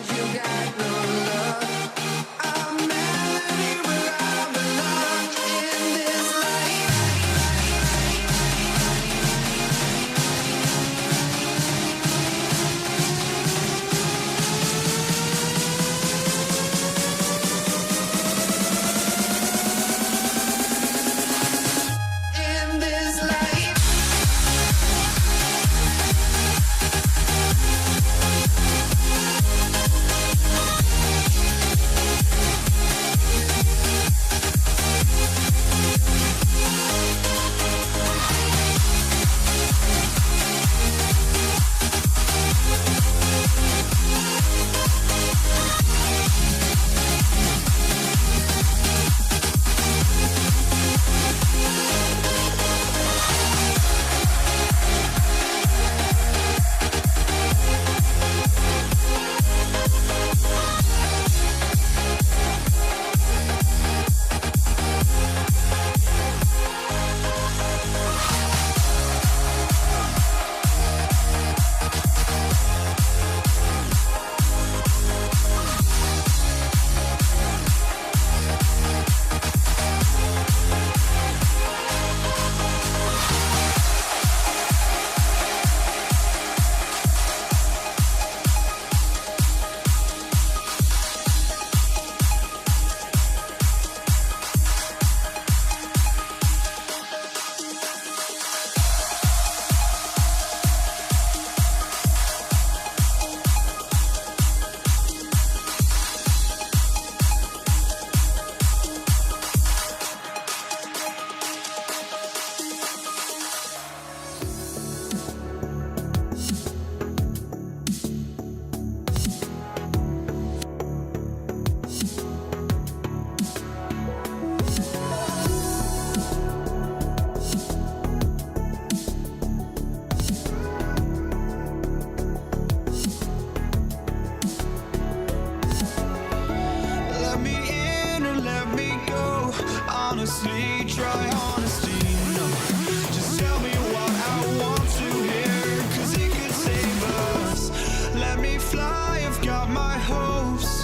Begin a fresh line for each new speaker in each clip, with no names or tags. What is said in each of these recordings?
melody honestly try honesty. No, just tell me what I want to hear, 'cause it could save us. Let me fly, I've got my hopes,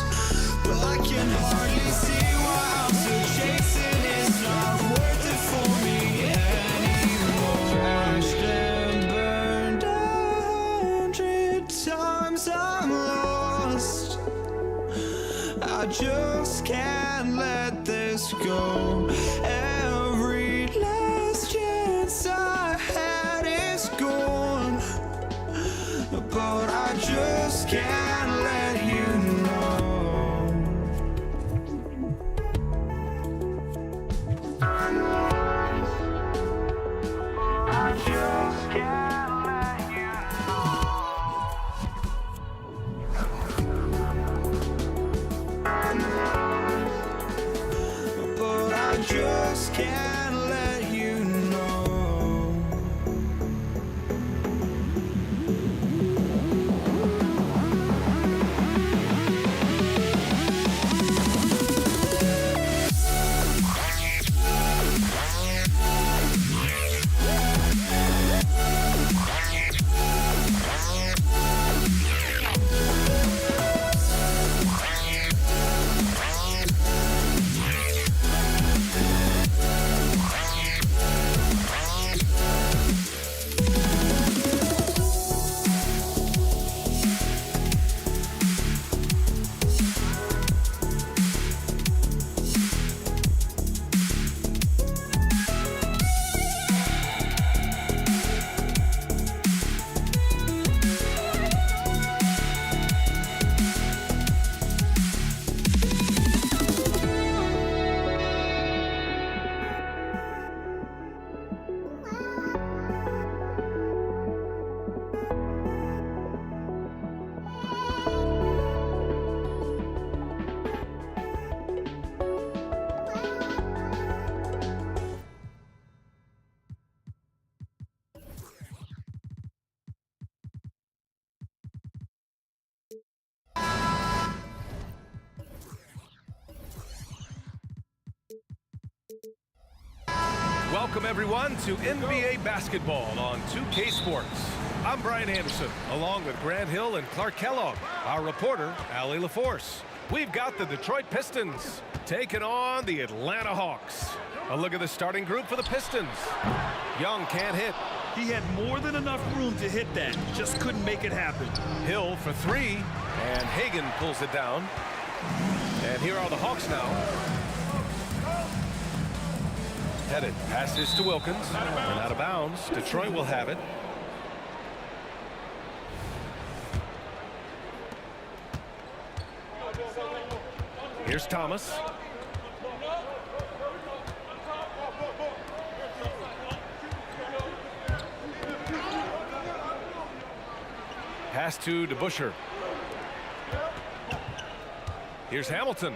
but I can hardly see why I'm still chasing. It's not worth it for me anymore. Crashed and burned 100 times, I'm lost. I just can't let this go. Every last chance I had is gone, but I just can't let you know. I just can't let you know. But I just can't let you know.
Welcome everyone to NBA basketball on 2K Sports. I'm Brian Anderson, along with Grant Hill and Clark Kellogg. Our reporter, Allie LaForce. We've got the Detroit Pistons taking on the Atlanta Hawks. A look at the starting group for the Pistons. Young can't hit.
He had more than enough room to hit that, just couldn't make it happen.
Hill for three, and Hagan pulls it down. And here are the Hawks now. Headed, passes to Wilkins, and out of bounds. Detroit will have it. Here's Thomas. Pass to DeBusschere. Here's Hamilton.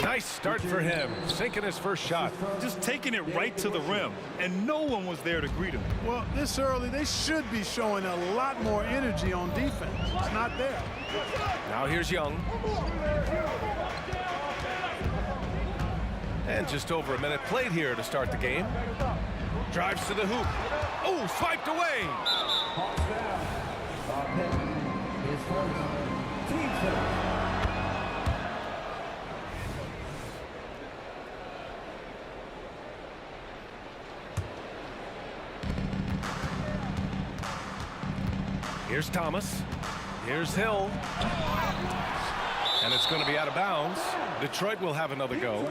Nice start for him, sinking his first shot.
Just taking it right to the rim, and no one was there to greet him.
Well, this early, they should be showing a lot more energy on defense. It's not there.
Now here's Young. And just over a minute played here to start the game. Drives to the hoop. Oh, swiped away. Here's Thomas. Here's Hill. And it's going to be out of bounds. Detroit will have another go.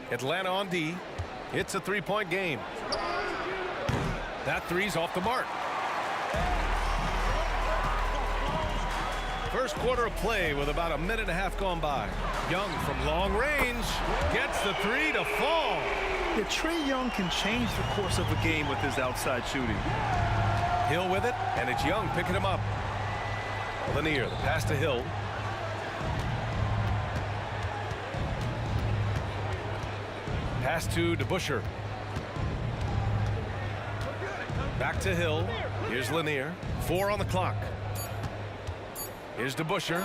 Atlanta on D. It's a three-point game. That three's off the mark. First quarter of play with about a minute and a half gone by. Young from long range gets the three to fall.
Yeah, Trae Young can change the course of a game with his outside shooting.
Hill with it, and it's Young picking him up. Lanier, the pass to Hill. Pass to DeBusschere. Back to Hill. Here's Lanier. 4 on the clock. Here's DeBuscher,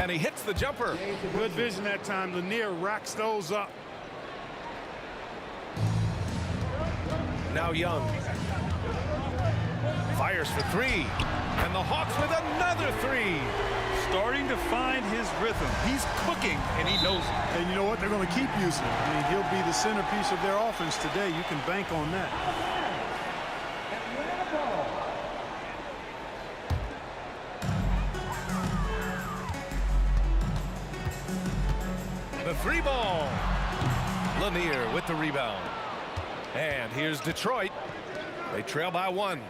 and he hits the jumper.
Good vision that time. Lanier racks those up.
Now Young fires for three, and the Hawks with another three.
Starting to find his rhythm. He's cooking, and he knows it.
And you know what? They're going to keep using him. I mean, he'll be the centerpiece of their offense today. You can bank on that.
The three ball. Lanier with the rebound. And here's Detroit. They trail by one.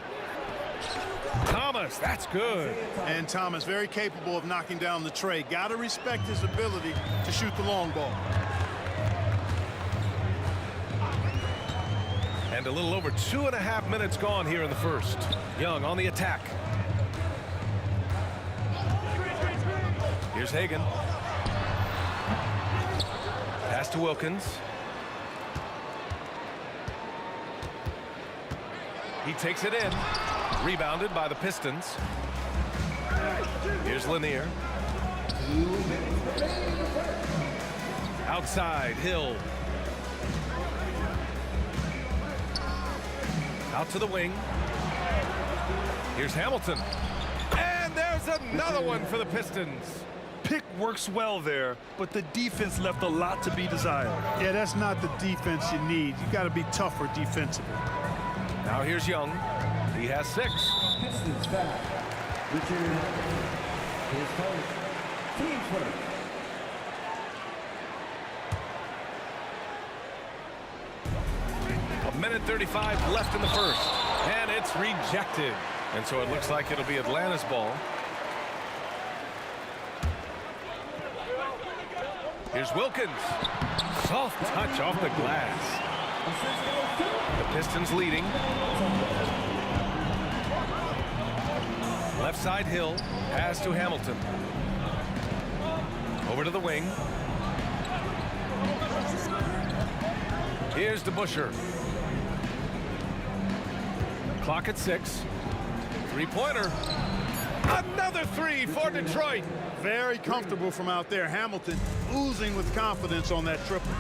Thomas, that's good.
And Thomas, very capable of knocking down the tray. Got to respect his ability to shoot the long ball.
And a little over 2.5 minutes gone here in the first. Young on the attack. Here's Hagan. Pass to Wilkins. He takes it in. Rebounded by the Pistons. Here's Lanier. Outside, Hill. Out to the wing. Here's Hamilton. And there's another one for the Pistons.
Pick works well there, but the defense left a lot to be desired.
Yeah, that's not the defense you need. You got to be tougher defensively.
Now here's Young. He has 6.
Pistons back. Richard, his coach, team first.
A minute 35 left in the first, and it's rejected. And so it looks like it'll be Atlanta's ball. Here's Wilkins. Soft touch off the glass. The Pistons leading. Left side Hill. Pass to Hamilton. Over to the wing. Here's DeBuscher. Clock at 6. Three-pointer. Another three for Detroit.
Very comfortable from out there. Hamilton oozing with confidence on that triple.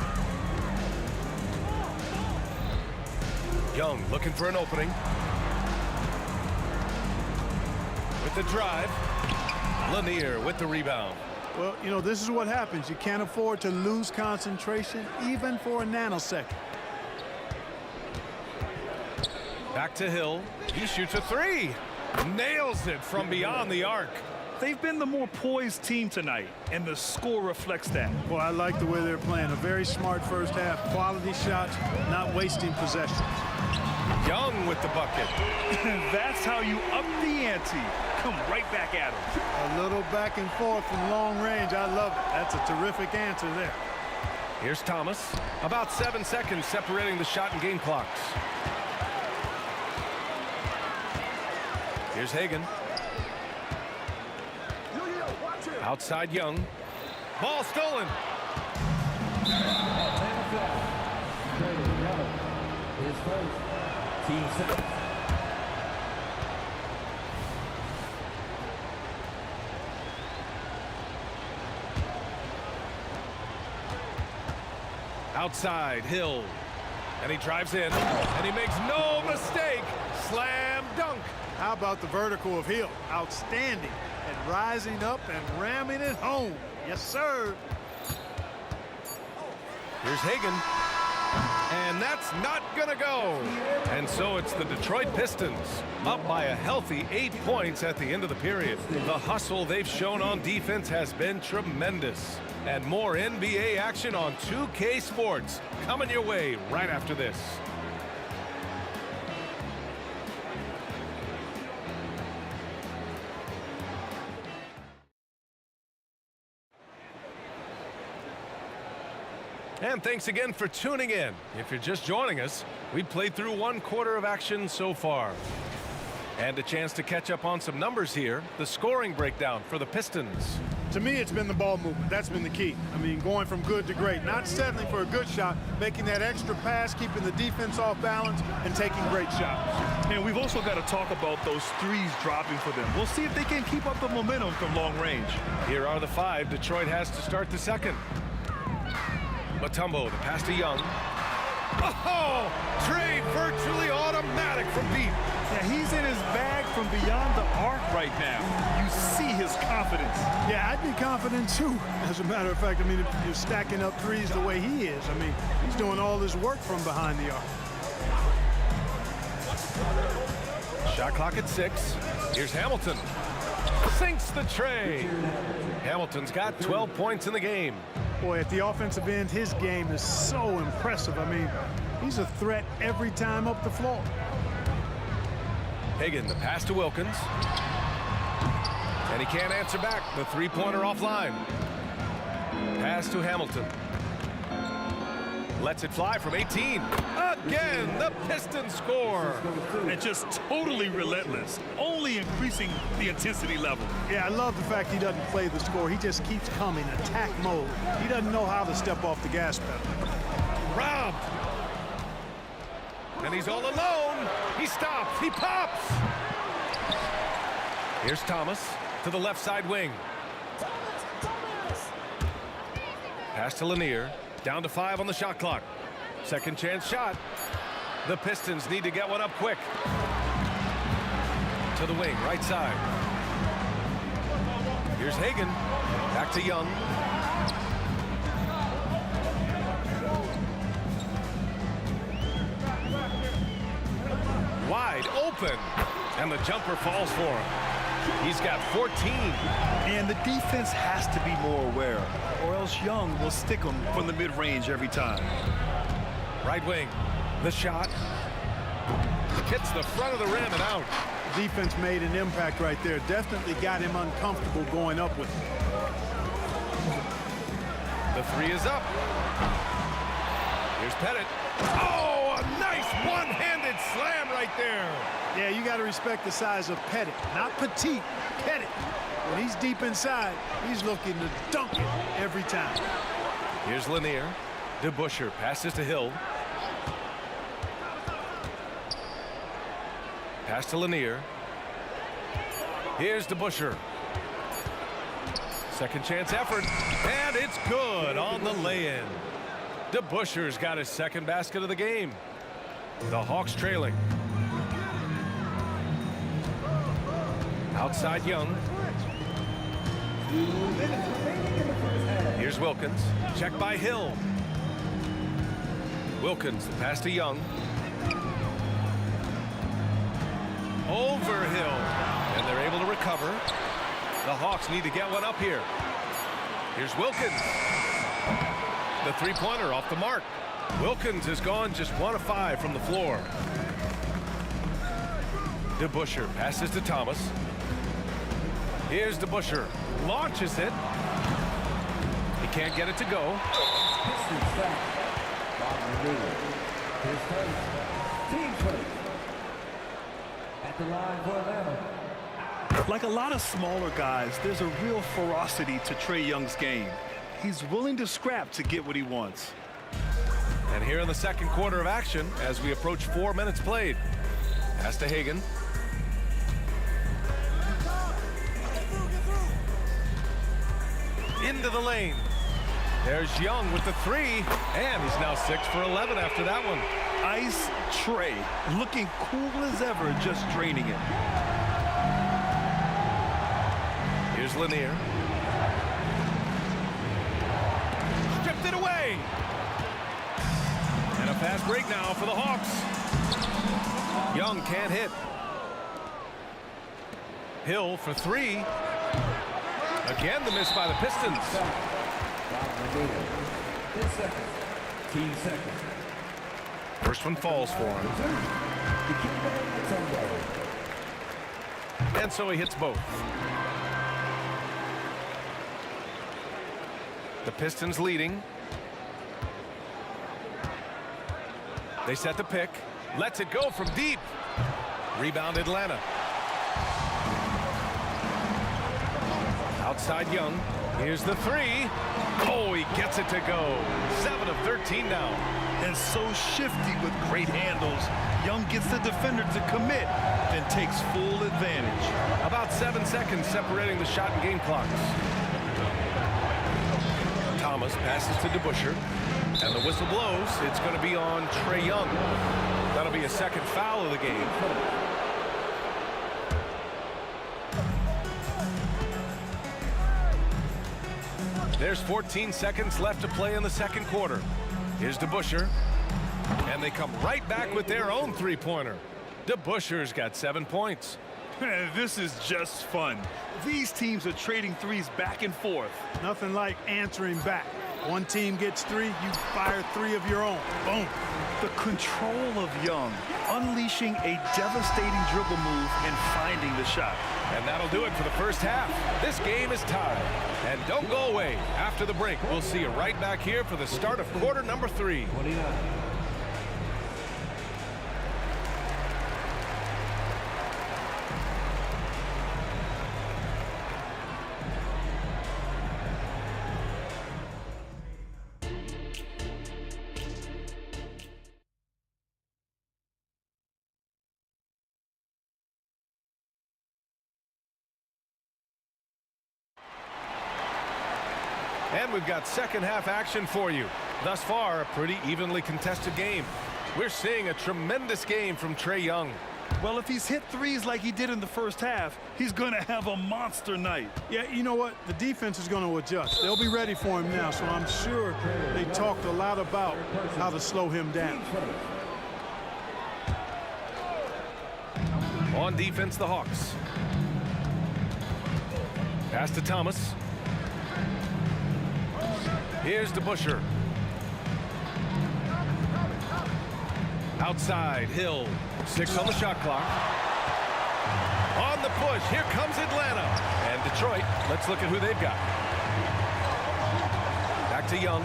Young looking for an opening. With the drive. Lanier with the rebound.
Well, you know, this is what happens. You can't afford to lose concentration even for a nanosecond.
Back to Hill. He shoots a three. Nails it from beyond the arc.
They've been the more poised team tonight, and the score reflects that.
Well, I like the way they're playing. A very smart first half. Quality shots, not wasting possessions.
Young with the bucket.
That's how you up the ante. Come right back at him.
A little back and forth from long range. I love it. That's a terrific answer there.
Here's Thomas. About 7 seconds separating the shot and game clocks. Here's Hagan. Outside Young. Ball stolen.
His first, team second.
Outside Hill. And he drives in. And he makes no mistake. Slam dunk.
How about the vertical of Hill? Outstanding at rising up and ramming it home. Yes, sir.
Here's Hagan. And that's not gonna go. And so it's the Detroit Pistons up by a healthy 8 points at the end of the period. The hustle they've shown on defense has been tremendous. And more NBA action on 2K Sports coming your way right after this. And thanks again for tuning in. If you're just joining us, we played through 1 quarter of action so far. And a chance to catch up on some numbers here. The scoring breakdown for the Pistons.
To me, it's been the ball movement. That's been the key. I mean, going from good to great. Not settling for a good shot, making that extra pass, keeping the defense off balance, and taking great shots.
And we've also got to talk about those threes dropping for them. We'll see if they can keep up the momentum from long range.
Here are the 5 Detroit has to start the second. Mutombo, the pass to Young. Oh, trade virtually automatic from deep.
Yeah, he's in his bag from beyond the arc right now. You see his confidence.
Yeah, I'd be confident too. As a matter of fact, I mean, if you're stacking up threes the way he is, I mean, he's doing all his work from behind the arc.
Shot clock at 6. Here's Hamilton. Sinks the tray. Hamilton's got 12 points in the game.
Boy, at the offensive end, his game is so impressive. I mean, he's a threat every time up the floor.
Hagan, the pass to Wilkins. And he can't answer back. The three-pointer offline. Pass to Hamilton. Lets it fly from 18. Again, the Pistons score.
And just totally relentless, only increasing the intensity level.
Yeah, I love the fact he doesn't play the score. He just keeps coming, attack mode. He doesn't know how to step off the gas pedal.
Robbed. And he's all alone. He stops. He pops. Here's Thomas to the left side wing. Pass to Lanier. Down to 5 on the shot clock. Second chance shot. The Pistons need to get one up quick. To the wing, right side. Here's Hagan. Back to Young. Wide open. And the jumper falls for him. He's got 14.
And the defense has to be more aware, or else Young will stick him from the mid-range every time.
Right wing. The shot. Hits the front of the rim and out.
Defense made an impact right there. Definitely got him uncomfortable going up with it.
The 3 is up. Here's Pettit. Oh, a nice one-handed slam right there.
Yeah, you got to respect the size of Pettit. Not petite, Pettit. When he's deep inside, he's looking to dunk it every time.
Here's Lanier. DeBusschere passes to Hill. Pass to Lanier. Here's DeBusschere. Second chance effort. And it's good on the lay-in. DeBusschere's got his second basket of the game. The Hawks trailing. Outside Young. Here's Wilkins. Check by Hill. Wilkins, the pass to Young. Over Hill. And they're able to recover. The Hawks need to get one up here. Here's Wilkins. The three-pointer off the mark. Wilkins has gone just 1 of 5 from the floor. DeBusschere passes to Thomas. Here's DeBusschere. Launches it. He can't get it to go.
Pistons foul. His first. Team first. At the line for Atlanta.
Like a lot of smaller guys, there's a real ferocity to Trae Young's game. He's willing to scrap to get what he wants.
And here in the second quarter of action, as we approach 4 minutes played. Pass to Hagan. Into the lane. There's Young with the 3, and he's now 6 for 11 after that one.
Ice Trae, looking cool as ever, just draining it.
Here's Lanier. Stripped it away. And a fast break now for the Hawks. Young can't hit. Hill for 3. Again, the miss by the Pistons.
Team second.
First one falls for him. And so he hits both. The Pistons leading. They set the pick. Lets it go from deep. Rebound Atlanta. Outside Young. Here's the three. Oh, he gets it to go. 7 of 13 now.
And so shifty with great handles. Young gets the defender to commit, then takes full advantage.
About 7 seconds separating the shot and game clocks. Thomas passes to DeBusschere, and the whistle blows. It's going to be on Trae Young. That'll be a second foul of the game. There's 14 seconds left to play in the second quarter. Here's DeBusschere, and they come right back with their own three-pointer. DeBusschere's got 7 points.
This is just fun. These teams are trading threes back and forth.
Nothing like answering back. One team gets 3, you fire 3 of your own. Boom.
The control of Young, unleashing a devastating dribble move and finding the shot.
And that'll do it for the first half. This game is tied. And don't go away. After the break, we'll see you right back here for the start of quarter number 3.
29.
And we've got second half action for you. Thus far, a pretty evenly contested game. We're seeing a tremendous game from Trae Young.
Well, if he's hit threes like he did in the first half, he's going to have a monster night.
Yeah, you know what? The defense is going to adjust. They'll be ready for him now, so I'm sure they talked a lot about how to slow him down.
On defense, the Hawks. Pass to Thomas. Here's DeBusschere. Outside, Hill. 6 on the shot clock. On the push, here comes Atlanta. And Detroit, let's look at who they've got. Back to Young.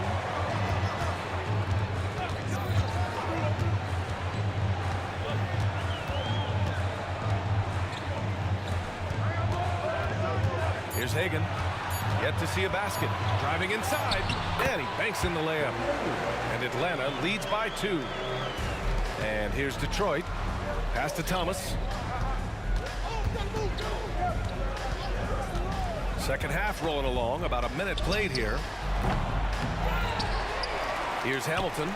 Here's Hagan. Yet to see a basket. Driving inside. And he banks in the layup. And Atlanta leads by 2. And here's Detroit. Pass to Thomas. Second half rolling along. About a minute played here. Here's Hamilton.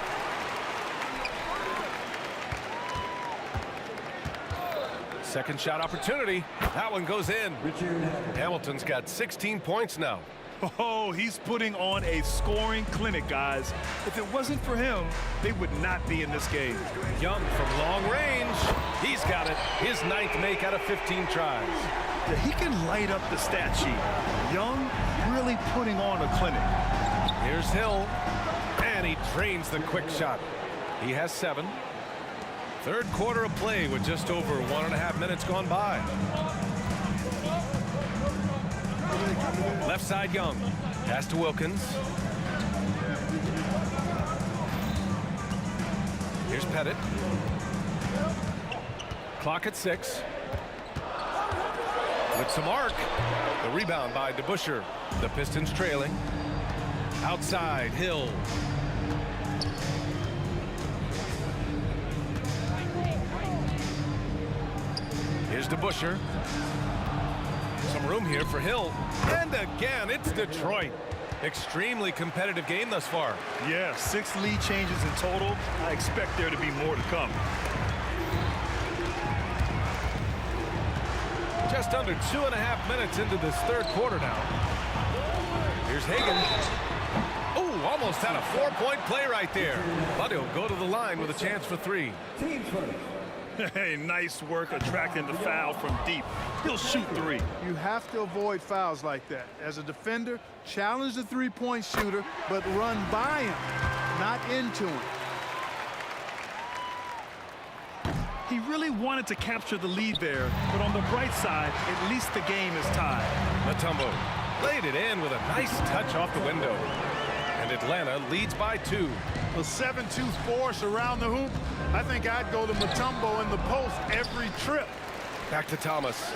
Second shot opportunity. That one goes in. Hamilton's got 16 points now.
Oh, he's putting on a scoring clinic, guys. If it wasn't for him, they would not be in this game.
Young from long range. He's got it. His 9th make out of 15 tries.
Yeah, he can light up the stat sheet. Young really putting on a clinic.
Here's Hill. And he drains the quick shot. He has 7. Third quarter of play with just over 1.5 minutes gone by. Left side, Young. Pass to Wilkins. Here's Pettit. Clock at 6. With some arc. The rebound by DeBusschere. The Pistons trailing. Outside, Hill. Here's DeBusschere. Some room here for Hill. And again, it's Detroit. Extremely competitive game thus far.
Yeah, 6 lead changes in total. I expect there to be more to come.
Just under 2.5 minutes into this third quarter now. Here's Hagan. Oh, almost had a 4-point play right there. But he'll go to the line with a chance for 3.
Team first.
Hey, nice work attracting the foul from deep. He'll shoot 3.
You have to avoid fouls like that. As a defender, challenge the three-point shooter, but run by him, not into him.
He really wanted to capture the lead there, but on the bright side, at least the game is tied.
Mutombo laid it in with a nice touch off the window. And Atlanta leads by 2.
A 7-2 force around the hoop. I think I'd go to Mutombo in the post every trip.
Back to Thomas.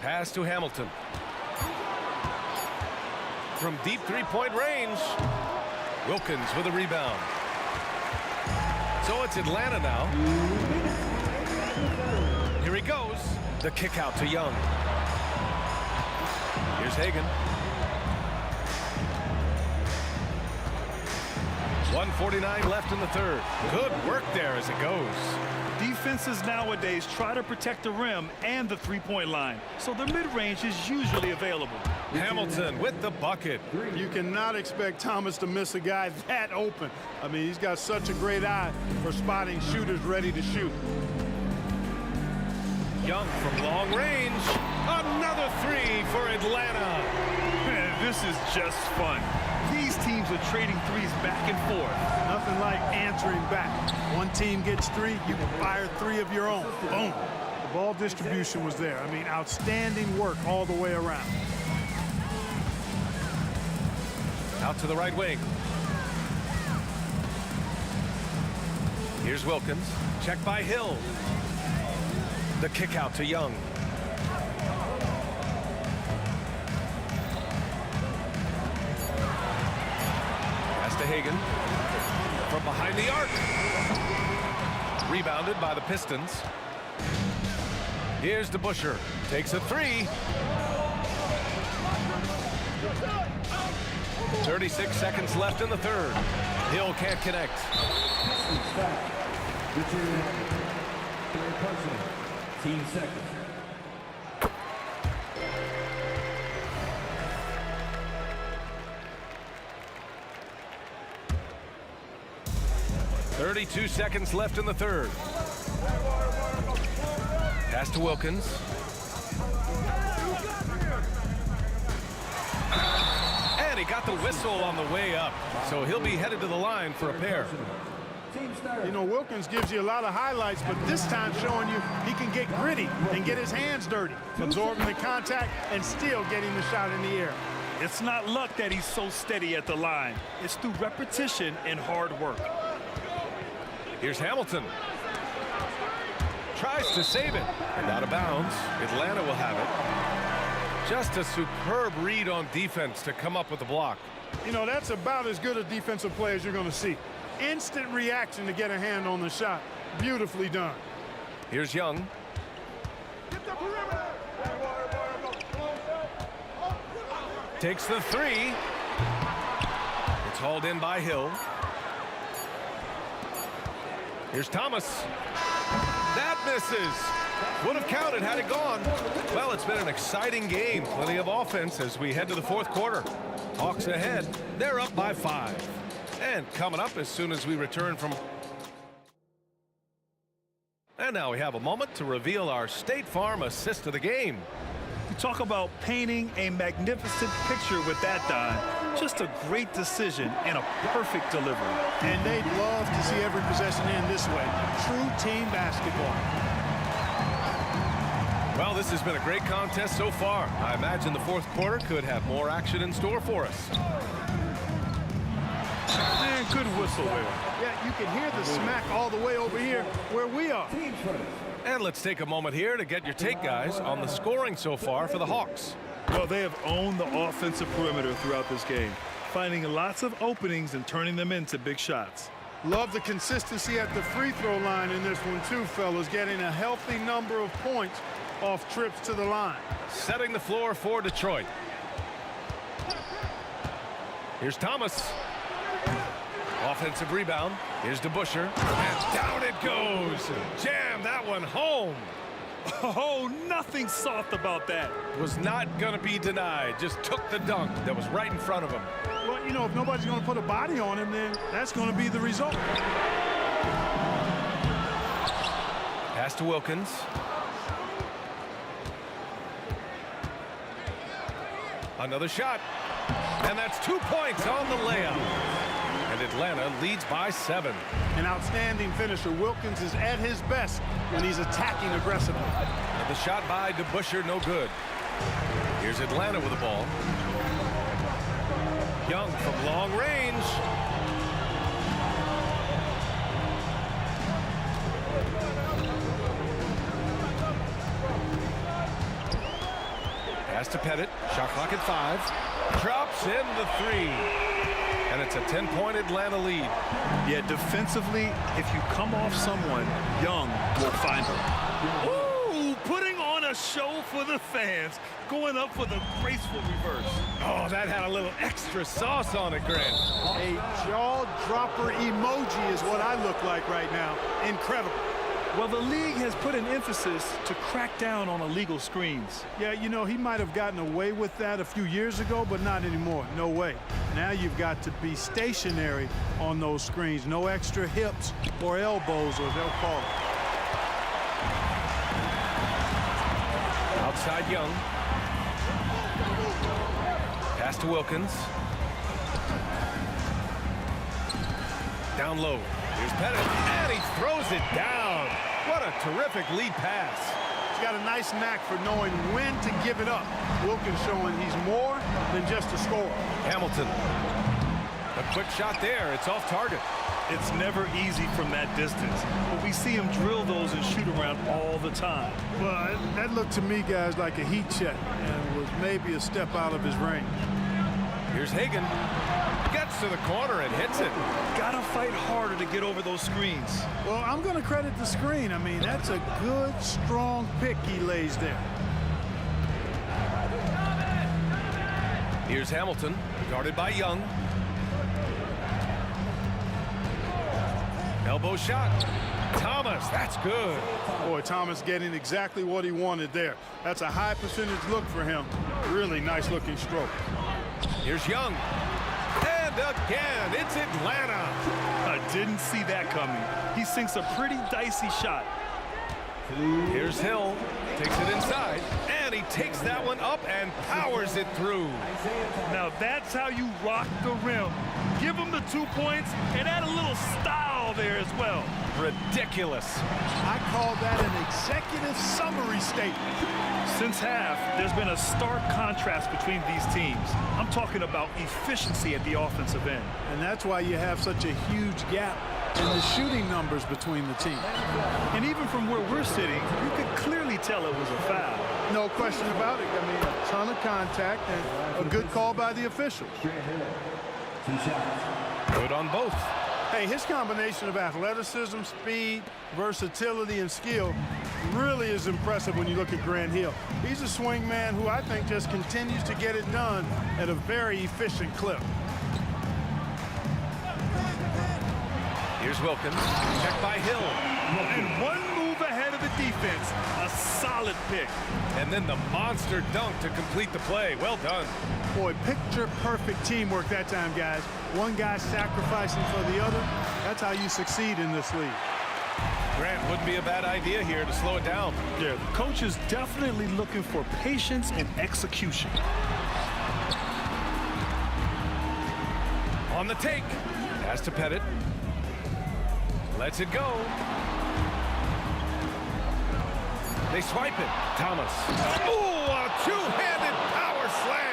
Pass to Hamilton. From deep three-point range, Wilkins with a rebound. So it's Atlanta now. Here he goes. The kick out to Young. Here's Hagan. 1:49 left in the third. Good work there as it goes.
Defenses nowadays try to protect the rim and the three-point line, so the mid-range is usually available.
Hamilton with the bucket.
You cannot expect Thomas to miss a guy that open. I mean, he's got such a great eye for spotting shooters ready to shoot.
Young from long range. Another three for Atlanta.
Man, this is just fun. These teams are trading threes back and forth.
Nothing like answering back. One team gets three, you can fire three of your own. Boom. The ball distribution was there. I mean, outstanding work all the way around.
Out to the right wing. Here's Wilkins. Check by Hill. The kick out to Young. Pass to Hagan. From behind the arc. Rebounded by the Pistons. Here's DeBusschere. Takes a three. 36 seconds left in the third. Hill can't connect.
Third personal. Team second.
.32 seconds left in the third. Pass to Wilkins. And he got the whistle on the way up, so he'll be headed to the line for a pair.
You know, Wilkins gives you a lot of highlights, but this time showing you he can get gritty and get his hands dirty, absorbing the contact and still getting the shot in the air.
It's not luck that he's so steady at the line. It's through repetition and hard work.
Here's Hamilton. Tries to save it. And out of bounds. Atlanta will have it. Just a superb read on defense to come up with the block.
You know, that's about as good a defensive play as you're going to see. Instant reaction to get a hand on the shot. Beautifully done.
Here's Young. Takes the three. It's hauled in by Hill. Here's Thomas. That misses. Would have counted had it gone. Well, it's been an exciting game. Plenty of offense as we head to the fourth quarter. Hawks ahead. They're up by 5. And coming up as soon as we return from... And now we have a moment to reveal our State Farm assist of the game.
You talk about painting a magnificent picture with that dime. Just a great decision and a perfect delivery.
And they'd love to see every possession end this way. True team basketball.
Well, this has been a great contest so far. I imagine the fourth quarter could have more action in store for us.
Man, good whistle there.
Yeah, you can hear the smack all the way over here where we are.
And let's take a moment here to get your take, guys, on the scoring so far for the Hawks.
Well, they have owned the offensive perimeter throughout this game, finding lots of openings and turning them into big shots.
Love the consistency at the free throw line in this one too, fellas. Getting a healthy number of points off trips to the line.
Setting the floor for Detroit. Here's Thomas. Offensive rebound. Here's DeBusschere. And down it goes. Jam that one home.
Oh, nothing soft about that.
Was not going to be denied. Just took the dunk that was right in front of him.
Well, you know, if nobody's going to put a body on him, then that's going to be the result.
Pass to Wilkins. Another shot. And that's 2 points on the layup. And Atlanta leads by 7.
An outstanding finisher. Wilkins is at his best when he's attacking aggressively.
And the shot by DeBusschere, no good. Here's Atlanta with the ball. Young from long range. Pass to Pettit. Shot clock at 5. Drops in the 3. And it's a 10-point Atlanta lead.
Yeah, defensively, if you come off someone, Young will find them. Ooh, putting on a show for the fans, going up for the graceful reverse.
Oh, that had a little extra sauce on it, Grant.
A jaw-dropper emoji is what I look like right now. Incredible.
Well, the league has put an emphasis to crack down on illegal screens.
Yeah, you know, he might have gotten away with that a few years ago, but not anymore. No way. Now you've got to be stationary on those screens. No extra hips or elbows, or they'll call it.
Outside Young. Pass to Wilkins. Down low. Here's Pettit, and he throws it down. What a terrific lead pass.
He's got a nice knack for knowing when to give it up. Wilkins showing he's more than just a scorer.
Hamilton. A quick shot there. It's off target.
It's never easy from that distance, but we see him drill those and shoot around all the time.
Well, that looked to me, guys, like a heat check and was maybe a step out of his range.
Here's Hagan. Gets to the corner and hits it.
Gotta fight harder to get over those screens.
Well, I'm going to credit the screen. I mean, that's a good, strong pick he lays there.
Here's Hamilton, guarded by Young. Elbow shot. Thomas, that's good.
Boy, Thomas getting exactly what he wanted there. That's a high percentage look for him. Really nice looking stroke.
Here's Young. And again, it's Atlanta.
I didn't see that coming. He sinks a pretty dicey shot.
Here's Hill. Takes it inside. And he takes that one up and powers it through.
Now that's how you rock the rim. Give him the 2 points and add a little style there as well.
Ridiculous.
I call that an executive summary statement.
Since half, there's been a stark contrast between these teams. I'm talking about efficiency at the offensive end.
And that's why you have such a huge gap in the shooting numbers between the teams.
And even from where we're sitting, you could clearly tell it was a foul.
No question about it. I mean, a ton of contact and a good call by the officials.
Good on both.
Hey, his combination of athleticism, speed, versatility, and skill really is impressive when you look at Grant Hill. He's a swing man who I think just continues to get it done at a very efficient clip.
Here's Wilkins. Checked by Hill.
And one move ahead of the defense. A solid pick.
And then the monster dunk to complete the play. Well done.
Boy, picture-perfect teamwork that time, guys. One guy sacrificing for the other. That's how you succeed in this league.
Grant, wouldn't be a bad idea here to slow it down.
Yeah, the coach is definitely looking for patience and execution.
On the take. Pass to Pettit. Lets it go. They swipe it. Thomas. Ooh, a two-handed power slam.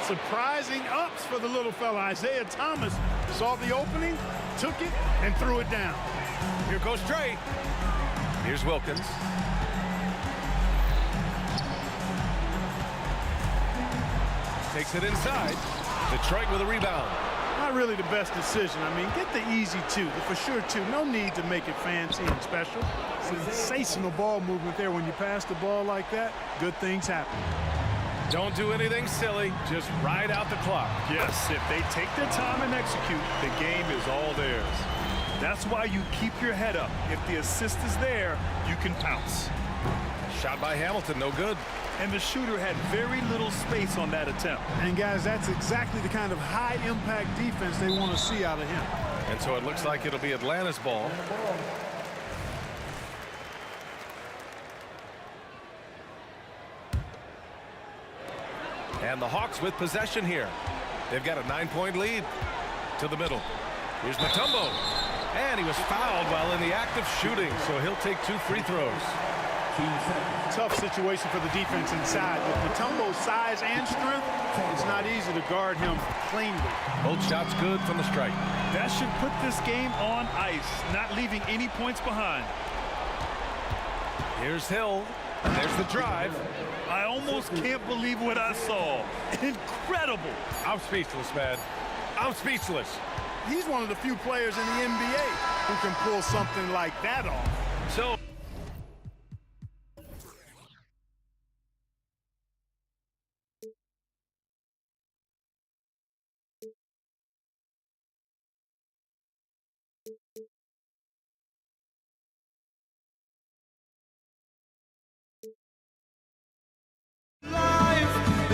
Surprising ups for the little fella. Isaiah Thomas saw the opening, took it, and threw it down.
Here goes Trey. Here's Wilkins. Takes it inside. Detroit with a rebound.
Not really the best decision. I mean, get the easy two, the for sure two. No need to make it fancy and special. Sensational ball movement there. When you pass the ball like that, good things happen.
Don't do anything silly. Just ride out the clock.
Yes, if they take their time and execute, the game is all theirs. That's why you keep your head up. If the assist is there, you can pounce.
Shot by Hamilton, no good.
And the shooter had very little space on that attempt.
And guys, that's exactly the kind of high-impact defense they want to see out of him.
And so it looks like it'll be Atlanta's ball. And the Hawks with possession here. They've got a 9-point lead. To the middle. Here's Mutombo. And he was fouled while in the act of shooting, so he'll take 2 free throws.
Tough situation for the defense inside. With Mutombo's size and strength, it's not easy to guard him cleanly.
Both shots good from the strike.
That should put this game on ice, not leaving any points behind.
Here's Hill. There's the drive.
I almost can't believe what I saw. Incredible.
I'm speechless, man. I'm speechless.
He's one of the few players in the NBA who can pull something like that off.
So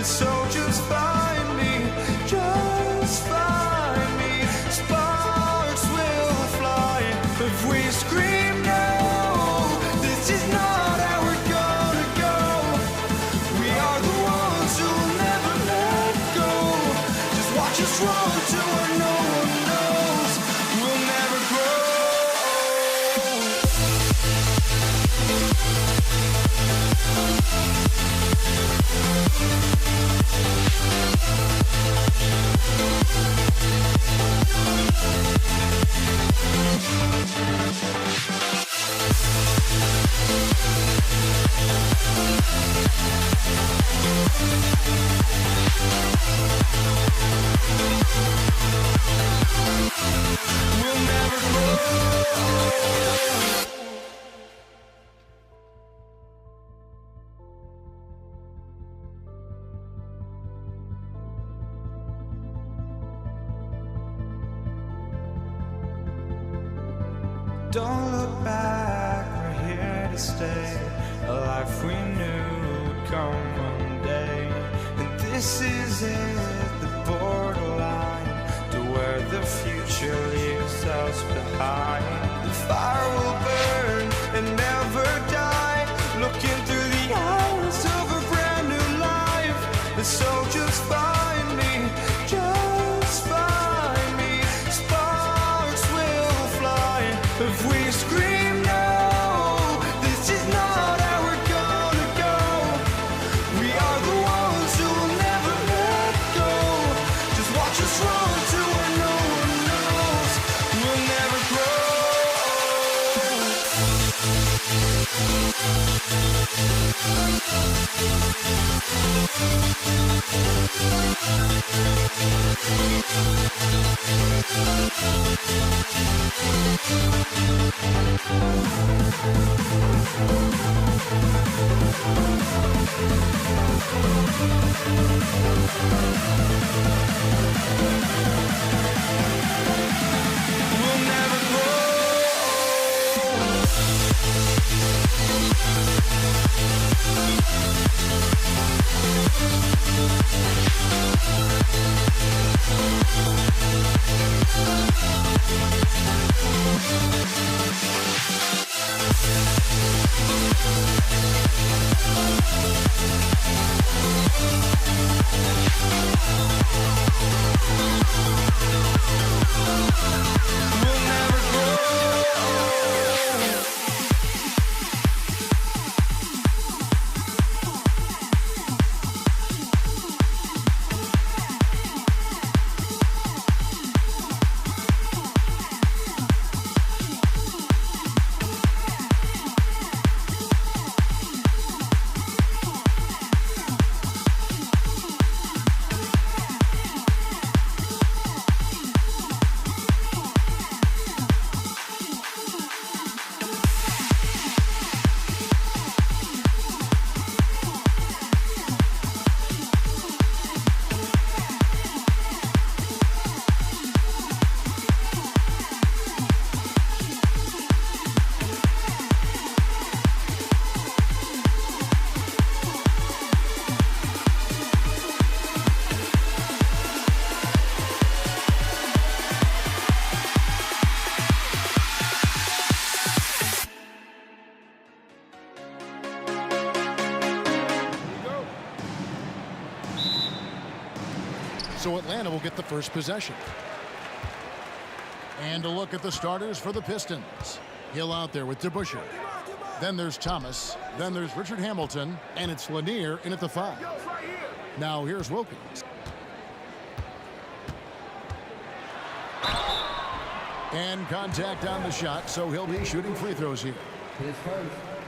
So just find me, just find me. Sparks will fly if we scream no. This is not how we're gonna go. We are the ones who will never let go. Just watch us run to where no one knows. We'll never grow. We'll never grow. Don't look back, we're here to stay. A life we knew would come one day. And this is it, the borderline to where the future leaves us behind. The fire will burn and never die, looking through the eyes of a brand new life. And so just find me, just find me. Sparks will fly if we scream no. This is not how we're gonna go. We are the ones who will never let go. Just watch us run to where no one knows. We'll never grow. We'll never grow. We'll never grow.
So Atlanta will get the first possession. And a look at the starters for the Pistons. Hill out there with DeBusschere. Then there's Thomas. Then there's Richard Hamilton. And it's Lanier in at the 5. Now here's Wilkins. And contact on the shot, so he'll be shooting free throws here.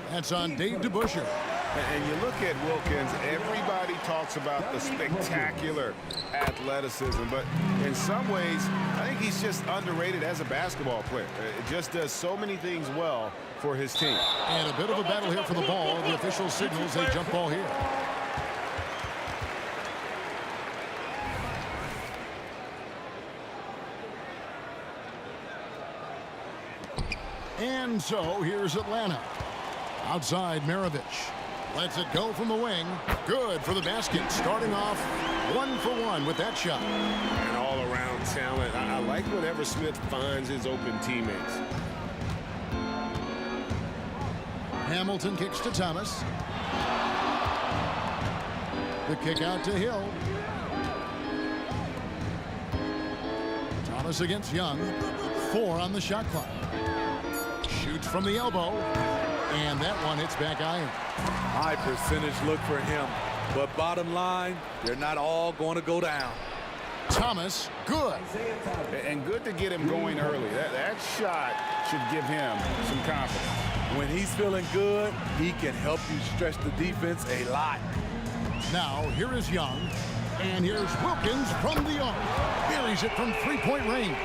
That's on Dave DeBusschere.
And you look at Wilkins, everybody talks about the spectacular athleticism, but in some ways, I think he's just underrated as a basketball player. It just does so many things well for his team.
And a bit of a battle here for the ball. The official signals a jump ball here. And so here's Atlanta. Outside Maravich. Lets it go from the wing. Good for the basket. Starting off 1 for 1 with that shot.
And all-around talent. I like whenever Smith finds his open teammates.
Hamilton kicks to Thomas. The kick out to Hill. Thomas against Young. 4 on the shot clock. Shoots from the elbow. And that one hits back iron.
High percentage look for him. But bottom line, they're not all going to go down.
Thomas, good.
And good to get him going early. That shot should give him some confidence.
When he's feeling good, he can help you stretch the defense a lot.
Now, here is Young. And here's Wilkins from the arc. Buries it from three-point range.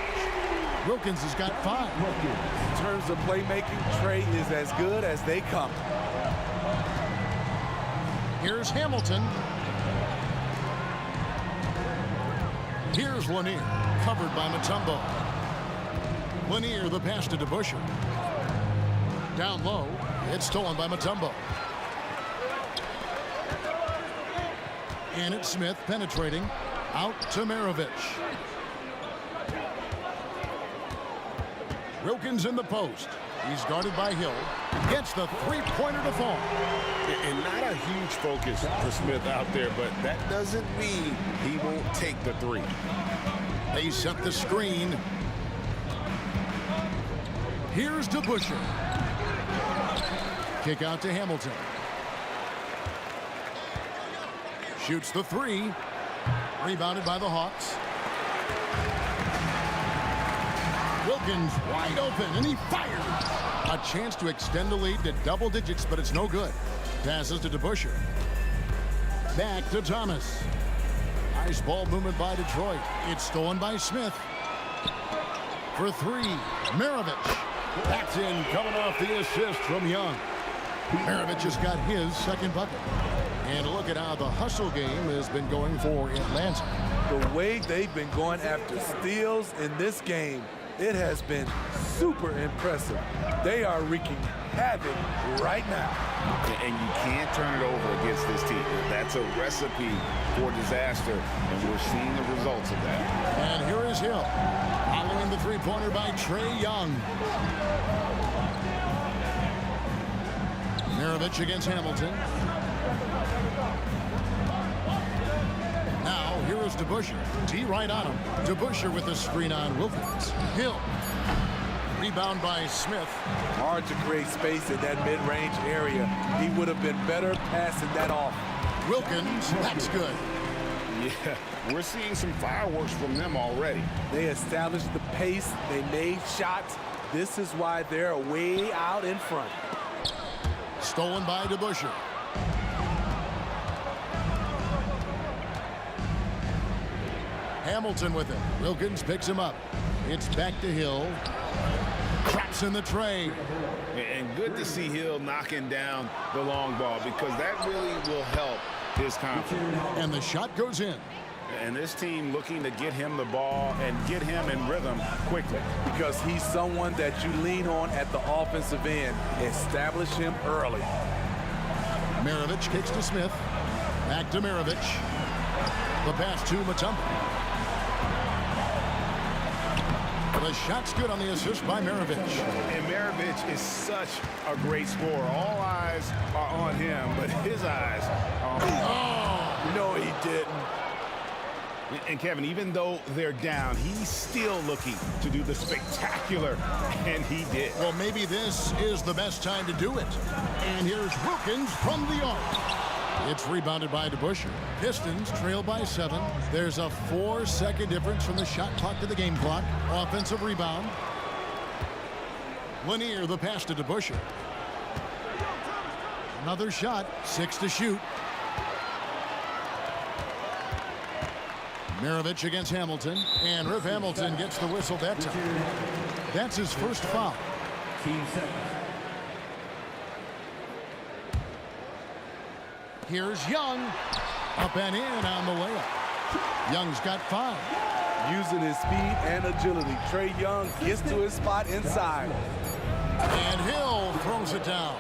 Wilkins has got 5.
In terms of playmaking, Trey is as good as they come.
Here's Hamilton. Here's Lanier, covered by Mutombo. Lanier, the pass to DeBusschere. Down low, it's stolen by Mutombo. And it's Smith penetrating out to Maravich. Wilkins in the post. He's guarded by Hill. Gets the three-pointer to fall.
And not a huge focus for Smith out there, but that doesn't mean he won't take the 3.
They set the screen. Here's DeBusschere. Kick out to Hamilton. Shoots the 3. Rebounded by the Hawks. Wilkins wide open, and he fires. A chance to extend the lead to double digits, but it's no good. Passes to DeBusschere. Back to Thomas. Nice ball movement by Detroit. It's stolen by Smith. For 3, Maravich. That's in, coming off the assist from Young. Maravich has got his second bucket. And look at how the hustle game has been going for Atlanta.
The way they've been going after steals in this game, it has been super impressive. They are wreaking havoc right now.
And you can't turn it over against this team. That's a recipe for disaster, and we're seeing the results of that.
And here is Hill, following the three-pointer by Trae Young. Maravich against Hamilton. Now, here is DeBusschere. T right on him. DeBusschere with the screen on Wilkins. Hill. Rebound by Smith.
Hard to create space in that mid-range area. He would have been better passing that off.
Wilkins, that's good.
Yeah, we're seeing some fireworks from them already.
They established the pace. They made shots. This is why they're way out in front.
Stolen by DeBusschere. Hamilton with it. Wilkins picks him up. It's back to Hill. Traps in the tray.
And good to see Hill knocking down the long ball, because that really will help his confidence.
And the shot goes in.
And this team looking to get him the ball and get him in rhythm quickly.
Because he's someone that you lean on at the offensive end. Establish him early.
Maravich kicks to Smith. Back to Maravich. The pass to Mutombo. The shot's good on the assist by Maravich.
And Maravich is such a great scorer. All eyes are on him, but his eyes are on
No, he didn't.
And Kevin, even though they're down, he's still looking to do the spectacular, and he did.
Well, maybe this is the best time to do it. And here's Wilkins from the arc. It's rebounded by DeBusschere. Pistons trail by 7. There's a 4-second difference from the shot clock to the game clock. Offensive rebound. Lanier, the pass to DeBusschere. Another shot, 6 to shoot. Maravich against Hamilton, and Rip Hamilton gets the whistle that time. That's his first foul.
Team seconds.
Here's Young, up and in on the layup. Young's got 5.
Using his speed and agility, Trae Young gets to his spot inside.
And Hill throws it down.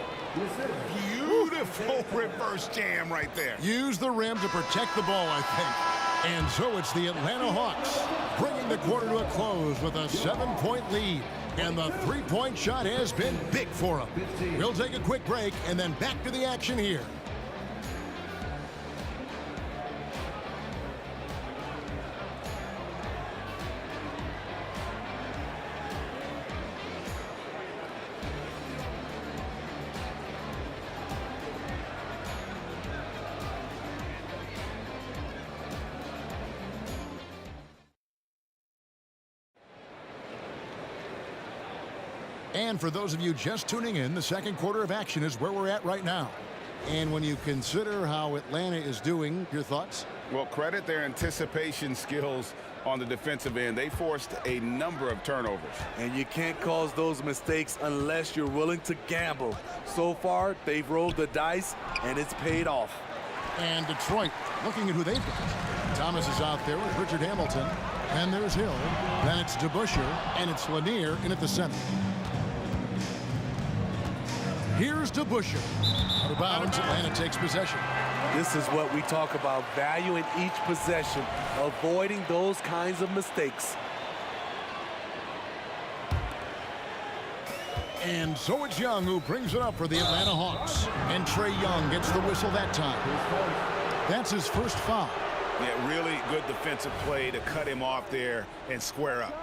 Beautiful reverse jam right there.
Use the rim to protect the ball, I think. And so it's the Atlanta Hawks bringing the quarter to a close with a 7-point lead. And the three-point shot has been big for them. We'll take a quick break and then back to the action here. And for those of you just tuning in, the second quarter of action is where we're at right now. And when you consider how Atlanta is doing, your thoughts?
Well, credit their anticipation skills on the defensive end. They forced a number of turnovers.
And you can't cause those mistakes unless you're willing to gamble. So far, they've rolled the dice, and it's paid off.
And Detroit, looking at who they've got. Thomas is out there with Richard Hamilton. And there's Hill. Then it's DeBusschere, and it's Lanier in at the center. Here's DeBusschere. Out of bounds, Atlanta takes possession.
This is what we talk about, valuing each possession, avoiding those kinds of mistakes.
And so it's Young who brings it up for the Atlanta Hawks. And Trae Young gets the whistle that time. That's his first foul.
Yeah, really good defensive play to cut him off there and square up.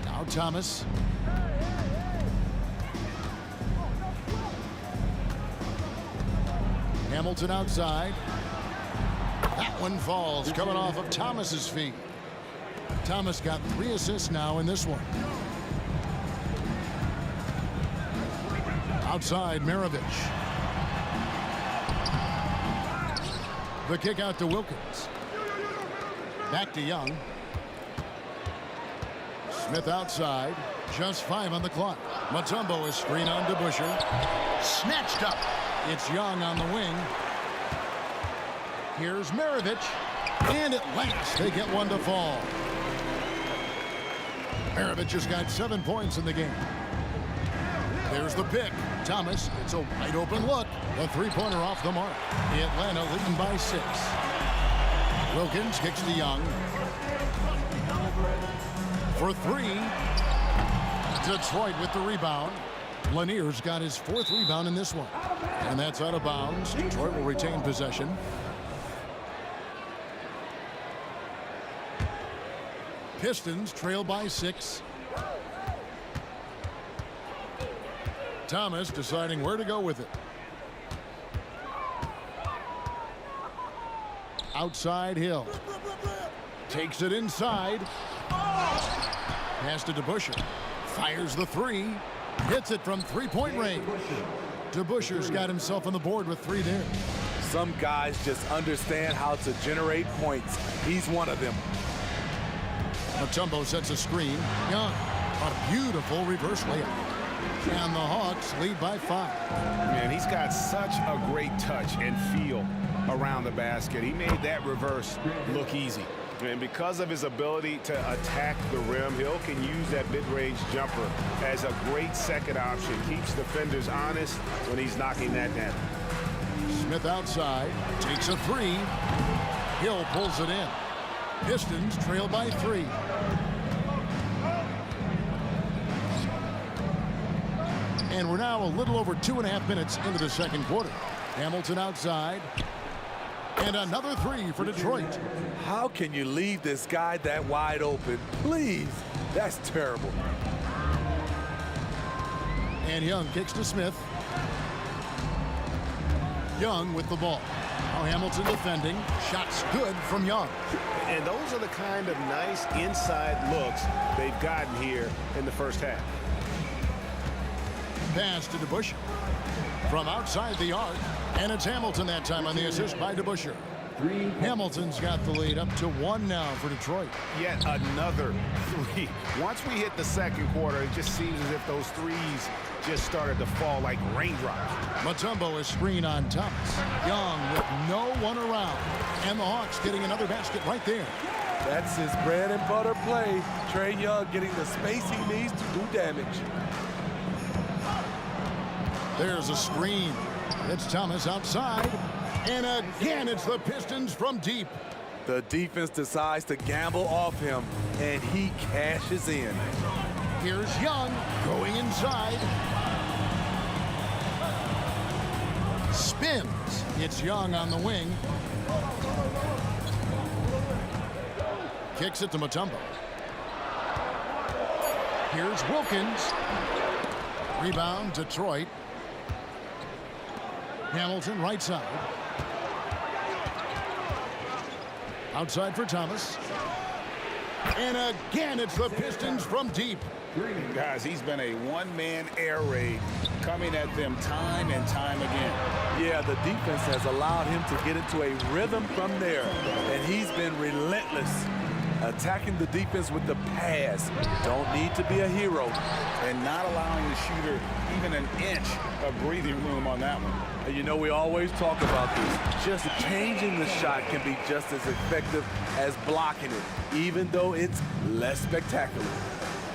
Now Thomas. Hamilton outside. That one falls, coming off of Thomas's feet. Thomas got 3 assists now in this one. Outside, Maravich. The kick out to Wilkins. Back to Young. Smith outside. Just 5 on the clock. Mutombo is screen on DeBusschere. Snatched up. It's Young on the wing. Here's Maravich. And at last, they get one to fall. Maravich has got 7 points in the game. There's the pick. Thomas, it's a wide open look. The three-pointer off the mark. The Atlanta leading by 6. Wilkins kicks to Young. For 3. Detroit with the rebound. Lanier's got his 4th rebound in this one. And that's out of bounds. Detroit will retain possession. Pistons trail by 6. Thomas deciding where to go with it. Outside Hill. Takes it inside. Pass to DeBusschere. Fires the 3. Hits it from three-point range. DeBusschere's got himself on the board with 3 there.
Some guys just understand how to generate points. He's one of them.
Mutombo sets a screen. Young. A beautiful reverse layup. And the Hawks lead by 5.
Man, he's got such a great touch and feel around the basket. He made that reverse look easy. And because of his ability to attack the rim, Hill can use that mid-range jumper as a great second option. Keeps defenders honest when he's knocking that down.
Smith outside. Takes a 3. Hill pulls it in. Pistons trail by 3. And we're now a little over 2.5 minutes into the second quarter. Hamilton outside. And another 3 for Detroit.
How can you leave this guy that wide open? Please. That's terrible.
And Young kicks to Smith. Young with the ball. Now Hamilton defending. Shots good from Young.
And those are the kind of nice inside looks they've gotten here in the first half.
Pass to DeBusschere. From outside the arc. And it's Hamilton that time on the assist by DeBusschere. Hamilton's got the lead up to 1 now for Detroit.
Yet another 3. Once we hit the second quarter, it just seems as if those threes just started to fall like raindrops.
Mutombo is screen on Thomas. Young with no one around. And the Hawks getting another basket right there.
That's his bread and butter play. Trae Young getting the space he needs to do damage.
There's a screen. It's Thomas outside. And again, it's the Pistons from deep.
The defense decides to gamble off him, and he cashes in.
Here's Young going inside. Spins. It's Young on the wing. Kicks it to Mutombo. Here's Wilkins. Rebound, Detroit. Hamilton right side. Outside for Thomas. And again, it's the Pistons from deep.
Guys, he's been a one-man air raid coming at them time and time again.
Yeah, the defense has allowed him to get into a rhythm from there, and he's been relentless. Attacking the defense with the pass. Don't need to be a hero.
And not allowing the shooter even an inch of breathing room on that one.
And you know, we always talk about this. Just changing the shot can be just as effective as blocking it, even though it's less spectacular.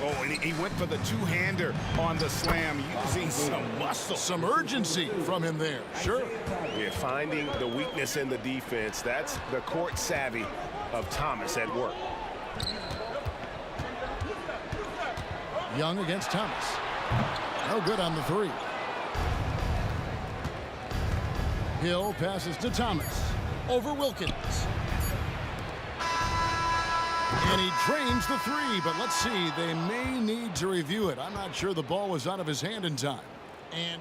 Oh, and he went for the two-hander on the slam, using some muscle.
Some urgency from him there. Sure.
Yeah, finding the weakness in the defense. That's the court savvy of Thomas at work.
Young against Thomas. No good on the 3. Hill passes to Thomas. Over Wilkins. And he drains the 3, but let's see. They may need to review it. I'm not sure the ball was out of his hand in time. And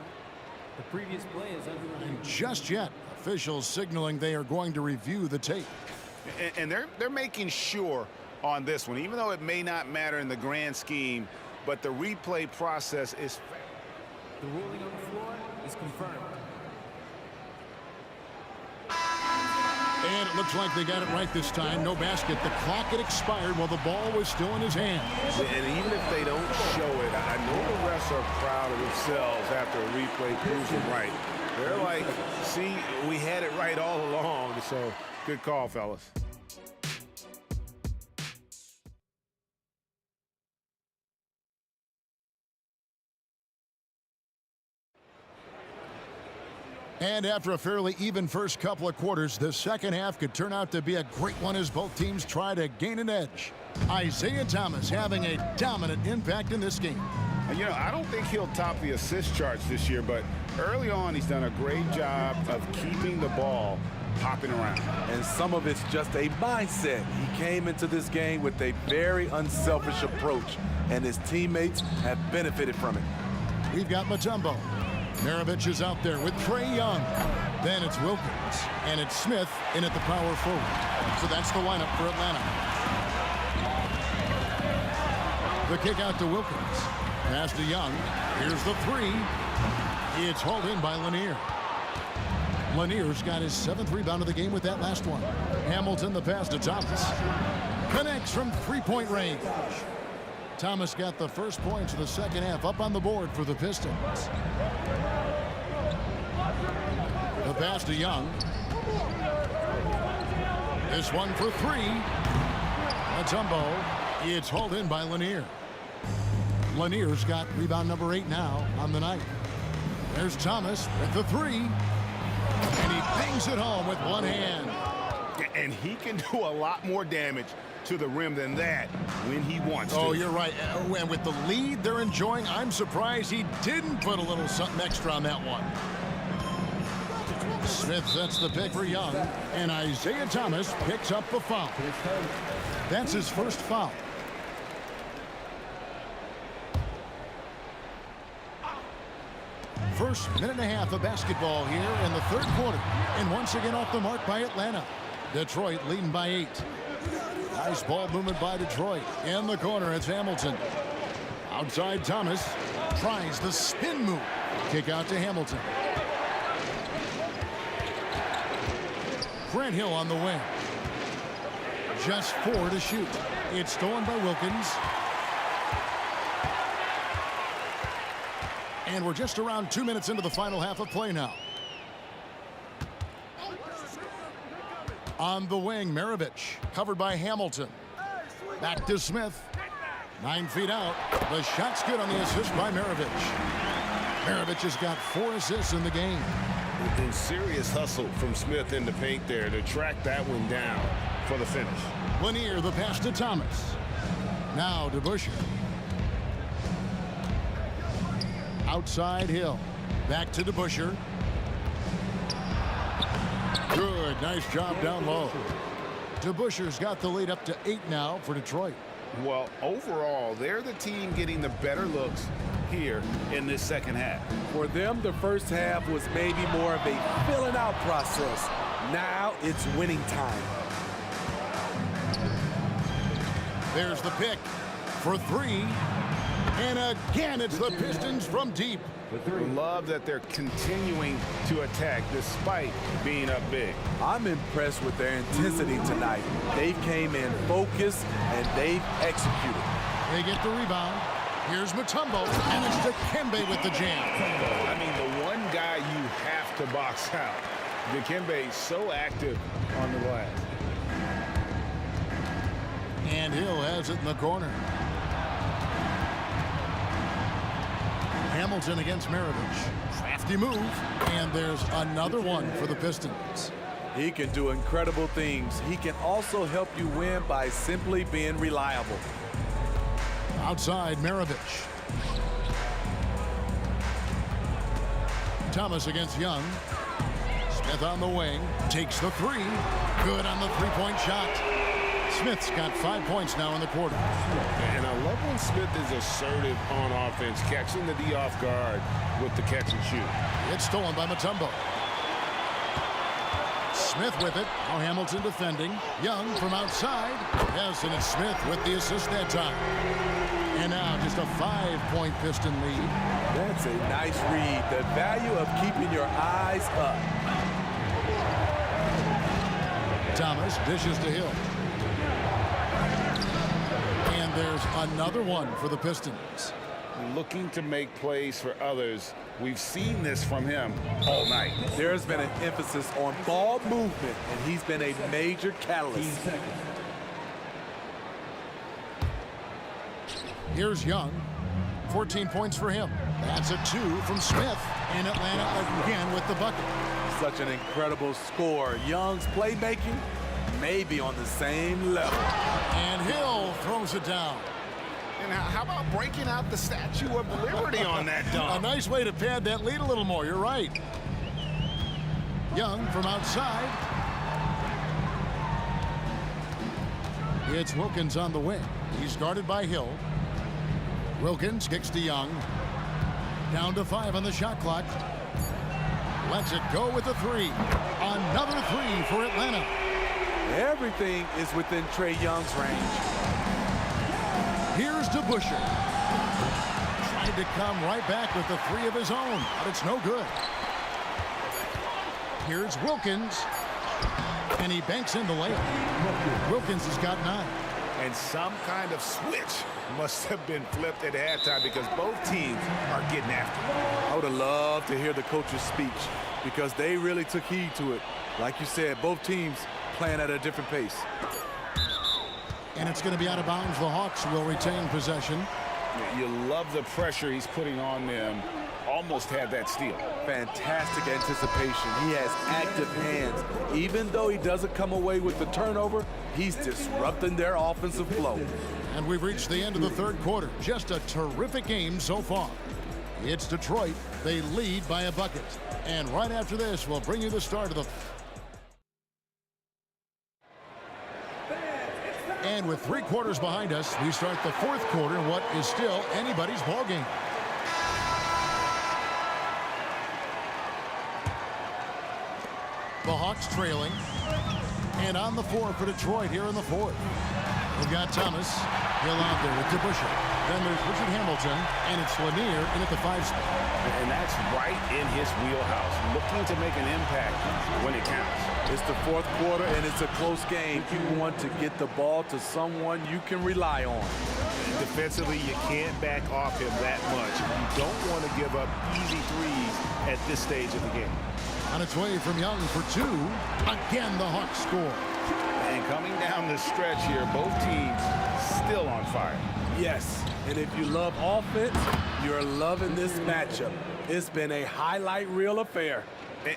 The previous play is under review.
just yet, officials signaling they are going to review the tape.
And they're making sure on this one, even though it may not matter in the grand scheme, but the replay process is fair.
The ruling on the floor is confirmed.
And it looks like they got it right this time. No basket. The clock had expired while the ball was still in his hand.
And even if they don't show it, I know the refs are proud of themselves after a replay proves them right. They're like, see, we had it right all along. So good call, fellas.
And after a fairly even first couple of quarters, the second half could turn out to be a great one as both teams try to gain an edge. Isaiah Thomas having a dominant impact in this game.
And, you know, I don't think he'll top the assist charts this year, but early on he's done a great job of keeping the ball hopping around.
And some of it's just a mindset. He came into this game with a very unselfish approach, and his teammates have benefited from it.
We've got Mutombo. Maravich is out there with Trae Young. Then it's Wilkins. And it's Smith in at the power forward. So that's the lineup for Atlanta. The kick out to Wilkins. Pass to Young. Here's the 3. It's hauled in by Lanier. Lanier's got his 7th rebound of the game with that last one. Hamilton the pass to Thomas. Connects from three-point range. Thomas got the first points of the second half up on the board for the Pistons. The pass to Young. This one for 3. Mutombo. It's hauled in by Lanier. Lanier's got rebound number 8 now on the night. There's Thomas with the 3. And he bangs it home with one hand.
And he can do a lot more damage to the rim than that when he wants to.
Oh, you're right. And with the lead they're enjoying, I'm surprised he didn't put a little something extra on that one. Smith sets the pick for Young, and Isaiah Thomas picks up the foul. That's his first foul. First minute and a half of basketball here in the third quarter. And once again off the mark by Atlanta. Detroit leading by 8. Nice ball movement by Detroit. In the corner, it's Hamilton. Outside, Thomas tries the spin move. Kick out to Hamilton. Grant Hill on the wing. Just 4 to shoot. It's stolen by Wilkins. And we're just around 2 minutes into the final half of play now. On the wing, Maravich, covered by Hamilton. Back to Smith. 9 feet out. The shot's good on the assist by Maravich. Maravich has got 4 assists in the game.
And serious hustle from Smith in the paint there to track that one down for the finish.
Lanier, the pass to Thomas. Now to Busher. Outside Hill. Back to DeBuscher. Good. Nice job down low. DeBuscher's got the lead up to 8 now for Detroit.
Well, overall, they're the team getting the better looks here in this second half.
For them, the first half was maybe more of a filling out process. Now it's winning time.
There's the pick for 3. And again, it's the Pistons from deep.
Love that they're continuing to attack despite being up big.
I'm impressed with their intensity tonight. They came in focused and they've executed.
They get the rebound. Here's Mutombo, and it's Dikembe with the jam.
I mean, the one guy you have to box out. Dikembe so active on the glass.
And Hill has it in the corner. Hamilton against Maravich. Crafty move. And there's another one for the Pistons.
He can do incredible things. He can also help you win by simply being reliable.
Outside, Maravich. Thomas against Young. Smith on the wing. Takes the 3. Good on the three-point shot. Smith's got 5 points now in the quarter.
And I love when Smith is assertive on offense, catching the D off guard with the catch and shoot.
It's stolen by Mutombo. Smith with it. Now Hamilton defending. Young from outside. Yes, and it's Smith with the assist that time. And now just a 5-point Piston lead.
That's a nice read. The value of keeping your eyes up.
Thomas dishes to Hill. And there's another one for the Pistons.
Looking to make plays for others. We've seen this from him all night.
There's been an emphasis on ball movement, and he's been a major catalyst.
Here's Young. 14 points for him. That's a 2 from Smith. And Atlanta again with the bucket.
Such an incredible score. Young's playmaking may be on the same level.
And Hill throws it down.
And how about breaking out the Statue of Liberty on that dunk?
A nice way to pad that lead a little more. You're right. Young from outside. It's Wilkins on the wing. He's guarded by Hill. Wilkins kicks to Young. Down to 5 on the shot clock. Lets it go with the 3. Another 3 for Atlanta.
Everything is within Trae Young's range.
Here's DeBuscher. Tried to come right back with the 3 of his own, but it's no good. Here's Wilkins. And he banks in the layup. Wilkins has got 9.
And some kind of switch must have been flipped at halftime because both teams are getting after it.
I would have loved to hear the coach's speech because they really took heed to it. Like you said, both teams playing at a different pace.
And it's going to be out of bounds. The Hawks will retain possession.
You love the pressure he's putting on them. Almost had that steal.
Fantastic anticipation. He has active hands. Even though he doesn't come away with the turnover, he's disrupting their offensive flow.
And we've reached the end of the third quarter. Just a terrific game so far. It's Detroit. They lead by a bucket. And right after this, we'll bring you the start of the... And with 3 quarters behind us, we start the fourth quarter in what is still anybody's ball game. Bucks trailing. And on the floor for Detroit here in the fourth. We've got Thomas. Hill out there with DeBusschere. Then there's Richard Hamilton, and it's Lanier in at the 5 spot.
And that's right in his wheelhouse, looking to make an impact when it counts.
It's the fourth quarter, and it's a close game. You want to get the ball to someone you can rely on.
Defensively, you can't back off him that much. You don't want to give up easy threes at this stage of the game.
On its way from Young for 2. Again, the Hawks score.
And coming down the stretch here, both teams still on fire.
Yes, and if you love offense, you're loving this matchup. It's been a highlight reel affair.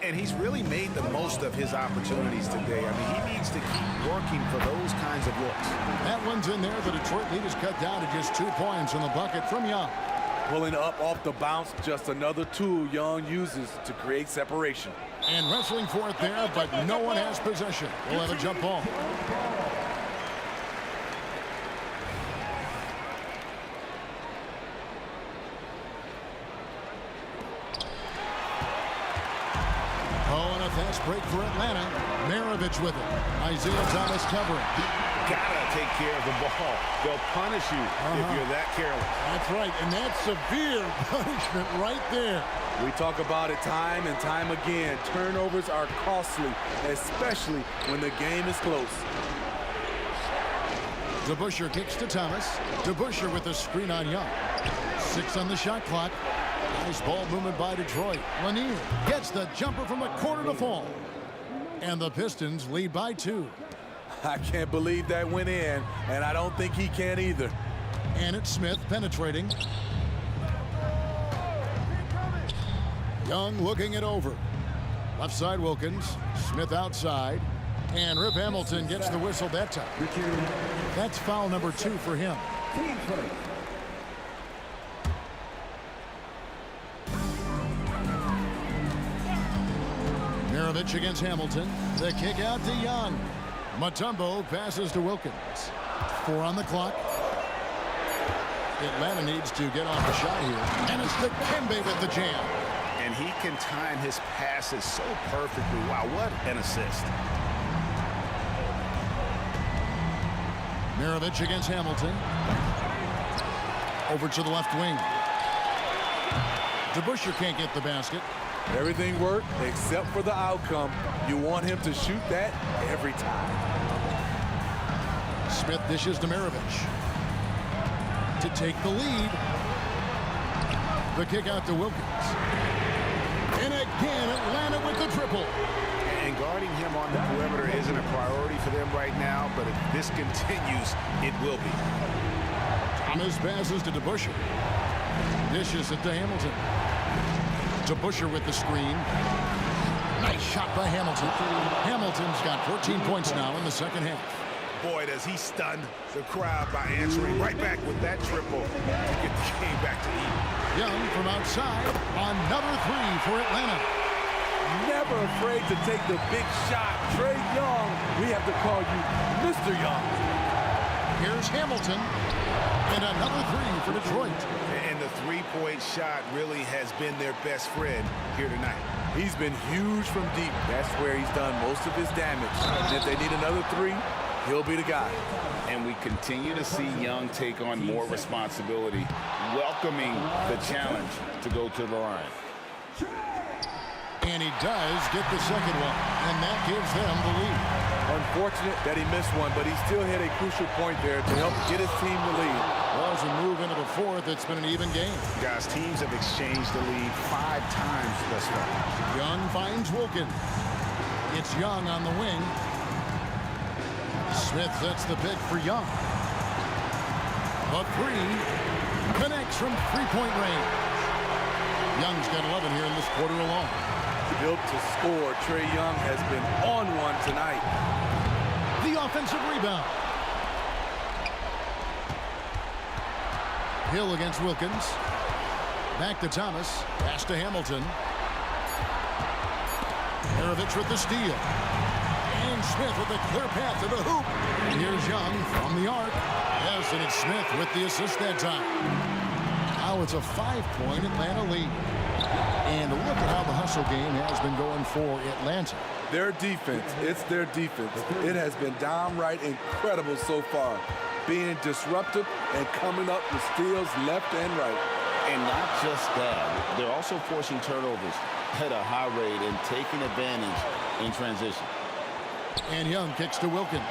And he's really made the most of his opportunities today. I mean, he needs to keep working for those kinds of looks.
That one's in there. The Detroit lead is cut down to just 2 points in the bucket from Young.
Pulling up off the bounce, just another tool Young uses to create separation.
And wrestling for it there, but no one has possession. We'll have a jump ball. Oh, and a fast break for Atlanta. Maravich with it. Isaiah Thomas covering.
Gotta take care of the ball. They'll punish you if you're that careless.
That's right, and that's severe punishment right there.
We talk about it time and time again. Turnovers are costly, especially when the game is close.
DeBusschere kicks to Thomas. DeBusschere with the screen on Young. 6 on the shot clock. Nice ball movement by Detroit. Lanier gets the jumper from the corner to fall. And the Pistons lead by 2.
I can't believe that went in, and I don't think he can either.
And it's Smith penetrating. Young looking it over. Left side Wilkins. Smith outside. And Rip Hamilton gets the whistle that time. That's foul number 2 for him. Maravich against Hamilton. The kick out to Young. Mutombo passes to Wilkins. 4 on the clock. Atlanta needs to get off the shot here. And it's Dikembe with the jam.
And he can time his passes so perfectly. Wow, what an assist.
Maravich against Hamilton. Over to the left wing. DeBusschere can't get the basket.
Everything worked except for the outcome. You want him to shoot that every time.
Smith dishes to Maravich to take the lead. The kick out to Wilkins. And again, Atlanta with the triple.
And guarding him on the perimeter isn't a priority for them right now, but if this continues, it will be.
Thomas passes to DeBusschere. Dishes it to Hamilton. DeBusschere with the screen. Nice shot by Hamilton. Hamilton's got 14 points now in the second half.
Boy, does he stun the crowd by answering right back with that triple to get the game back to even.
Young from outside. Another 3 for Atlanta.
Never afraid to take the big shot. Trae Young, we have to call you Mr. Young.
Here's Hamilton. And another 3 for Detroit.
And the three-point shot really has been their best friend here tonight.
He's been huge from deep. That's where he's done most of his damage. And if they need another 3, he'll be the guy.
And we continue to see Young take on more responsibility, welcoming the challenge to go to the line.
And he does get the second one, and that gives them the lead.
Unfortunate that he missed one, but he still hit a crucial point there to help get his team the lead.
Well, as we move into the fourth, it's been an even game.
Guys, teams have exchanged the lead 5 times thus far.
Young finds Wilkins. It's Young on the wing. Smith sets the pick for Young. A 3 connects from 3-point range. Young's got 11 here in this quarter alone.
Built to score. Trae Young has been on one tonight.
The offensive rebound. Hill against Wilkins. Back to Thomas. Pass to Hamilton. Maravich with the steal. And Smith with the clear path to the hoop. And here's Young from the arc. Yes, and it's Smith with the assist that time. Now it's a 5-point Atlanta lead. And look at how the hustle game has been going for Atlanta.
Their defense, it's their defense. It has been downright incredible so far, being disruptive and coming up with steals left and right.
And not just that, they're also forcing turnovers at a high rate and taking advantage in transition.
And Young kicks to Wilkins.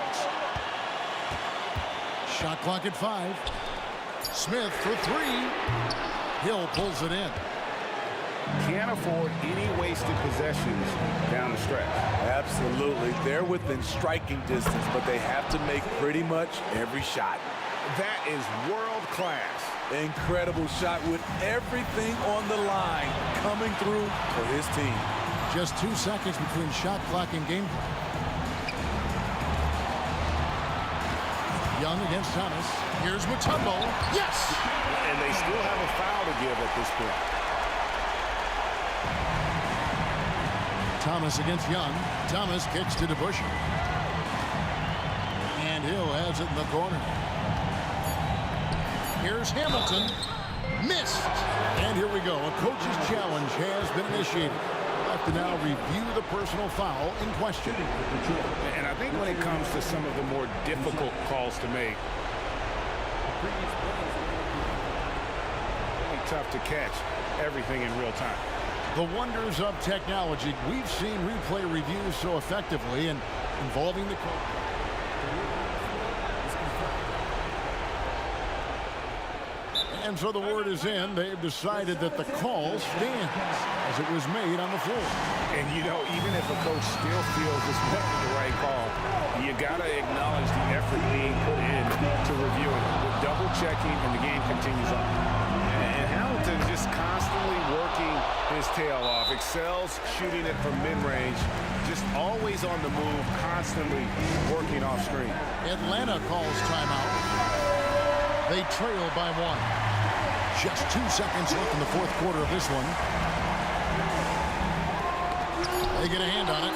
Shot clock at 5. Smith for 3. Hill pulls it in.
Can't afford any wasted possessions down the stretch.
Absolutely. They're within striking distance, but they have to make pretty much every shot.
That is world class.
Incredible shot with everything on the line coming through for his team.
Just 2 seconds between shot clock and game clock. Young against Thomas. Here's Mutombo. Yes!
And they still have a foul to give at this point.
Thomas against Young. Thomas kicks to DeBusschere. And Hill has it in the corner. Here's Hamilton. Missed. And here we go. A coach's challenge has been initiated. We'll have to now review the personal foul in question.
And I think when it comes to some of the more difficult calls to make, really tough to catch everything in real time.
The wonders of technology. We've seen replay reviews so effectively and involving the coach. And so the word is in. They've decided that the call stands as it was made on the floor.
And, you know, even if a coach still feels this wasn't the right call, you got to acknowledge the effort being put in to review it. With double checking, and the game continues on. And Hamilton just constantly working his tail off, excels shooting it from mid-range, just always on the move, constantly working off screen.
Atlanta calls timeout. They trail by 1. Just 2 seconds left in the fourth quarter of this one. They get a hand on it.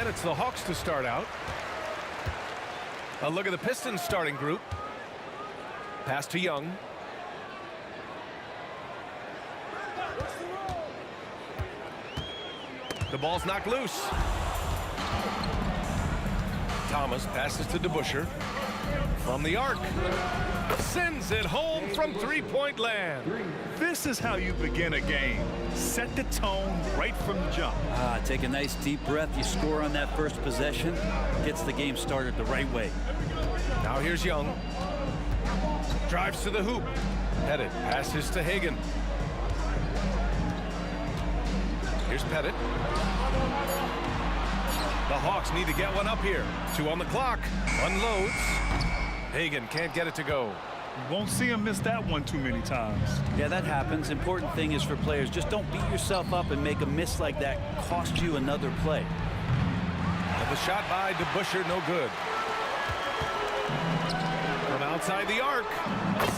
And it's the Hawks to start out. A look at the Pistons starting group. Pass to Young. The ball's knocked loose. Thomas passes to DeBusschere. From the arc. Sends it home from three-point land.
This is how you begin a game. Set the tone right from the jump.
Take a nice deep breath. You score on that first possession. Gets the game started the right way.
Now here's Young. Drives to the hoop. Pettit passes to Hagan. Here's Pettit. The Hawks need to get one up here. 2 on the clock. Unloads. Hagan can't get it to go.
You won't see him miss that one too many times.
Yeah, that happens. Important thing is for players, just don't beat yourself up and make a miss like that cost you another play.
And the shot by DeBusschere, no good. From outside the arc.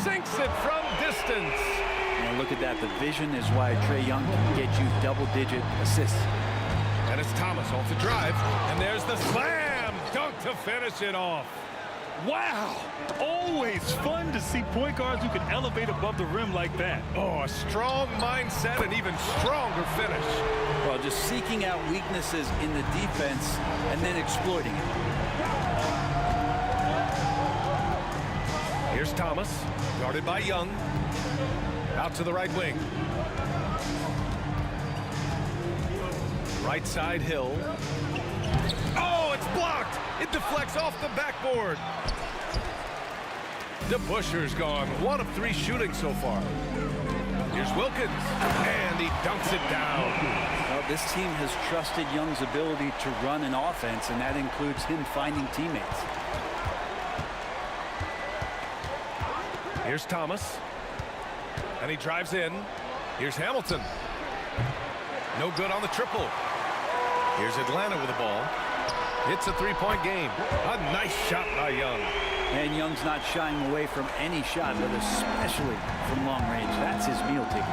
Sinks it from distance.
Now look at that. The vision is why Trae Young can get you double-digit assists.
And it's Thomas off the drive. And there's the slam dunk to finish it off.
Wow! Always fun to see point guards who can elevate above the rim like that.
Oh, a strong mindset and even stronger finish.
Well, just seeking out weaknesses in the defense and then exploiting it.
Here's Thomas, guarded by Young. Out to the right wing. Right side, Hill. Oh, it's blocked. It deflects off the backboard. DeBusschere's gone 1 of 3 shooting so far. Here's Wilkins, and he dunks it down.
Well, this team has trusted Young's ability to run an offense, and that includes him finding teammates.
Here's Thomas, and he drives in. Here's Hamilton. No good on the triple. Here's Atlanta with the ball. It's a 3-point game. A nice shot by Young.
And Young's not shying away from any shot, but especially from long range. That's his meal ticket.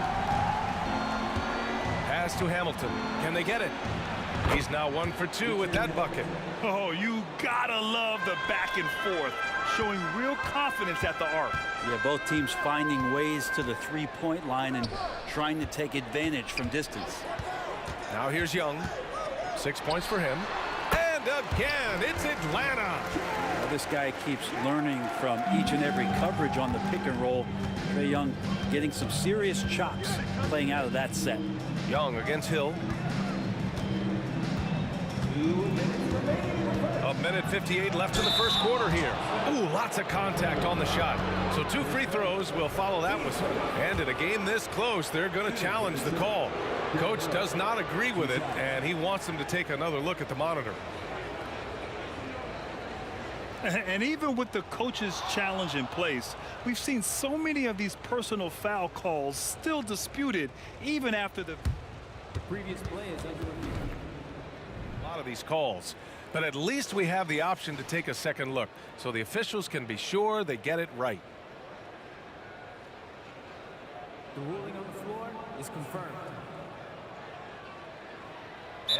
Pass to Hamilton. Can they get it? He's now 1 for 2 with that bucket.
Oh, you gotta love the back and forth, showing real confidence at the arc.
Yeah, both teams finding ways to the three-point line and trying to take advantage from distance.
Now here's Young. 6 points for him. And again, it's Atlanta.
Well, this guy keeps learning from each and every coverage on the pick and roll. Trae Young getting some serious chops playing out of that set.
Young against Hill. 1:58 left in the first quarter here. Ooh, lots of contact on the shot. So 2 free throws will follow that whistle. And in a game this close, they're going to challenge the call. Coach does not agree with it, and he wants them to take another look at the monitor.
And even with the coach's challenge in place, we've seen so many of these personal foul calls still disputed even after the
Previous play is under review.
A lot of these calls, but at least we have the option to take a second look so the officials can be sure they get it right.
The ruling on the floor is confirmed.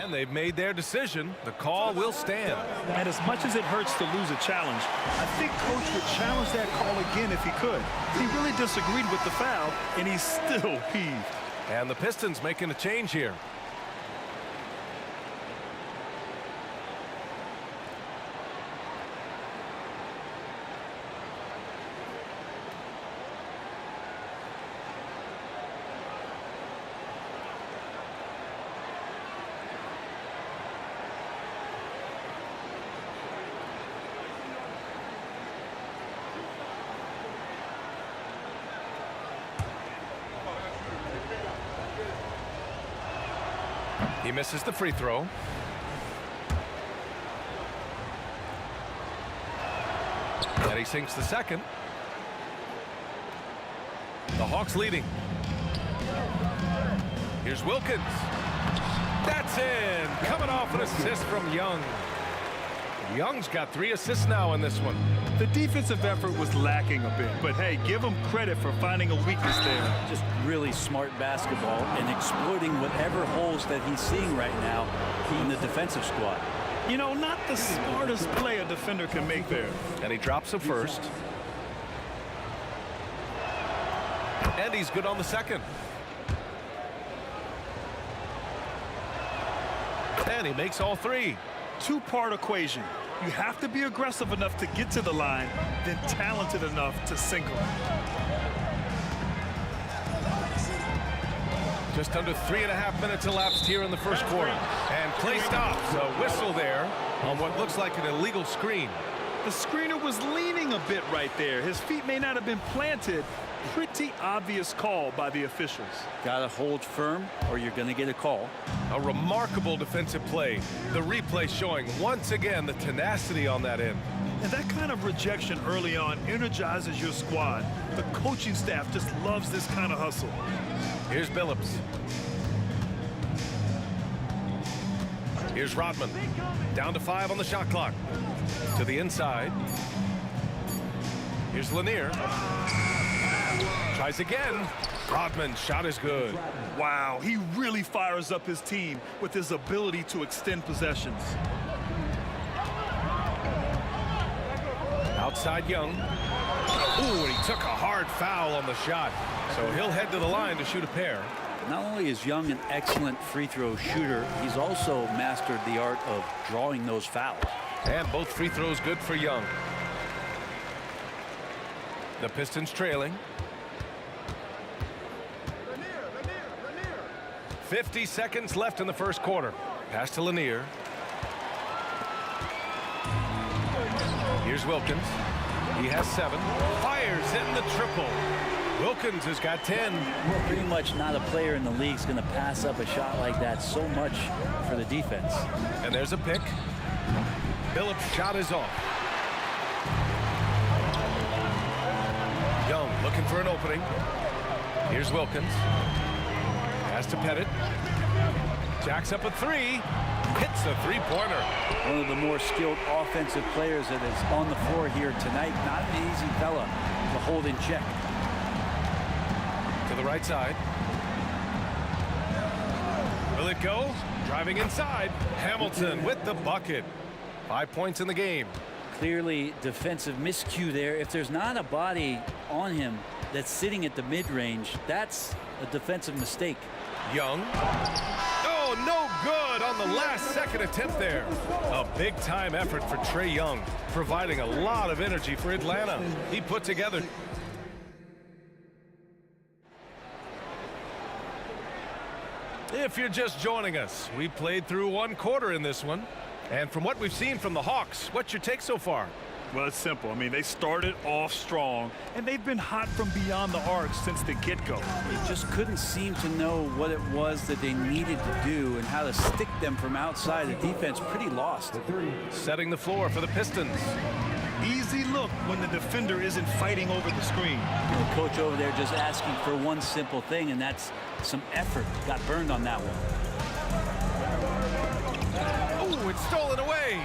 And they've made their decision. The call will stand.
And as much as it hurts to lose a challenge, I think Coach would challenge that call again if he could. He really disagreed with the foul, and he's still peeved.
And the Pistons making a change here. He misses the free throw. And he sinks the second. The Hawks leading. Here's Wilkins. That's in. Coming off an assist from Young. Young's got 3 assists now in this one.
The defensive effort was lacking a bit, but hey, give him credit for finding a weakness there.
Just really smart basketball and exploiting whatever holes that he's seeing right now in the defensive squad.
You know, not the smartest play a defender can make there.
And he drops the first. And he's good on the second. And he makes all 3.
Two-part equation. You have to be aggressive enough to get to the line, then talented enough to sink them.
Just under 3.5 minutes elapsed here in the first quarter. And play stops. A whistle there on what looks like an illegal screen.
The screener was leaning a bit right there. His feet may not have been planted. Pretty obvious call by the officials.
Gotta hold firm or you're gonna get a call.
A remarkable defensive play. The replay showing once again the tenacity on that end.
And that kind of rejection early on energizes your squad. The coaching staff just loves this kind of hustle.
Here's Billups. Here's Rodman. Down to 5 on the shot clock. To the inside. Here's Lanier. Tries again. Rodman's shot is good.
Wow, he really fires up his team with his ability to extend possessions.
Outside Young. Ooh, and he took a hard foul on the shot. So he'll head to the line to shoot a pair.
Not only is Young an excellent free throw shooter, he's also mastered the art of drawing those fouls.
And both free throws good for Young. The Pistons trailing. 50 seconds left in the first quarter. Pass to Lanier. Here's Wilkins. He has 7. Fires in the triple. Wilkins has got 10.
Pretty much not a player in the league is going to pass up a shot like that so much for the defense.
And there's a pick. Billups' shot is off. Young looking for an opening. Here's Wilkins. Pass to Pettit. Jacks up a 3. Hits a 3-pointer.
One of the more skilled offensive players that is on the floor here tonight. Not an easy fella to hold in check.
To the right side. Will it go? Driving inside. Hamilton with the bucket. 5 points in the game.
Clearly defensive miscue there. If there's not a body on him that's sitting at the mid-range, that's a defensive mistake.
Young. Oh, no good on the last second attempt there. A big-time effort for Trae Young, providing a lot of energy for Atlanta. He put together. If you're just joining us, we played through 1 quarter in this one. And from what we've seen from the Hawks, what's your take so far?
Well, it's simple. I mean, they started off strong, and they've been hot from beyond the arc since the get-go.
They just couldn't seem to know what it was that they needed to do and how to stick them from outside. The defense pretty lost.
Setting the floor for the Pistons.
Easy look when the defender isn't fighting over the screen.
The coach over there just asking for one simple thing, and that's some effort. Got burned on that one.
Oh, it's stolen away.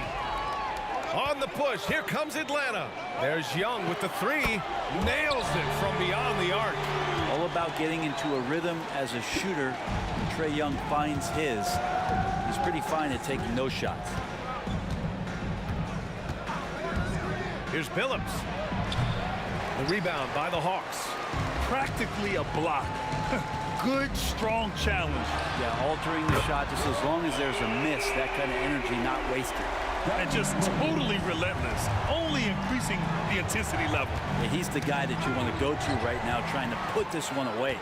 On the push, here comes Atlanta. There's Young with the 3. Nails it from beyond the arc.
All about getting into a rhythm as a shooter. Trae Young finds his. He's pretty fine at taking those shots.
Here's Billups. The rebound by the Hawks.
Practically a block. Good, strong challenge.
Yeah, altering the shot just as long as there's a miss, that kind of energy not wasted.
And just totally relentless, only increasing the intensity level.
Yeah, he's the guy that you want to go to right now, trying to put this one away.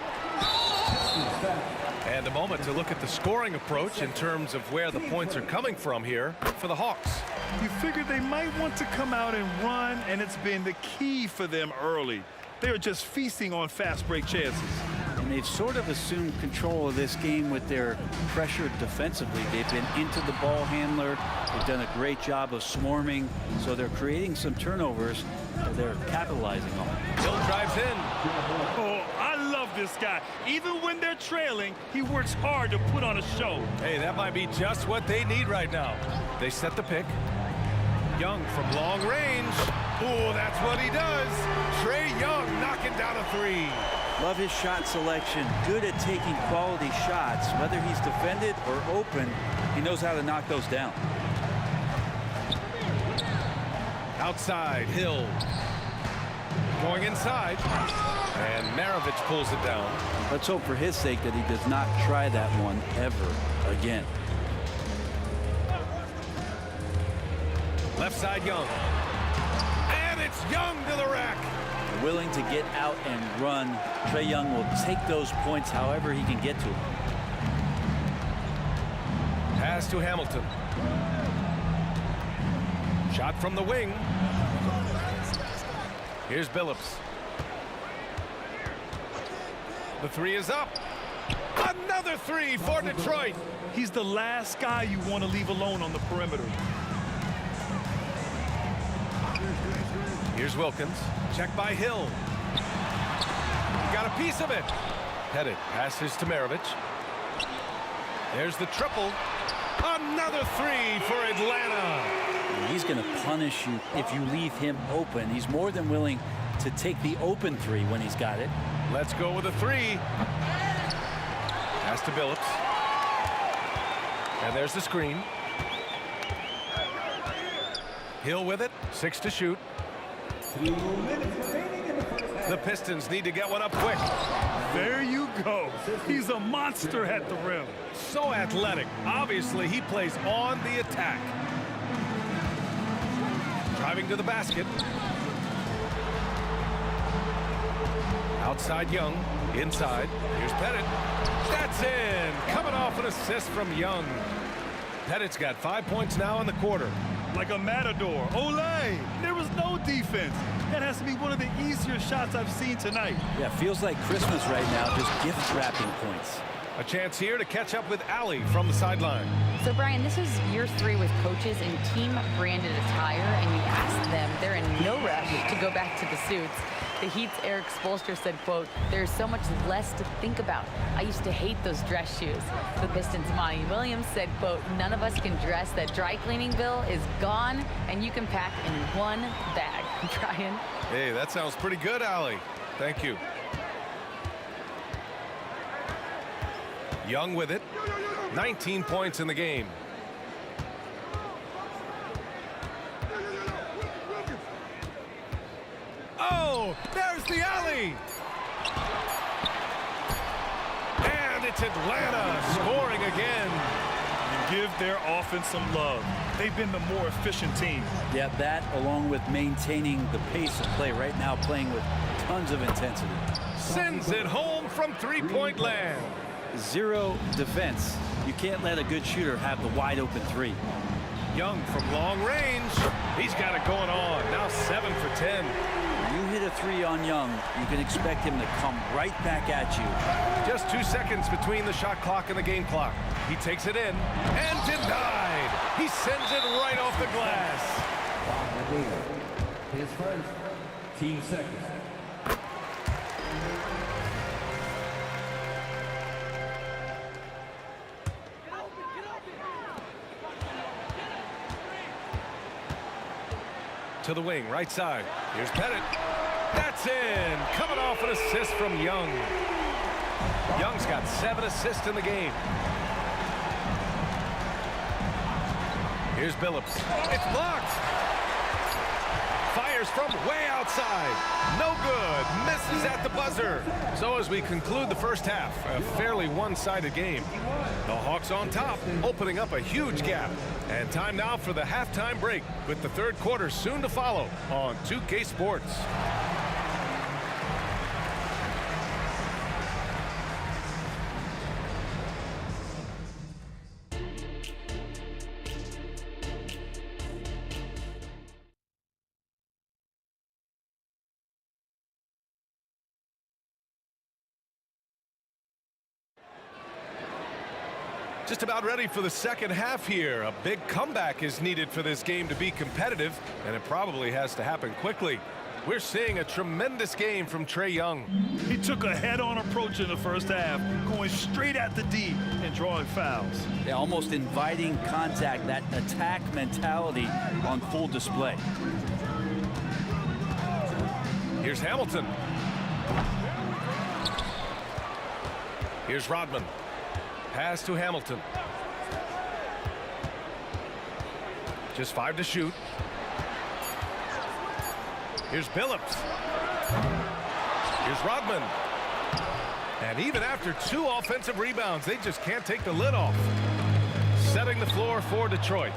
And a moment to look at the scoring approach in terms of where the points are coming from here for the Hawks.
You figured they might want to come out and run, and it's been the key for them early. They're just feasting on fast break chances.
And they've sort of assumed control of this game with their pressure defensively. They've been into the ball handler. They've done a great job of swarming. So they're creating some turnovers that they're capitalizing on.
Hill drives in.
Oh, I love this guy. Even when they're trailing, he works hard to put on a show.
Hey, that might be just what they need right now. They set the pick. Young from long range. Oh, that's what he does. Trae Young knocking down a three.
Love his shot selection. Good at taking quality shots. Whether he's defended or open, he knows how to knock those down.
Outside, Hill. Going inside. And Maravich pulls it down.
Let's hope for his sake that he does not try that one ever again.
Left side, Young. And it's Young to the rack.
Willing to get out and run. Trae Young will take those points however he can get to them.
Pass to Hamilton. Shot from the wing. Here's Billups. The three is up. Another three for Detroit.
He's the last guy you want to leave alone on the perimeter.
Here's Wilkins. Check by Hill. Got a piece of it. Headed. Passes to Maravich. There's the triple. Another three for Atlanta.
He's going to punish you if you leave him open. He's more than willing to take the open three when he's got it.
Let's go with a three. Pass to Billups. And there's the screen. Hill with it. 6 to shoot. The Pistons need to get one up quick.
There you go. He's a monster at the rim.
So athletic. Obviously, he plays on the attack. Driving to the basket. Outside Young. Inside. Here's Pettit. That's in. Coming off an assist from Young. Pettit's got 5 points now in the quarter.
Like a matador. Olay! There was no defense. That has to be one of the easier shots I've seen tonight.
Yeah, feels like Christmas right now, just gift wrapping points.
A chance here to catch up with Allie from the sideline.
So, Brian, this is year 3 with coaches in team-branded attire, and you asked them, they're in no rush to go back to the suits. The Heat's Eric Spoelstra said, quote, "There's so much less to think about. I used to hate those dress shoes." The Pistons' Monty Williams said, quote, "None of us can dress. That dry cleaning bill is gone, and you can pack in one bag." Brian?
Hey, that sounds pretty good, Allie. Thank you. Young with it. 19 points in the game. Oh, there's the alley. And it's Atlanta scoring again.
Give their offense some love. They've been the more efficient team.
Yeah, that along with maintaining the pace of play right now, playing with tons of intensity.
Sends it home from three-point land.
Zero defense. You can't let a good shooter have the wide open three.
Young from long range. He's got it going on. Now 7 for 10.
You hit a three on Young, you can expect him to come right back at you.
Just 2 seconds between the shot clock and the game clock. He takes it in and denied. He sends it right off the glass.
His first, team second.
To the wing, right side. Here's Pettit. That's in. Coming off an assist from Young. Young's got 7 assists in the game. Here's Billups. It's blocked. Fires from way outside. No good. Misses at the buzzer. So as we conclude the first half, a fairly one-sided game. The Hawks on top, opening up a huge gap. And time now for the halftime break, with the third quarter soon to follow on 2K Sports. Just about ready for the second half here. A big comeback is needed for this game to be competitive, and it probably has to happen quickly. We're seeing a tremendous game from Trae Young.
He took a head-on approach in the first half, going straight at the D and drawing fouls.
Yeah, almost inviting contact, that attack mentality on full display.
Here's Hamilton. Here's Rodman. Pass to Hamilton. Just 5 to shoot. Here's Billups. Here's Rodman. And even after 2 offensive rebounds, they just can't take the lid off. Setting the floor for Detroit.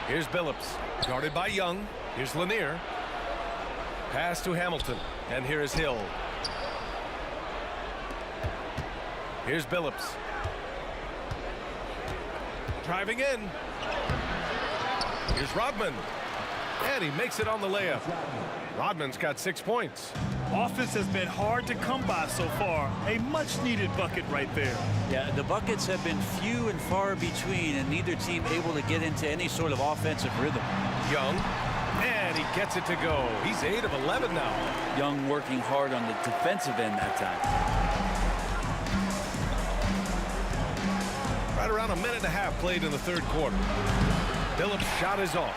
Here's Billups, guarded by Young. Here's Lanier. Pass to Hamilton. And here is Hill. Here's Billups. Driving in. Here's Rodman. And he makes it on the layup. Rodman's got 6 points.
Offense has been hard to come by so far. A much-needed bucket right there.
Yeah, the buckets have been few and far between, and neither team able to get into any sort of offensive rhythm.
Young. And he gets it to go. He's 8 of 11 now.
Young working hard on the defensive end that time.
Right around a minute and a half played in the third quarter. Billups' shot is off.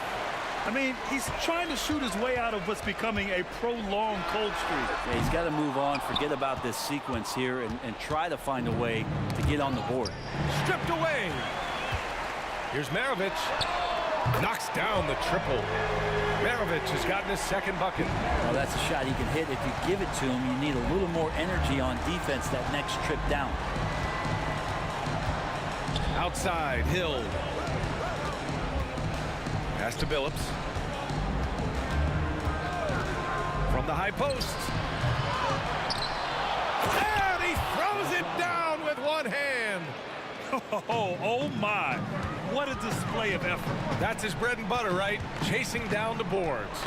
I mean, he's trying to shoot his way out of what's becoming a prolonged cold streak.
Yeah, he's got to move on, forget about this sequence here, and try to find a way to get on the board.
Stripped away. Here's Maravich. Knocks down the triple. Maravich has gotten his second bucket.
Well, that's a shot he can hit. If you give it to him, you need a little more energy on defense that next trip down.
Outside, Hill. Pass to Billups. From the high post. And he throws it down with one hand.
Oh my. What a display of effort.
That's his bread and butter, right? Chasing down the boards.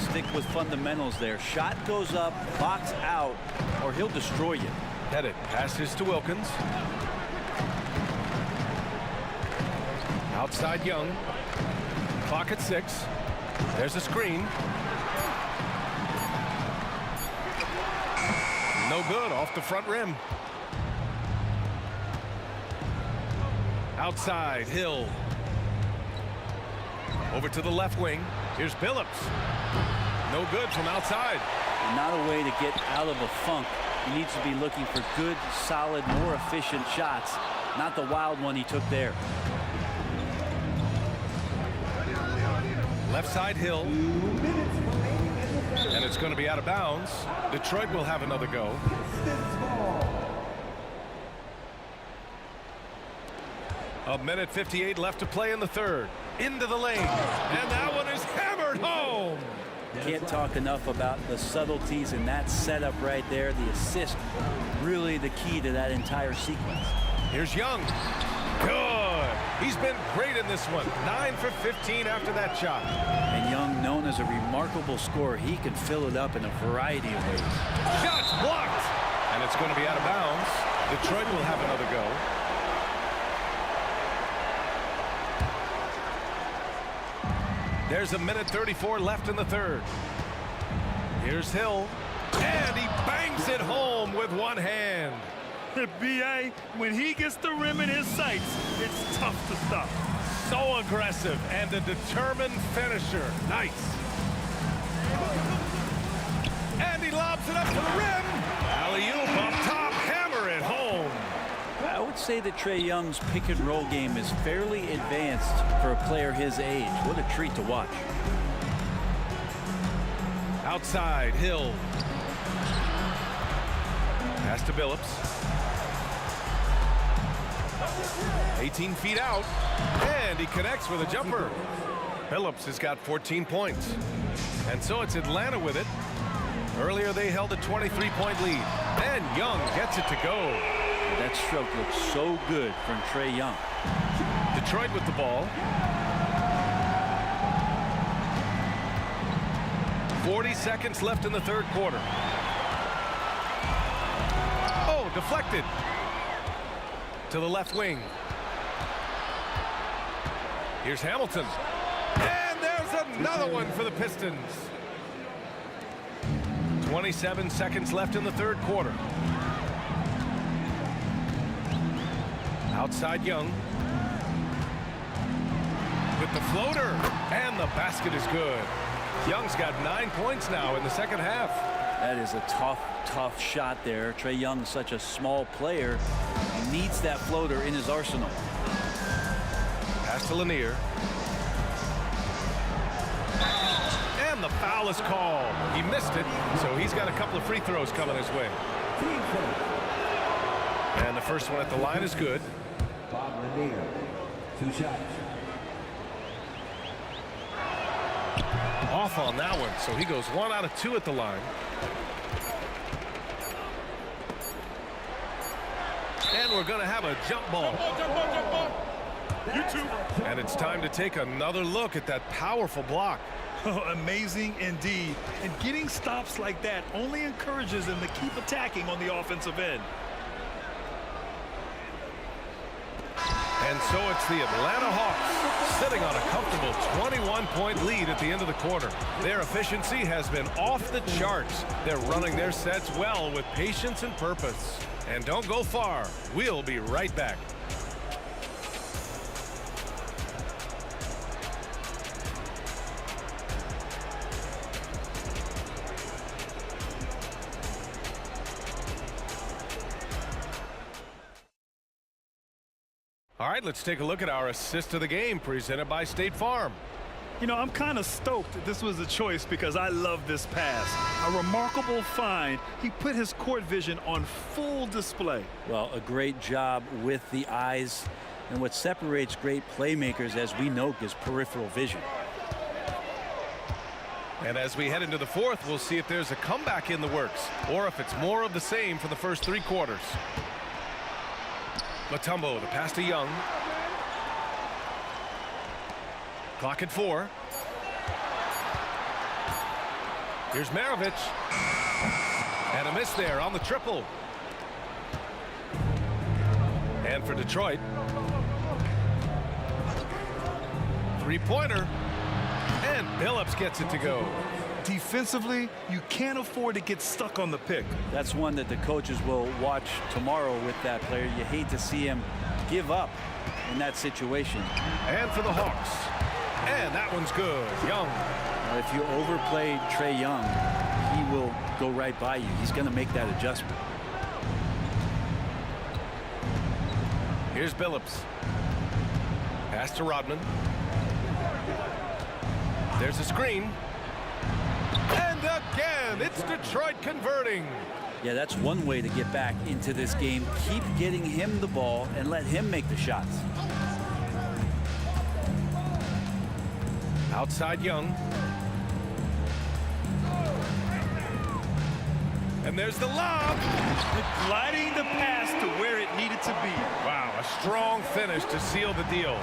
Stick with fundamentals there. Shot goes up, box out, or he'll destroy you.
Headed. Passes to Wilkins. Outside Young. Clock at 6. There's a screen. No good, off the front rim. Outside, Hill. Over to the left wing. Here's Billups. No good from outside.
Not a way to get out of a funk. He needs to be looking for good, solid, more efficient shots. Not the wild one he took there.
Left side, Hill. And it's going to be out of bounds. Detroit will have another go. A minute 58 left to play in the third. Into the lane. And that one is hammered home.
Can't talk enough about the subtleties in that setup right there. The assist, really the key to that entire sequence.
Here's Young. Good. He's been great in this one. 9 for 15 after that shot.
And Young, known as a remarkable scorer, he can fill it up in a variety of ways.
Shots blocked. And it's going to be out of bounds. Detroit will have another go. There's a minute 34 left in the third. Here's Hill. And he bangs it home with one hand.
B.A., when he gets the rim in his sights, it's tough to stop.
So aggressive and a determined finisher. Nice. And he lobs it up to the rim. Alley-oop up top, hammer it home.
I would say that Trae Young's pick and roll game is fairly advanced for a player his age. What a treat to watch.
Outside, Hill. Pass to Billups. 18 feet out, and he connects with a jumper. Billups has got 14 points. And so it's Atlanta with it. Earlier they held a 23-point lead. And Young gets it to go.
That stroke looks so good from Trae Young.
Detroit with the ball. 40 seconds left in the third quarter. Oh, deflected. To the left wing. Here's Hamilton. And there's another one for the Pistons. 27 seconds left in the third quarter. Outside Young. With the floater. And the basket is good. Young's got 9 points now in the second half.
That is a tough shot there. Trae Young's such a small player. He needs that floater in his arsenal.
Pass to Lanier. And the foul is called. He missed it, so he's got a couple of free throws coming his way. And the first one at the line is good.
Bob Lanier, 2 shots.
Off on that one, so he goes 1 out of 2 at the line. And we're going to have a jump ball. And it's time to take another look at that powerful block.
Oh, amazing indeed. And getting stops like that only encourages them to keep attacking on the offensive end.
And so it's the Atlanta Hawks sitting on a comfortable 21-point lead at the end of the quarter. Their efficiency has been off the charts. They're running their sets well with patience and purpose. And don't go far. We'll be right back. All right, let's take a look at our assist of the game presented by State Farm.
You know, I'm kind of stoked that this was a choice because I love this pass. A remarkable find. He put his court vision on full display.
Well, a great job with the eyes. And what separates great playmakers, as we know, is peripheral vision.
And as we head into the fourth, we'll see if there's a comeback in the works or if it's more of the same for the first 3 quarters. Mutombo, the pass to Young. Clock at 4. Here's Maravich. And a miss there on the triple. And for Detroit. 3-pointer. And Billups gets it to go.
Defensively, you can't afford to get stuck on the pick.
That's one that the coaches will watch tomorrow with that player. You hate to see him give up in that situation.
And for the Hawks. And that one's good. Young.
Now, if you overplay Trae Young, he will go right by you. He's going to make that adjustment.
Here's Billups. Pass to Rodman. There's a screen. And again, it's Detroit converting.
Yeah, that's one way to get back into this game. Keep getting him the ball and let him make the shots.
Outside Young. And there's the lob.
Gliding the pass to where it needed to be.
Wow, a strong finish to seal the deal.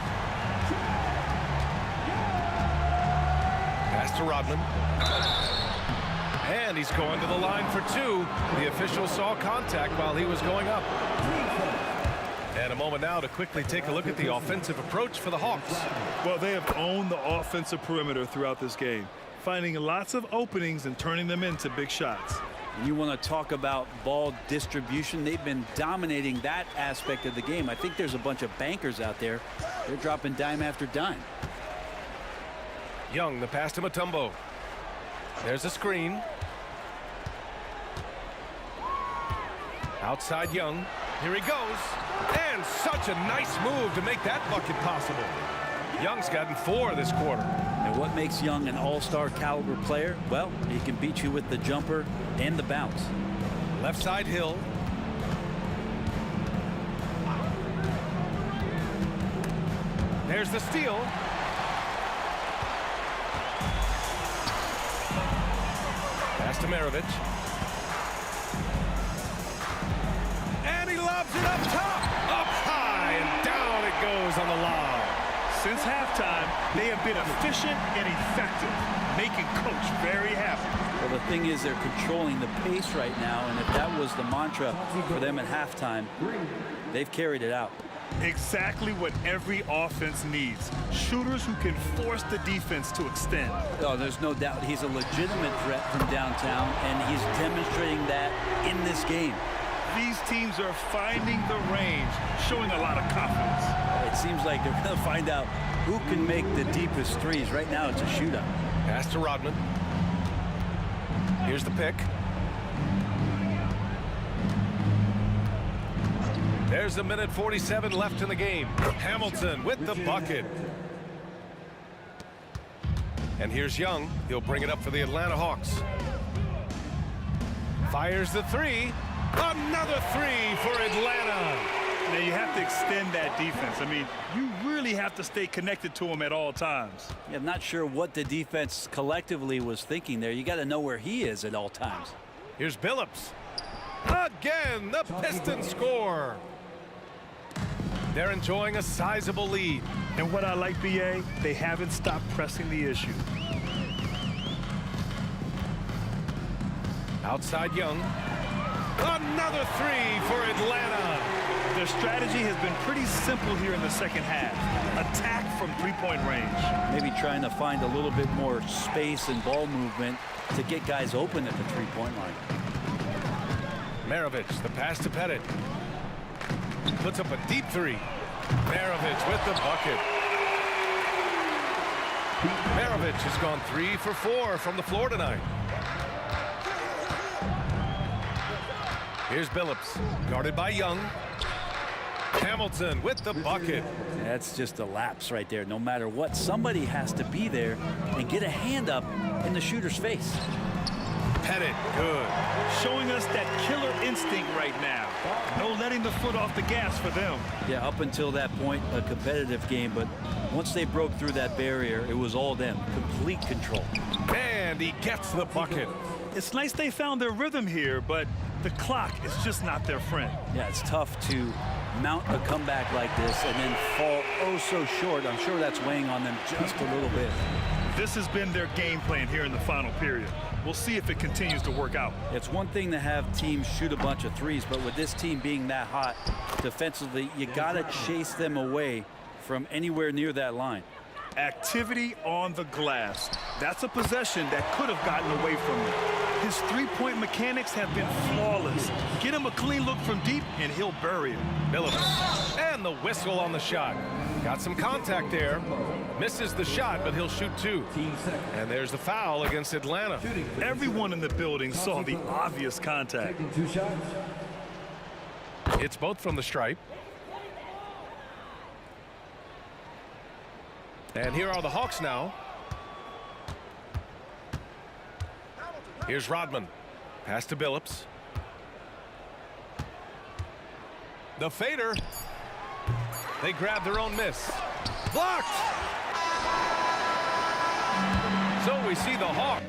Pass to Rodman. And he's going to the line for 2. The official saw contact while he was going up. And a moment now to quickly take a look at the offensive approach for the Hawks.
Well, they have owned the offensive perimeter throughout this game, finding lots of openings and turning them into big shots.
You want to talk about ball distribution. They've been dominating that aspect of the game. I think there's a bunch of bankers out there. They're dropping dime after dime.
Young, the pass to Mutombo. There's a screen. Outside Young. Here he goes. And such a nice move to make that bucket possible. Young's gotten 4 this quarter.
And what makes Young an all-star caliber player? Well, he can beat you with the jumper and the bounce.
Left side Hill. There's the steal. Pass to Maravich. And he lobs it up top. Up high and down it goes on the lob.
Since halftime, they have been efficient and effective, making Coach very happy.
Well, the thing is they're controlling the pace right now, and if that was the mantra for them at halftime, they've carried it out.
Exactly what every offense needs. Shooters who can force the defense to extend.
Oh, there's no doubt he's a legitimate threat from downtown, and he's demonstrating that in this game.
These teams are finding the range, showing a lot of confidence.
It seems like they're going to find out who can make the deepest threes. Right now, it's a shootout.
Pass to Rodman. Here's the pick. There's a minute 47 left in the game. Hamilton with the bucket. And here's Young. He'll bring it up for the Atlanta Hawks. Fires the 3. Another 3 for Atlanta.
Now you have to extend that defense. I mean, you really have to stay connected to him at all times.
Yeah, I'm not sure what the defense collectively was thinking there. You got to know where he is at all times.
Here's Billups. Again, the Pistons score. They're enjoying a sizable lead.
And what I like, BA, they haven't stopped pressing the issue.
Outside Young. Another 3 for Atlanta.
Their strategy has been pretty simple here in the second half. Attack from three-point range.
Maybe trying to find a little bit more space and ball movement to get guys open at the three-point line.
Maravich, the pass to Pettit. Puts up a deep 3. Maravich with the bucket. Maravich has gone 3 for 4 from the floor tonight. Here's Billups, guarded by Young. Hamilton with the bucket.
That's just a lapse right there. No matter what, somebody has to be there and get a hand up in the shooter's face.
Pettit, good.
Showing us that killer instinct right now. No letting the foot off the gas for them.
Yeah, up until that point, a competitive game, but once they broke through that barrier, it was all them. Complete control.
And he gets the bucket.
It's nice they found their rhythm here, but the clock is just not their friend.
Yeah, it's tough to mount a comeback like this and then fall oh so short. I'm sure that's weighing on them just a little bit.
This has been their game plan here in the final period. We'll see if it continues to work out.
It's one thing to have teams shoot a bunch of threes, but with this team being that hot defensively, you got to chase them away from anywhere near that line.
Activity on the glass. That's a possession that could have gotten away from him. His three-point mechanics have been flawless. Get him a clean look from deep, and he'll bury it.
Billups. And the whistle on the shot. Got some contact there. Misses the shot, but he'll shoot 2. And there's the foul against Atlanta.
Everyone in the building saw the obvious contact.
2 shots.
It's both from the stripe. And here are the Hawks now. Here's Rodman. Pass to Billups. The fader. They grab their own miss. Blocked! So we see the Hawks.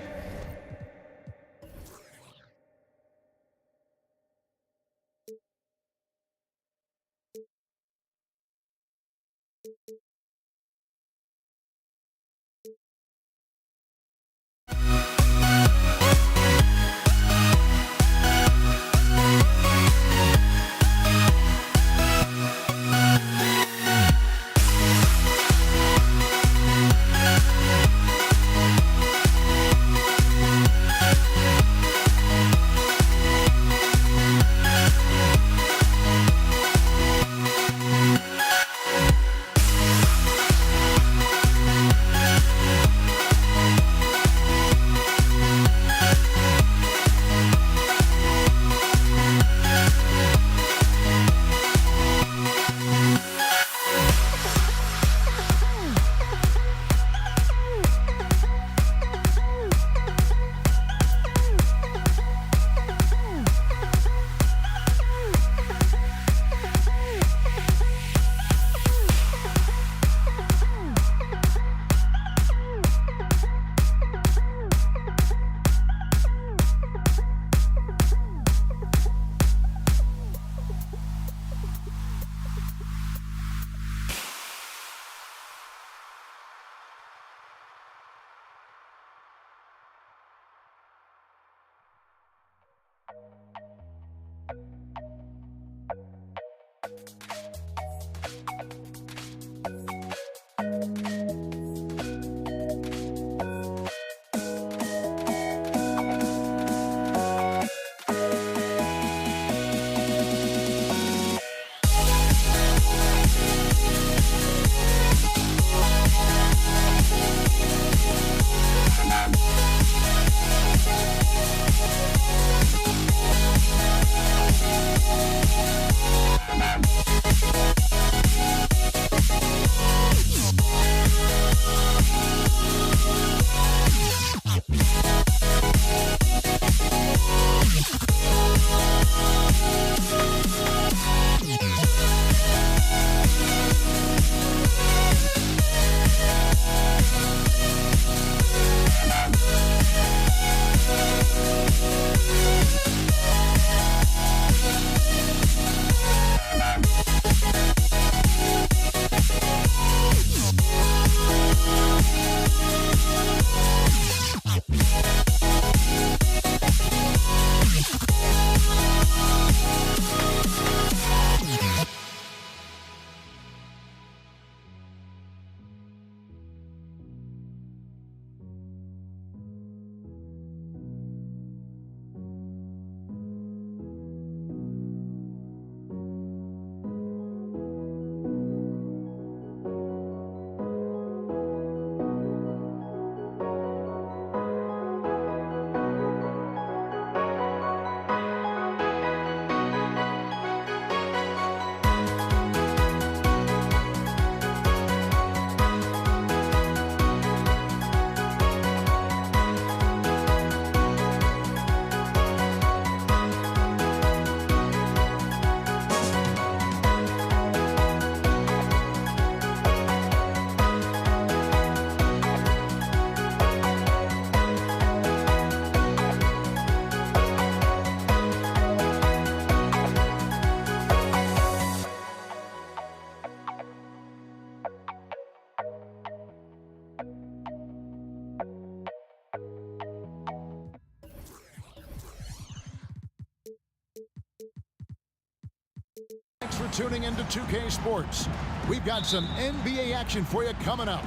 tuning into 2K Sports. We've got some NBA action for you coming up.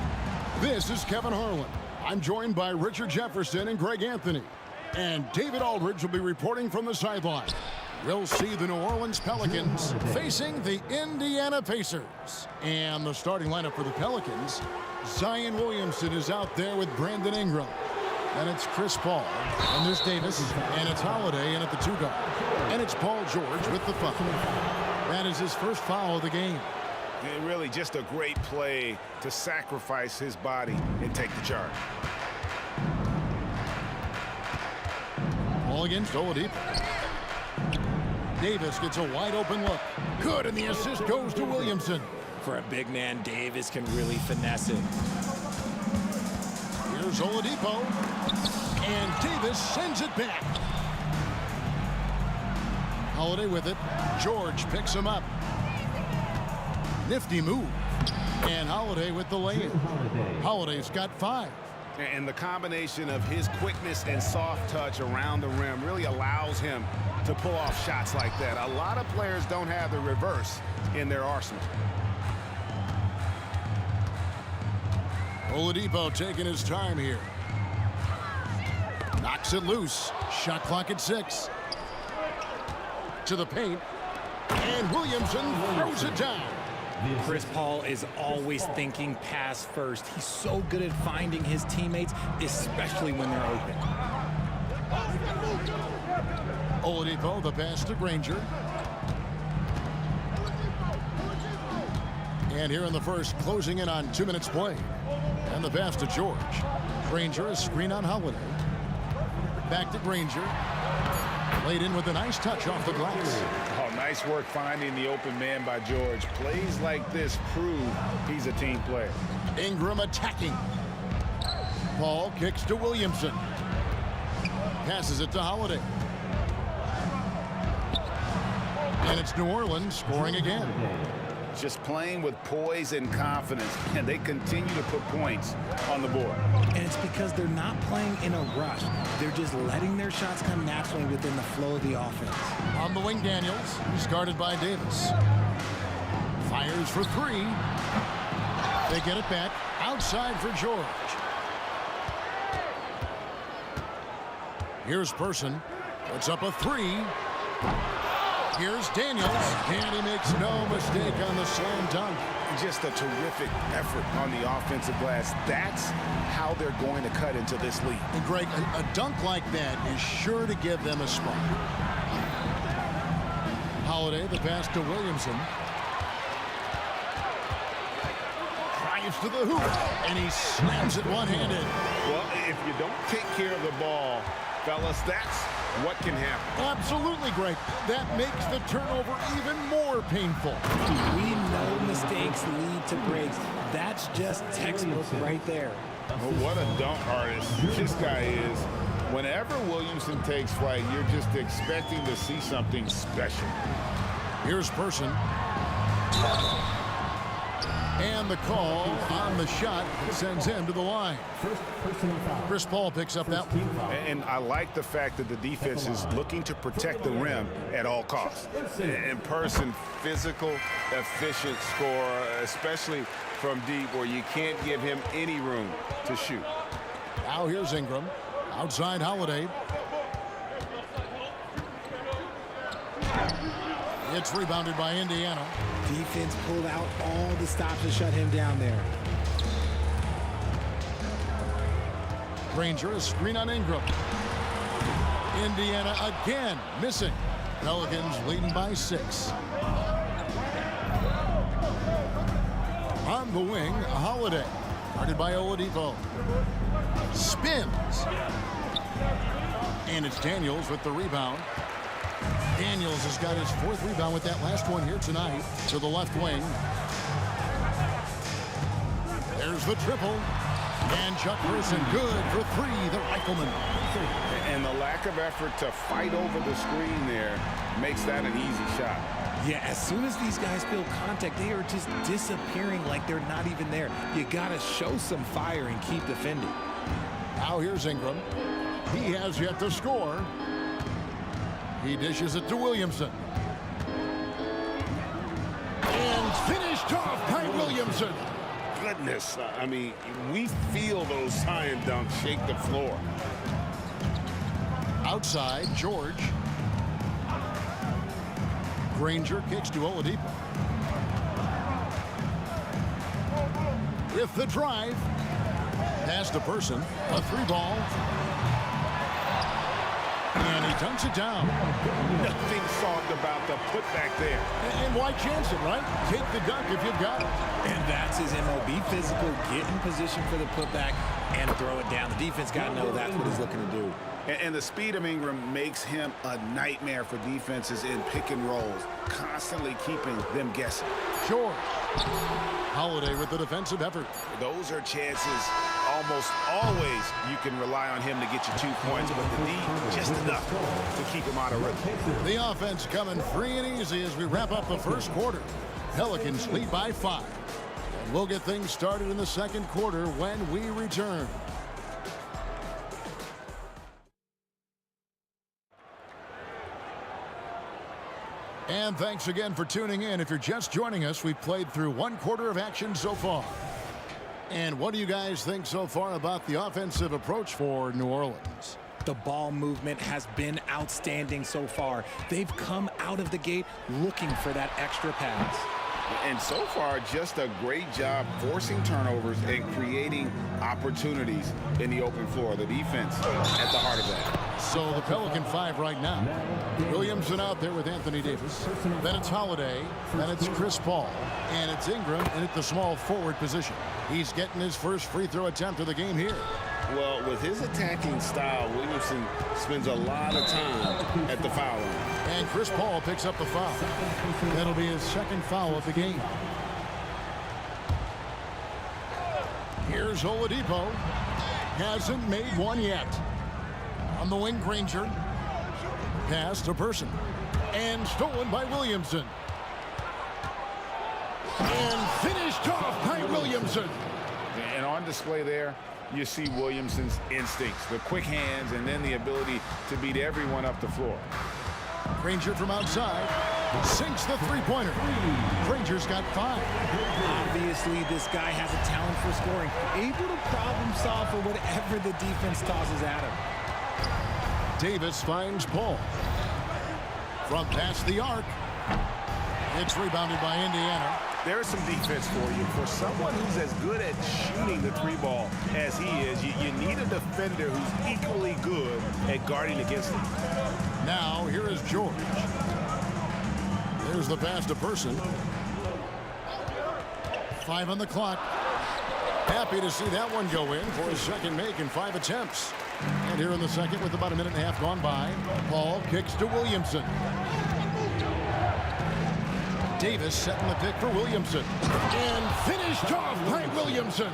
This is Kevin Harlan. I'm joined by Richard Jefferson and Greg Anthony. And David Aldridge will be reporting from the sideline. We'll see the New Orleans Pelicans facing the Indiana Pacers. And the starting lineup for the Pelicans, Zion Williamson is out there with Brandon Ingram. And it's Chris Paul, and there's Davis, and it's Holiday in at the 2 guard. And it's Paul George with the foul. That is his first foul of the game.
And really just a great play to sacrifice his body and take the charge.
Ball against Oladipo. Davis gets a wide open look. Good, and the assist goes to Williamson.
For a big man, Davis can really finesse it.
Here's Oladipo. And Davis sends it back. Holiday with it. George picks him up. Nifty move. And Holiday with the lay-in. Holiday's got 5.
And the combination of his quickness and soft touch around the rim really allows him to pull off shots like that. A lot of players don't have the reverse in their arsenal.
Oladipo taking his time here. Knocks it loose. Shot clock at 6. To the paint. And Williamson throws it down.
Chris Paul is always thinking pass first. He's so good at finding his teammates, especially when they're open.
Oladipo, the pass to Granger. And here in the first, closing in on 2 minutes play. And the pass to George. Granger, a screen on Holiday. Back to Granger. Laid in with a nice touch off the glass.
Oh, nice work finding the open man by George. Plays like this prove he's a team player.
Ingram attacking. Paul kicks to Williamson. Passes it to Holiday. And it's New Orleans scoring again.
Just playing with poise and confidence, and they continue to put points on the board.
And it's because they're not playing in a rush. They're just letting their shots come naturally within the flow of the offense.
On the wing, Daniels. He's guarded by Davis. Fires for 3. They get it back. Outside for George. Here's Person. Puts up a 3. Here's Daniels, and he makes no mistake on the slam dunk.
Just a terrific effort on the offensive glass. That's how they're going to cut into this lead.
And Greg, a dunk like that is sure to give them a spot. Holiday, the pass to Williamson. Drives to the hoop, and he slams it one-handed.
Well, if you don't take care of the ball, fellas, that's what can happen.
Absolutely, Greg. That makes the turnover even more painful.
We know mistakes lead to breaks. That's just textbook right there.
Well, what a dunk artist this guy is. Whenever Williamson takes flight, you're just expecting to see something special.
Here's Person. And the call on the shot sends him to the line. Chris Paul picks up that one.
And I like the fact that the defense is looking to protect the rim at all costs. In Person, physical, efficient scorer, especially from deep where you can't give him any room to shoot.
Now here's Ingram. Outside Holiday. It's rebounded by Indiana.
Defense pulled out all the stops to shut him down there.
Granger, a screen on Ingram. Indiana again missing. Pelicans leading by 6. On the wing, Holiday. Guarded by Oladipo. Spins. And it's Daniels with the rebound. Daniels has got his 4th rebound with that last one here tonight to the left wing. There's the triple. And Chuck Person good for 3, the rifleman.
And the lack of effort to fight over the screen there makes that an easy shot.
Yeah, as soon as these guys feel contact, they are just disappearing like they're not even there. You got to show some fire and keep defending.
Now here's Ingram. He has yet to score. He dishes it to Williamson. Finished off by Williamson.
Goodness, I mean, we feel those science dunks shake the floor.
Outside, George. Granger kicks to Oladipo. With the drive. Pass to Person. A 3-ball. And he dunks it down.
Nothing soft about the putback there.
And why chance it, right? Take the dunk if you've got it.
And that's his MO. Be physical, get in position for the putback, and throw it down. The defense got to know that's what he's looking to do.
And the speed of Ingram makes him a nightmare for defenses in pick and rolls, constantly keeping them guessing.
George. Holiday with the defensive effort.
Those are chances almost always you can rely on him to get you 2 points, but the D just enough to keep him out of rhythm.
The offense coming free and easy as we wrap up the first quarter. Pelicans lead by 5. And we'll get things started in the second quarter when we return. And thanks again for tuning in. If you're just joining us, we've played through 1 quarter of action so far. And what do you guys think so far about the offensive approach for New Orleans?
The ball movement has been outstanding so far. They've come out of the gate looking for that extra pass.
And so far, just a great job forcing turnovers and creating opportunities in the open floor. The defense at the heart of that.
So the Pelican 5 right now. Williamson out there with Anthony Davis. Then it's Holiday. Then it's Chris Paul. And it's Ingram in at the small forward position. He's getting his first free throw attempt of the game here.
Well, with his attacking style, Williamson spends a lot of time at the foul line.
And Chris Paul picks up the foul. That'll be his second foul of the game. Here's Oladipo. Hasn't made one yet. On the wing, Granger. Pass to Person. And stolen by Williamson. And finished off by Williamson.
And on display there, you see Williamson's instincts, the quick hands, and then the ability to beat everyone up the floor.
Granger from outside sinks the three-pointer. Granger's got 5.
Obviously, this guy has a talent for scoring, able to problem solve for whatever the defense tosses at him.
Davis finds Paul. From past the arc. It's rebounded by Indiana.
There's some defense for you. For someone who's as good at shooting the 3-ball as he is, you need a defender who's equally good at guarding against him.
Now, here is George. There's the pass to Person. 5 on the clock. Happy to see that one go in for his second make in 5 attempts. And here in the second, with about a minute and a half gone by, Paul kicks to Williamson. Davis setting the pick for Williamson. And finished off by Williamson.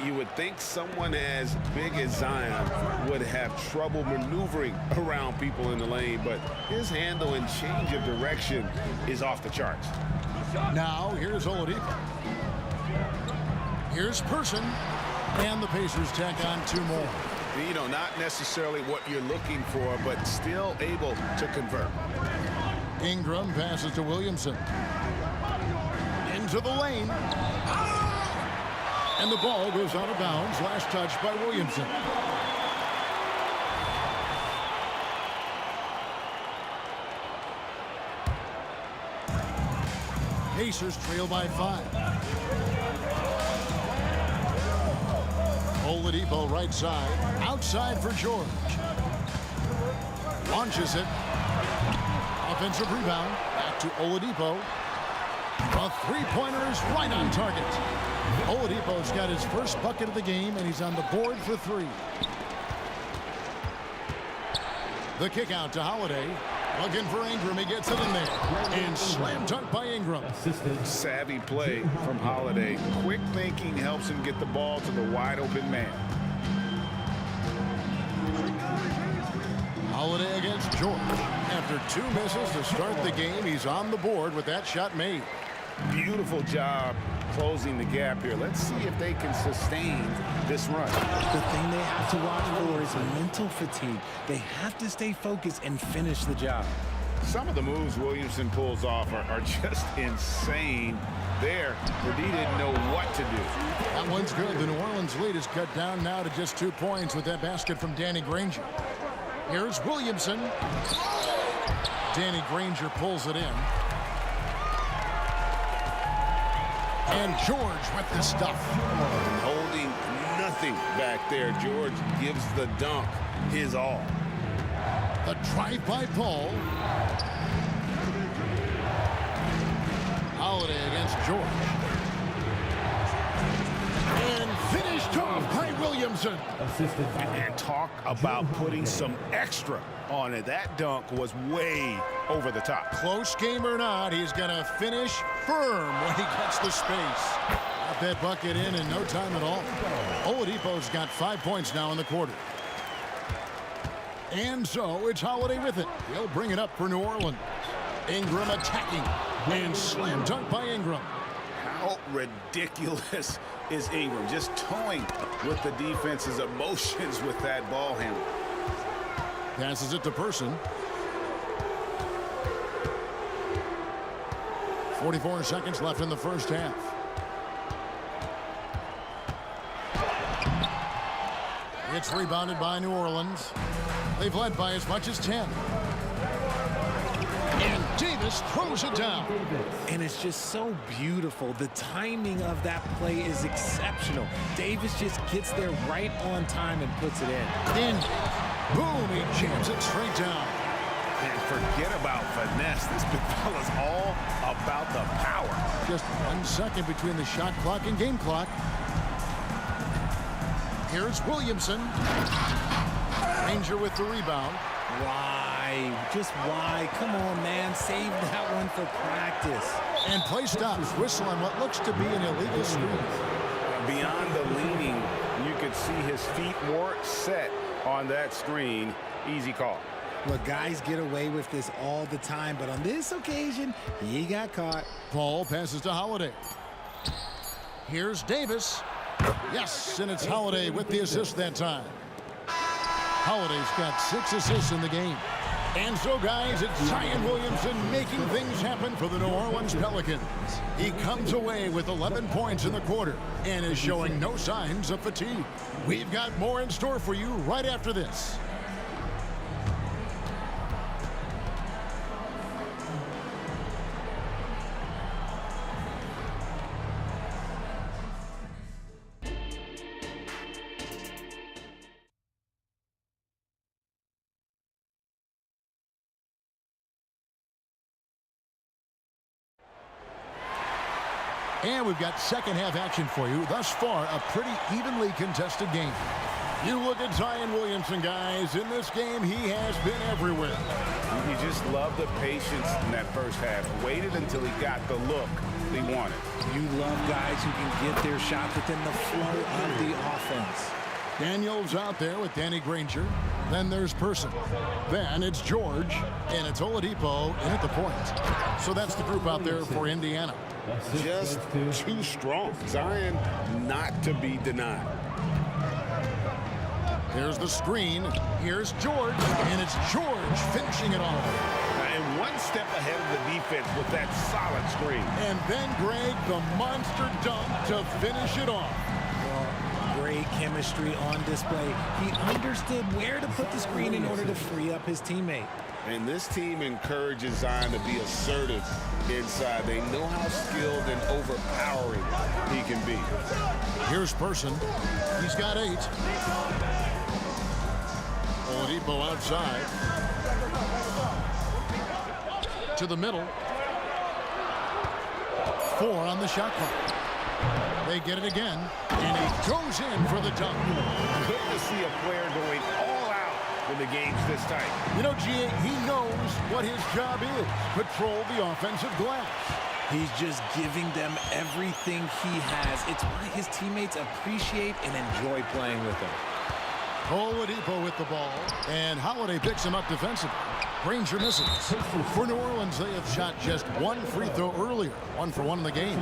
You would think someone as big as Zion would have trouble maneuvering around people in the lane, but his handle and change of direction is off the charts.
Now, here's Oladipo. Here's Person. And the Pacers tack on 2 more.
You know, not necessarily what you're looking for, but still able to convert.
Ingram passes to Williamson. Into the lane. And the ball goes out of bounds. Last touch by Williamson. Pacers trail by 5. Oladipo right side. Outside for George. Launches it. Offensive rebound. Back to Oladipo. A 3-pointer is right on target. Oladipo's got his first bucket of the game, and he's on the board for 3. The kick out to Holiday. Looking for Ingram. He gets it in there. And slam dunk by Ingram.
Savvy play from Holiday. Quick thinking helps him get the ball to the wide open man.
Holiday against George. After 2 misses to start the game, he's on the board with that shot made.
Beautiful job closing the gap here. Let's see if they can sustain this run.
The thing they have to watch for is mental fatigue. They have to stay focused and finish the job.
Some of the moves Williamson pulls off are just insane. There, but he didn't know what to do.
That one's good. The New Orleans lead is cut down now to just 2 points with that basket from Danny Granger. Here's Williamson. Danny Granger pulls it in. And George with the stuff.
Holding nothing back there. George gives the dunk his all.
The drive by Paul. Holiday against George. And finished off by Williamson.
And talk about putting some extra on it. That dunk was way over the top.
Close game or not, he's going to finish firm when he gets the space. Got that bucket in no time at all. Oladipo's got 5 points now in the quarter. And so it's Holiday with it. He'll bring it up for New Orleans. Ingram attacking. And slam dunk by Ingram.
How ridiculous is Ingram? Just toying with the defense's emotions with that ball handle.
Passes it to Person. 44 seconds left in the first half. It's rebounded by New Orleans. They've led by as much as 10. And Davis throws it down.
And it's just so beautiful. The timing of that play is exceptional. Davis just gets there right on time and puts it in.
And boom, he jams it straight down.
And forget about finesse. This big fella's all about the power.
Just 1 second between the shot clock and game clock. Here's Williamson. Ranger with the rebound.
Why? Just why? Come on, man. Save that one for practice.
And play stops. Whistle on what looks to be an illegal screen.
Beyond the leaning, you could see his feet more set on that screen. Easy call.
Look, guys get away with this all the time, but on this occasion, he got caught.
Paul passes to Holiday. Here's Davis. Yes, and it's Holiday with the assist that time. Holiday's got 6 assists in the game. And so, guys, it's Zion Williamson making things happen for the New Orleans Pelicans. He comes away with 11 points in the quarter and is showing no signs of fatigue. We've got more in store for you right after this. And we've got second half action for you. Thus far, a pretty evenly contested game. You look at Zion Williamson, guys. In this game, he has been everywhere.
You just love the patience in that first half. Waited until he got the look he wanted.
You love guys who can get their shot within the flow of the offense.
Daniels out there with Danny Granger. Then there's Person. Then it's George. And it's Oladipo in at the point. So that's the group out there for Indiana.
Just too strong. Zion not to be denied.
Here's the screen. Here's George. And it's George finishing it off.
And one step ahead of the defense with that solid screen.
And then Greg, the monster dunk to finish it off.
Great chemistry on display. He understood where to put the screen in order to free up his teammate.
And this team encourages Zion to be assertive inside. They know how skilled and overpowering he can be.
Here's Person. He's got 8. Oladipo outside. To the middle. 4 on the shot clock. They get it again, and he goes in for the dunk.
Good to see a player going all out when the game's this tight.
You know, G.A., he knows what his job is. Control the offensive glass.
He's just giving them everything he has. It's why his teammates appreciate and enjoy playing with him.
Oladipo with the ball, and Holiday picks him up defensively. Granger misses. For New Orleans, they have shot just 1 free throw earlier. 1 for 1 in the game.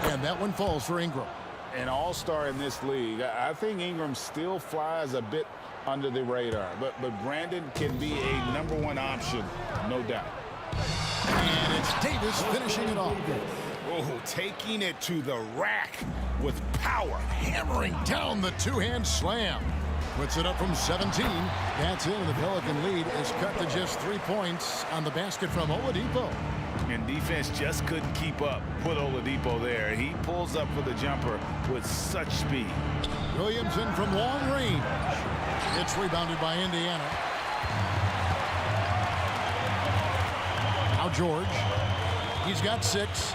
And that one falls for Ingram.
An all-star in this league. I think Ingram still flies a bit under the radar. But Brandon can be a #1 option, no doubt.
And it's Davis finishing it off.
Oh, taking it to the rack with power.
Hammering down the two-hand slam. Puts it up from 17. That's it. The Pelican lead is cut to just 3 points on the basket from Oladipo.
And defense just couldn't keep up. Put Oladipo there. He pulls up for the jumper with such speed.
Williamson from long range. It's rebounded by Indiana. Now George. He's got 6.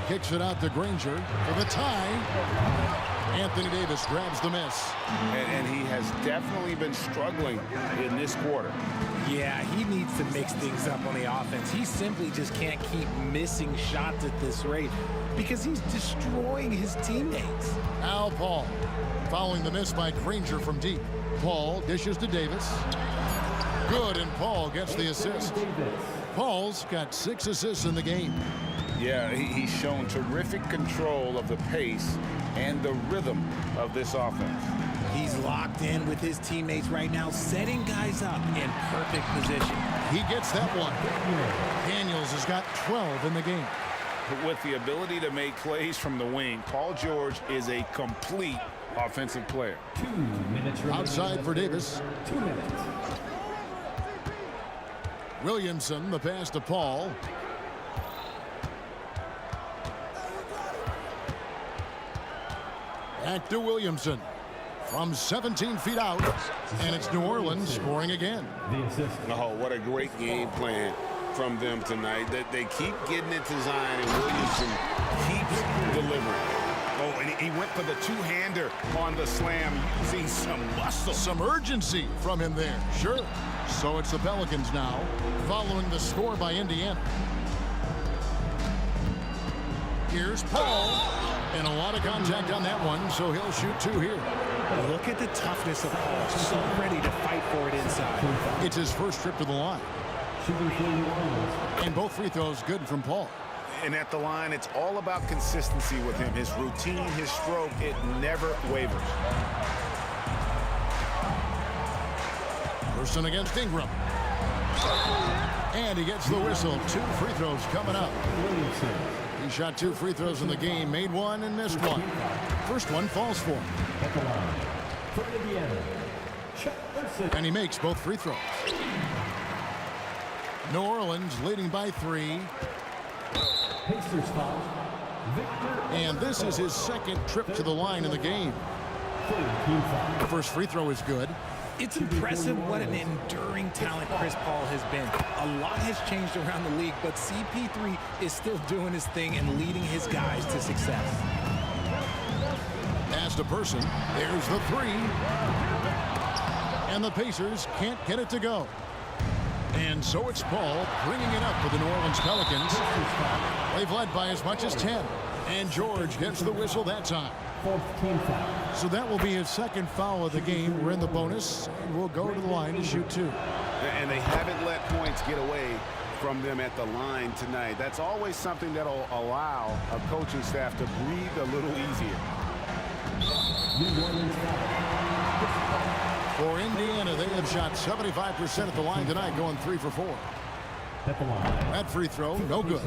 Kicks it out to Granger for the tie. Anthony Davis grabs the miss.
And he has definitely been struggling in this quarter.
Yeah, he needs to mix things up on the offense. He simply just can't keep missing shots at this rate because he's destroying his teammates.
Al Paul following the miss by Granger from deep. Paul dishes to Davis. Good, and Paul gets the assist. Paul's got 6 assists in the game.
Yeah, he's shown terrific control of the pace and the rhythm of this offense.
He's locked in with his teammates right now, setting guys up in perfect position.
He gets that one. Daniels has got 12 in the game.
With the ability to make plays from the wing, Paul George is a complete offensive player.
2 minutes remaining.
Outside for Davis.
2 minutes.
Williamson, the pass to Paul. Back to Williamson from 17 feet out, and it's New Orleans scoring again.
Oh, what a great game plan from them tonight. That they keep getting it to Zion, and Williamson keeps delivering. Oh, and he went for the two-hander on the slam, using some muscle.
Some urgency from him there. Sure. So it's the Pelicans now, following the score by Indiana. Here's Paul. And a lot of contact on that one, so he'll shoot 2 here.
Look at the toughness of Paul. So ready to fight for it inside.
It's his first trip to the line. And both free throws good from Paul.
And at the line, it's all about consistency with him. His routine, his stroke, it never wavers.
Person against Ingram. And he gets the whistle. 2 free throws coming up. He shot 2 free throws in the game, made 1 and missed 1. First one falls for him. And he makes both free throws. New Orleans leading by 3. And this is his second trip to the line in the game. The first free throw is good.
It's impressive what an enduring talent Chris Paul has been. A lot has changed around the league, but CP3 is still doing his thing and leading his guys to success.
Pass to Person. There's the 3. And the Pacers can't get it to go. And so it's Paul bringing it up for the New Orleans Pelicans. They've led by as much as 10. And George gets the whistle that time. So that will be his second foul of the game. We're in the bonus. And we'll go to the line to shoot 2.
And they haven't let points get away from them at the line tonight. That's always something that'll allow a coaching staff to breathe a little easier.
For Indiana, they have shot 75% at the line tonight, going 3 for 4. That free throw, no good.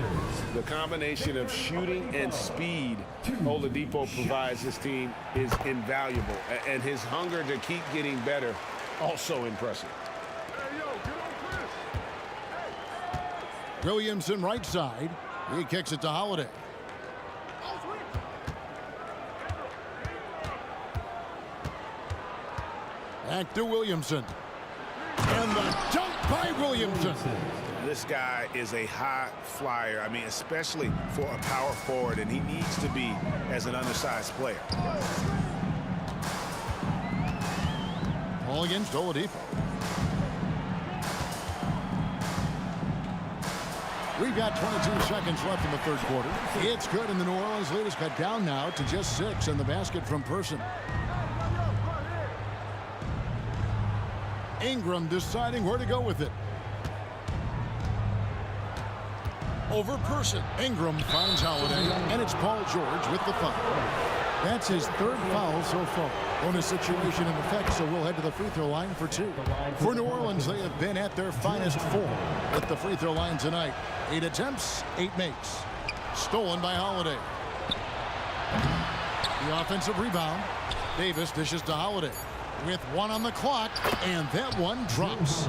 The combination of shooting and speed Oladipo provides this team is invaluable. And his hunger to keep getting better, also impressive.
Williamson right side. He kicks it to Holiday. Back to Williamson. And the dunk by Williamson.
This guy is a high flyer. I mean, especially for a power forward, and he needs to be as an undersized player.
Ball against Oladipo. We've got 22 seconds left in the third quarter. It's good, and the New Orleans lead is cut down now to just 6, and the basket from Person. Ingram deciding where to go with it. Over Person. Ingram finds Holiday, and it's Paul George with the foul. That's his third foul so far. Bonus situation in effect, so we'll head to the free throw line for 2. For New Orleans, they have been at their finest 4 at the free throw line tonight. 8 attempts, 8 makes. Stolen by Holiday. The offensive rebound. Davis dishes to Holiday with 1 on the clock, and that one drops.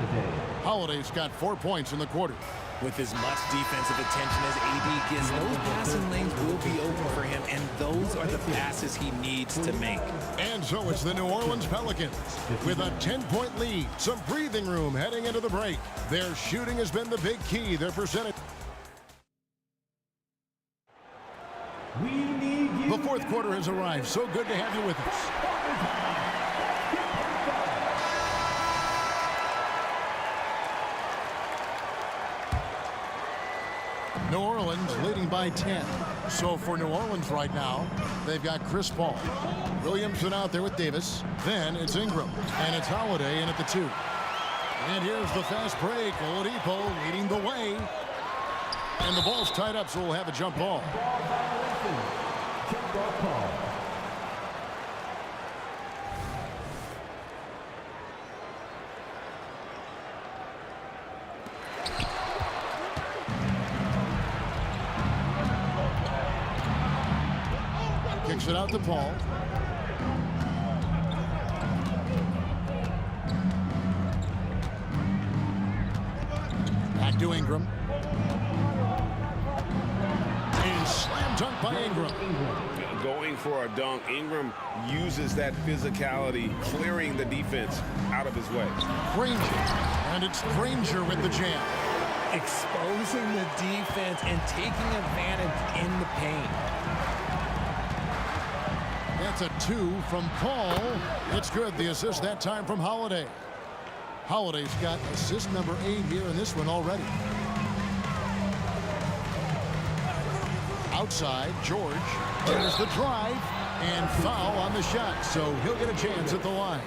Holiday's got 4 points in the quarter.
With as much defensive attention as AD gets, those passing lanes will be open for him, and those are the passes he needs to make.
And so it's the New Orleans Pelicans with a 10-point lead, some breathing room heading into the break. Their shooting has been the big key. Their percentage. The fourth quarter has arrived. So good to have you with us. New Orleans leading by 10. So for New Orleans right now, they've got Chris Paul. Williamson out there with Davis. Then it's Ingram. And it's Holiday in at the 2. And here's the fast break. Oladipo leading the way. And the ball's tied up, so we'll have a jump ball. Kicks it out to Paul. Back to Ingram. And slam dunk by Ingram.
Going for a dunk. Ingram uses that physicality, clearing the defense out of his way.
Granger. And it's Granger with the jam.
Exposing the defense and taking advantage in the paint.
That's a 2 from Paul. It's good. The assist that time from Holiday. Holiday's got assist number 8 here in this one already. Outside, George. There's the drive and foul on the shot, so he'll get a chance at the line.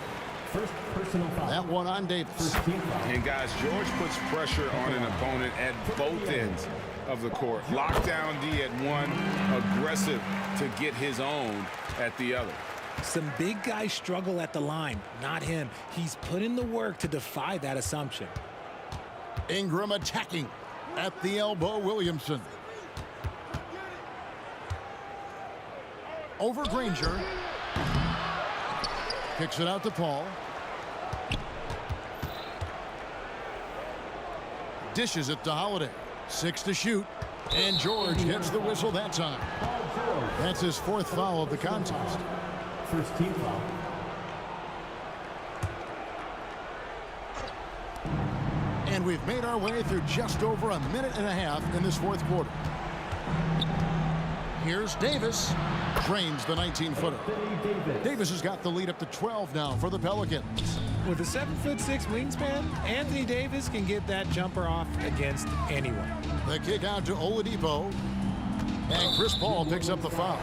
First personal foul.
That one on Davis.
And guys, George puts pressure on an opponent at both ends of the court. Lockdown D at one, aggressive to get his own at the other.
Some big guys struggle at the line, not him. He's put in the work to defy that assumption.
Ingram attacking at the elbow. Williamson. Over Granger. Kicks it out to Paul. Dishes it to Holiday. 6 to shoot. And George gets the whistle that time. That's his 4th foul of the contest.
First team foul.
And we've made our way through just over a minute and a half in this 4th quarter. Here's Davis. Drains the 19-footer. Davis has got the lead up to 12 now for the Pelicans.
With a 7'6" wingspan, Anthony Davis can get that jumper off against anyone.
The kick out to Oladipo. And Chris Paul picks up the foul.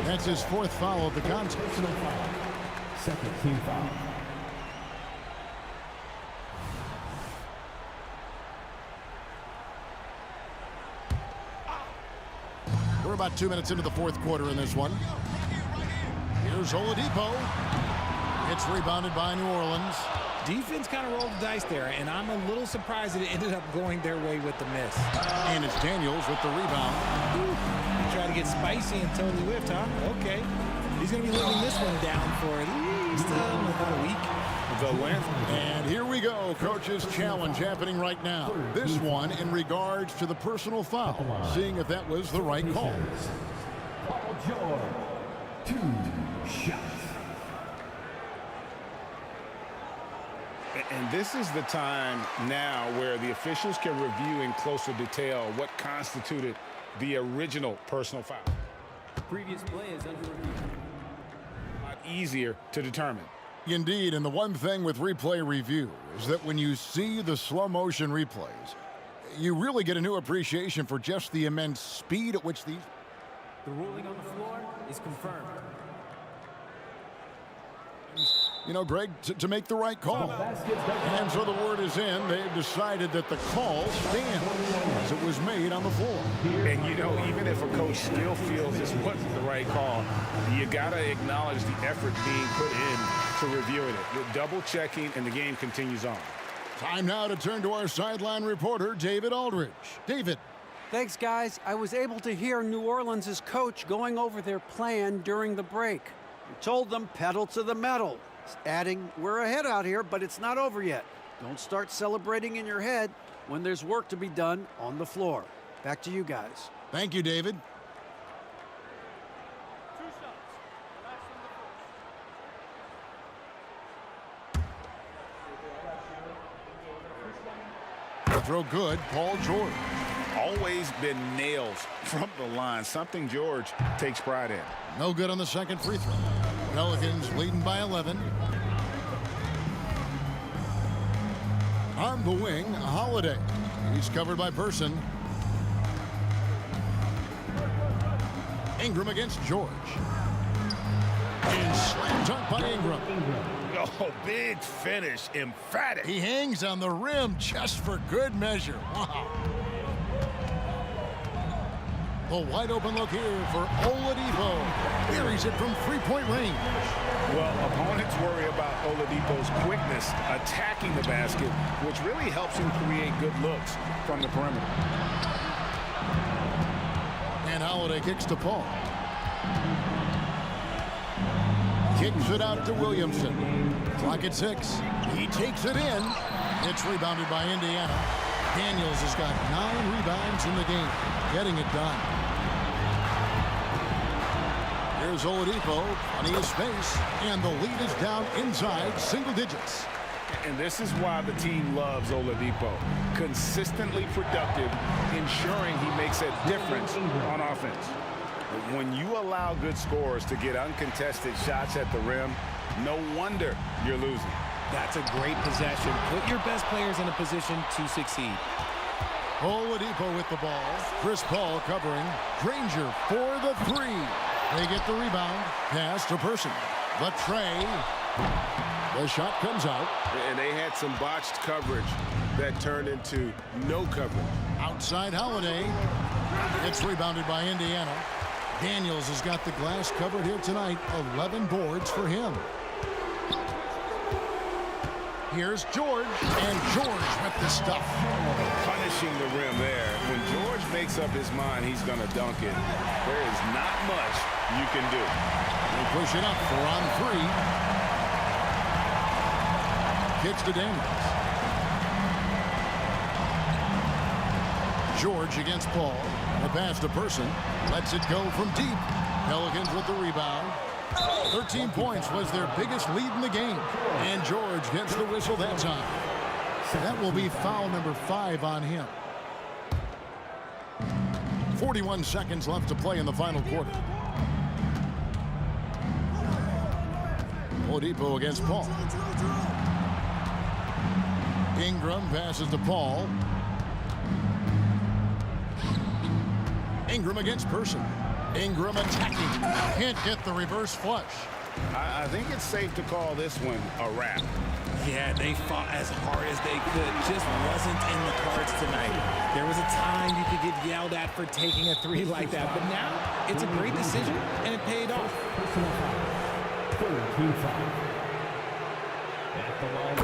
That's his 4th foul of the contest.
Second team foul.
We're about 2 minutes into the 4th quarter in this one. Here's Oladipo. It's rebounded by New Orleans.
Defense kind of rolled the dice there, and I'm a little surprised that it ended up going their way with the miss.
And it's Daniels with the rebound.
He tried to get spicy and totally whiffed, huh? Okay. He's going to be living this one down for at least about a week.
The length.
And here we go. Coach's challenge happening right now. This one in regards to the personal foul. Seeing if that was the right call.
Paul George. 2 shots.
And this is the time now where the officials can review in closer detail what constituted the original personal foul.
Previous play is under review.
A lot easier to determine.
Indeed, and the one thing with replay review is that when you see the slow motion replays, you really get a new appreciation for just the immense speed at which these...
The ruling on the floor is confirmed.
You know, Greg, to make the right call. And so the word is in. They've decided that the call stands as it was made on the floor.
And, you know, even if a coach still feels this wasn't the right call, you got to acknowledge the effort being put in to reviewing it. With double checking, and the game continues on.
Time now to turn to our sideline reporter, David Aldridge. David.
Thanks, guys. I was able to hear New Orleans' coach going over their plan during the break. He told them pedal to the metal, adding, we're ahead out here, but it's not over yet. Don't start celebrating in your head when there's work to be done on the floor. Back to you guys.
Thank you, David. The throw good, Paul George.
Always been nails from the line, something George takes pride in.
No good on the second free throw. Pelicans leading by 11. On the wing, Holiday. He's covered by Person. Ingram against George. And slam dunk by Ingram.
Oh, big finish, emphatic.
He hangs on the rim just for good measure. Wow. A wide open look here for Oladipo. Buries it from three-point range.
Well, opponents worry about Oladipo's quickness attacking the basket, which really helps him create good looks from the perimeter.
And Holiday kicks to Paul. Kicks it out to Williamson. Clock at 6. He takes it in. It's rebounded by Indiana. Daniels has got 9 rebounds in the game, getting it done. Here's Oladipo, plenty of space, and the lead is down inside single digits.
And this is why the team loves Oladipo. Consistently productive, ensuring he makes a difference on offense. When you allow good scorers to get uncontested shots at the rim, no wonder you're losing.
That's a great possession. Put your best players in a position to succeed.
Oladipo with the ball. Chris Paul covering. Granger for the 3. They get the rebound. Pass to Person. The tray. The shot comes out.
And they had some botched coverage that turned into no coverage.
Outside Holiday. It's rebounded by Indiana. Daniels has got the glass covered here tonight. 11 boards for him. Here's George, and George with the stuff.
Punishing the rim there. When George makes up his mind he's going to dunk it, there is not much you can do.
They push it up for on 3. Kicks to Daniels. George against Paul. The pass to Person. Lets it go from deep. Pelicans with the rebound. 13 points was their biggest lead in the game. And George gets the whistle that time. That will be foul number 5 on him. 41 seconds left to play in the final quarter. Oladipo against Paul. Ingram passes to Paul. Ingram against Person. Ingram attacking. Can't get the reverse flush.
I think it's safe to call this one a wrap.
Yeah, they fought as hard as they could. Just wasn't in the cards tonight. There was a time you could get yelled at for taking a 3 like that, but now it's a great decision, and it paid off.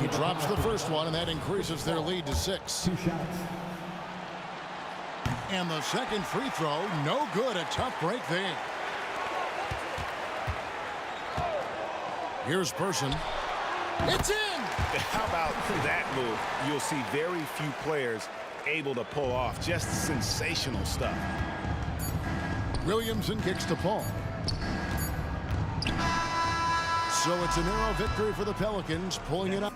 He drops the first one, and that increases their lead to 6.
2 shots.
And the second free throw, no good. A tough break there. Here's Person. It's in!
How about that move? You'll see very few players able to pull off just sensational stuff.
Williamson kicks to Paul. So it's a narrow victory for the Pelicans, pulling it up.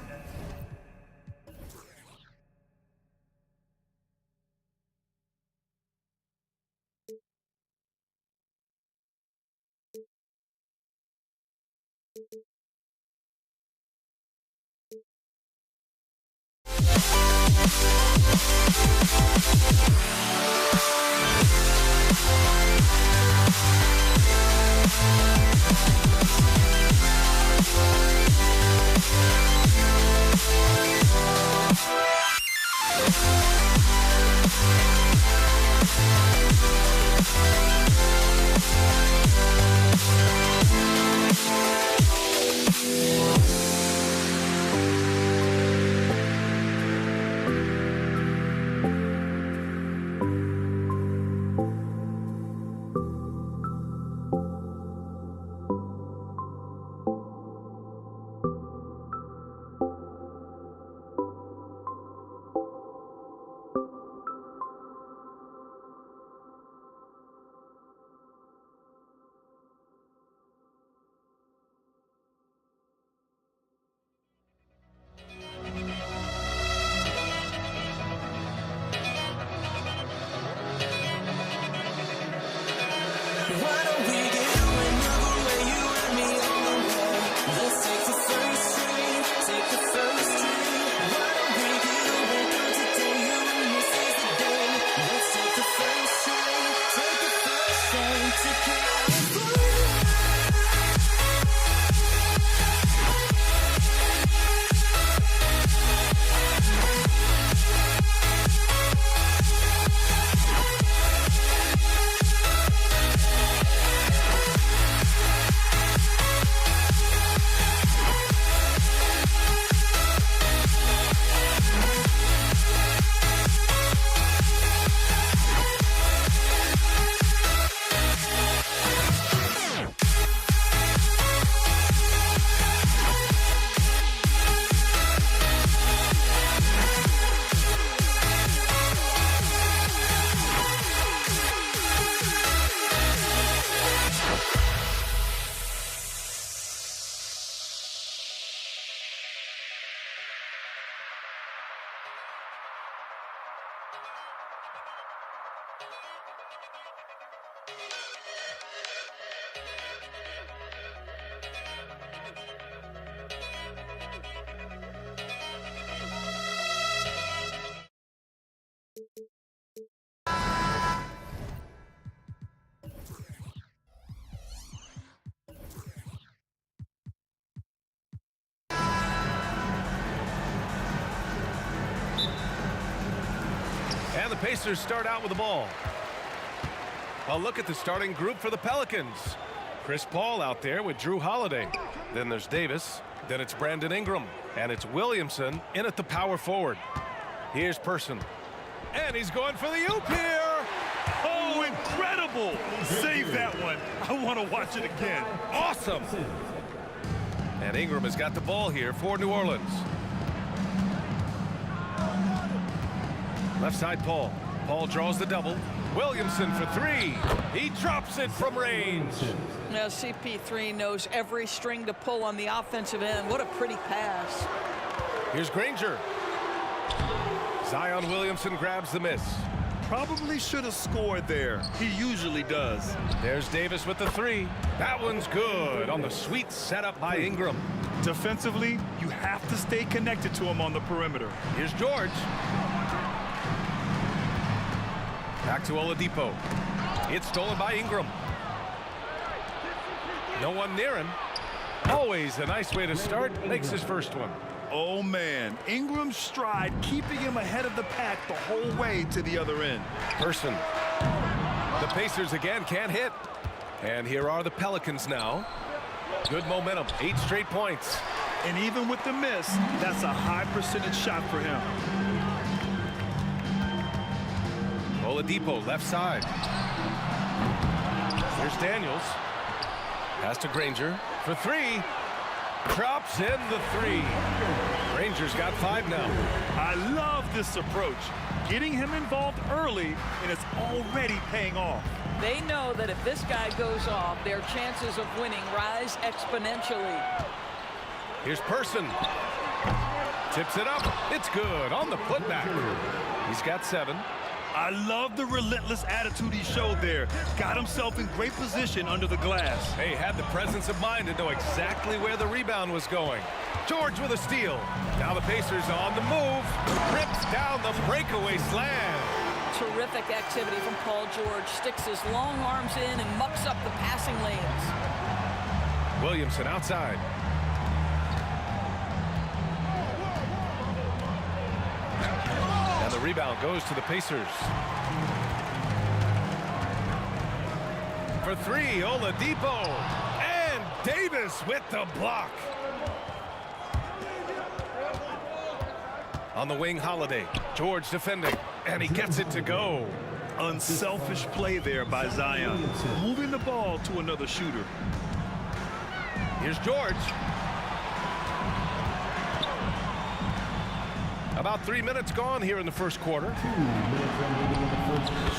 And the Pacers start out with the ball. A look at the starting group for the Pelicans. Chris Paul out there with Drew Holiday. Then there's Davis. Then it's Brandon Ingram. And it's Williamson in at the power forward. Here's Person. And he's going for the oop here.
Oh, incredible. Save that one. I want to watch it again.
Awesome. And Ingram has got the ball here for New Orleans. Left side, Paul. Paul draws the double. Williamson for three. He drops it from range.
Now CP3 knows every string to pull on the offensive end. What a pretty pass.
Here's Granger. Zion Williamson grabs the miss.
Probably should have scored there. He usually does.
There's Davis with the three. That one's good on the sweet setup by Ingram.
Defensively, you have to stay connected to him on the perimeter.
Here's George. Back to Oladipo. It's stolen by Ingram. No one near him. Always a nice way to start. Makes his first one.
Oh, man. Ingram's stride keeping him ahead of the pack the whole way to the other end.
Person. The Pacers again can't hit. And here are the Pelicans now. Good momentum. 8 straight points.
And even with the miss, that's a high percentage shot for him.
Oladipo, left side. Here's Daniels. Pass to Granger for three. Drops in the three. Granger's got 5 now.
I love this approach. Getting him involved early, and it's already paying off.
They know that if this guy goes off, their chances of winning rise exponentially.
Here's Person. Tips it up. It's good on the putback. He's got 7.
I love the relentless attitude he showed there. Got himself in great position under the glass.
Hey, had the presence of mind to know exactly where the rebound was going. George with a steal. Now the Pacers on the move. Rips down the breakaway slam.
Terrific activity from Paul George. Sticks his long arms in and mucks up the passing lanes.
Williamson outside. And the rebound goes to the Pacers. For 3, Oladipo. And Davis with the block. On the wing, Holiday. George defending. And he gets it to go.
Unselfish play there by Zion. Moving the ball to another shooter.
Here's George. About 3 minutes gone here in the first quarter.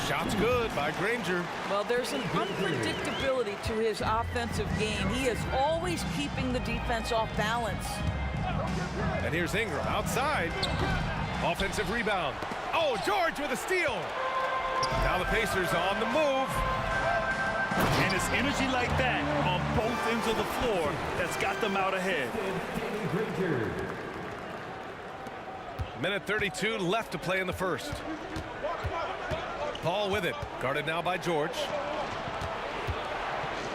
Shot's good by Granger.
Well, there's an unpredictability to his offensive game. He is always keeping the defense off balance.
And here's Ingram outside. Offensive rebound. Oh, George with a steal. Now the Pacers on the move.
And it's energy like that on both ends of the floor that's got them out ahead.
Minute 32 left to play in the first. Paul with it. Guarded now by George.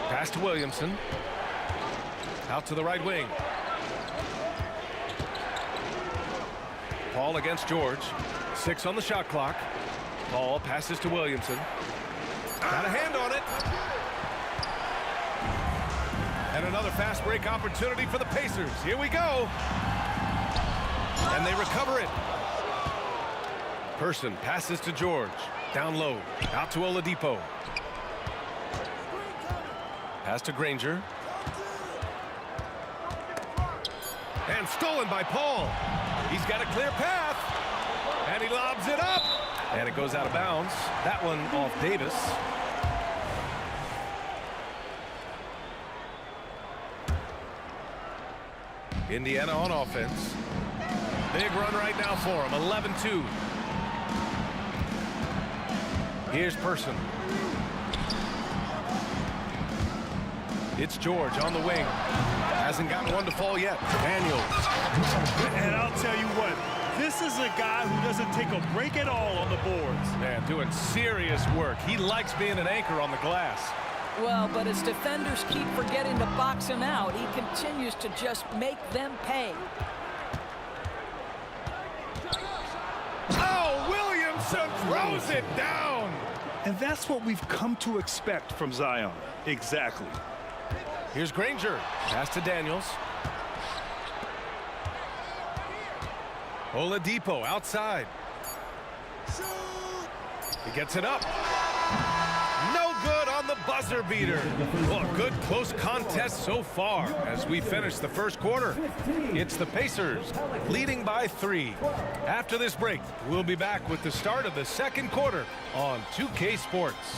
Pass to Williamson. Out to the right wing. Paul against George. 6 on the shot clock. Paul passes to Williamson. Got a hand on it. And another fast break opportunity for the Pacers. Here we go. And they recover it. Person passes to George. Down low. Out to Oladipo. Pass to Granger. And stolen by Paul. He's got a clear path. And he lobs it up. And it goes out of bounds. That one off Davis. Indiana on offense. Big run right now for him. 11-2. Here's Person. It's George on the wing. Hasn't gotten one to fall yet. Daniels.
And I'll tell you what, this is a guy who doesn't take a break at all on the boards.
Man, doing serious work. He likes being an anchor on the glass.
Well, but as defenders keep forgetting to box him out, he continues to just make them pay.
Oh, Williamson!
Williamson throws it down. And that's what we've come to expect from Zion. Exactly.
Here's Granger. Pass to Daniels. Oladipo outside. He gets it up. No good on the buzzer beater. Well, a good close contest so far as we finish the first quarter. It's the Pacers leading by 3. After this break, we'll be back with the start of the second quarter on 2K Sports.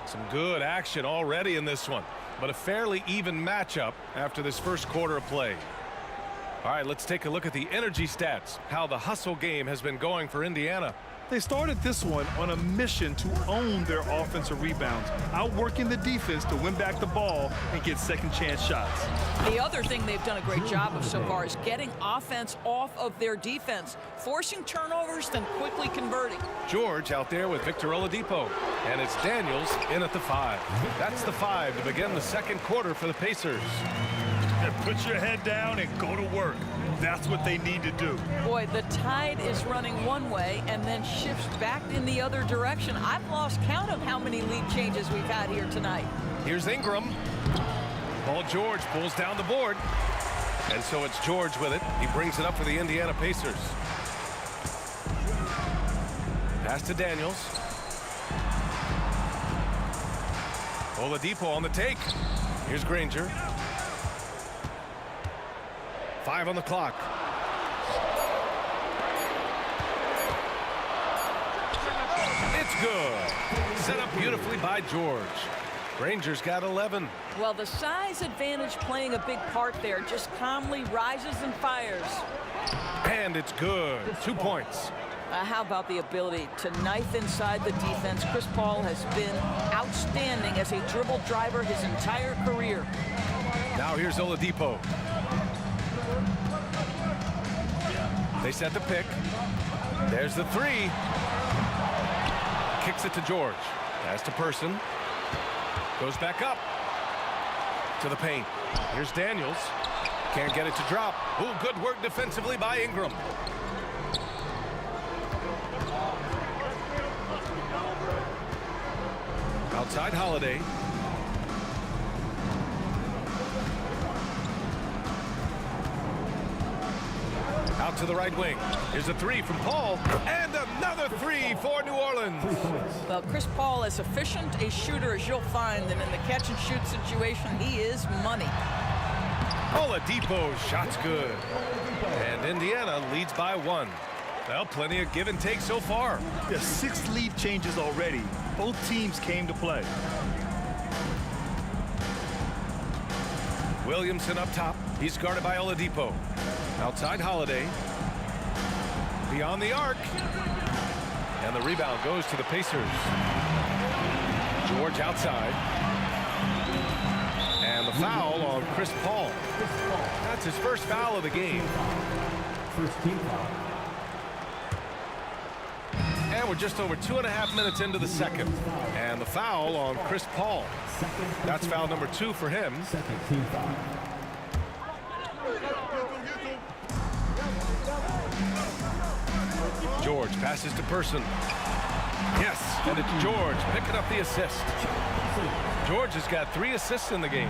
Some good action already in this one, but a fairly even matchup after this first quarter of play. All right, let's take a look at the energy stats, how the hustle game has been going for Indiana.
They started this one on a mission to own their offensive rebounds, outworking the defense to win back the ball and get second chance shots.
The other thing they've done a great job of so far is getting offense off of their defense, forcing turnovers, then quickly converting.
George out there with Victor Oladipo, and it's Daniels in at the 5. That's the 5 to begin the second quarter for the Pacers.
And put your head down and go to work. That's what they need to do.
Boy, the tide is running one way and then shifts back in the other direction. I've lost count of how many lead changes we've had here tonight.
Here's Ingram. Paul George pulls down the board. And so it's George with it. He brings it up for the Indiana Pacers. Pass to Daniels. Oladipo on the take. Here's Granger. 5 on the clock. It's good. Set up beautifully by George. Granger's got 11.
Well, the size advantage playing a big part there. Just calmly rises and fires.
And it's good. 2 points.
How about the ability to knife inside the defense? Chris Paul has been outstanding as a dribble driver his entire career.
Now here's Oladipo. They set the pick. There's the 3. Kicks it to George. Pass to Person. Goes back up to the paint. Here's Daniels. Can't get it to drop. Ooh, good work defensively by Ingram. Outside Holiday. Out to the right wing. Here's a 3 from Paul. And another 3 for New Orleans.
Well, Chris Paul, as efficient a shooter as you'll find, and in the catch and shoot situation, he is money.
Oladipo's shot's good. And Indiana leads by 1. Well, plenty of give and take so far.
There's 6 lead changes already. Both teams came to play.
Williamson up top. He's guarded by Oladipo. Outside Holiday. Beyond the arc. And the rebound goes to the Pacers. George outside. And the foul on Chris Paul. That's his first foul of the game.
First team foul.
And we're just over 2.5 minutes into the second. And the foul on Chris Paul. That's foul number 2 for him.
Second team foul.
George passes to Person. Yes, and it's George picking up the assist. George has got 3 assists in the game.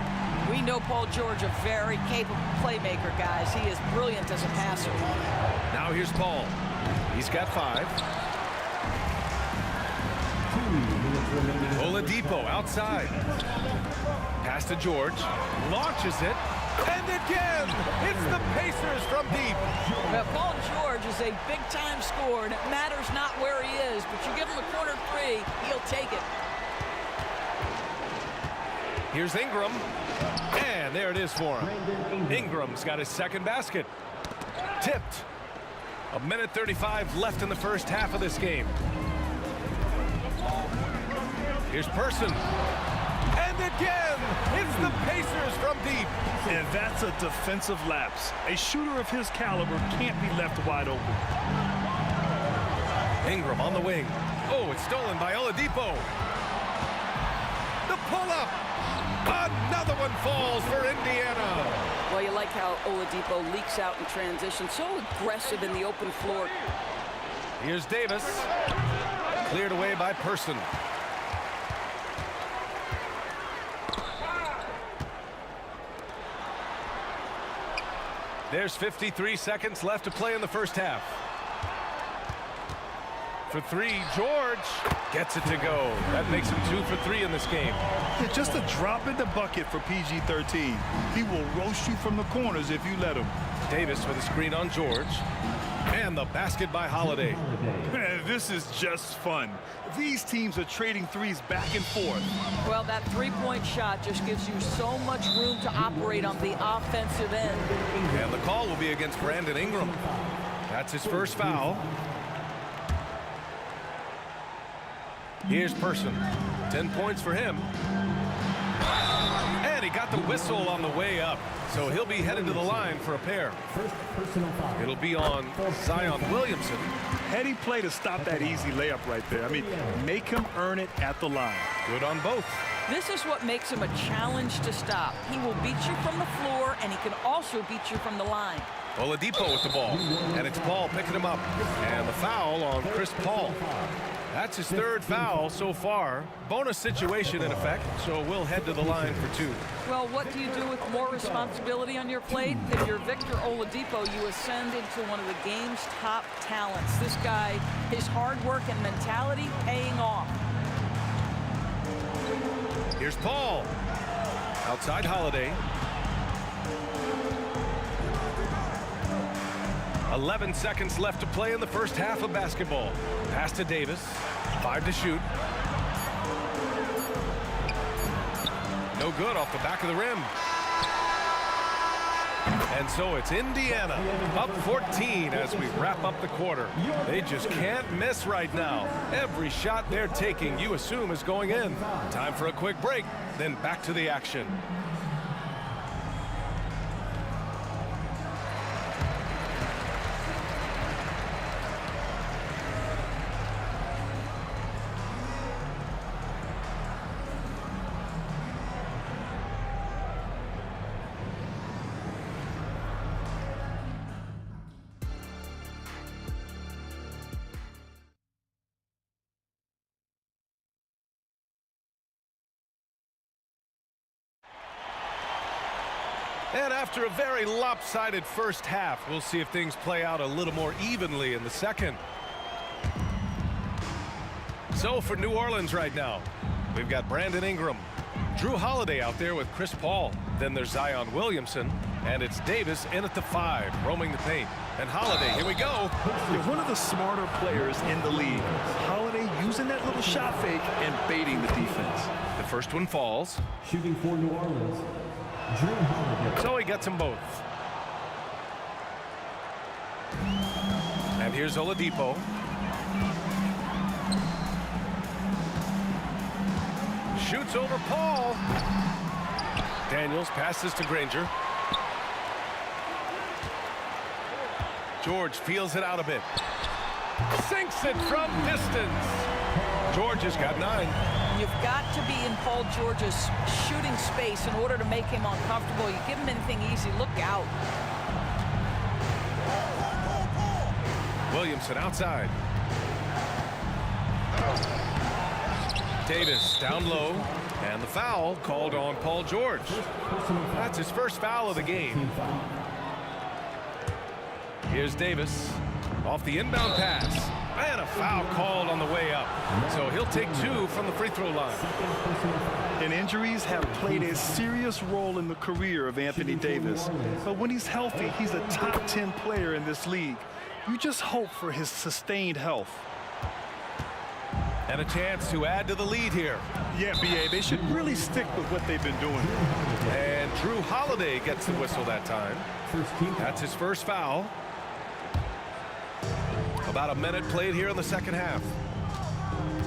We know Paul George, a very capable playmaker, guys. He is brilliant as a passer.
Now here's Paul. He's got 5. Oladipo outside. Pass to George. Launches it. And again, it's the Pacers from deep.
Well, Paul George is a big-time scorer, and it matters not where he is, but you give him a corner 3, he'll take it.
Here's Ingram. And there it is for him. Ingram's got his second basket. Tipped. 1:35 left in the first half of this game. Here's Person. And again, it's the Pacers from deep.
And that's a defensive lapse. A shooter of his caliber can't be left wide open.
Ingram on the wing. Oh, it's stolen by Oladipo. The pull-up. Another one falls for Indiana.
Well, you like how Oladipo leaks out in transition. So aggressive in the open floor.
Here's Davis. Cleared away by Person. There's 53 seconds left to play in the first half. For three, George gets it to go. That makes him 2 for 3 in this game.
Yeah, just a drop in the bucket for PG-13. He will roast you from the corners if you let him.
Davis with a screen on George. And the basket by Holiday.
Man, this is just fun. These teams are trading threes back and forth.
Well, that three-point shot just gives you so much room to operate on the offensive end.
And the call will be against Brandon Ingram. That's his first foul. Here's Person. 10 points for him. And he got the whistle on the way up. So he'll be headed to the line for a pair. It'll be on Zion Williamson.
Heady play to stop that easy layup right there. I mean, make him earn it at the line.
Good on both.
This is what makes him a challenge to stop. He will beat you from the floor, and he can also beat you from the line.
Oladipo with the ball. And it's Paul picking him up. And the foul on Chris Paul. That's his third foul so far. Bonus situation in effect, so we'll head to the line for 2.
Well, what do you do with more responsibility on your plate? If you're Victor Oladipo, you ascend into one of the game's top talents. This guy, his hard work and mentality paying off.
Here's Paul. Outside Holiday. 11 seconds left to play in the first half of basketball. Pass to Davis. 5 to shoot. No good off the back of the rim. And so it's Indiana up 14 as we wrap up the quarter. They just can't miss right now. Every shot they're taking, you assume, is going in. Time for a quick break, then back to the action. And after a very lopsided first half, we'll see if things play out a little more evenly in the second. So for New Orleans right now, we've got Brandon Ingram, Drew Holiday out there with Chris Paul. Then there's Zion Williamson, and it's Davis in at the 5, roaming the paint. And Holiday, here we go.
You're one of the smarter players in the league. Holiday using that little shot fake and baiting the defense.
The first one falls.
Shooting for New Orleans, Drew Holiday.
So he gets them both. And here's Oladipo. Shoots over Paul. Daniels passes to Granger. George feels it out a bit. Sinks it from distance. George has got 9.
You've got to be in Paul George's shooting space in order to make him uncomfortable. You give him anything easy, look out.
Williamson outside. Davis down low, and the foul called on Paul George. That's his first foul of the game. Here's Davis off the inbound pass. And a foul called on the way up. So he'll take 2 from the free throw line.
And injuries have played a serious role in the career of Anthony Davis. But when he's healthy, he's a top 10 player in this league. You just hope for his sustained health.
And a chance to add to the lead here.
Yeah, B.A., they should really stick with what they've been doing.
And Drew Holiday gets the whistle that time. That's his first foul. About a minute played here in the second half.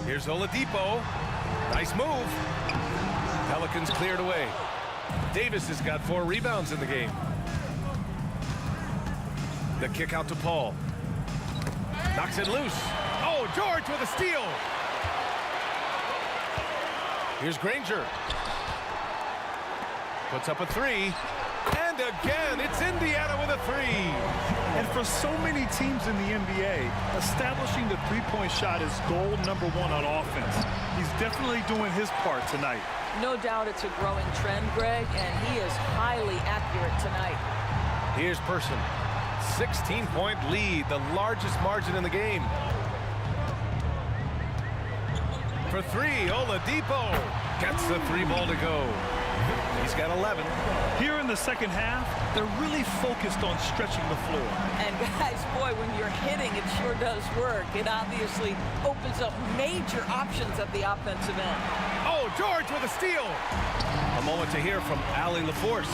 Here's Oladipo. Nice move. Pelicans cleared away. Davis has got 4 rebounds in the game. The kick out to Paul. Knocks it loose. Oh, George with a steal. Here's Granger. Puts up a 3. And again. It's Indiana with a three.
And for so many teams in the NBA, establishing the three-point shot is goal number one on offense. He's definitely doing his part tonight.
No doubt it's a growing trend, Greg, and he is highly accurate tonight.
Here's Person. 16-point lead, the largest margin in the game. For three, Oladipo gets the three ball to go. He's got 11.
Here in the second half, they're really focused on stretching the floor.
And guys, boy, when you're hitting, it sure does work. It obviously opens up major options at the offensive end.
Oh, George with a steal. A moment to hear from Allie LaForce.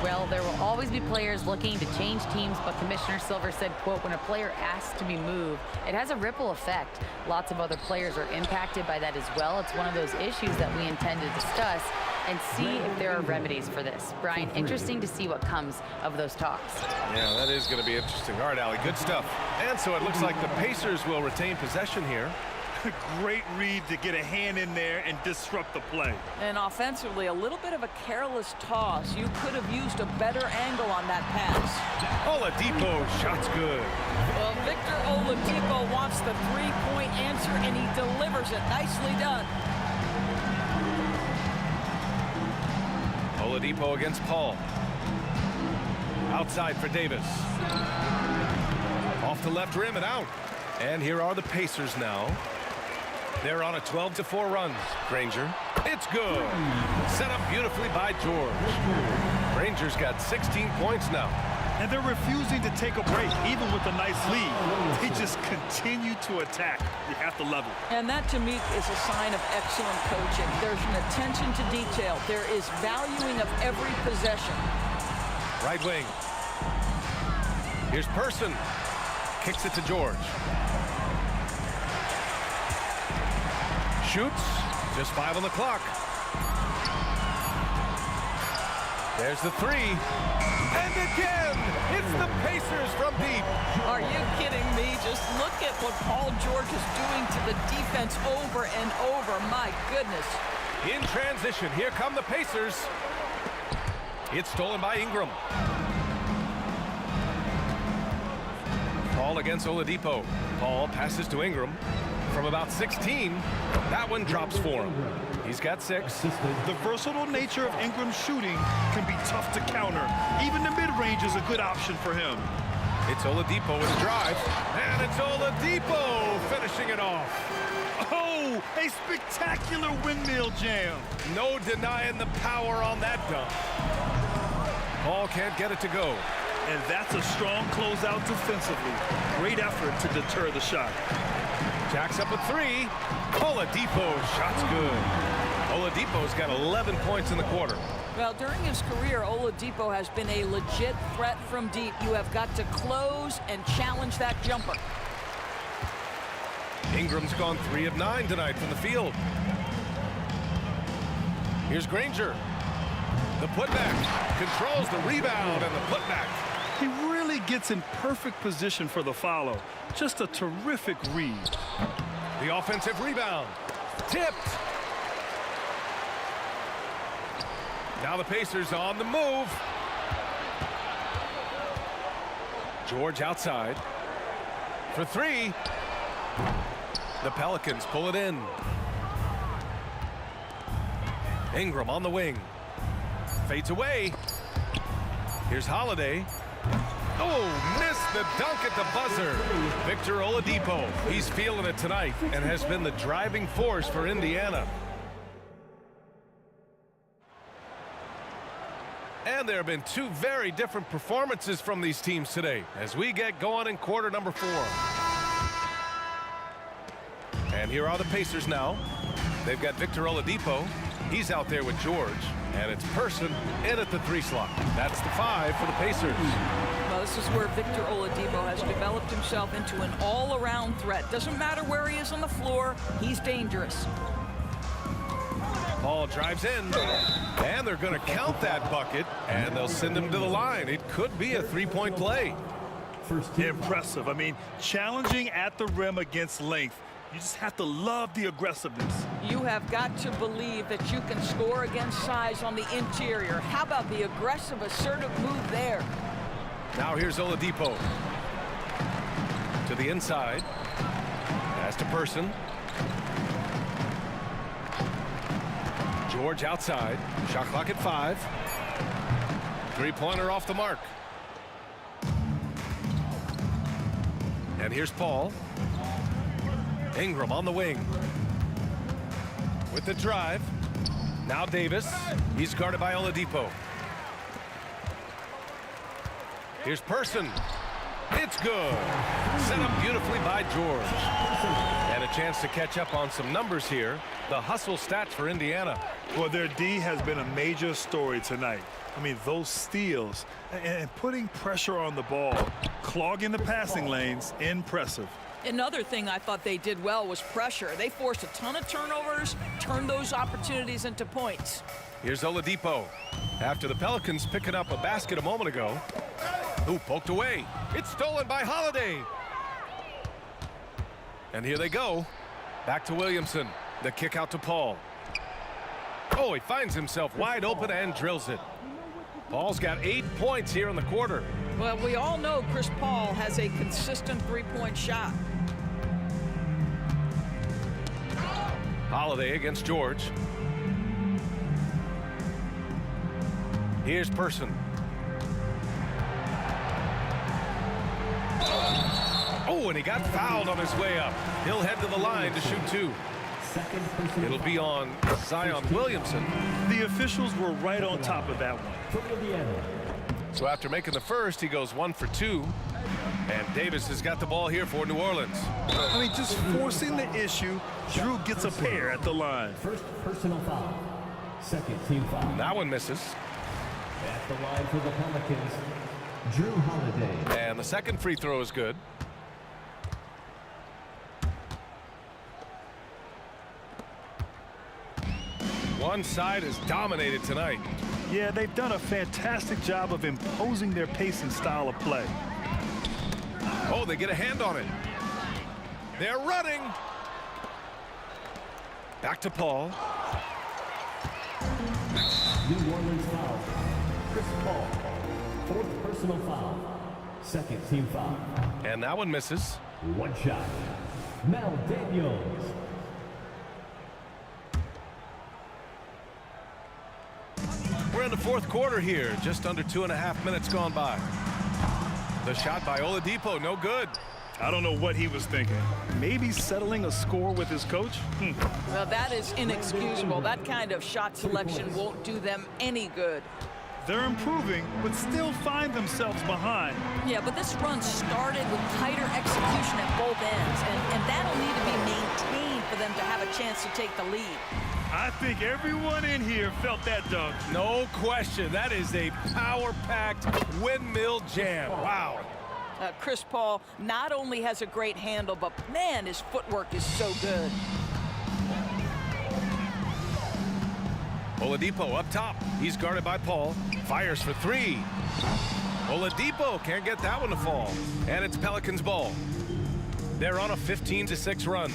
Well, there will always be players looking to change teams, but Commissioner Silver said, quote, when a player asks to be moved, it has a ripple effect. Lots of other players are impacted by that as well. It's one of those issues that we intend to discuss and see if there are remedies for this. Brian, interesting to see what comes of those talks.
Yeah, that is going to be interesting. All right, Allie, good stuff. And so it looks like the Pacers will retain possession here.
Great read to get a hand in there and disrupt the play.
And offensively, a little bit of a careless toss. You could have used a better angle on that pass.
Oladipo, shot's good.
Well, Victor Oladipo wants the three-point answer, and he delivers it. Nicely done.
Oladipo against Paul. Outside for Davis. Off the left rim and out. And here are the Pacers now. They're on a 12-4 run. Granger. It's good. Set up beautifully by George. Granger's got 16 points now.
And they're refusing to take a break, even with a nice lead. They just continue to attack. You have to love it.
And that, to me, is a sign of excellent coaching. There's an attention to detail. There is valuing of every possession.
Right wing. Here's Person. Kicks it to George. Shoots. Just 5 on the clock. There's the three. And again, it's the Pacers from deep.
Are you kidding me? Just look at what Paul George is doing to the defense over and over. My goodness.
In transition, here come the Pacers. It's stolen by Ingram. Paul against Oladipo. Paul passes to Ingram from about 16. That one drops for him. He's got 6.
The versatile nature of Ingram's shooting can be tough to counter. Even the mid-range is a good option for him.
It's Oladipo with a drive. And it's Oladipo finishing it off.
Oh, a spectacular windmill jam.
No denying the power on that dunk. Paul can't get it to go.
And that's a strong closeout defensively. Great effort to deter the shot.
Jacks up a 3. Oladipo, shot's good. Oladipo's got 11 points in the quarter.
Well, during his career, Oladipo has been a legit threat from deep. You have got to close and challenge that jumper.
Ingram's gone 3 of 9 tonight from the field. Here's Granger. The putback. Controls the rebound and the putback.
He really gets in perfect position for the follow. Just a terrific read.
The offensive rebound. Tipped. Now the Pacers on the move. George outside. For 3. The Pelicans pull it in. Ingram on the wing. Fades away. Here's Holiday. Oh, missed the dunk at the buzzer. Victor Oladipo. He's feeling it tonight and has been the driving force for Indiana. And there have been 2 very different performances from these teams today as we get going in quarter number 4. And here are the Pacers now. They've got Victor Oladipo. He's out there with George. And it's Person in at the 3 slot. That's the 5 for the Pacers.
Well, this is where Victor Oladipo has developed himself into an all-around threat. Doesn't matter where he is on the floor, he's dangerous.
Paul drives in, and they're going to count that bucket, and they'll send him to the line. It could be a 3-point play.
Impressive. I mean, challenging at the rim against length. You just have to love the aggressiveness.
You have got to believe that you can score against size on the interior. How about the aggressive, assertive move there?
Now here's Oladipo. To the inside. Pass to Person. George outside. Shot clock at 5. Three-pointer off the mark. And here's Paul. Ingram on the wing. With the drive. Now Davis. He's guarded by Oladipo. Here's Person. It's good. Set up beautifully by George. And a chance to catch up on some numbers here. The hustle stats for Indiana.
Well, their D has been a major story tonight. I mean, those steals and putting pressure on the ball, clogging the passing lanes, impressive.
Another thing I thought they did well was pressure. They forced a ton of turnovers, turned those opportunities into points.
Here's Oladipo. After the Pelicans picking up a basket a moment ago. Ooh, poked away. It's stolen by Holiday. And here they go. Back to Williamson. The kick out to Paul. Oh, he finds himself wide open and drills it. Paul's got 8 points here in the quarter.
Well, we all know Chris Paul has a consistent three-point shot.
Holiday against George. Here's Person. Oh, and he got fouled on his way up. He'll head to the line to shoot 2. It'll be on Zion Williamson.
The officials were right on top of that one.
So after making the first, he goes 1 for 2. And Davis has got the ball here for New Orleans.
I mean, just forcing the issue. Drew gets a pair at the line.
First personal foul. Second team foul.
That one misses.
At the line for the Pelicans, Drew Holiday.
And the second free throw is good. One side is dominated tonight.
Yeah, they've done a fantastic job of imposing their pace and style of play.
Oh, they get a hand on it. They're running. Back to Paul.
New Orleans foul. Chris Paul. Fourth personal foul. Second team foul.
And that one misses.
One shot. Mel Daniels.
We're in the fourth quarter here. Just under 2.5 minutes gone by. The shot by Oladipo, no good.
I don't know what he was thinking. Maybe settling a score with his coach?
Well, that is inexcusable. That kind of shot selection won't do them any good.
They're improving, but still find themselves behind.
Yeah, but this run started with tighter execution at both ends, and that'll need to be maintained for them to have a chance to take the lead.
I think everyone in here felt that dunk.
No question. That is a power-packed windmill jam. Wow.
Chris Paul not only has a great handle, but man, his footwork is so good.
Oladipo up top. He's guarded by Paul. Fires for 3. Oladipo can't get that one to fall. And it's Pelicans ball. They're on a 15-6 run.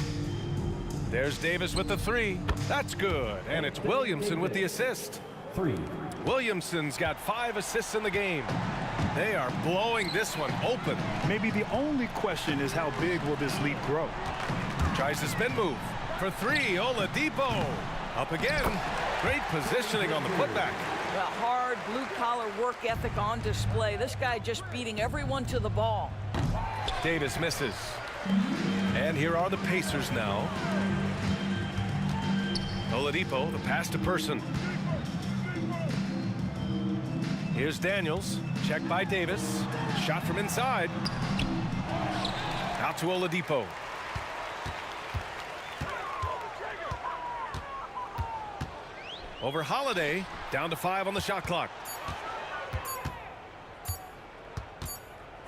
There's Davis with the 3. That's good. And it's Williamson with the assist.
3.
Williamson's got 5 assists in the game. They are blowing this one open.
Maybe the only question is how big will this lead grow?
Tries the spin move. For 3, Oladipo. Up again. Great positioning on the putback.
The hard blue-collar work ethic on display. This guy just beating everyone to the ball.
Davis misses. And here are the Pacers now. Oladipo, the pass to Person. Here's Daniels. Check by Davis. Shot from inside. Out to Oladipo. Over Holiday. Down to 5 on the shot clock.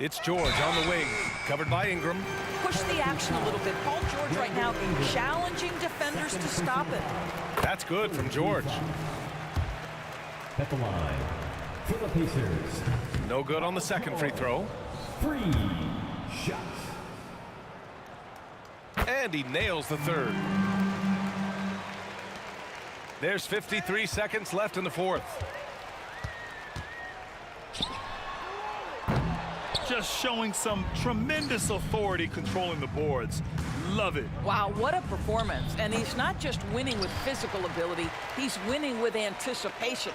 It's George on the wing. Covered by Ingram.
Push the action a little bit. Paul George right now challenging defenders to stop it.
That's good from George.
At the line for the Pacers.
No good on the second free throw.
3 shots.
And he nails the third. There's 53 seconds left in the fourth.
Just showing some tremendous authority controlling the boards. Love it.
Wow, what a performance. And he's not just winning with physical ability, he's winning with anticipation.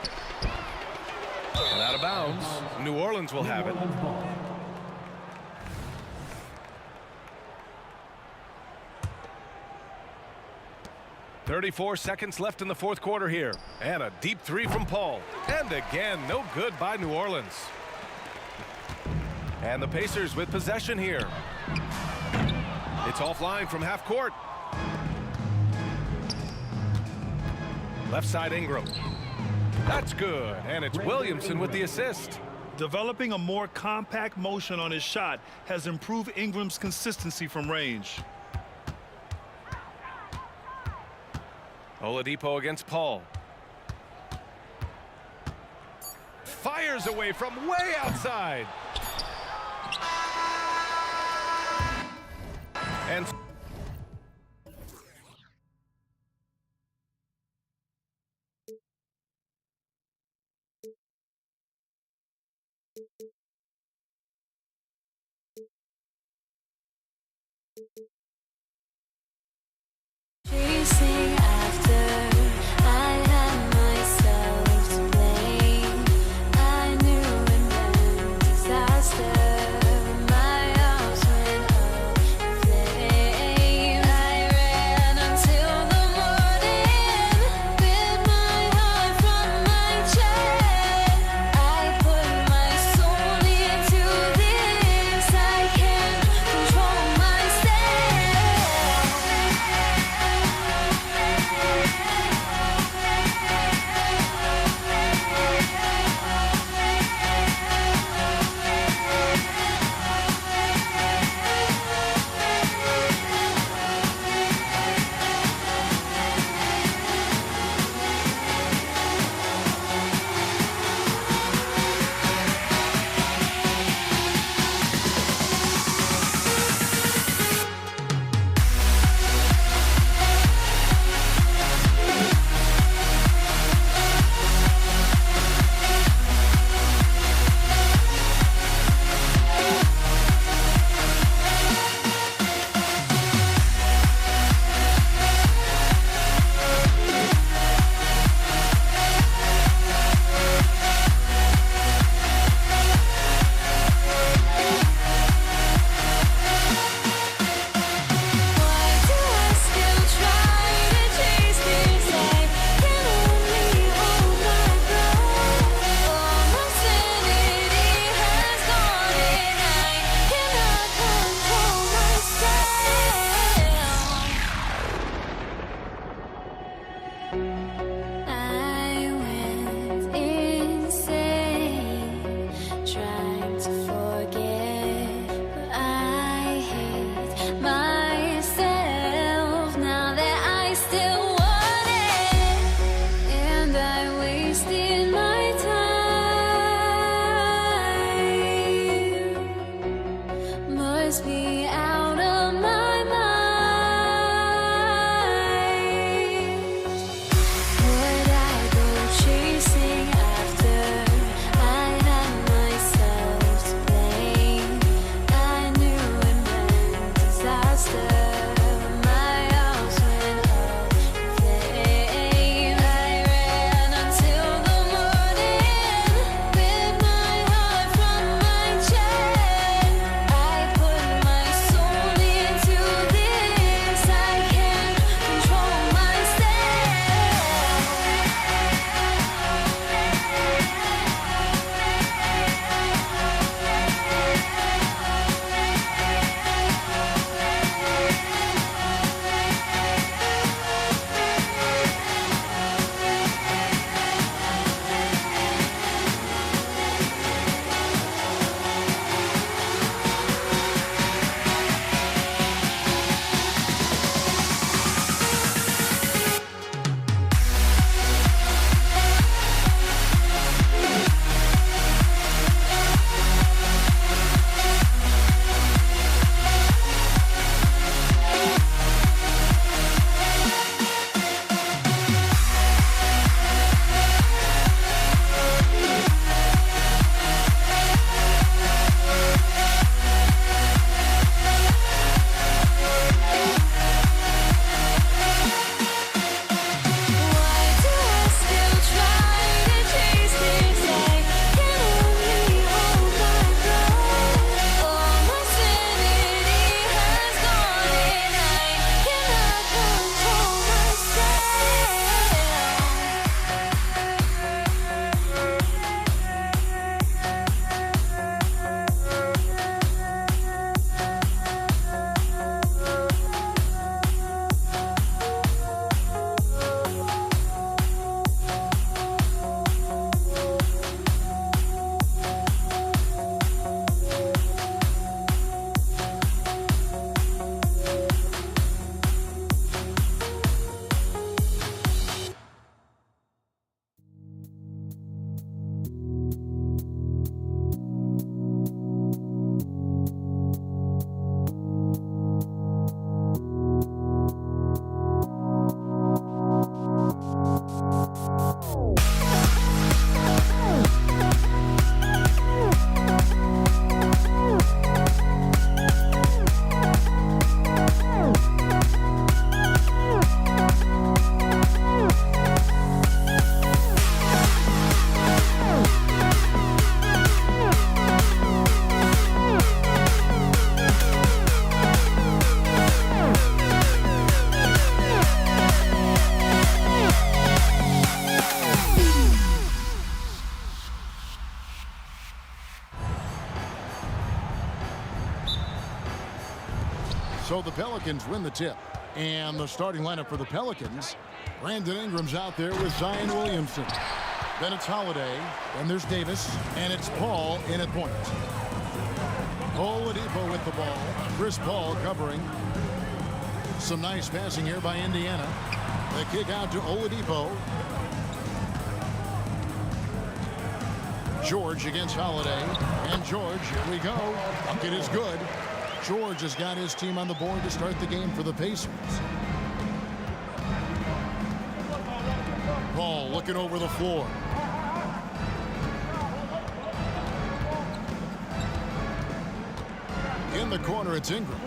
And out of bounds. New Orleans will have it. 34 seconds left in the fourth quarter here. And a deep three from Paul. And again, no good by New Orleans. And the Pacers with possession here. It's offline from half court. Left side Ingram. That's good. And it's Williamson with the assist.
Developing a more compact motion on his shot has improved Ingram's consistency from range.
Oladipo against Paul. Fires away from way outside. And
chasing after, I had myself to blame. I knew it meant disaster. My arms went up in flames.
So the Pelicans win the tip. And the starting lineup for the Pelicans, Brandon Ingram's out there with Zion Williamson. Then it's Holiday, then there's Davis, and it's Paul in at point. Oladipo with the ball. Chris Paul covering. Some nice passing here by Indiana. The kick out to Oladipo. George against Holiday. And George, here we go. Bucket is good. George has got his team on the board to start the game for the Pacers. Paul looking over the floor. In the corner, it's Ingram.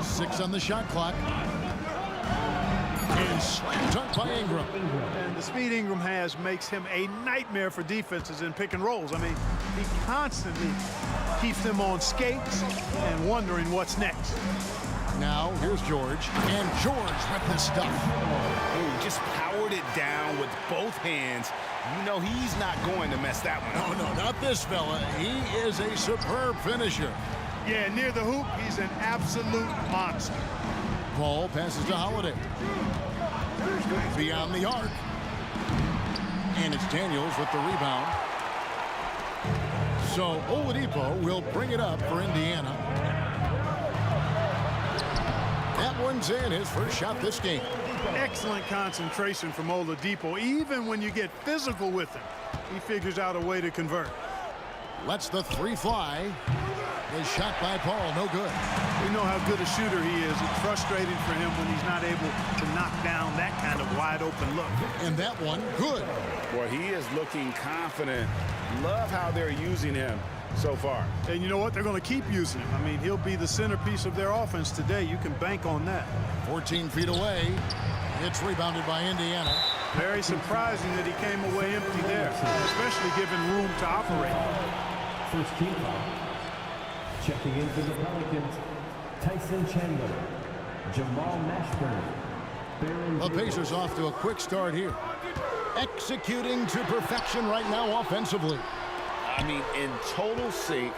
6 on the shot clock. And slam dunk by Ingram.
And the speed Ingram has makes him a nightmare for defenses in pick and rolls. I mean, he constantly keeps them on skates and wondering what's next.
Now, here's George. And George with the stuff.
Ooh, just powered it down with both hands. You know he's not going to mess that one up.
No, not this fella. He is a superb finisher.
Yeah, near the hoop, he's an absolute monster.
Paul passes to Holiday. Beyond the arc. And it's Daniels with the rebound. So Oladipo will bring it up for Indiana. That one's in, his first shot this game.
Excellent concentration from Oladipo. Even when you get physical with him, he figures out a way to convert.
Lets the three fly. The shot by Paul, no good.
We know how good a shooter he is. It's frustrating for him when he's not able to knock down that kind of wide open look.
And that one, good.
Boy, he is looking confident. Love how they're using him so far.
And you know what? They're going to keep using him. I mean, he'll be the centerpiece of their offense today. You can bank on that.
14 feet away. It's rebounded by Indiana.
Very surprising that he came away empty there, especially given room to operate.
First team foul. Checking in for the Pelicans, Tyson Chandler, Jamal Mashburn.
The Pacers off to a quick start here. Executing to perfection right now offensively.
I mean, in total sync.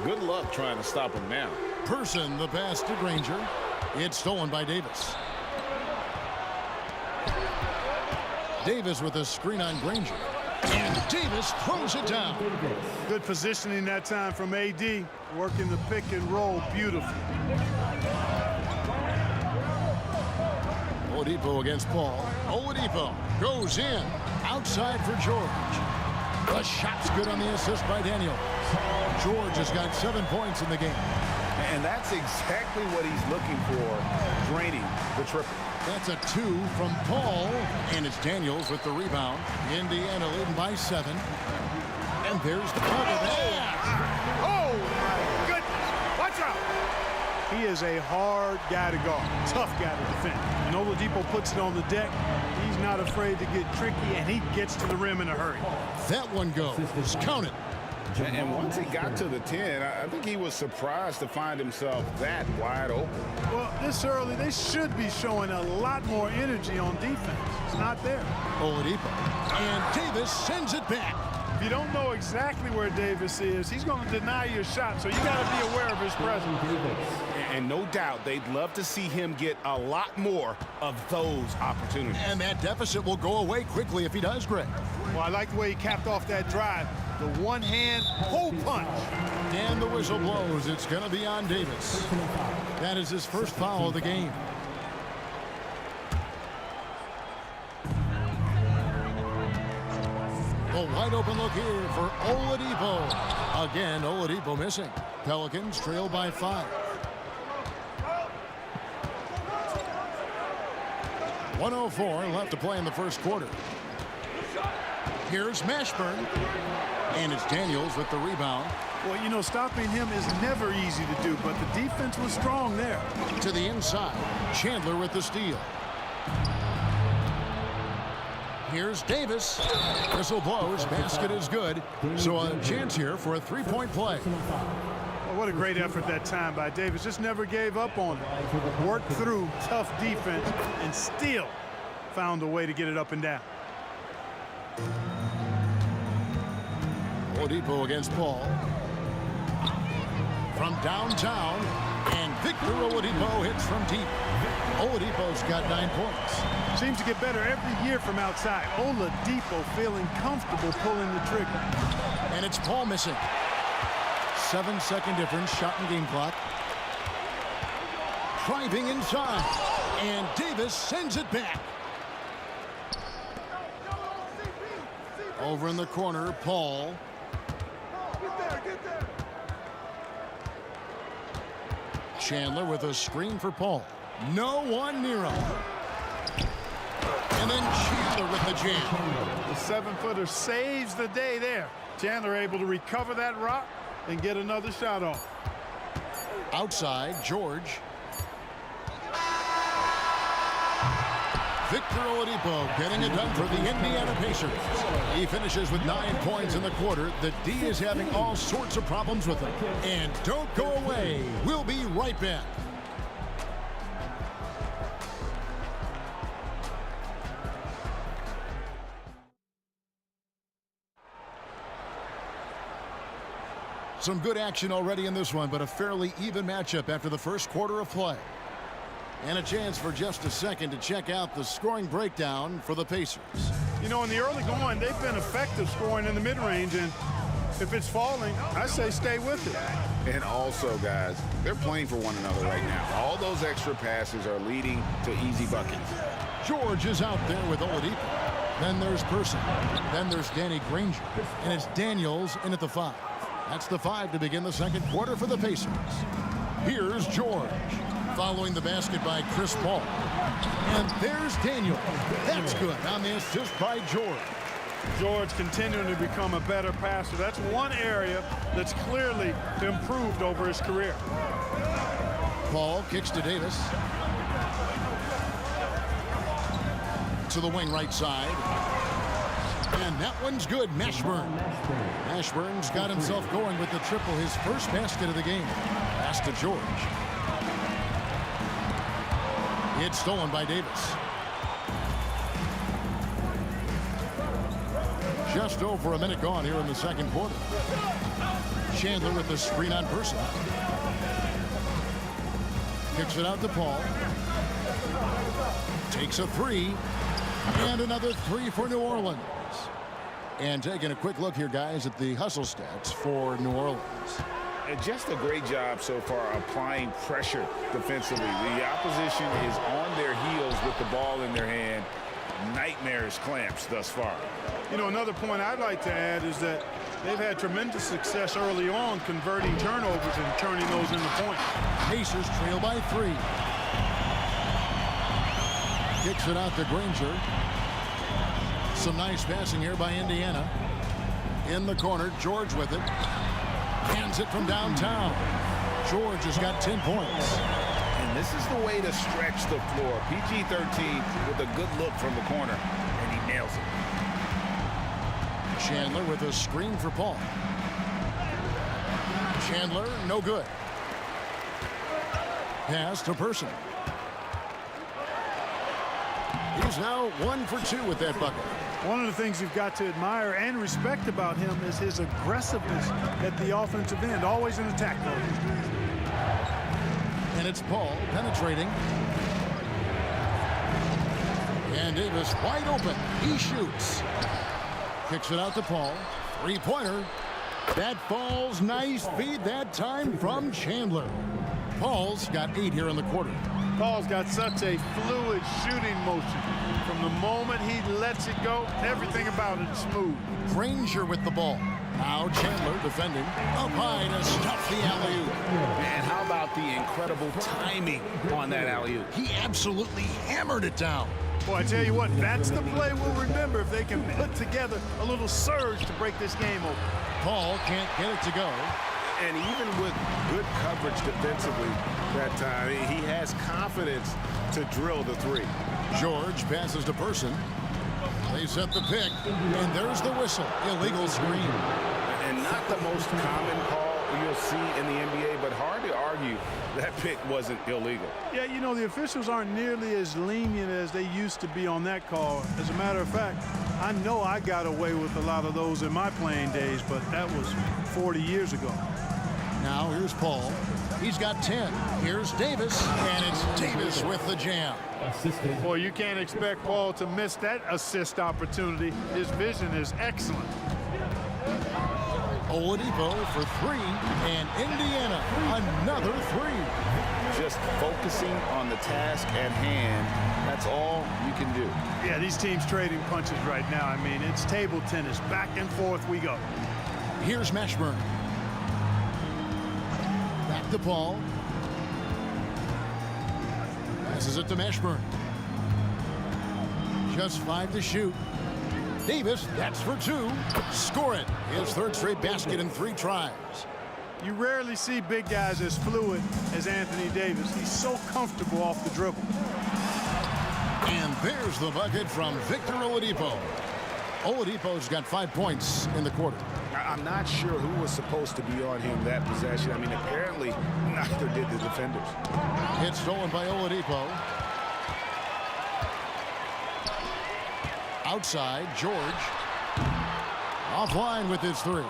Good luck trying to stop him now.
Person the pass to Granger. It's stolen by Davis. Davis with a screen on Granger. And Davis throws it down.
Good positioning that time from AD. Working the pick and roll beautifully.
Oladipo against Paul. Oladipo goes in. Outside for George. The shot's good on the assist by Daniel. George has got 7 points in the game.
And that's exactly what he's looking for, draining the triple.
That's a 2 from Paul. And it's Daniels with the rebound. Indiana leading by 7. And there's the cover there.
Oh, my goodness. Watch out. He is a hard guy to guard. Tough guy to defend. And Oladipo puts it on the deck. He's not afraid to get tricky, and he gets to the rim in a hurry.
That one goes. Count it.
And once he got to the 10, I think he was surprised to find himself that wide open.
Well, this early, they should be showing a lot more energy on defense. It's not there.
Oladipo. And Davis sends it back.
If you don't know exactly where Davis is, he's going to deny your shot, so you got to be aware of his presence.
And no doubt they'd love to see him get a lot more of those opportunities.
And that deficit will go away quickly if he does, Greg.
Well, I like the way he capped off that drive. The one-hand hole punch.
And the whistle blows. It's going to be on Davis. That is his first foul of the game. A wide open look here for Oladipo. Again, Oladipo missing. Pelicans trail by 5. .104 left to play in the first quarter. Here's Mashburn. And it's Daniels with the rebound.
Well, you know, stopping him is never easy to do, but the defense was strong there.
To the inside. Chandler with the steal. Here's Davis. Whistle blows. Basket is good. So a chance here for a three-point play.
Well, what a great effort that time by Davis. Just never gave up on it. Worked through tough defense and still found a way to get it up and down.
Oladipo against Paul. From downtown, Victor Oladipo hits from deep. Oladipo's got 9 points.
Seems to get better every year from outside. Oladipo feeling comfortable pulling the trigger.
And it's Paul missing. 7-second difference, shot and game clock. Driving inside. And Davis sends it back. Over in the corner, Paul. Chandler with a screen for Paul. No one near him. And then Chandler with the jam.
The 7-footer saves the day there. Chandler able to recover that rock and get another shot off.
Outside, George. Victor Oladipo getting it done for the Indiana Pacers. He finishes with 9 points in the quarter. The D is having all sorts of problems with him. And don't go away. We'll be right back. Some good action already in this one, but a fairly even matchup after the first quarter of play. And a chance for just a second to check out the scoring breakdown for the Pacers.
You know, in the early going, they've been effective scoring in the mid-range, and if it's falling, I say stay with it.
And also, guys, they're playing for one another right now. All those extra passes are leading to easy buckets.
George is out there with Oladipo. Then there's Person. Then there's Danny Granger. And it's Daniels in at the 5. That's the 5 to begin the second quarter for the Pacers. Here's George. Following the basket by Chris Paul. And there's Daniel. That's good on the assist by George.
George continuing to become a better passer. That's one area that's clearly improved over his career.
Paul kicks to Davis. To the wing right side. And that one's good. Mashburn. Mashburn's got himself going with the triple, his first basket of the game. Pass to George. It's stolen by Davis. Just over a minute gone here in the second quarter. Chandler with the screen on Person. Kicks it out to Paul. Takes a 3. And another 3 for New Orleans. And taking a quick look here, guys, at the hustle stats for New Orleans.
Just a great job so far applying pressure defensively. The opposition is on their heels with the ball in their hand. Nightmares clamps thus far.
You know, another point I'd like to add is that they've had tremendous success early on converting turnovers and turning those into points.
Pacers trail by 3. Kicks it out to Granger. Some nice passing here by Indiana. In the corner, George with it. Hands it from downtown. George has got 10 points.
And this is the way to stretch the floor. PG-13 with a good look from the corner, and he nails it.
Chandler with a screen for Paul. Chandler, no good. Pass to Person. He's now 1 for 2 with that bucket.
One of the things you've got to admire and respect about him is his aggressiveness at the offensive end, always in attack mode.
And it's Paul penetrating. And Davis wide open. He shoots. Kicks it out to Paul. 3-pointer. That falls. Nice feed that time from Chandler. Paul's got 8 here in the quarter.
Paul's got such a fluid shooting motion. From the moment he lets it go, everything about it is smooth.
Granger with the ball. Now Chandler defending. Up high to stuff the alley-oop.
And how about the incredible timing on that alley-oop?
He absolutely hammered it down.
Boy, I tell you what, that's the play we'll remember if they can put together a little surge to break this game open.
Paul can't get it to go.
And even with good coverage defensively that time, he has confidence to drill the 3.
George passes to Person. They set the pick, and there's the whistle. Illegal screen.
And not the most common call you'll see in the NBA, but hard to argue that pick wasn't illegal.
Yeah, you know, the officials aren't nearly as lenient as they used to be on that call. As a matter of fact, I know I got away with a lot of those in my playing days, but that was 40 years ago.
Now here's Paul. He's got 10. Here's Davis, and it's Davis with the jam.
Boy, you can't expect Paul to miss that assist opportunity. His vision is excellent.
Oladipo for 3, and Indiana another 3.
Just focusing on the task at hand, that's all you can do.
Yeah, these teams trading punches right now. I mean, it's table tennis. Back and forth we go.
Here's Mashburn. Back to Paul. Passes it to Mashburn. Just 5 to shoot. Davis, that's for 2. Score it. His third straight basket in 3 tries.
You rarely see big guys as fluid as Anthony Davis. He's so comfortable off the dribble.
And there's the bucket from Victor Oladipo. Oladipo's got 5 points in the quarter.
I'm not sure who was supposed to be on him that possession. I mean, apparently neither did the defenders.
It's stolen by Oladipo. Outside, George. Offline with his 3.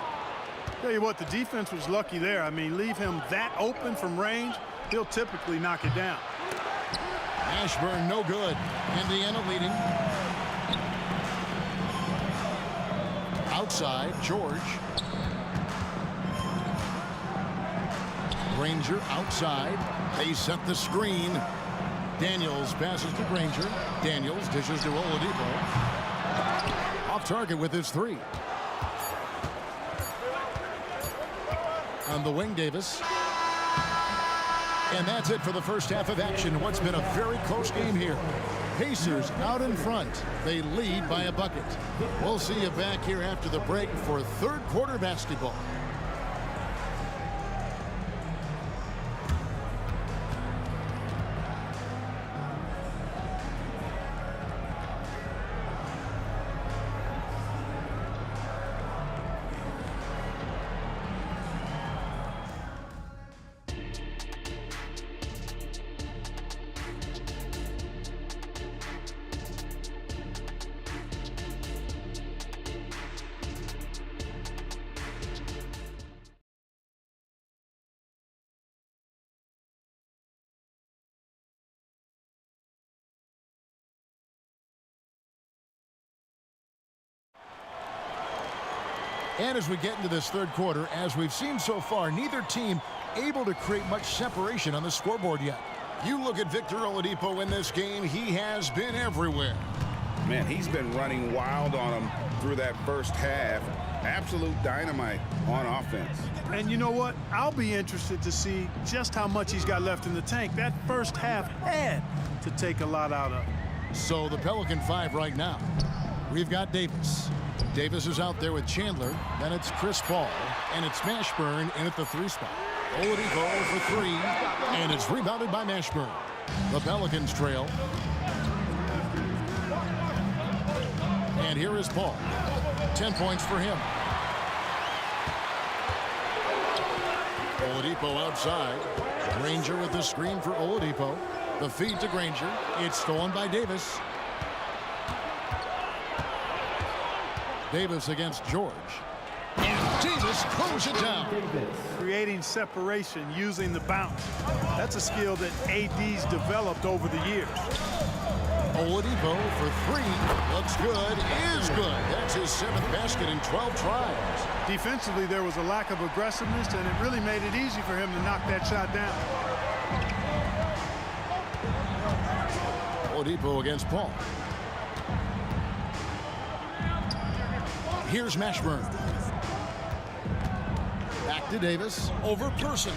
Tell you what, the defense was lucky there. I mean, leave him that open from range, he'll typically knock it down.
Mashburn, no good. Indiana leading. Outside, George. Granger outside. They set the screen. Daniels passes to Granger. Daniels dishes to Oladipo. Off target with his 3. On the wing, Davis. And that's it for the first half of action. What's been a very close game here. Pacers out in front. They lead by a bucket. We'll see you back here after the break for third quarter basketball. And as we get into this third quarter, as we've seen so far, neither team able to create much separation on the scoreboard yet. You look at Victor Oladipo in this game, he has been everywhere.
Man, he's been running wild on him through that first half. Absolute dynamite on offense.
And you know what? I'll be interested to see just how much he's got left in the tank. That first half had to take a lot out of.
So the Pelican 5 right now. We've got Davis. Davis is out there with Chandler. Then it's Chris Paul. And it's Mashburn in at the 3 spot. Oladipo for 3. And it's rebounded by Mashburn. The Pelicans trail. And here is Paul. 10 points for him. Oladipo outside. Granger with the screen for Oladipo. The feed to Granger. It's stolen by Davis. Davis against George. And Davis closes it down.
Creating separation using the bounce. That's a skill that AD's developed over the years.
Oladipo for 3. Looks good. Is good. That's his 7th basket in 12 tries.
Defensively, there was a lack of aggressiveness, and it really made it easy for him to knock that shot down.
Oladipo against Paul. Here's Mashburn. Back to Davis. Over Person.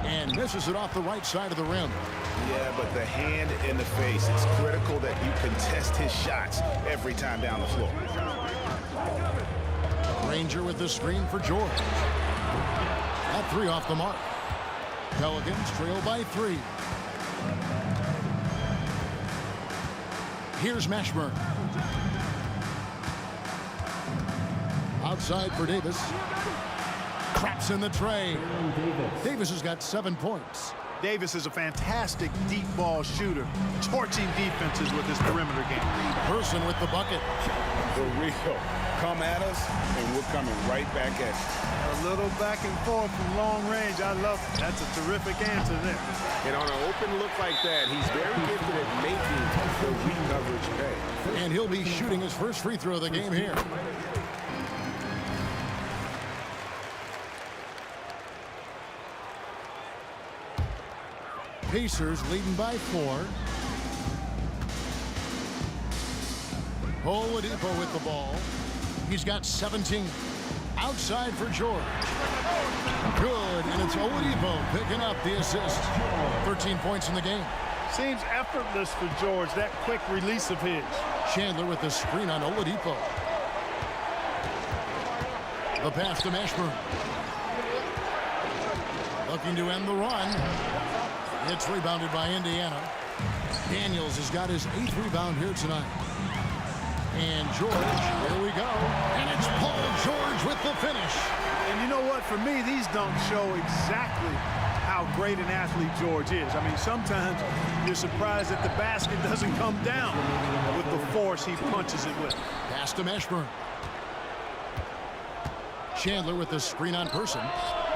And misses it off the right side of the rim.
Yeah, but the hand in the face. It's critical that you contest his shots every time down the floor.
Granger with the screen for George. That 3 off the mark. Pelicans trail by 3. Here's Mashburn. Outside for Davis. Traps in the tray. Davis has got 7 points.
Davis is a fantastic deep ball shooter, torching defenses with his perimeter game.
Person with the bucket.
The real come at us, and we're coming right back at you.
A little back and forth from long range. I love it. That's a terrific answer there.
And on an open look like that, he's very gifted at making the weak coverage pay.
And he'll be shooting his first free throw of the game here. Pacers leading by 4. Oladipo with the ball. He's got 17. Outside for George. Good, and it's Oladipo picking up the assist. 13 points in the game.
Seems effortless for George, that quick release of his.
Chandler with the screen on Oladipo. The pass to Mashburn. Looking to end the run. It's rebounded by Indiana. Daniels has got his 8th rebound here tonight. And George, here we go. And it's Paul George with the finish.
And you know what? For me, these dunks show exactly how great an athlete George is. I mean, sometimes you're surprised that the basket doesn't come down with the force he punches it with.
Pass to Mashburn. Chandler with the screen on Person.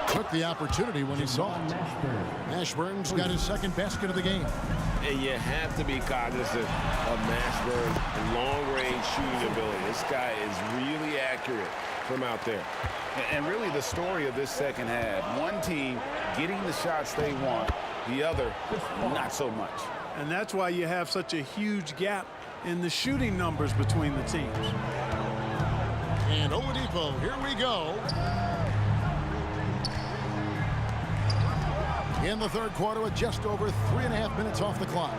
Took the opportunity when he saw it. Mashburn's got his 2nd basket of the game.
And you have to be cognizant of Mashburn's long-range shooting ability. This guy is really accurate from out there. And really the story of this second half, one team getting the shots they want, the other not so much.
And that's why you have such a huge gap in the shooting numbers between the teams.
And Oladipo, here we go. In the 3rd quarter with just over 3.5 minutes off the clock.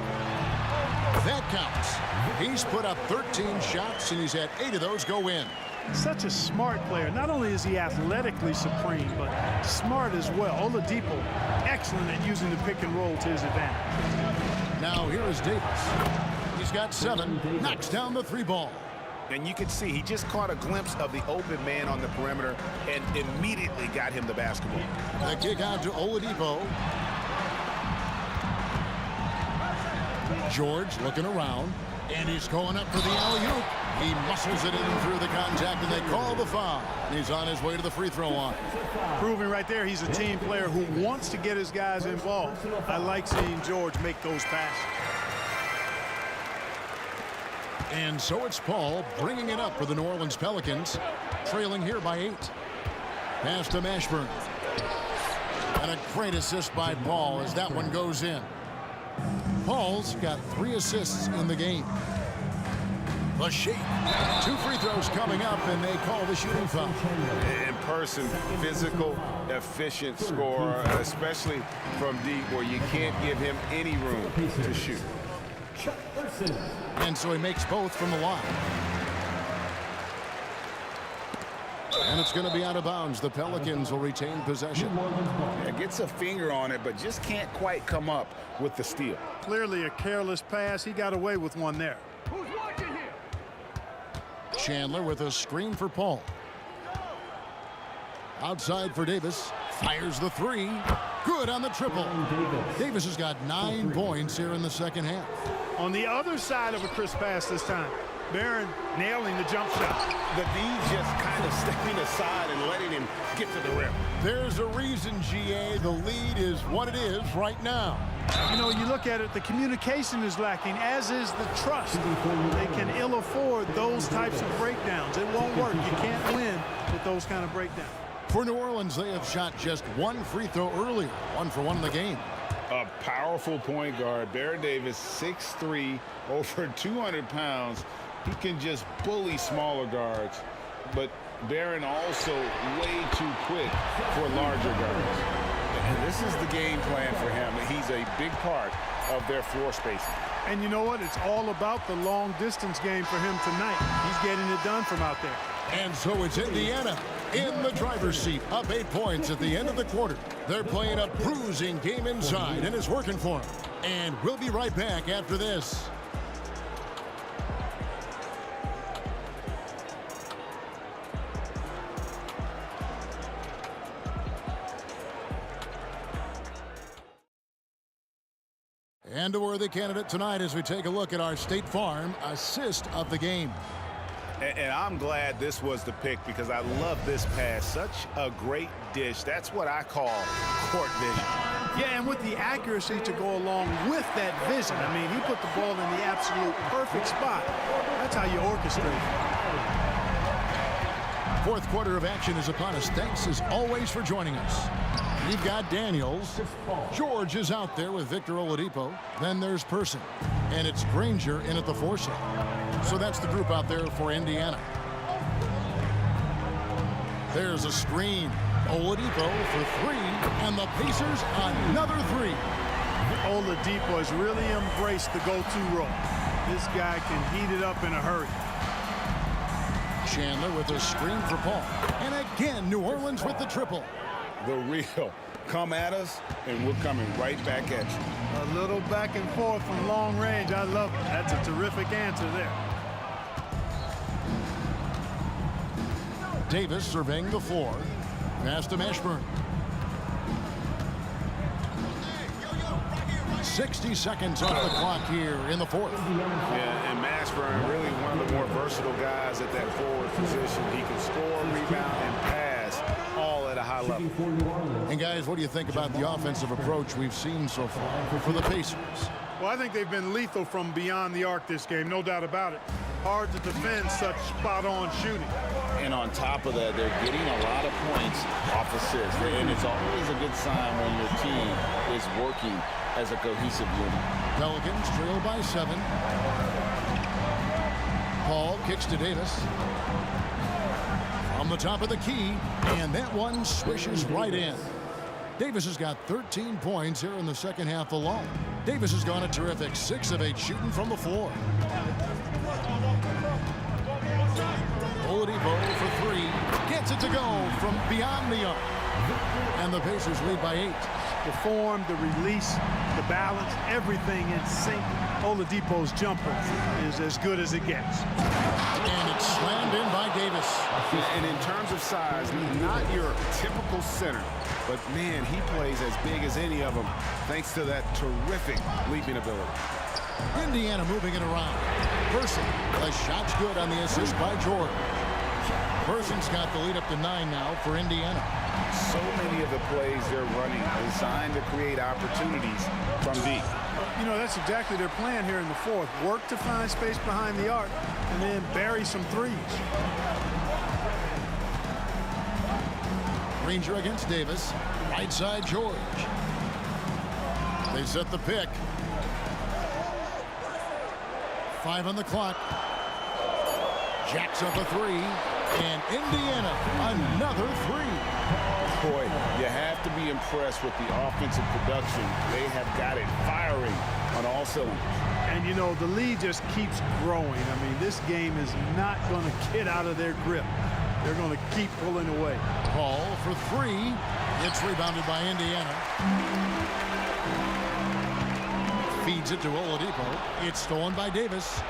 That counts. He's put up 13 shots, and he's had 8 of those go in.
Such a smart player. Not only is he athletically supreme, but smart as well. Oladipo, excellent at using the pick and roll to his advantage.
Now here is Davis. He's got 7, knocks down the 3 ball.
And you can see he just caught a glimpse of the open man on the perimeter and immediately got him the basketball.
The kick out to Oladipo. George looking around, and he's going up for the alley-oop. He muscles it in through the contact, and they call the foul. And he's on his way to the free throw line.
Proving right there he's a team player who wants to get his guys involved. I like seeing George make those passes.
And so it's Paul bringing it up for the New Orleans Pelicans, trailing here by 8. Pass to Mashburn. And a great assist by Paul as that one goes in. Paul's got 3 assists in the game. The shake. 2 free throws coming up, and they call the shooting foul.
In Person, physical, efficient scorer, especially from deep where you can't give him any room to shoot.
And so he makes both from the line. And it's going to be out of bounds. The Pelicans will retain possession.
Yeah, gets a finger on it, but just can't quite come up with the steal.
Clearly a careless pass. He got away with one there.
Chandler with a screen for Paul. Outside for Davis. Fires the 3. Good on the triple. Davis has got 9 points here in the second half.
On the other side of a crisp pass this time. Barron nailing the jump shot.
The D just kind of stepping aside and letting him get to the rim.
There's a reason, GA, the lead is what it is right now.
You know, you look at it, the communication is lacking, as is the trust. They can ill afford those types of breakdowns. It won't work. You can't win with those kind of breakdowns.
For New Orleans, they have shot just 1 free throw earlier. 1 for 1 in the game.
A powerful point guard. Baron Davis, 6'3", over 200 pounds. He can just bully smaller guards. But Baron also way too quick for larger guards. And this is the game plan for him. He's a big part of their floor spacing.
And you know what? It's all about the long distance game for him tonight. He's getting it done from out there.
And so it's Indiana in the driver's seat, up 8 points at the end of the quarter. They're playing a bruising game inside, and it's working for them. And we'll be right back after this. And a worthy candidate tonight as we take a look at our State Farm assist of the game.
And I'm glad this was the pick because I love this pass. Such a great dish. That's what I call court vision.
Yeah, and with the accuracy to go along with that vision. I mean, he put the ball in the absolute perfect spot. That's how you orchestrate.
Fourth quarter of action is upon us. Thanks as always for joining us. You've got Daniels. George is out there with Victor Oladipo. Then there's Person. And it's Granger in at the 4 slot. So that's the group out there for Indiana. There's a screen. Oladipo for 3. And the Pacers another 3.
Oladipo has really embraced the go-to role. This guy can heat it up in a hurry.
Chandler with a screen for Paul. And again, New Orleans with the triple.
The real. Come at us, and we're coming right back at you.
A little back and forth from long range. I love it. That's a terrific answer there.
Davis surveying the floor. Pass to Mashburn. 60 seconds off the clock here in the fourth.
Yeah, and Mashburn really one of the more versatile guys at that forward position. He can score, rebound, and pass all at a high level.
And guys, what do you think about the offensive approach we've seen so far for the Pacers?
Well, I think they've been lethal from beyond the arc this game, no doubt about it. Hard to defend such spot-on shooting.
And on top of that, they're getting a lot of points off assists. And it's always a good sign when your team is working as a cohesive unit.
Pelicans trail by 7. Paul kicks to Davis. On the top of the key, and that one swishes right in. Davis has got 13 points here in the second half alone. Davis has gone a terrific 6 of 8 shooting from the floor. Oladipo for 3. Gets it to go from beyond the arc. And the Pacers lead by 8.
The form, the release, the balance, everything in sync. Oladipo's jumper is as good as it gets.
And it's slammed in by Davis.
And in terms of size, not your typical center, but man, he plays as big as any of them thanks to that terrific leaping ability.
Indiana moving it around. Person, the shot's good on the assist by George. Person's got the lead up to 9 now for Indiana.
So many of the plays they're running designed to create opportunities from deep.
You know, that's exactly their plan here in the fourth. Work to find space behind the arc and then bury some threes.
Granger against Davis. Right side George. They set the pick. 5 on the clock. Jacks up a 3. And Indiana, another 3.
Boy, you have to be impressed with the offensive production. They have got it firing on all cylinders.
And, you know, the lead just keeps growing. I mean, this game is not going to get out of their grip. They're going to keep pulling away.
Paul for 3. It's rebounded by Indiana. Feeds it to Oladipo. It's stolen by Davis.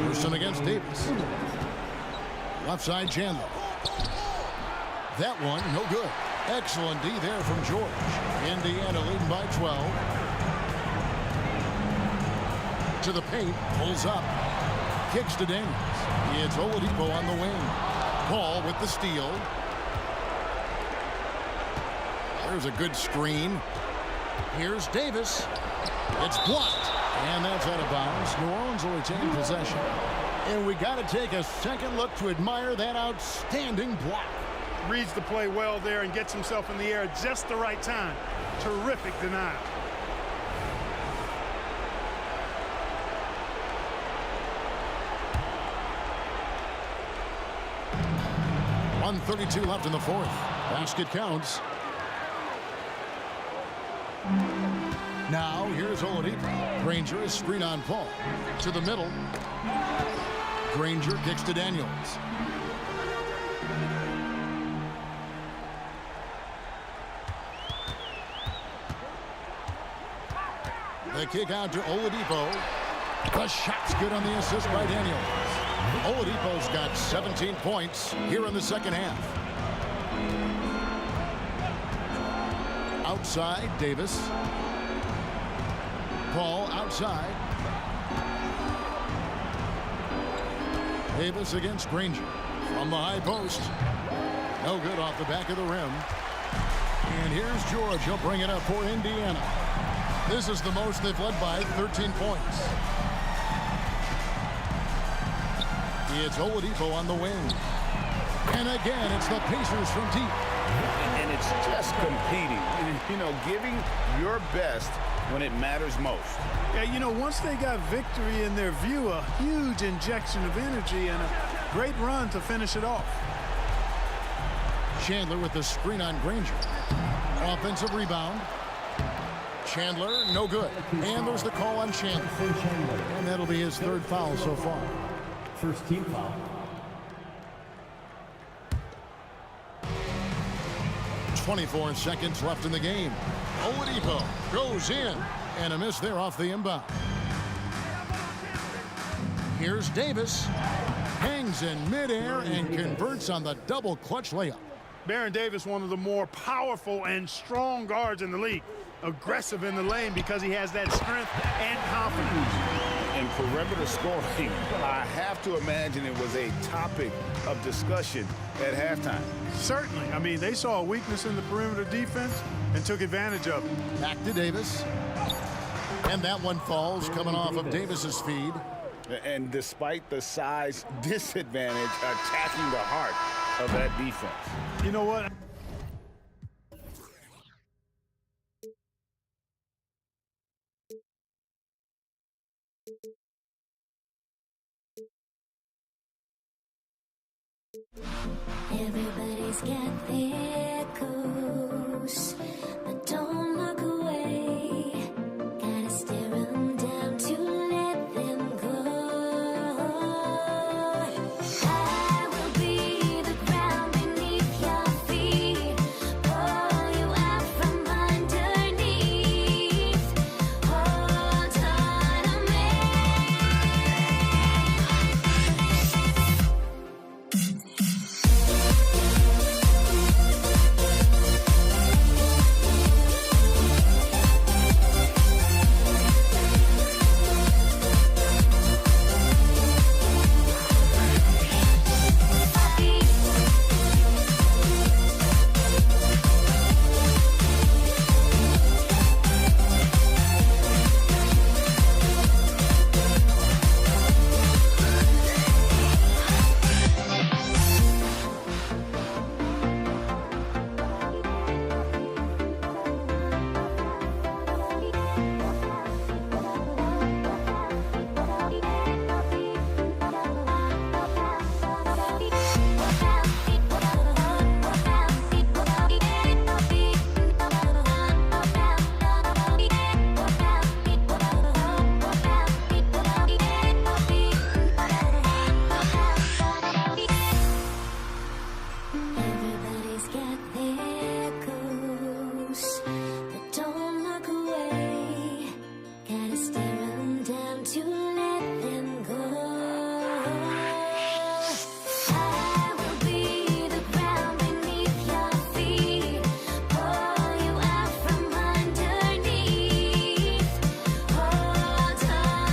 Person against Davis. Left side Chandler. That one no good. Excellent D there from George. Indiana leading by 12. To the paint. Pulls up. Kicks to Daniels. It's Oladipo on the wing. Paul with the steal. There's a good screen. Here's Davis. It's blocked. And that's out of bounds. New Orleans will retain possession. And we got to take a second look to admire that outstanding block.
Reads the play well there and gets himself in the air at just the right time. Terrific denial.
.132 left in the fourth. Basket counts. Now here's Oladipo. Granger is screen on Paul. To the middle. Granger kicks to Daniels. The kick out to Oladipo. The shot's good on the assist by Daniels. Oladipo's got 17 points here in the second half. Outside, Davis. Paul outside. Davis against Granger. From the high post. No good off the back of the rim. And here's George. He'll bring it up for Indiana. This is the most they've led by, 13 points. It's Oladipo on the wing. And again, it's the Pacers from deep.
And it's just competing. You know, giving your best when it matters most.
Yeah, you know, once they got victory in their view, a huge injection of energy and a great run to finish it off.
Chandler with the screen on Granger. Offensive rebound. Chandler, no good. And there's the call on Chandler. And that'll be his third foul so far.
First team foul.
24 seconds left in the game. Oladipo goes in. And a miss there off the inbound. Here's Davis. Hangs in midair and converts on the double clutch layup.
Baron Davis, one of the more powerful and strong guards in the league. Aggressive in the lane because he has that strength and confidence.
And perimeter scoring, I have to imagine it was a topic of discussion at halftime.
Certainly. I mean, they saw a weakness in the perimeter defense and took advantage of it.
Back to Davis. And that one falls coming off of Davis's feed.
And despite the size disadvantage, attacking the heart of that defense.
You know what?
Everybody's got their goals, but don't look away. Gotta stare 'em down to let them go. I will be the ground beneath your feet, pull you out from underneath. Hold on to me. Everybody's got their goals, but don't look away. Gotta stare 'em down to let them go. I will be the ground beneath your feet, pull you out from underneath. Hold on to me.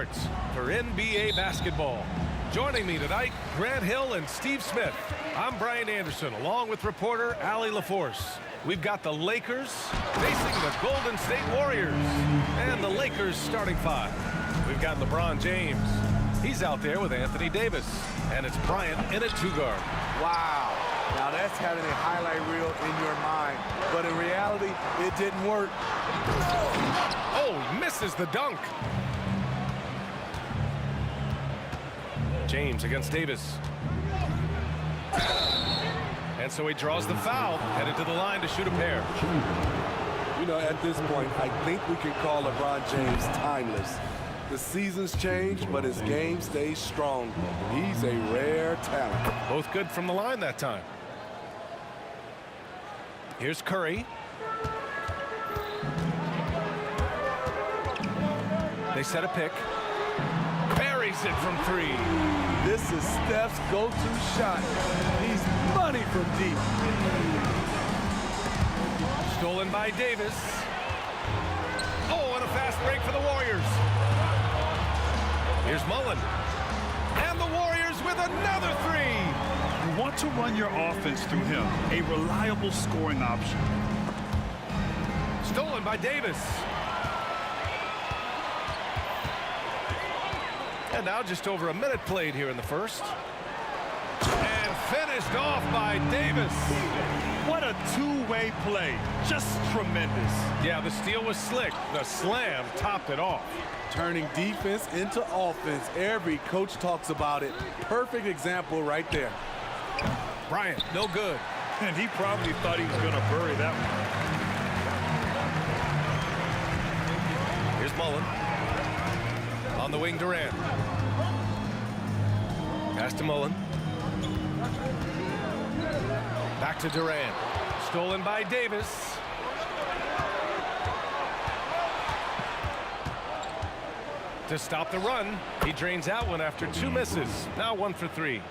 starts for NBA basketball. Joining me tonight, Grant Hill and Steve Smith. I'm Brian Anderson, along with reporter Allie LaForce. We've got the Lakers facing the Golden State Warriors. And the Lakers starting five. We've got LeBron James. He's out there with Anthony Davis. And it's Bryant in at 2 guard.
Wow. Now that's having a highlight reel in your mind. But in reality, it didn't work.
Oh, misses the dunk. James against Davis. And so he draws the foul, headed to the line to shoot a pair.
You know, at this point, I think we can call LeBron James timeless. The seasons change, but his game stays strong. He's a rare talent.
Both good from the line that time. Here's Curry. They set a pick. Buries it from 3.
This is Steph's go-to shot. He's money from deep.
Stolen by Davis. Oh, and a fast break for the Warriors. Here's Mullen. And the Warriors with another 3.
You want to run your offense through him, a reliable scoring option.
Stolen by Davis. And now just over a minute played here in the first. And finished off by Davis.
What a two-way play. Just tremendous.
Yeah, the steal was slick. The slam topped it off.
Turning defense into offense. Every coach talks about it. Perfect example right there.
Bryant, no good.
And he probably thought he was going to bury that one.
Here's Mullen. On the wing, Durant. Pass to Mullen. Back to Durant. Stolen by Davis. To stop the run, he drains out one after 2 misses. Now 1 for 3.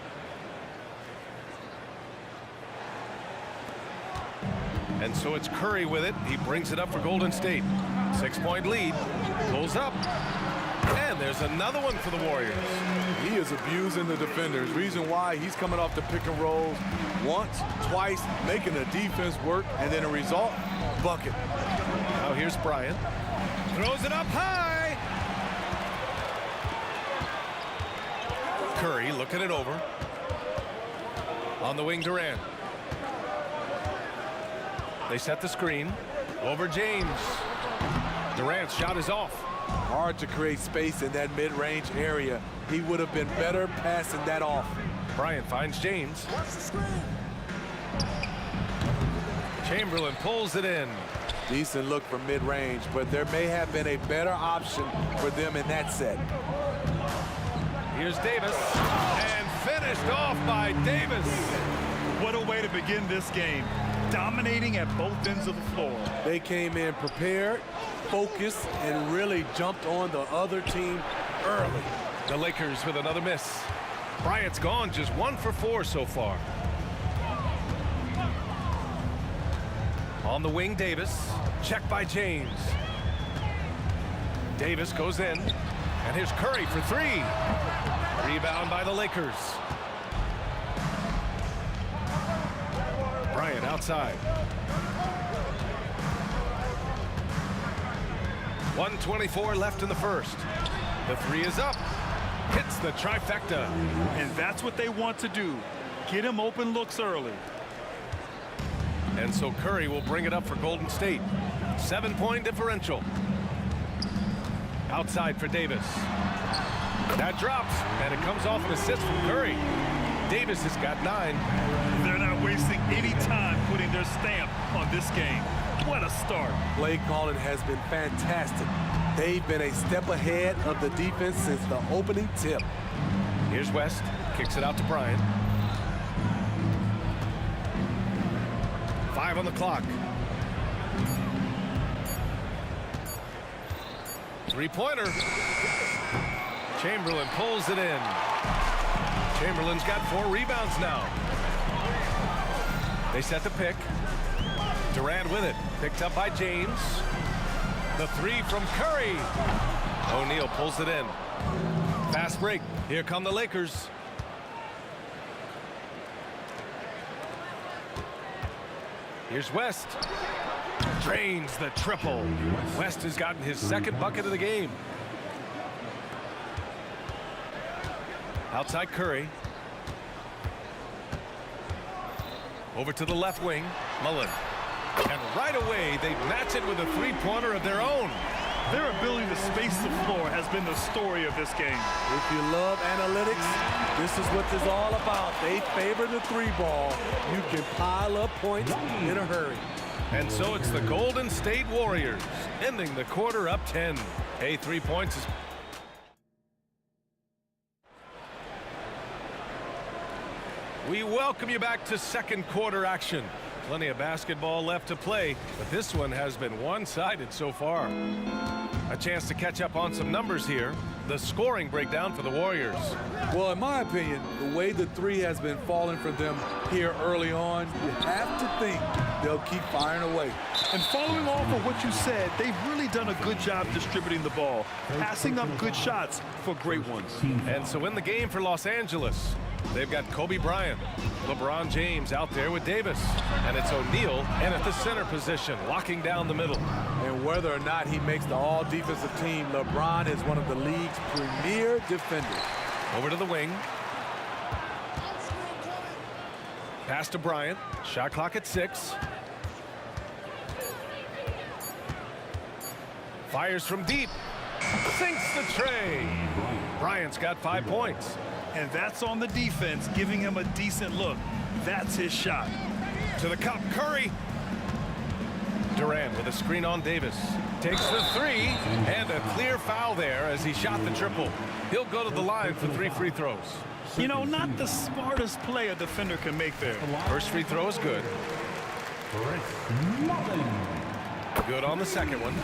And so it's Curry with it. He brings it up for Golden State. 6-point lead. Pulls up. And there's another one for the Warriors.
He is abusing the defenders. Reason why he's coming off the pick and rolls once, twice, making the defense work, and then a result, bucket.
Now here's Bryant. Throws it up high. Curry looking it over. On the wing, Durant. They set the screen. Over James. Durant's shot is off.
Hard to create space in that mid-range area. He would have been better passing that off.
Bryant finds James. Chamberlain pulls it in.
Decent look from mid-range, but there may have been a better option for them in that set.
Here's Davis. And finished off by Davis.
What a way to begin this game. Dominating at both ends of the floor.
They came in prepared, focused, and really jumped on the other team early.
The Lakers with another miss. Bryant's gone just 1 for 4 so far. On the wing, Davis. Checked by James. Davis goes in. And here's Curry for 3. Rebound by the Lakers. Bryant outside. 1:24 left in the first. The 3 is up. Hits the trifecta.
And that's what they want to do. Get him open looks early.
And so Curry will bring it up for Golden State. 7-point differential. Outside for Davis. That drops, and it comes off an assist from Curry. Davis has got 9.
They're not wasting any time putting their stamp on this game. What a start.
Play calling has been fantastic. They've been a step ahead of the defense since the opening tip.
Here's West. Kicks it out to Bryant. 5 on the clock. 3-pointer. Chamberlain pulls it in. Chamberlain's got 4 rebounds now. They set the pick. Durant with it. Picked up by James. The 3 from Curry. O'Neal pulls it in. Fast break. Here come the Lakers. Here's West. Drains the triple. West has gotten his second bucket of the game. Outside Curry. Over to the left wing, Mullen. And right away, they match it with a three-pointer of their own.
Their ability to space the floor has been the story of this game.
If you love analytics, this is what this is all about. They favor the three ball. You can pile up points in a hurry.
And so it's the Golden State Warriors ending the quarter up 10. Hey, 3 points is... We welcome you back to second quarter action. Plenty of basketball left to play, but this one has been one-sided so far. A chance to catch up on some numbers here. The scoring breakdown for the Warriors.
Well, in my opinion, the way the three has been falling for them here early on, you have to think they'll keep firing away.
And following off of what you said, they've really done a good job distributing the ball, passing up good shots for great ones.
And so in the game for Los Angeles, they've got Kobe Bryant, LeBron James out there with Davis, and it's O'Neal and at the center position, locking down the middle.
And whether or not he makes the all-defensive team, LeBron is one of the league's premier defenders.
Over to the wing. Pass to Bryant. Shot clock at 6. Fires from deep. Sinks the tray. Bryant's got 5 points.
And that's on the defense, giving him a decent look. That's his shot.
To the cup, Curry. Durant with a screen on Davis. Takes the 3, and a clear foul there as he shot the triple. He'll go to the line for 3 free throws.
You know, not the smartest play a defender can make there.
First free throw is good. Good on the second one.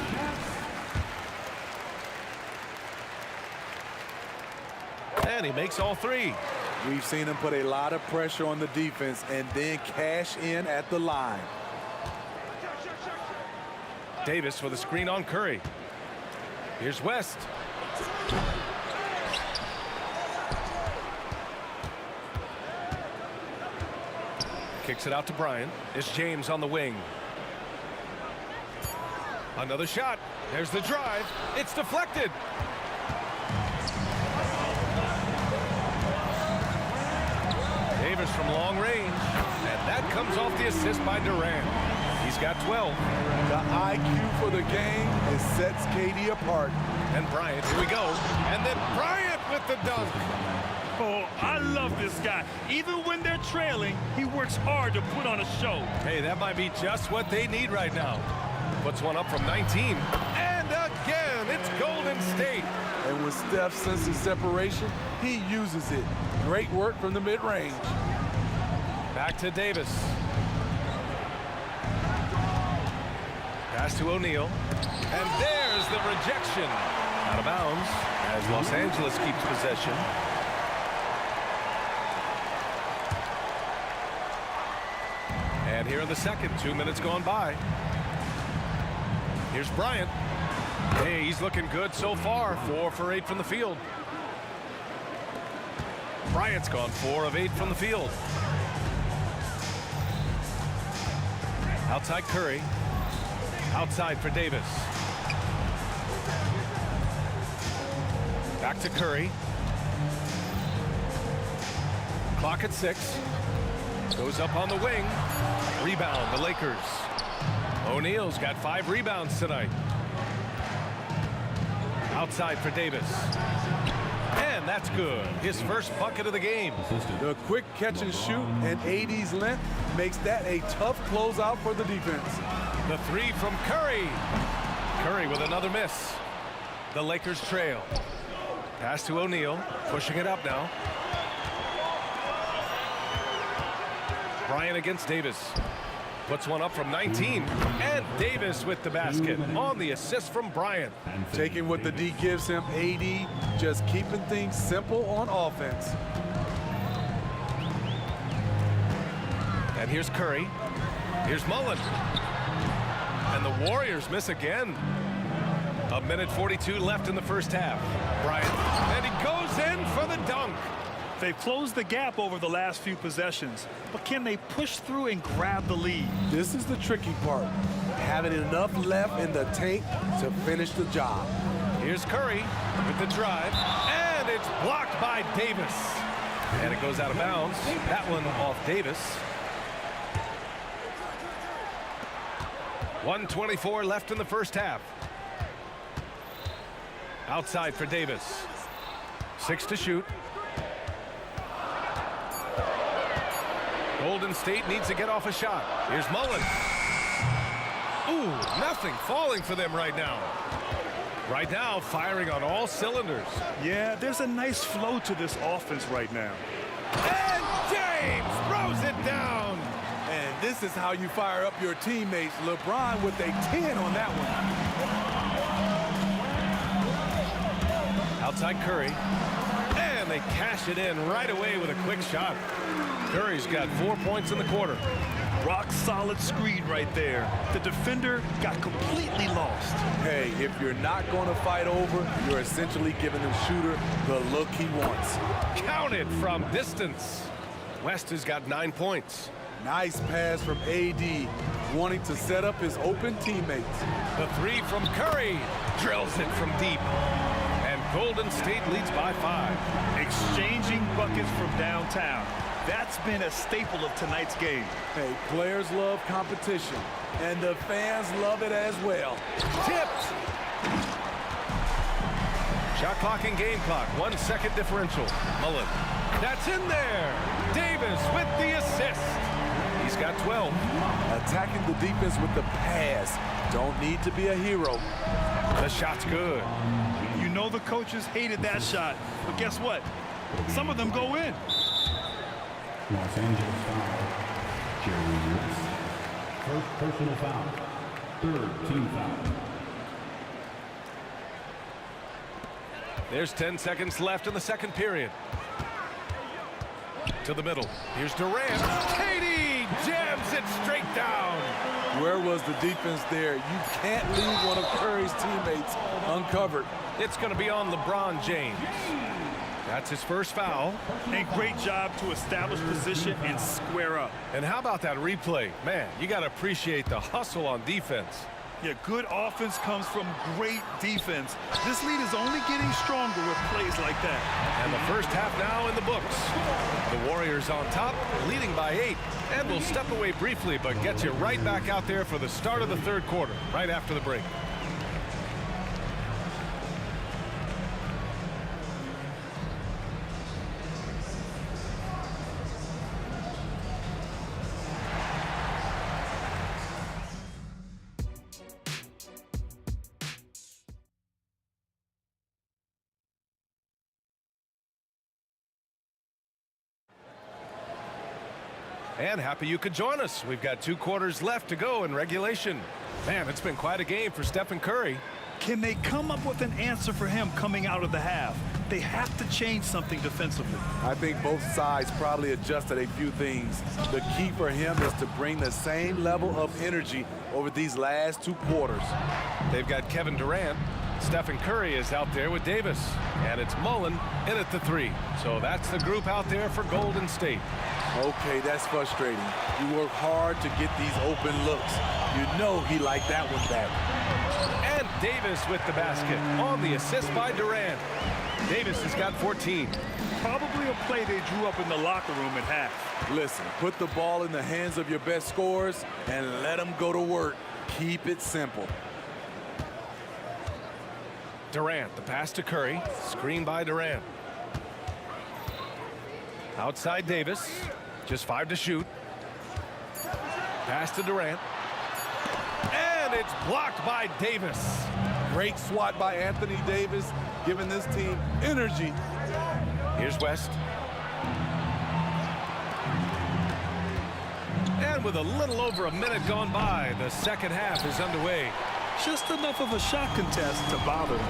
And he makes all 3.
We've seen him put a lot of pressure on the defense and then cash in at the line.
Davis for the screen on Curry. Here's West. Kicks it out to Bryant. It's James on the wing. Another shot. There's the drive. It's deflected. Davis from long range. And that comes off the assist by Durant. He's got 12.
The IQ for the game is sets KD apart.
And Bryant, here we go. And then Bryant with the dunk.
Oh, I love this guy. Even when they're trailing, he works hard to put on a show.
Hey, that might be just what they need right now. Puts one up from 19. And again, it's Golden State.
And when Steph senses separation, he uses it. Great work from the mid-range.
Back to Davis. Pass to O'Neal. And there's the rejection. Out of bounds as Los Angeles keeps possession. And here in the second, 2 minutes gone by. Here's Bryant. Hey, he's looking good so far. 4 for 8 from the field. Bryant's gone 4 of 8 from the field. Outside Curry. Outside for Davis. Back to Curry. Clock at 6. Goes up on the wing. Rebound, the Lakers. O'Neal's got 5 rebounds tonight. Outside for Davis. And that's good. His first bucket of the game.
The quick catch and shoot and 80's length makes that a tough closeout for the defense.
The 3 from Curry. Curry with another miss. The Lakers trail. Pass to O'Neal. Pushing it up now. Bryant against Davis. Puts one up from 19. And Davis with the basket on the assist from Bryant.
Taking what the D gives him, AD just keeping things simple on offense.
And here's Curry. Here's Mullen. And the Warriors miss again. 1:42 left in the first half. Bryant, and he goes in for the dunk.
They've closed the gap over the last few possessions, but can they push through and grab the lead?
This is the tricky part. Having enough left in the tank to finish the job.
Here's Curry with the drive, and it's blocked by Davis. And it goes out of bounds. That one off Davis. 1:24 left in the first half. Outside for Davis. 6 to shoot. Golden State needs to get off a shot. Here's Mullen. Ooh, nothing falling for them right now. Right now, firing on all cylinders.
Yeah, there's a nice flow to this offense right now.
And James throws it down.
And this is how you fire up your teammates. LeBron with a 10 on that one.
Outside Curry. And they cash it in right away with a quick shot. Curry's got 4 points in the quarter.
Rock solid screen right there. The defender got completely lost.
Hey, if you're not going to fight over, you're essentially giving the shooter the look he wants.
Counted from distance. West has got 9 points.
Nice pass from AD, wanting to set up his open teammates.
The 3 from Curry drills it from deep. And Golden State leads by 5.
Exchanging buckets from downtown. That's been a staple of tonight's game.
Hey, players love competition, and the fans love it as well.
Tipped. Shot clock and game clock. 1 second differential. Mullen. That's in there. Davis with the assist. He's got 12.
Attacking the defense with the pass. Don't need to be a hero.
The shot's good.
You know the coaches hated that shot, but guess what? Some of them go in.
Los Angeles foul. Jerry Woods. First personal foul. Third team foul.
There's 10 seconds left in the second period. To the middle. Here's Durant. KD jams it straight down.
Where was the defense there? You can't leave one of Curry's teammates uncovered.
It's going to be on LeBron James. That's his first foul.
And great job to establish position and square up.
And how about that replay? Man, you got to appreciate the hustle on defense.
Yeah, good offense comes from great defense. This lead is only getting stronger with plays like that.
And the first half now in the books. The Warriors on top, leading by 8. And we'll step away briefly, but get you right back out there for the start of the third quarter, right after the break. And happy you could join us. We've got 2 quarters left to go in regulation. Man, it's been quite a game for Stephen Curry.
Can they come up with an answer for him coming out of the half? They have to change something defensively.
I think both sides probably adjusted a few things. The key for him is to bring the same level of energy over these last 2 quarters.
They've got Kevin Durant. Stephen Curry is out there with Davis. And it's Mullen in at the 3. So that's the group out there for Golden State.
Okay, that's frustrating. You work hard to get these open looks. You know he liked that one back.
And Davis with the basket on the assist by Durant. Davis has got 14.
Probably a play they drew up in the locker room at half.
Listen, put the ball in the hands of your best scorers and let them go to work. Keep it simple.
Durant, the pass to Curry. Screen by Durant. Outside Davis. Just 5 to shoot. Pass to Durant. And it's blocked by Davis.
Great swat by Anthony Davis, giving this team energy.
Here's West. And with a little over a minute gone by, the second half is underway.
Just enough of a shot contest to bother them.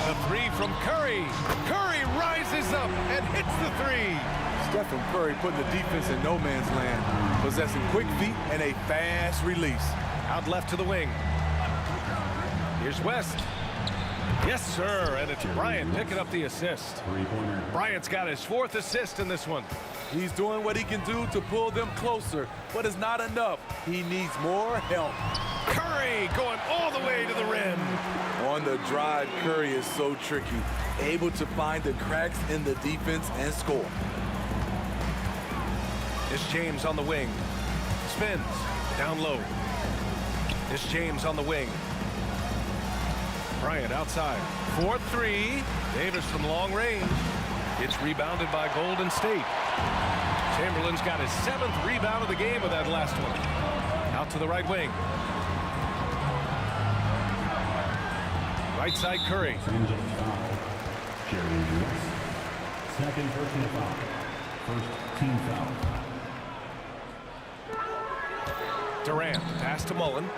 The 3 from Curry. Curry rises up and hits the 3.
Stephen Curry putting the defense in no man's land, possessing quick feet and a fast release.
Out left to the wing. Here's West. Yes, sir, and it's Bryant picking up the assist. Bryant's got his 4th assist in this one.
He's doing what he can do to pull them closer, but it's not enough. He needs more help.
Curry going all the way to the rim.
On the drive, Curry is so tricky, able to find the cracks in the defense and score.
It's James on the wing. Spins down low. It's James on the wing. Bryant outside. 4-3. Davis from long range. It's rebounded by Golden State. Chamberlain's got his 7th rebound of the game with that last one. Out to the right wing. Right side Curry.
Second personal foul. First team foul.
Durant, pass to Mullen.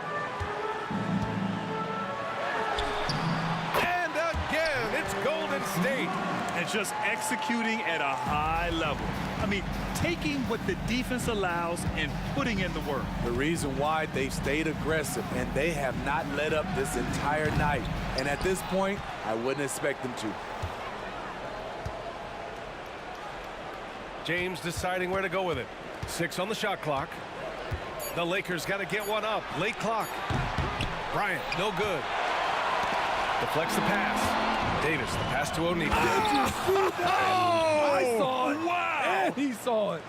And again, it's Golden State.
And just executing at a high level. I mean, taking what the defense allows and putting in the work.
The reason why they've stayed aggressive, and they have not let up this entire night. And at this point, I wouldn't expect them to.
James deciding where to go with it. 6 on the shot clock. The Lakers got to get one up. Late clock. Bryant, no good. Deflects the pass. Davis, the pass to O'Neal.
I saw it.
Wow!
And he saw it.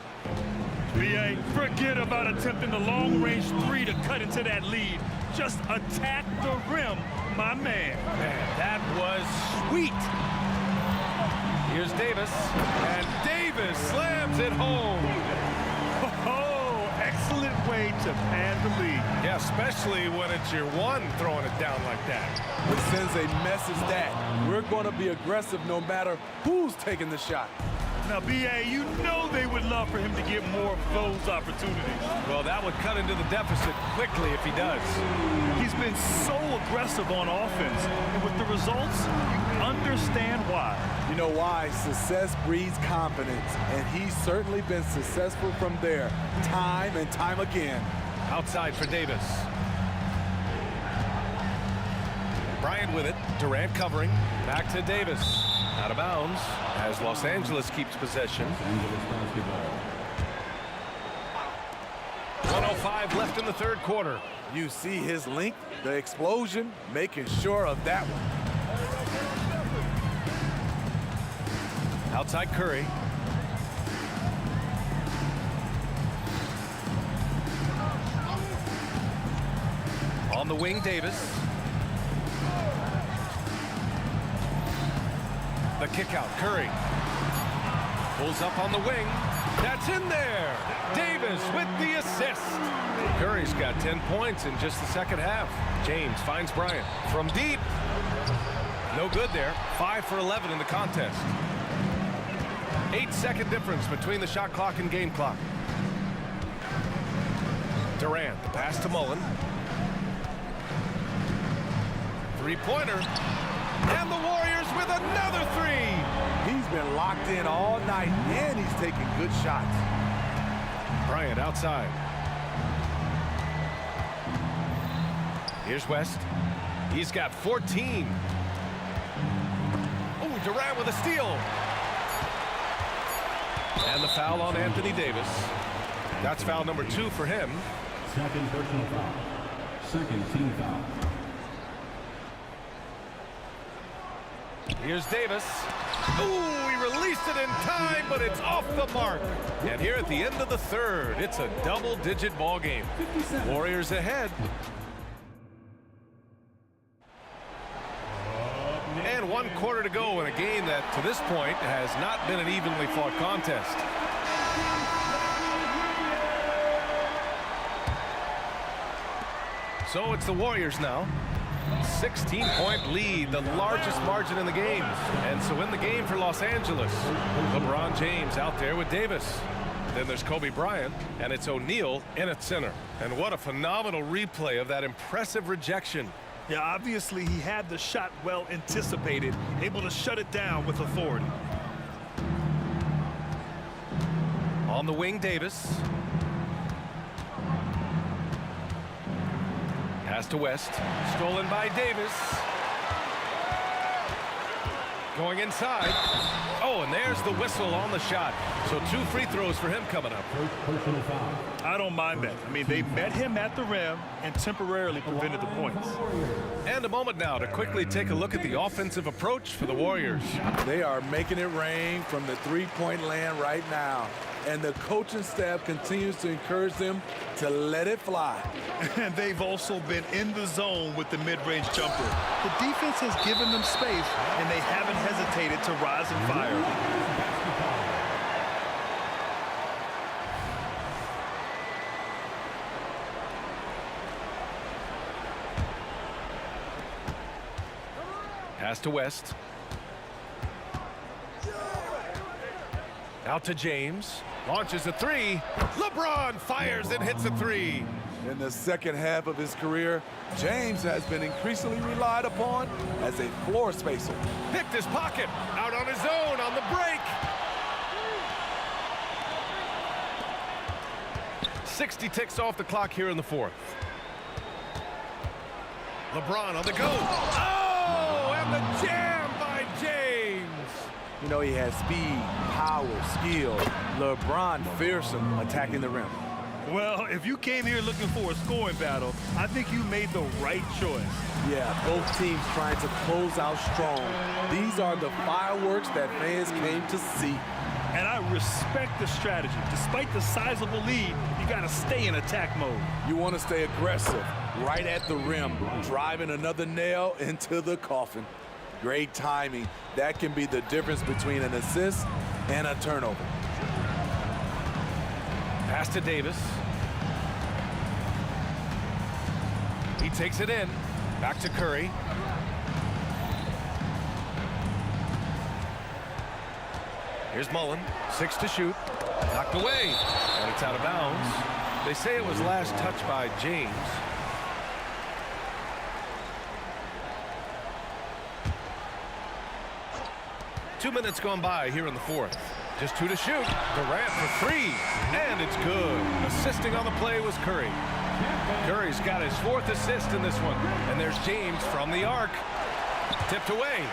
B.A., forget about attempting the long-range 3 to cut into that lead. Just attack the rim, my man.
Man, that was sweet. Here's Davis. And Davis slams it home.
Oh, excellent way to pad the lead.
Yeah, especially when it's your one throwing it down like that.
It sends a message that we're going to be aggressive no matter who's taking the shot.
Now, B.A., you know they would love for him to get more of those opportunities.
Well, that would cut into the deficit quickly if he does.
He's been so aggressive on offense, and with the results, you understand why.
You know why? Success breeds confidence, and he's certainly been successful from there, time and time again.
Outside for Davis. Bryant with it. Durant covering. Back to Davis. Out of bounds as Los Angeles keeps possession. 1:05 left in the 3rd quarter.
You see his length, the explosion, making sure of that one.
Outside Curry. On the wing, Davis. The kick out, Curry. Pulls up on the wing. That's in there. Davis with the assist. Curry's got 10 points in just the 2nd half. James finds Bryant from deep. No good there. 5 for 11 in the contest. 8-second difference between the shot clock and game clock. Durant, the pass to Mullen. 3-pointer. And the Warriors with another 3.
He's been locked in all night, and he's taking good shots.
Bryant outside. Here's West. He's got 14. Oh, Durant with a steal. And the foul on Anthony Davis. That's foul number 2 for him.
Second personal foul. Second team foul.
Here's Davis. Ooh, he released it in time, but it's off the mark. And here at the end of the 3rd, it's a double-digit ball game. Warriors ahead. And 1 quarter to go in a game that, to this point, has not been an evenly fought contest. So it's the Warriors now. 16-point lead, the largest margin in the game. And so in the game for Los Angeles, LeBron James out there with Davis. Then there's Kobe Bryant, and it's O'Neal in at center. And what a phenomenal replay of that impressive rejection.
Yeah, obviously he had the shot well anticipated, able to shut it down with authority.
On the wing, Davis. Pass Pass to West. Stolen by Davis. Going inside. Oh, and there's the whistle on the shot. So 2 free throws for him coming up.
I don't mind that. I mean, they met him at the rim and temporarily prevented the points.
And a moment now to quickly take a look at the offensive approach for the Warriors.
They are making it rain from the three-point land right now. And the coaching staff continues to encourage them to let it fly.
And they've also been in the zone with the mid-range jumper. The defense has given them space, and they haven't hesitated to rise and fire.
Pass to West. Out to James. Launches a 3. LeBron fires and hits a 3.
In the second half of his career, James has been increasingly relied upon as a floor spacer.
Picked his pocket. Out on his own on the break. 60 ticks off the clock here in the fourth. LeBron on the go. Oh, and the jam by James.
You know, he has speed, power, skill. LeBron fearsome attacking the rim.
Well, if you came here looking for a scoring battle, I think you made the right choice.
Yeah, both teams trying to close out strong. These are the fireworks that fans came to see.
And I respect the strategy. Despite the sizable lead, you got to stay in attack mode.
You want to stay aggressive, right at the rim, driving another nail into the coffin. Great timing. That can be the difference between an assist and a turnover.
Pass to Davis. He takes it in. Back to Curry. Here's Mullen. 6 to shoot. Knocked away. And it's out of bounds. They say it was last touched by James. Two minutes gone by here in the fourth. Just 2 to shoot. Durant for 3. And it's good. Assisting on the play was Curry. Curry's got his 4th assist in this one. And there's James from the arc. Tipped away.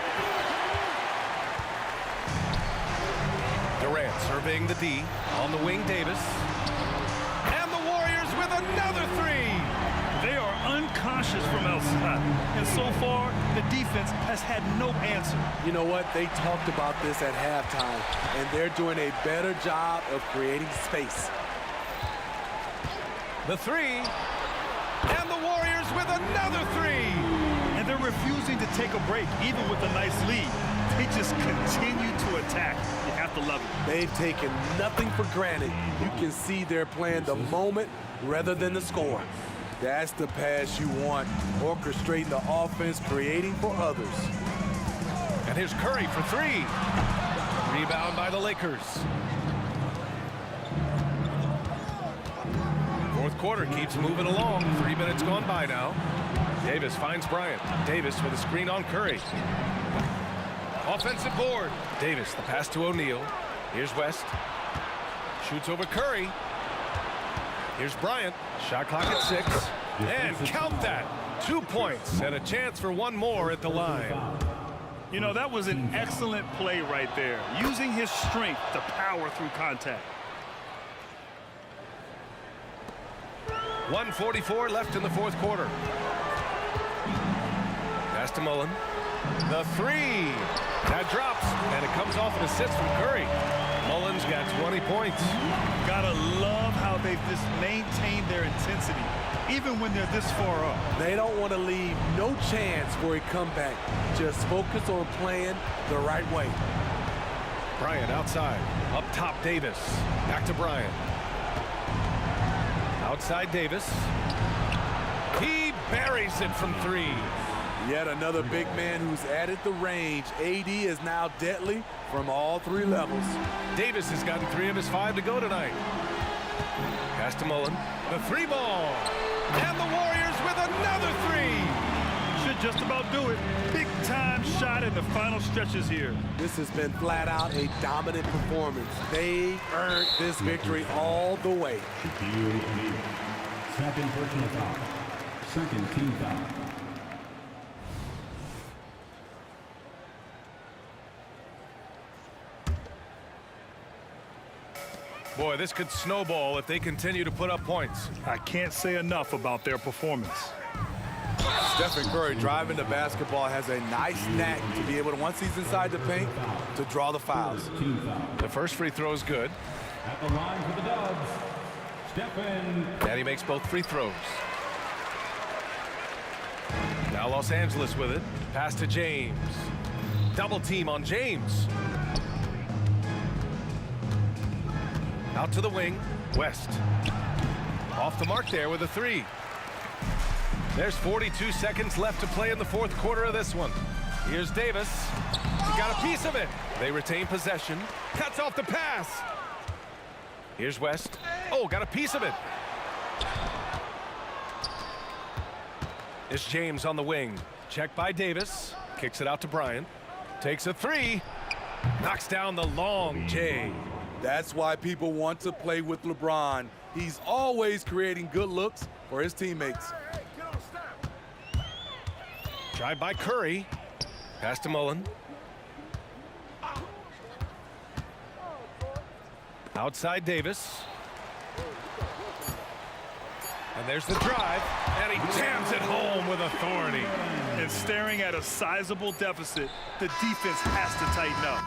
Durant surveying the D. On the wing, Davis. And the Warriors with another 3.
They are unconscious from outside. And so far, the defense has had no answer.
You know what? They talked about this at halftime, and they're doing a better job of creating space.
The 3. And the Warriors with another 3.
And they're refusing to take a break, even with a nice lead. They just continue to attack. You have to love it.
They've taken nothing for granted. You can see they're playing the moment rather than the score. That's the pass you want, orchestrating the offense, creating for others.
And here's Curry for 3. Rebound by the Lakers. Fourth quarter keeps moving along. 3 minutes gone by now. Davis finds Bryant. Davis with a screen on Curry. Offensive board. Davis, the pass to O'Neal. Here's West. Shoots over Curry. Here's Bryant. Shot clock at 6. And count that. 2 points and a chance for one more at the line.
You know, that was an excellent play right there, using his strength to power through contact.
1:44 left in the fourth quarter. Pass to Mullen. The 3. That drops, and it comes off an assist from Curry. Mullen's got 20 points.
Gotta love how they've just maintained their intensity, even when they're this far up.
They don't want to leave no chance for a comeback. Just focus on playing the right way.
Bryant outside. Up top, Davis. Back to Bryant. Outside Davis. He buries it from 3.
Yet another big man who's added the range. AD is now deadly from all 3 levels.
Davis has gotten 3 of his 5 to go tonight. Pass to Mullen. The 3 ball. And the Warriors with another 3.
Should just about do it. Big time shot in the final stretches here.
This has been flat out a dominant performance. They earned this victory all the way.
Second personal foul. Second team foul.
Boy, this could snowball if they continue to put up points.
I can't say enough about their performance.
Stephen Curry driving the basketball has a nice knack to be able to, once he's inside the paint, to draw the fouls.
The first free throw is good.
At the line for the Dubs, Stephen.
And he makes both free throws. Now Los Angeles with it. Pass to James. Double team on James. Out to the wing. West. Off the mark there with a three. There's 42 seconds left to play in the fourth quarter of this one. Here's Davis. He got a piece of it. They retain possession. Cuts off the pass. Here's West. Oh, got a piece of it. It's James on the wing. Checked by Davis. Kicks it out to Bryant. Takes a three. Knocks down the long J.
That's why people want to play with LeBron. He's always creating good looks for his teammates.
Drive by Curry. Pass to Mullen. Outside Davis. And there's the drive. And he jams it home with authority.
And staring at a sizable deficit, the defense has to tighten up.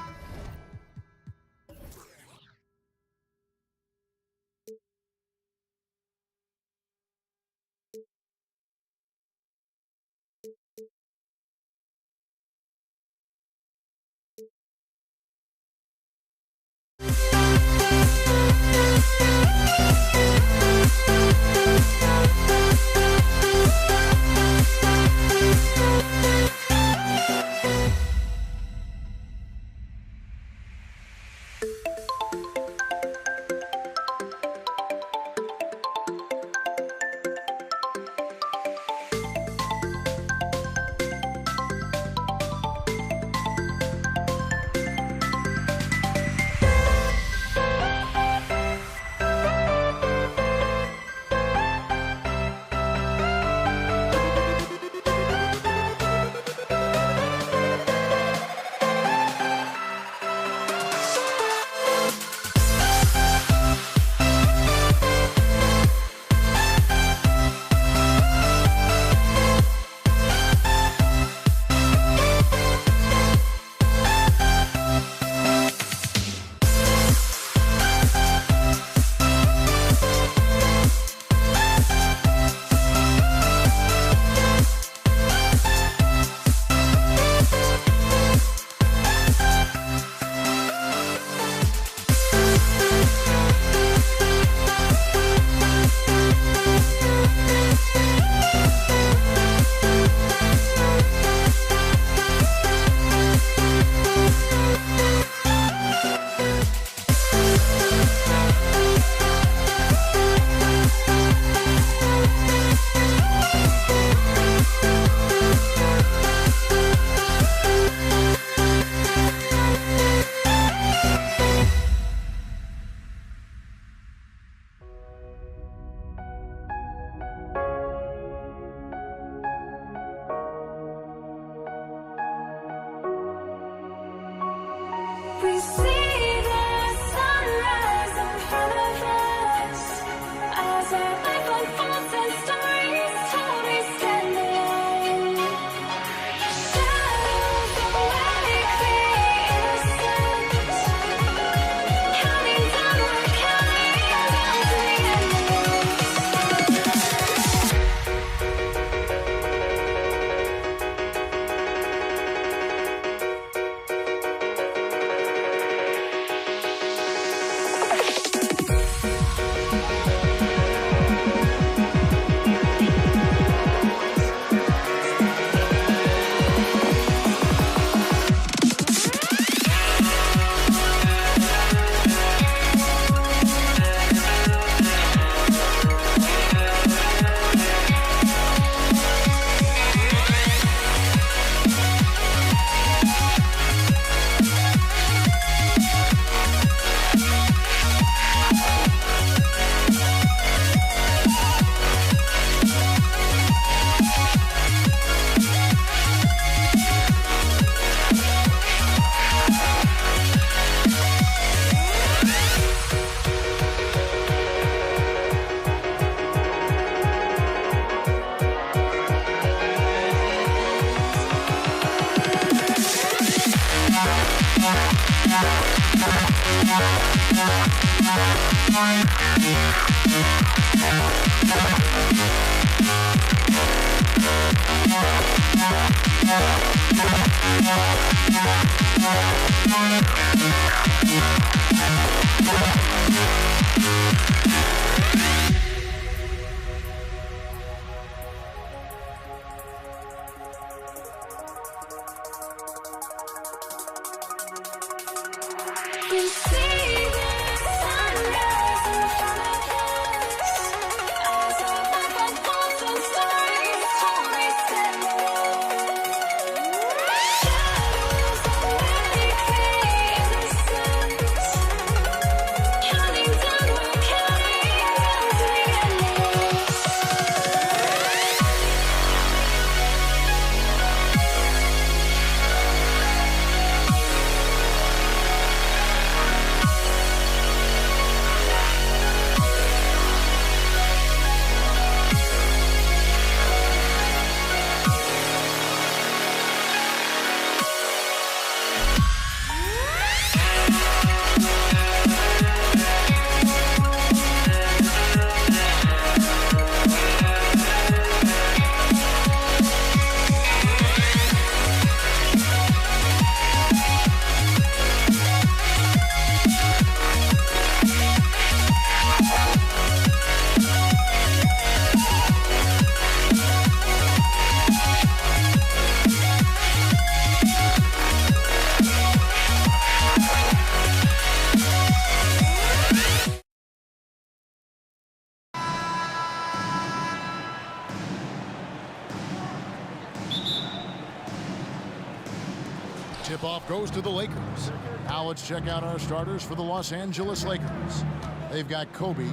Tip-off goes to the Lakers. Now let's check out our starters for the Los Angeles Lakers. They've got Kobe.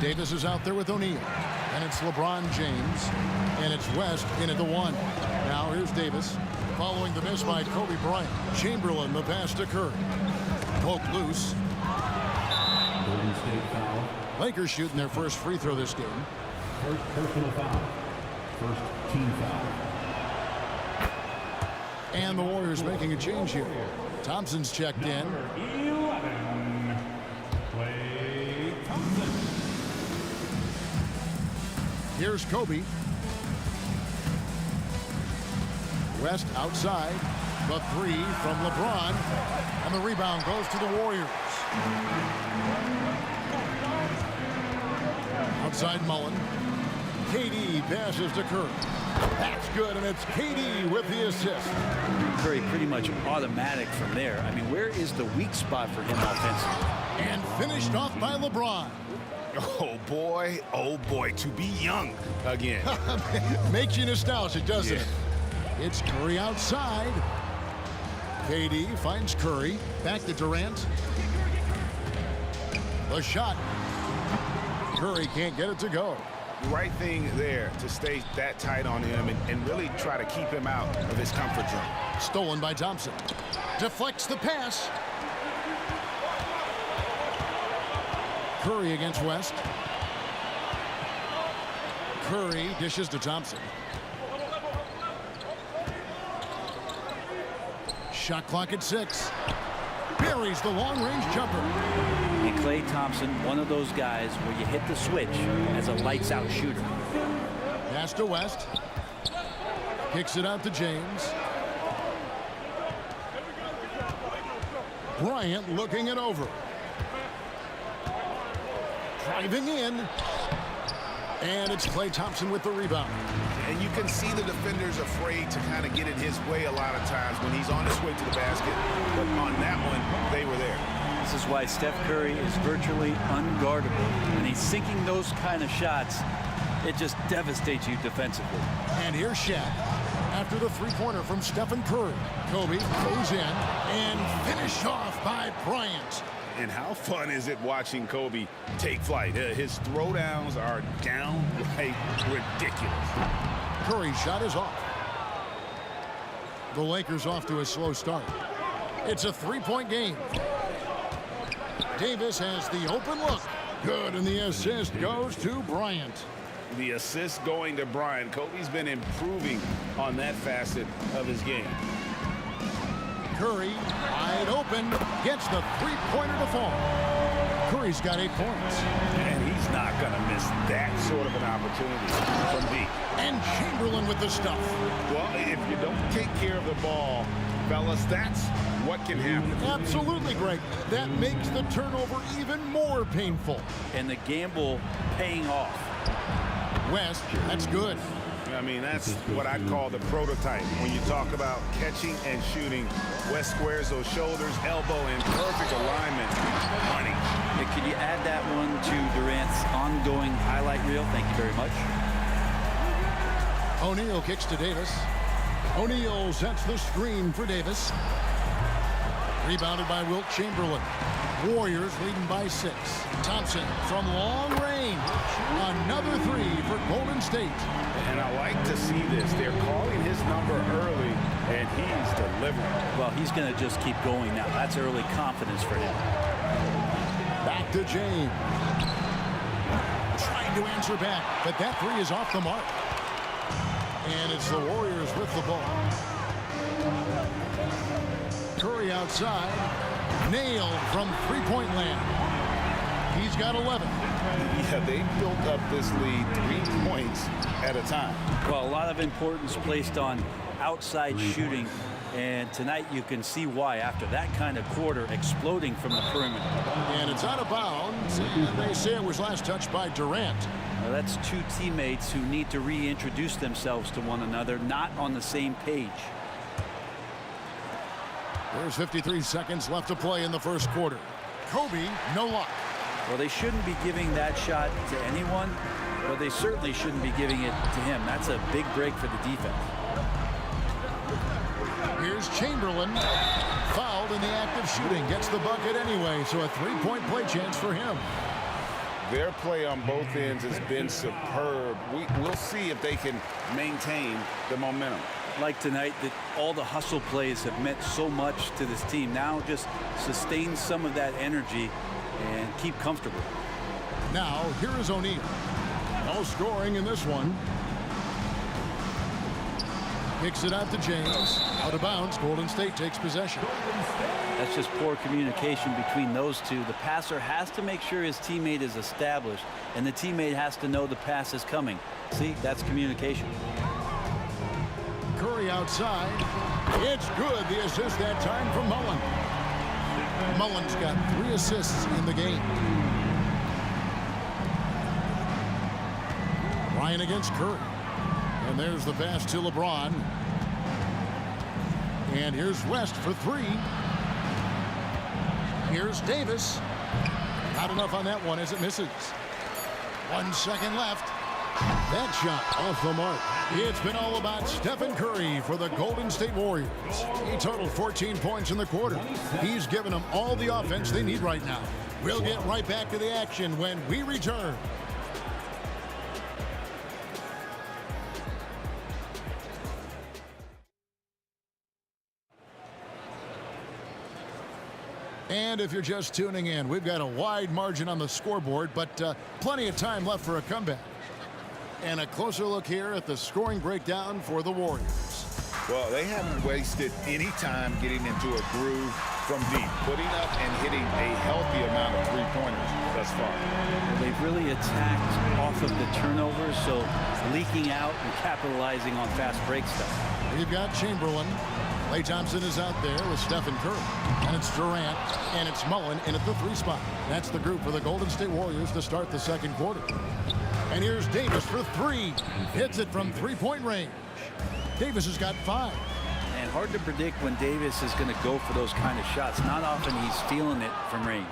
Davis is out there with O'Neal. And it's LeBron James. And it's West in at the 1. Now here's Davis. Following the miss by Kobe Bryant. Chamberlain, the pass to Curry. Poke loose. Lakers shooting their first free throw this game.
First personal foul. First team foul.
And the Warriors making a change here. Thompson's checked in.
Number 11, Klay Thompson.
Here's Kobe. West outside. The 3 from LeBron. And the rebound goes to the Warriors. Outside Mullen. KD passes to Curry. That's good, and it's KD with the assist.
Curry pretty much automatic from there. I mean, where is the weak spot for him offensively?
And finished off by LeBron.
Oh boy, to be young again.
Makes you nostalgic, doesn't it? It's Curry outside. KD finds Curry. Back to Durant. The shot. Curry can't get it to go.
The right thing there to stay that tight on him and really try to keep him out of his comfort zone.
Stolen by Thompson. Deflects the pass. Curry against West. Curry dishes to Thompson. Shot clock at 6. Buries the long-range jumper.
And Klay Thompson, one of those guys where you hit the switch as a lights-out shooter.
Pass to West. Kicks it out to James. Bryant looking it over. Driving in. And it's Klay Thompson with the rebound.
And you can see the defenders afraid to kind of get in his way a lot of times when he's on his way to the basket. But on that one, they were there.
This is why Steph Curry is virtually unguardable. When he's sinking those kind of shots, it just devastates you defensively.
And here's Shaq. After the three-pointer from Stephen Curry. Kobe goes in and finished off by Bryant.
And how fun is it watching Kobe take flight? His throwdowns are downright ridiculous.
Curry's shot is off. The Lakers off to a slow start. It's a three-point game. Davis has the open look. Good, and the assist goes to Bryant.
The assist going to Bryant. Kobe's been improving on that facet of his game.
Curry, wide open, gets the three-pointer to fall. Curry's got 8 points.
And he's not going to miss that sort of an opportunity from deep.
And Chamberlain with the stuff.
Well, if you don't take care of the ball, fellas, that's what can happen.
Absolutely, Greg. That makes the turnover even more painful.
And the gamble paying off.
West, that's good.
I mean, that's what I'd call the prototype. When you talk about catching and shooting, West squares those shoulders, elbow in perfect alignment. Money.
And could you add that one to Durant's ongoing highlight reel? Thank you very much.
O'Neal kicks to Davis. O'Neal sets the screen for Davis. Rebounded by Wilt Chamberlain. Warriors leading by 6. Thompson from long range. Another 3 for Golden State.
And I like to see this. They're calling his number early, and he's delivering.
Well, he's going to just keep going now. That's early confidence for him.
Back to James. Trying to answer back, but that 3 is off the mark. And it's the Warriors with the ball. Curry outside. Nailed from three-point land. He's got 11.
Yeah, they built up this lead 3 points at a time.
Well, a lot of importance placed on outside shooting. And tonight you can see why after that kind of quarter exploding from the perimeter.
And it's out of bounds. And they say it was last touched by Durant.
Now that's 2 teammates who need to reintroduce themselves to one another, not on the same page.
There's 53 seconds left to play in the first quarter. Kobe, no luck.
Well, they shouldn't be giving that shot to anyone, but they certainly shouldn't be giving it to him. That's a big break for the defense.
Here's Chamberlain. Fouled in the act of shooting. Gets the bucket anyway, so a 3-point play chance for him.
Their play on both ends has been superb. We'll see if they can maintain the momentum.
Like tonight, that all the hustle plays have meant so much to this team. Now just sustain some of that energy and keep comfortable.
Now, here is O'Neal. No scoring in this one. Kicks it out to James. Out of bounds. Golden State takes possession.
That's just poor communication between those two. The passer has to make sure his teammate is established, and the teammate has to know the pass is coming. See, that's communication.
Curry outside. It's good. The assist that time from Mullen. Mullen's got 3 assists in the game. Ryan against Curry. And there's the pass to LeBron. And here's West for 3. Here's Davis. Not enough on that one as it misses. 1 second left. That shot off the mark. It's been all about Stephen Curry for the Golden State Warriors. He totaled 14 points in the quarter. He's given them all the offense they need right now. We'll get right back to the action when we return. And if you're just tuning in, we've got a wide margin on the scoreboard, but plenty of time left for a comeback. And a closer look here at the scoring breakdown for the Warriors.
Well, they haven't wasted any time getting into a groove from deep, putting up and hitting a healthy amount of three-pointers thus far.
They've really attacked off of the turnovers, so leaking out and capitalizing on fast break stuff.
We've got Chamberlain. Klay Thompson is out there with Stephen Curry. And it's Durant, and it's Mullen in at the 3 spot. That's the group for the Golden State Warriors to start the second quarter. And here's Davis for 3. Hits it from 3-point range. Davis has got 5.
And hard to predict when Davis is going to go for those kind of shots. Not often he's feeling it from range.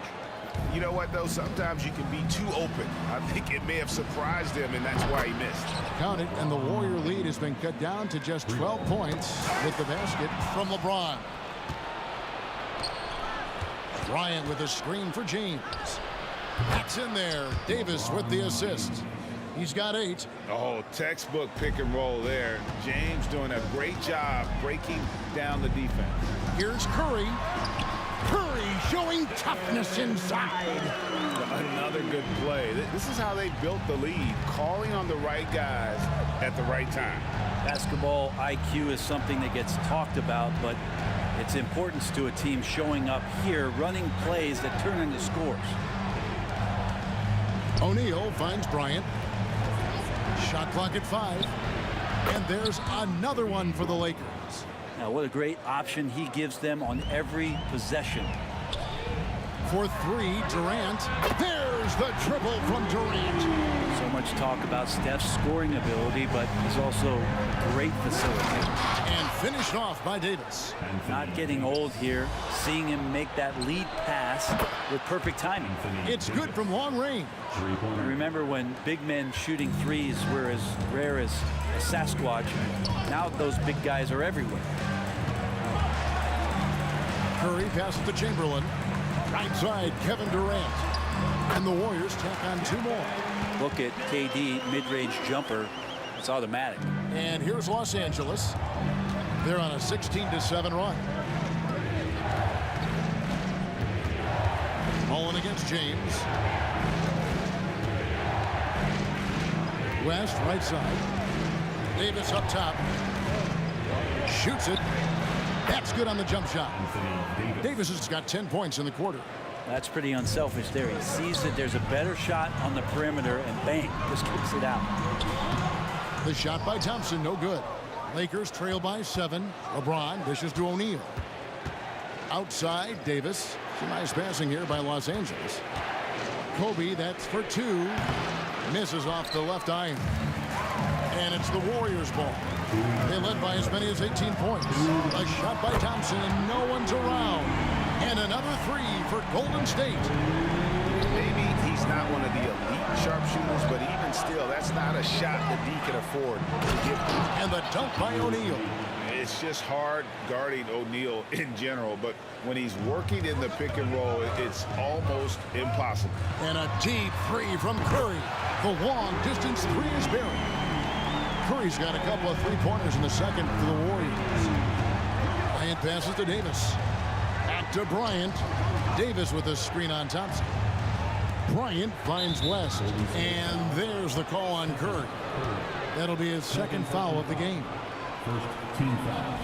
You know what, though? Sometimes you can be too open. I think it may have surprised him, and that's why he missed.
Count it, and the Warrior lead has been cut down to just 12 points with the basket from LeBron. Bryant with a screen for James. That's in there. Davis with the assist. He's got 8.
Oh, textbook pick and roll there. James doing a great job breaking down the defense.
Here's Curry. Curry showing toughness inside.
Another good play. This is how they built the lead, calling on the right guys at the right time.
Basketball IQ is something that gets talked about, but It's importance to a team showing up here, running plays that turn into scores.
O'Neal finds Bryant. Shot clock at 5. And there's another one for the Lakers.
Now, what a great option he gives them on every possession.
For 3, Durant. There's the triple from Durant.
So much talk about Steph's scoring ability, but he's also a great facilitator.
And finished off by Davis.
Not getting old here. Seeing him make that lead pass with perfect timing.
It's good from long range.
Remember when big men shooting threes were as rare as a Sasquatch? Now those big guys are everywhere.
Curry passes to Chamberlain. Right side, Kevin Durant. And the Warriors tack on 2 more.
Look at KD, mid-range jumper. It's automatic.
And here's Los Angeles. They're on a 16-7 run. Mullen against James. West, right side. Davis up top. Shoots it. That's good on the jump shot. Davis has got 10 points in the quarter.
That's pretty unselfish there. He sees that there's a better shot on the perimeter and bang, just kicks it out.
The shot by Thompson, no good. Lakers trail by 7. LeBron dishes to O'Neal. Outside, Davis. Some nice passing here by Los Angeles. Kobe, that's for 2. Misses off the left iron. And it's the Warriors' ball. They led by as many as 18 points. A shot by Thompson, and no one's around. And another 3 for Golden State.
Maybe he's not one of the elite sharpshooters, but even still, that's not a shot that he can afford to give.
And the dunk by O'Neal.
It's just hard guarding O'Neal in general, but when he's working in the pick and roll, it's almost impossible.
And a deep 3 from Curry. The long distance 3 is buried. Curry's got a couple of 3-pointers in the second for the Warriors. Bryant passes to Davis. Back to Bryant. Davis with a screen on Thompson. Bryant finds West. And there's the call on Curry. That'll be his second foul of the game.
First team foul.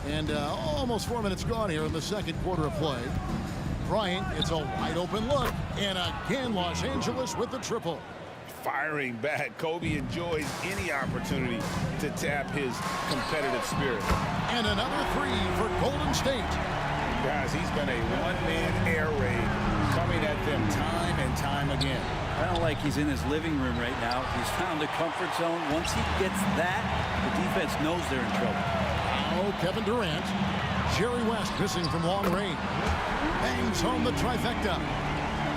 And almost 4 minutes gone here in the second quarter of play. Bryant, it's a wide open look. And again, Los Angeles with the triple.
Firing back. Kobe enjoys any opportunity to tap his competitive spirit.
And another 3 for Golden State.
Guys, he's been a one-man air raid coming at them time and time again.
I don't like he's in his living room right now. He's found a comfort zone. Once he gets that, the defense knows they're in trouble.
Oh, Kevin Durant. Jerry West missing from long range. Bangs home the trifecta.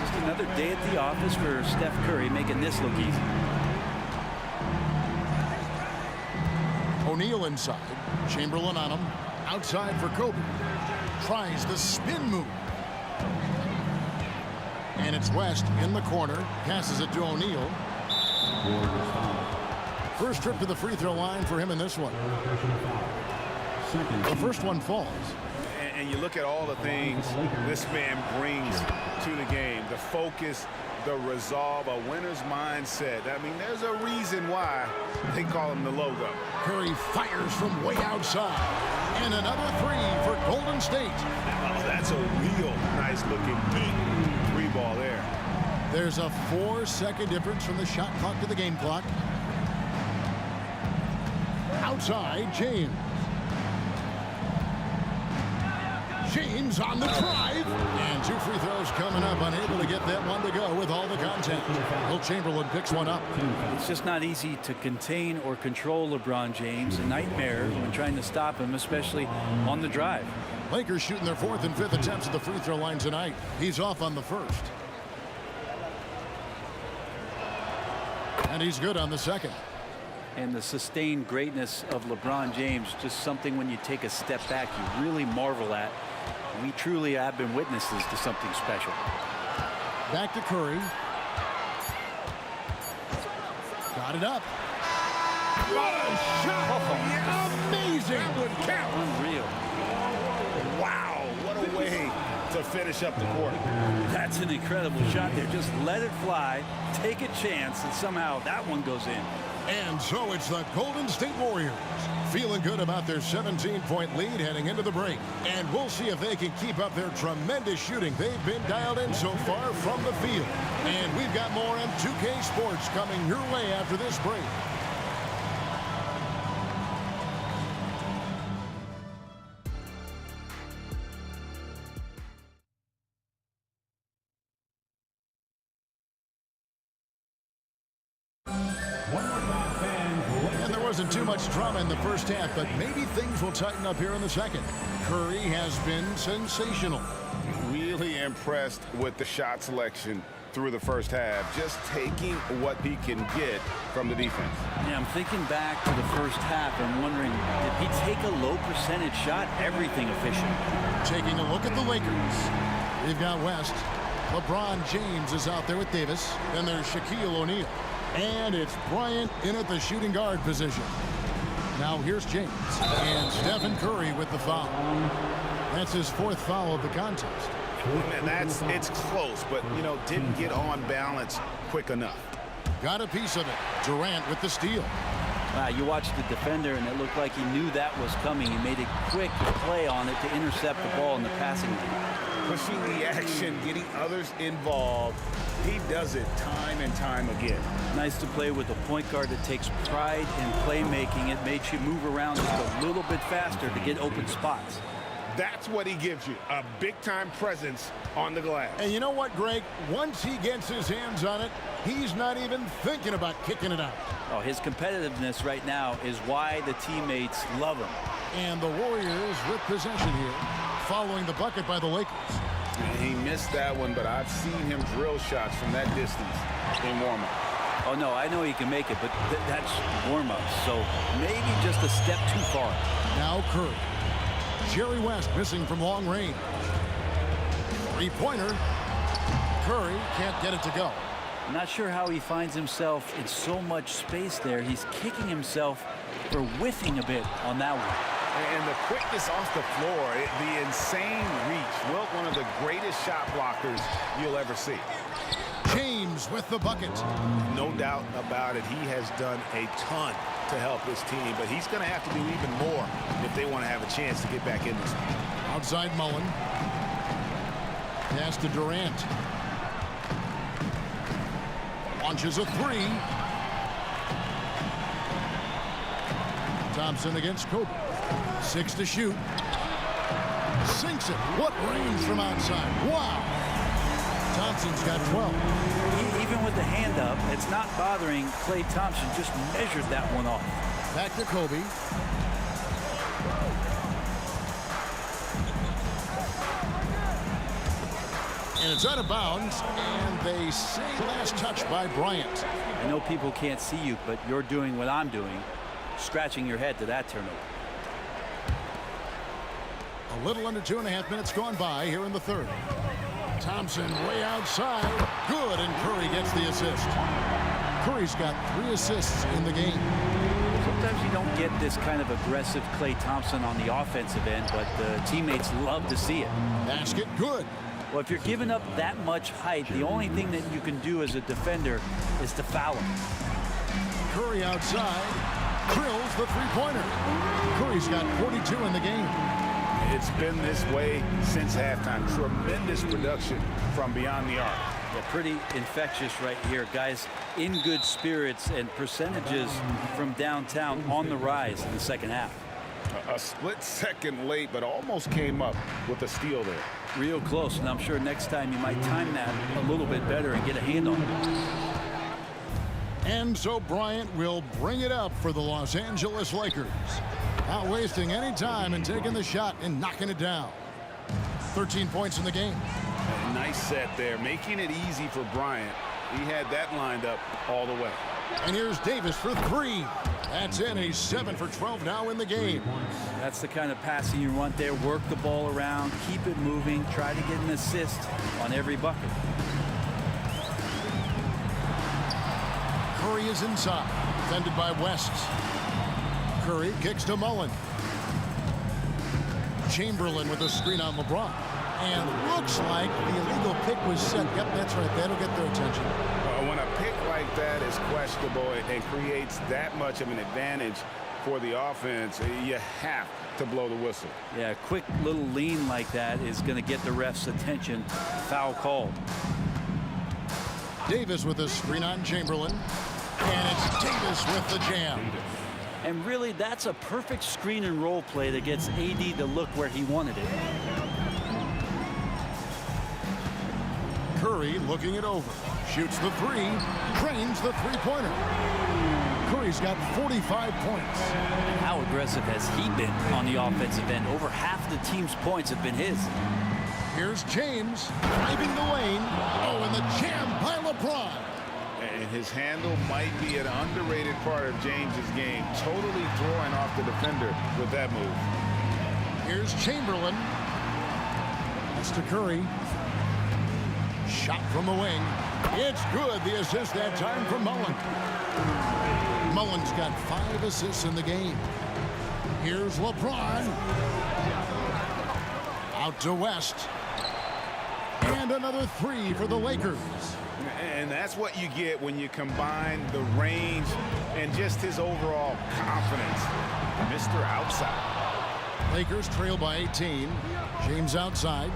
Just another day at the office for Steph Curry, making this look easy.
O'Neal inside. Chamberlain on him. Outside for Kobe. Tries the spin move. And it's West in the corner. Passes it to O'Neal. First trip to the free throw line for him in this one. The first one falls.
And you look at all the things this man brings to the game. The focus, the resolve, a winner's mindset. I mean, there's a reason why they call him the logo.
Curry fires from way outside. And another 3 for Golden State.
Oh, that's a real nice-looking deep 3-ball there.
There's a 4-second difference from the shot clock to the game clock. Outside, James. James on the drive. And 2 free throws coming up. Unable to get that one to go with all the contact. Will Chamberlain picks one up.
It's just not easy to contain or control LeBron James. A nightmare when trying to stop him, especially on the drive.
Lakers shooting their 4th and 5th attempts at the free throw line tonight. He's off on the first. And he's good on the second.
And the sustained greatness of LeBron James, just something when you take a step back, you really marvel at. We truly have been witnesses to something special.
Back to Curry. Got it up. What a shot! Amazing!
That would count.
Unreal.
Wow, what a way to finish up the quarter.
That's an incredible shot there. Just let it fly, take a chance, and somehow that one goes in.
And so it's the Golden State Warriors feeling good about their 17-point lead heading into the break. And we'll see if they can keep up their tremendous shooting. They've been dialed in so far from the field. And we've got more on 2K Sports coming your way after this break. Wasn't too much drama in the first half, but maybe things will tighten up here in the second. Curry has been sensational.
Really impressed with the shot selection through the first half, just taking what he can get from the defense.
Yeah, I'm thinking back to the first half and wondering, did he take a low percentage shot? Everything efficient.
Taking a look at the Lakers. We've got West. LeBron James is out there with Davis. Then there's Shaquille O'Neal. And it's Bryant in at the shooting guard position. Now here's James. And Stephen Curry with the foul. That's his fourth foul of the contest.
And it's close, but, you know, didn't get on balance quick enough.
Got a piece of it. Durant with the steal.
You watched the defender, and it looked like he knew that was coming. He made a quick play on it to intercept the ball in the passing lane.
Pushing the action, getting others involved. He does it time and time again.
Nice to play with a point guard that takes pride in playmaking. It makes you move around just a little bit faster to get open spots.
That's what he gives you, a big-time presence on the glass.
And you know what, Greg? Once he gets his hands on it, he's not even thinking about kicking it out.
Oh, his competitiveness right now is why the teammates love him.
And the Warriors with possession here, following the bucket by the Lakers.
And he missed that one, but I've seen him drill shots from that distance in warm-up.
Oh, no, I know he can make it, but that's warm-up, so maybe just a step too far.
Now Curry. Jerry West missing from long range. Three-pointer. Curry can't get it to go.
I'm not sure how he finds himself in so much space there. He's kicking himself for whiffing a bit on that one.
And the quickness off the floor, the insane reach. Wilt, one of the greatest shot blockers you'll ever see.
James with the bucket.
No doubt about it. He has done a ton to help his team, but he's going to have to do even more if they want to have a chance to get back in this one.
Outside Mullen. Pass to Durant. Launches a three. Thompson against Kobe. 6 to shoot. Sinks it. What range from outside. Wow. Thompson's got 12.
Even with the hand up, it's not bothering Klay Thompson. Just measured that one off.
Back to Kobe. And it's out of bounds, and they say last touch by Bryant.
I know people can't see you, but you're doing what I'm doing, scratching your head to that turnover.
A little under 2.5 minutes gone by here in the third. Thompson way outside. Good, and Curry gets the assist. Curry's got 3 assists in the game.
Sometimes you don't get this kind of aggressive Klay Thompson on the offensive end, but the teammates love to see it.
Basket good.
Well, if you're giving up that much height, the only thing that you can do as a defender is to foul him.
Curry outside. Drills the three-pointer. Curry's got 42 in the game.
It's been this way since halftime. Tremendous production from beyond the arc.
Yeah, pretty infectious right here. Guys in good spirits, and percentages from downtown on the rise in the second half.
A split second late, but almost came up with a steal there.
Real close, and I'm sure next time you might time that a little bit better and get a hand on it.
And so Bryant will bring it up for the Los Angeles Lakers. Not wasting any time and taking the shot and knocking it down. 13 points in the game.
A nice set there, making it easy for Bryant. He had that lined up all the way.
And here's Davis for 3. That's in. He's 7 for 12 now in the game.
That's the kind of passing you want there. Work the ball around, keep it moving, try to get an assist on every bucket.
Curry is inside, defended by West. Curry kicks to Mullen. Chamberlain with a screen on LeBron. And looks like the illegal pick was set. Yep, that's right. That'll get their attention.
When a pick like that is questionable and creates that much of an advantage for the offense, you have to blow the whistle.
Yeah, a quick little lean like that is going to get the ref's attention. Foul called.
Davis with a screen on Chamberlain. And it's Davis with the jam.
And really, that's a perfect screen and roll play that gets AD to look where he wanted it.
Curry looking it over. Shoots the three. Drains the three-pointer. Curry's got 45 points.
How aggressive has he been on the offensive end? Over half the team's points have been his.
Here's James driving the lane. Oh, and the jam by LeBron.
And his handle might be an underrated part of James's game. Totally throwing off the defender with that move.
Here's Chamberlain. That's to Curry. Shot from the wing. It's good. The assist that time from Mullen. Mullen's got 5 assists in the game. Here's LeBron. Out to West. And another 3 for the Lakers.
And that's what you get when you combine the range and just his overall confidence. Mr. Outside.
Lakers trail by 18. James outside.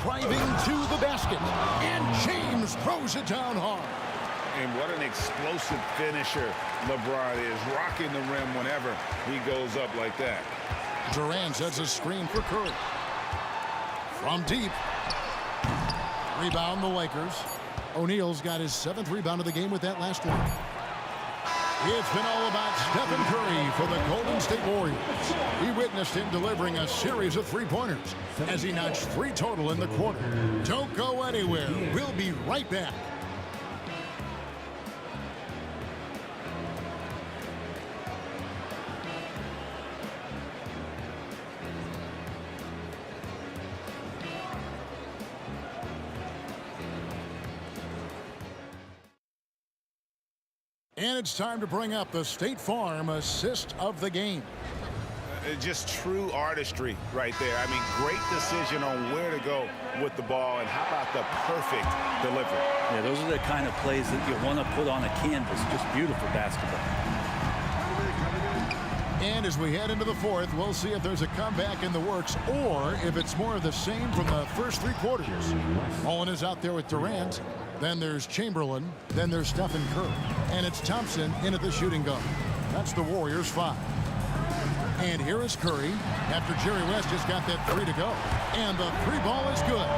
Driving to the basket. And James throws it down hard.
And what an explosive finisher LeBron is. Rocking the rim whenever he goes up like that.
Durant sets a screen for Curry. From deep. Rebound the Lakers. O'Neal's got his 7th rebound of the game with that last one. It's been all about Stephen Curry for the Golden State Warriors. We witnessed him delivering a series of three-pointers as he notched 3 total in the quarter. Don't go anywhere. We'll be right back. And it's time to bring up the State Farm assist of the game.
Just true artistry right there. I mean, great decision on where to go with the ball, and how about the perfect delivery?
Yeah, those are the kind of plays that you want to put on a canvas. Just beautiful basketball.
And as we head into the 4th, we'll see if there's a comeback in the works or if it's more of the same from the first 3 quarters. Mullen is out there with Durant. Then there's Chamberlain. Then there's Stephen Curry. And it's Thompson in at the shooting guard. That's the Warriors' 5. And here is Curry after Jerry West just got that 3 to go. And the 3 ball is good.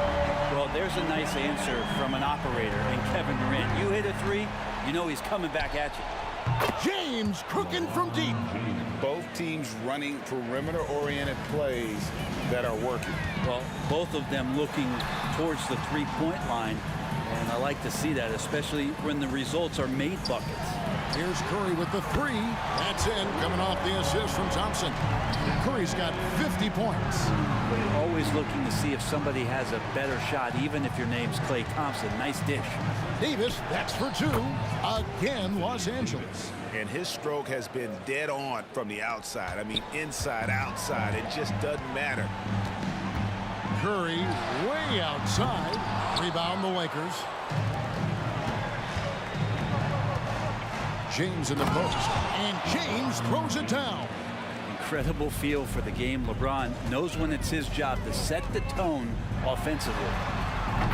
Well, there's a nice answer from an operator. And Kevin Durant, you hit a 3, you know he's coming back at you.
James cooking from deep.
Both teams running perimeter-oriented plays that are working.
Well, both of them looking towards the three-point line. And I like to see that, especially when the results are made buckets.
Here's Curry with the 3. That's in, coming off the assist from Thompson. Curry's got 50 points.
Always looking to see if somebody has a better shot, even if your name's Klay Thompson. Nice dish.
Davis, that's for 2. Again, Los Angeles.
And his stroke has been dead on from the outside. I mean, inside, outside. It just doesn't matter.
Curry way outside. Rebound the Lakers. James in the post. And James throws it down.
Incredible feel for the game. LeBron knows when it's his job to set the tone offensively.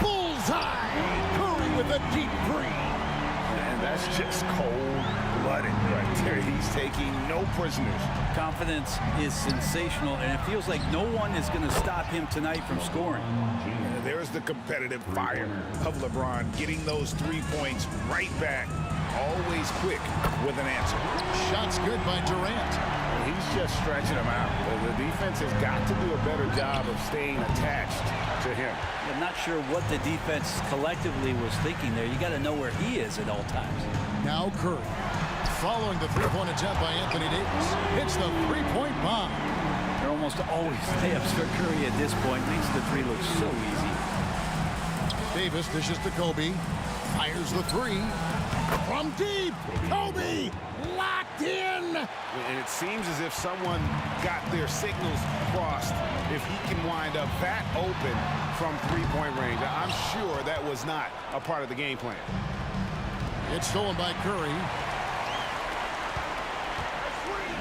Bullseye! Curry with a deep 3.
And that's just cold-blooded right there. He's taking no prisoners.
Confidence is sensational, and it feels like no one is going to stop him tonight from scoring.
There's the competitive fire of LeBron, getting those 3 points right back. Always quick with an answer.
Shots good by Durant.
He's just stretching them out. The defense has got to do a better job of staying attached to him.
I'm not sure what the defense collectively was thinking there. You got to know where he is at all times.
Now Curry, following the 3-point attempt by Anthony Davis, hits the 3-point bomb.
They're almost always layups for Curry at this point. Makes the 3 look so easy.
Davis dishes to Kobe, fires the 3. From deep, Kobe locked in.
And it seems as if someone got their signals crossed if he can wind up that open from three-point range. I'm sure that was not a part of the game plan.
It's stolen by Curry.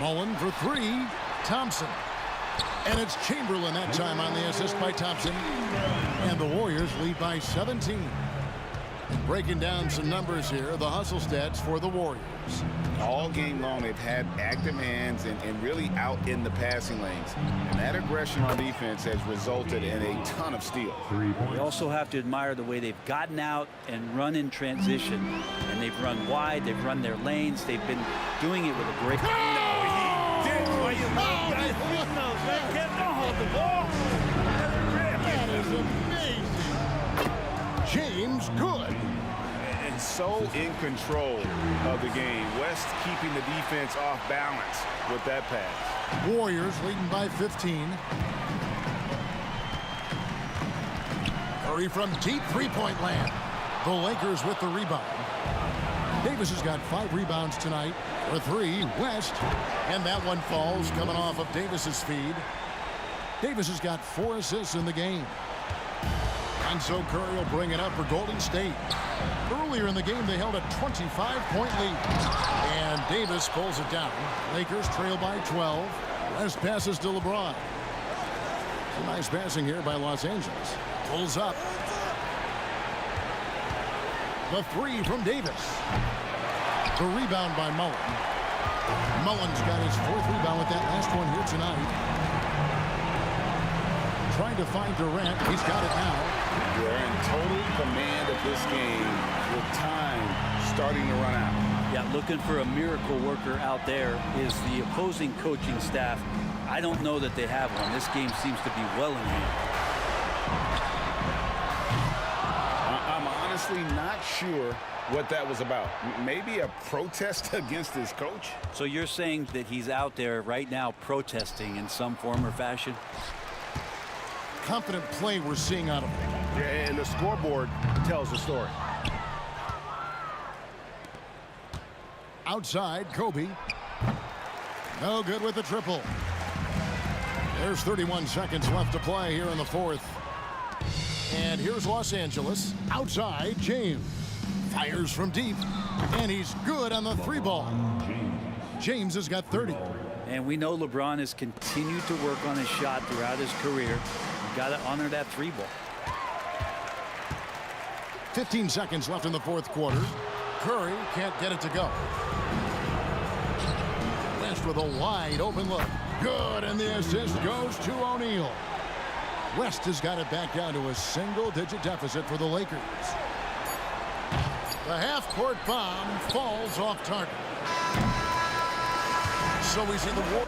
Mullen for three. Thompson. And it's Chamberlain that time on the assist by Thompson. And the Warriors lead by 17. And breaking down some numbers here, the hustle stats for the Warriors.
All game long, they've had active hands and really out in the passing lanes. And that aggression on defense has resulted in a ton of steals.
We also have to admire the way they've gotten out and run in transition. And they've run wide, they've run their lanes. They've been doing it with a great...
That is amazing. James good.
And so in control of the game. West keeping the defense off balance with that pass.
Warriors leading by 15. Curry from deep three-point land. The Lakers with the rebound. Davis has got 5 rebounds tonight. For 3, West. And that one falls coming off of Davis's feed. Davis has got 4 assists in the game. And so Curry will bring it up for Golden State. Earlier in the game, they held a 25-point lead. And Davis pulls it down. Lakers trail by 12. West passes to LeBron. Some nice passing here by Los Angeles. Pulls up. The 3 from Davis. The rebound by Mullen. Mullen's got his 4th rebound with that last one here tonight. Trying to find Durant. He's got it now.
They're in total command of this game with time starting to run out.
Yeah, looking for a miracle worker out there is the opposing coaching staff. I don't know that they have one. This game seems to be well in hand.
I'm honestly not sure what that was about. Maybe a protest against his coach?
So you're saying that he's out there right now protesting in some form or fashion?
Confident play we're seeing out of him.
Yeah, and the scoreboard tells the story.
Outside, Kobe. No good with the triple. There's 31 seconds left to play here in the 4th. And here's Los Angeles. Outside, James. Fires from deep. And he's good on the 3-ball. James has got 30.
And we know LeBron has continued to work on his shot throughout his career. You've got to honor that 3-ball.
15 seconds left in the 4th quarter. Curry can't get it to go. West with a wide open look. Good, and the assist goes to O'Neal. West has got it back down to a single-digit deficit for the Lakers. The half-court bomb falls off target. So we see the war.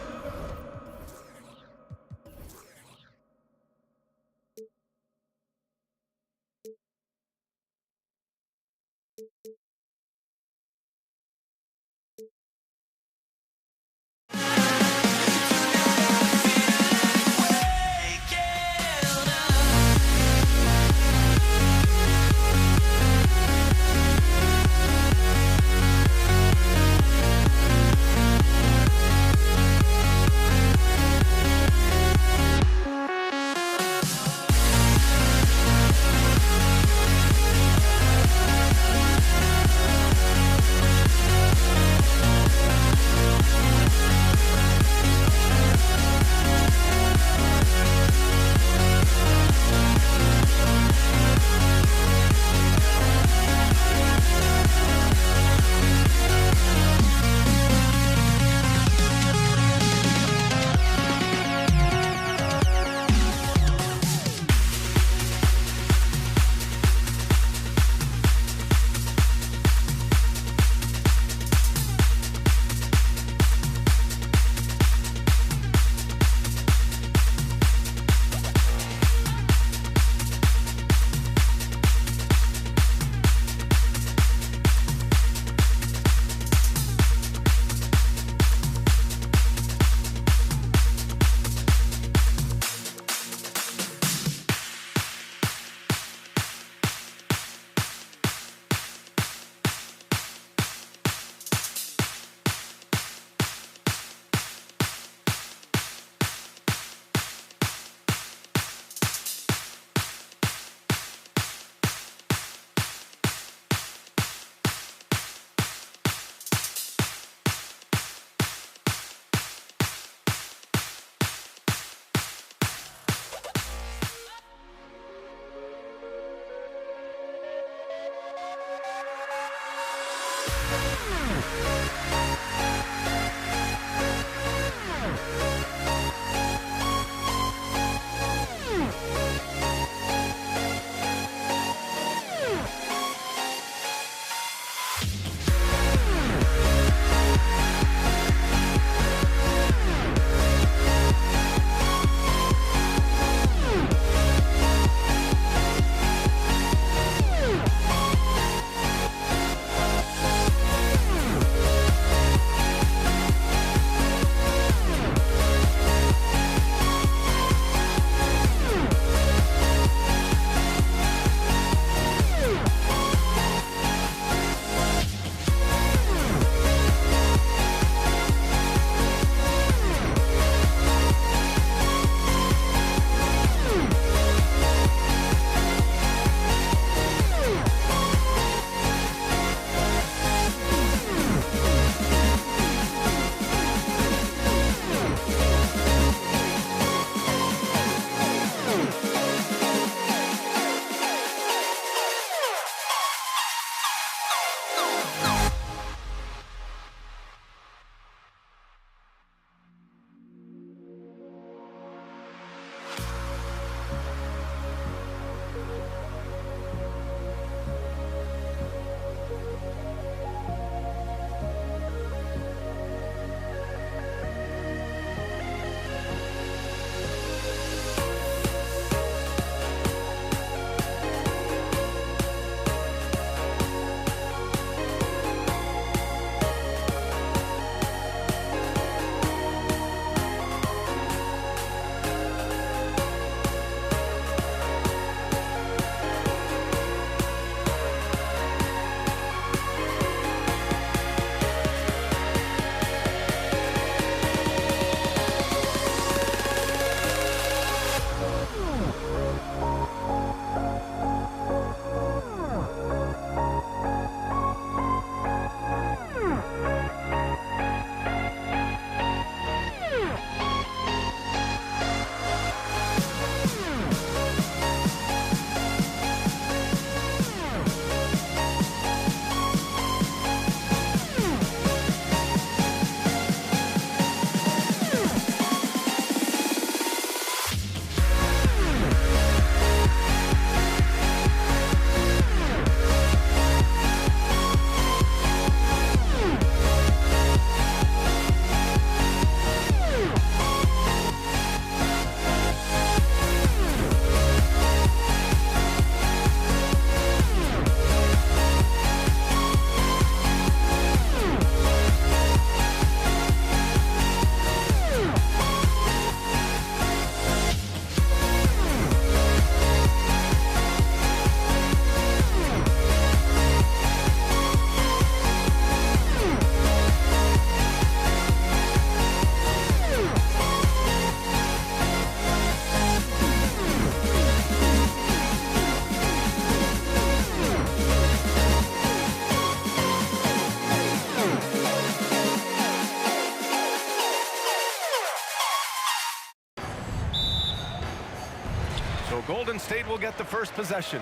Golden State will get the first possession.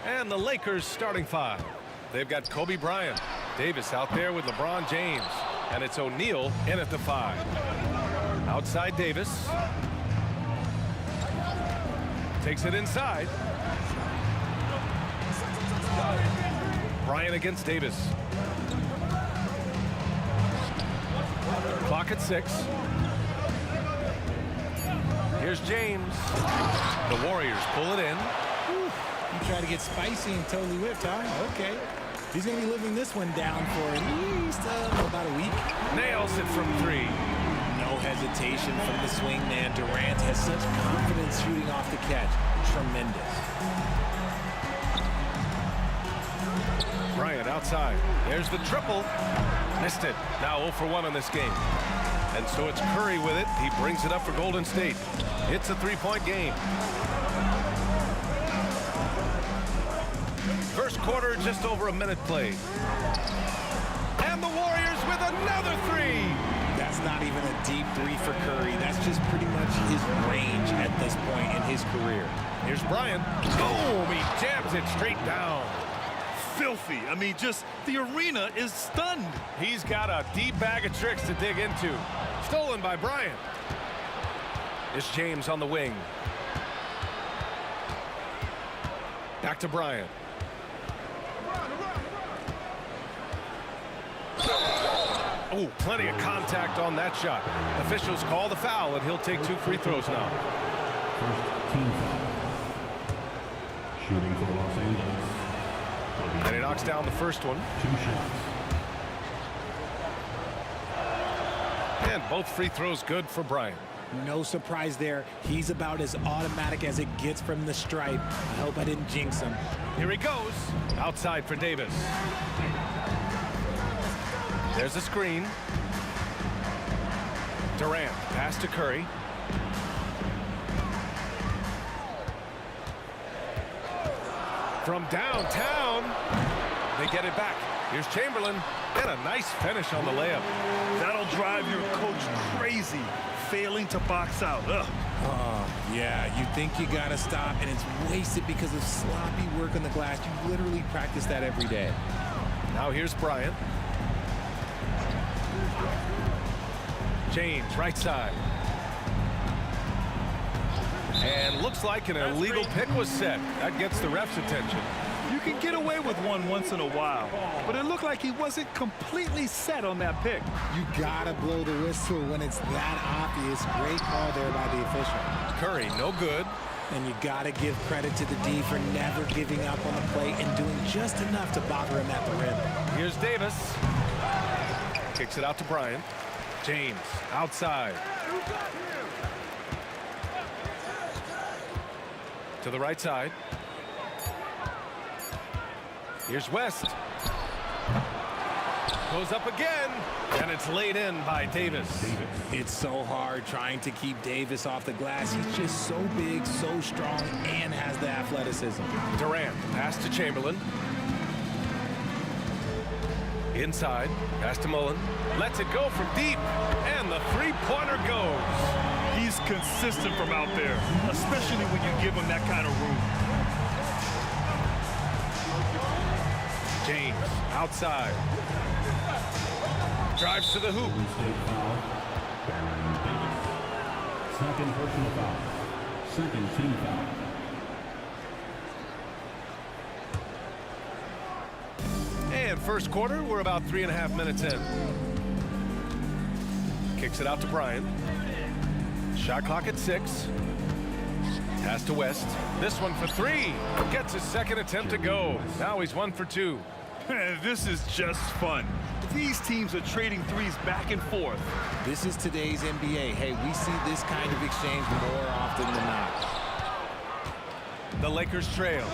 And the Lakers starting five. They've got Kobe Bryant, Davis out there with LeBron James, and it's O'Neal in at the 5. Outside Davis. Takes it inside. Bryant against Davis. Clock at 6. Here's James. The Warriors pull it in.
You try to get spicy and totally whipped, huh? Okay. He's going to be living this one down for at least about a week.
Nails it from 3.
No hesitation from the swing man. Durant has such confidence shooting off the catch. Tremendous.
Bryant outside. There's the triple. Missed it. Now 0 for 1 in this game. And so it's Curry with it. He brings it up for Golden State. It's a 3-point game. First quarter, just over a minute played. And the Warriors with another 3.
That's not even a deep 3 for Curry. That's just pretty much his range at this point in his career.
Here's Bryant. Boom! He jams it straight down.
filthy. I mean, just the arena is stunned.
He's got a deep bag of tricks to dig into. Stolen by Bryant. It's James on the wing. Back to Bryant. Oh, plenty of contact on that shot. Officials call the foul, and he'll take 2 free throws now.
First team foul. Shooting for Los Angeles.
And he knocks down the first one.
2 shots.
And both free throws good for Bryant.
No surprise there. He's about as automatic as it gets from the stripe. I hope I didn't jinx him.
Here he goes. Outside for Davis. There's a screen. Durant, pass to Curry. From downtown, they get it back. Here's Chamberlain, and a nice finish on the layup.
That'll drive your coach crazy, failing to box out. Ugh.
Yeah, you think you gotta stop, and it's wasted because of sloppy work on the glass. You literally practice that every day.
Now here's Bryant. James, right side. And looks like an illegal pick was set. That gets the ref's attention.
You can get away with one once in a while, but it looked like he wasn't completely set on that pick.
You gotta blow the whistle when it's that obvious. Great call there by the official.
Curry, no good.
And you gotta give credit to the D for never giving up on the play and doing just enough to bother him at the rim.
Here's Davis. Kicks it out to Bryant. James, outside. To the right side. Here's West. Goes up again, and it's laid in by Davis.
It's so hard trying to keep Davis off the glass. He's just so big, so strong, and has the athleticism.
Durant, pass to Chamberlain. Inside, pass to Mullen. Lets it go from deep, and the three-pointer goes.
He's consistent from out there, especially when you give him that kind of room.
James, outside. Drives to the hoop.
Second personal foul. Second team foul.
And first quarter, we're about 3.5 minutes in. Kicks it out to Bryant. Shot clock at 6. Pass to West. This one for 3. Gets his second attempt to go. Now he's 1 for 2.
This is just fun. These teams are trading threes back and forth.
This is today's NBA. Hey, we see this kind of exchange more often than not.
The Lakers trail.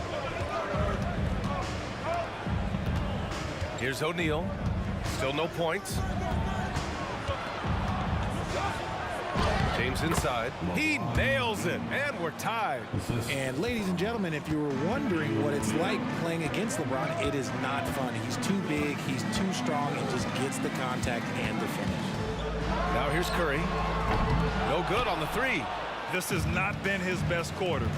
Here's O'Neal. Still no points. James inside. He nails it, and we're tied.
And ladies and gentlemen, if you were wondering what it's like playing against LeBron, it is not fun. He's too big, he's too strong, and just gets the contact and the finish.
Now here's Curry. No good on the 3.
This has not been his best quarter.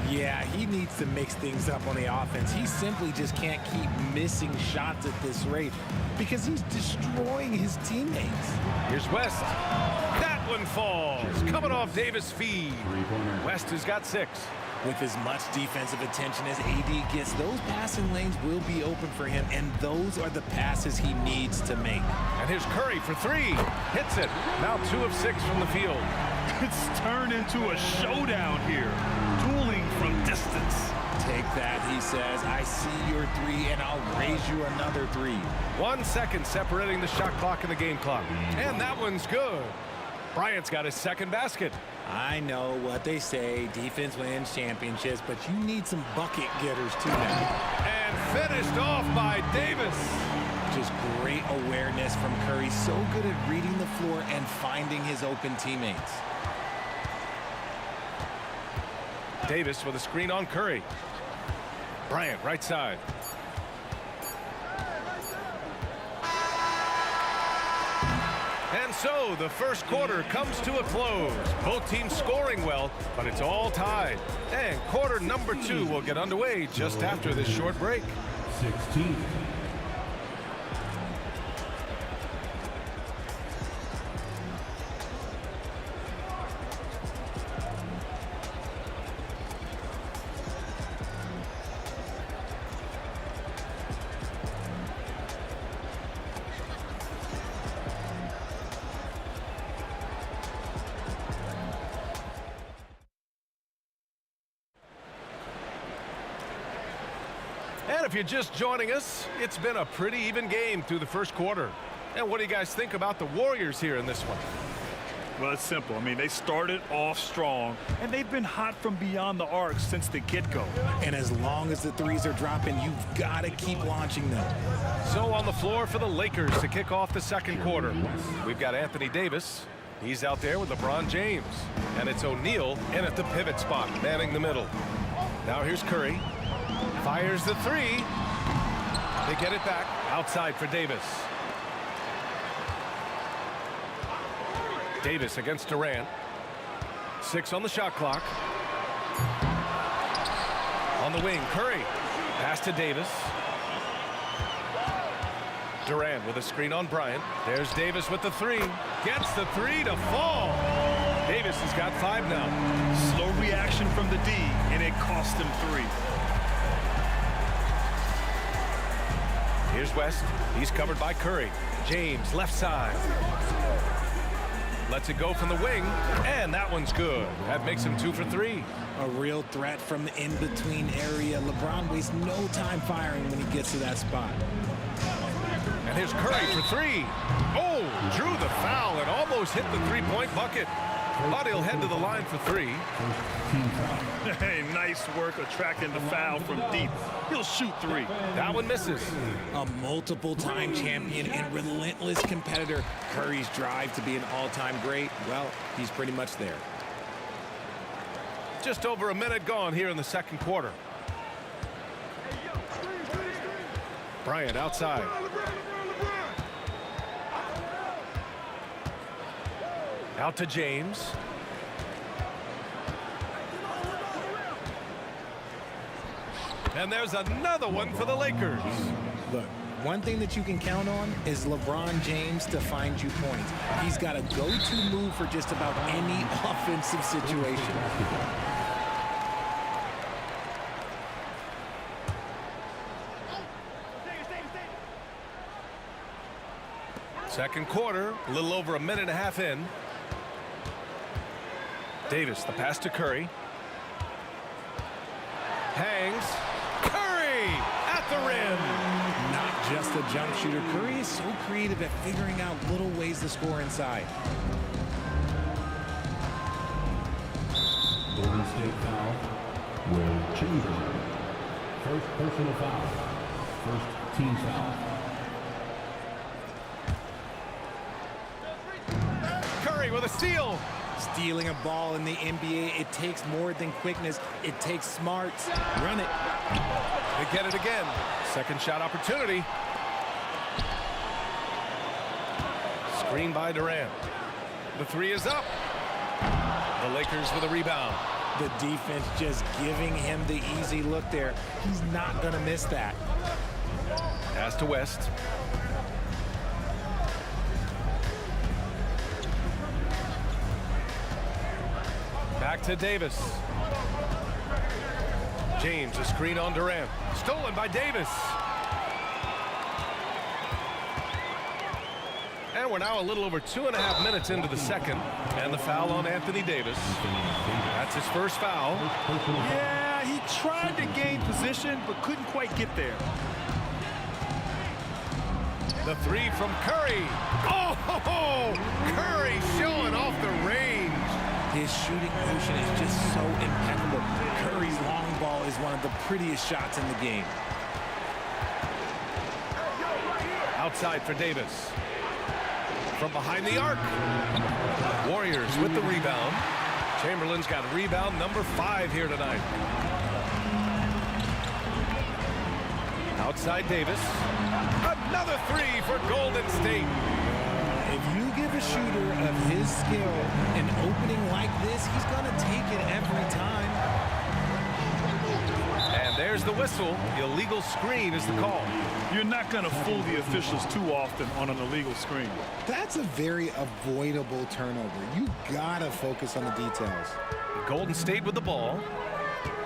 Yeah, he needs to mix things up on the offense. He simply just can't keep missing shots at this rate because he's destroying his teammates.
Here's West. That one falls. Coming off Davis' feed. West has got 6.
With as much defensive attention as AD gets, those passing lanes will be open for him, and those are the passes he needs to make.
And here's Curry for 3. Hits it. Now 2 of 6 from the field.
It's turned into a showdown here. Dueling from distance.
Take that, he says. I see your 3, and I'll raise you another 3.
1 second separating the shot clock and the game clock. And that one's good. Bryant's got his second basket.
I know what they say, defense wins championships, but you need some bucket getters too now.
And finished off by Davis.
Just great awareness from Curry. So good at reading the floor and finding his open teammates.
Davis with a screen on Curry. Bryant, right side. And so the first quarter comes to a close. Both teams scoring well, but it's all tied. And quarter number 2 will get underway just after this short break.
16.
And if you're just joining us, it's been a pretty even game through the first quarter. And what do you guys think about the Warriors here in this one?
Well, it's simple. I mean, they started off strong, and they've been hot from beyond the arc since the get-go.
And as long as the threes are dropping, you've got to keep launching them.
So on the floor for the Lakers to kick off the second quarter, we've got Anthony Davis. He's out there with LeBron James. And it's O'Neal in at the pivot spot, manning the middle. Now here's Curry. Fires the three. They get it back outside for Davis. Davis against Durant. 6 on the shot clock. On the wing, Curry. Pass to Davis. Durant with a screen on Bryant. There's Davis with the three. Gets the three to fall. Davis has got 5 now.
Slow reaction from the D, and it cost him 3.
Here's West. He's covered by Curry. James, left side. Lets it go from the wing, and that one's good. That makes him 2 for 3.
A real threat from the in-between area. LeBron wastes no time firing when he gets to that spot.
And here's Curry for 3. Oh, drew the foul and almost hit the three-point bucket. But he'll head to the line for 3.
Hey, nice work attracting the foul from deep. He'll shoot 3.
That one misses.
A multiple-time champion and relentless competitor. Curry's drive to be an all-time great, well, he's pretty much there.
Just over a minute gone here in the second quarter. Bryant outside. Out to James. And there's another one for the Lakers.
Look, one thing that you can count on is LeBron James to find you points. He's got a go-to move for just about any offensive situation.
Second quarter, a little over a minute and a half in. Davis, the pass to Curry. Hangs. Curry at the rim.
Not just a jump shooter. Curry is so creative at figuring out little ways to score inside.
Golden State foul. Will Chamberlain. First personal foul. First team foul.
Curry with a steal.
Stealing a ball in the NBA, it takes more than quickness. It takes smarts. Run it.
They get it again. Second shot opportunity. Screen by Durant. The 3 is up. The Lakers with a rebound.
The defense just giving him the easy look there. He's not going to miss that.
Pass to West. Back to Davis. James, a screen on Durant. Stolen by Davis. And we're now a little over 2.5 minutes into the second. And the foul on Anthony Davis. That's his first foul.
Yeah, he tried to gain position, but couldn't quite get there.
The 3 from Curry. Oh, Curry showing off the range.
His shooting motion is just so impeccable. Curry's long ball is one of the prettiest shots in the game.
Outside for Davis. From behind the arc. Warriors with the rebound. Chamberlain's got rebound number 5 here tonight. Outside Davis. Another 3 for Golden State.
If you give a shooter of his skill an opening like this, he's going to take it every time.
And There's the whistle. Illegal screen is the call.
You're not going to fool the officials too often on an illegal screen.
That's a very avoidable turnover. You gotta focus on the details.
Golden State with the ball.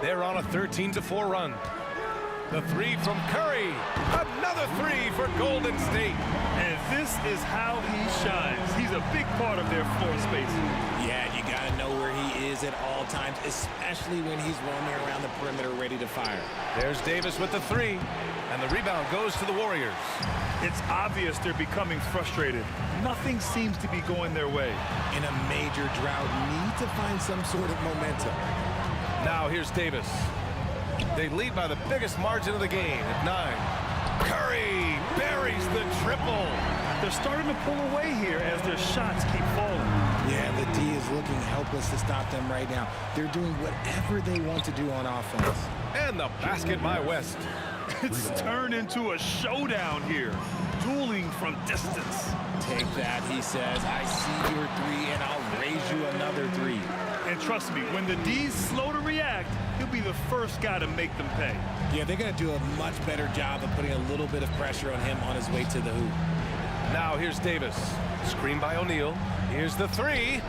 They're on a 13-4 run. The three from Curry. Another three for Golden State.
And this is how he shines. He's a big part of their floor spacing.
Yeah, you gotta know where he is at all times, especially when he's roaming around the perimeter ready to fire.
There's Davis with the three. And the rebound goes to the Warriors.
It's obvious they're becoming frustrated. Nothing seems to be going their way.
In a major drought, need to find some sort of momentum.
Now here's Davis. They lead by the biggest margin of the game at 9. Curry buries the triple.
They're starting to pull away here as their shots keep falling.
Yeah, the D is looking helpless to stop them right now. They're doing whatever they want to do on offense.
And the basket by West.
It's turned into a showdown here. Dueling from distance.
Take that, he says. I see your three, and I'll raise you another three.
And trust me, when the D's slow to react, he'll be the first guy to make them pay.
Yeah, they're going to do a much better job of putting a little bit of pressure on him on his way to the hoop.
Now here's Davis. Screen by O'Neal. Here's the three.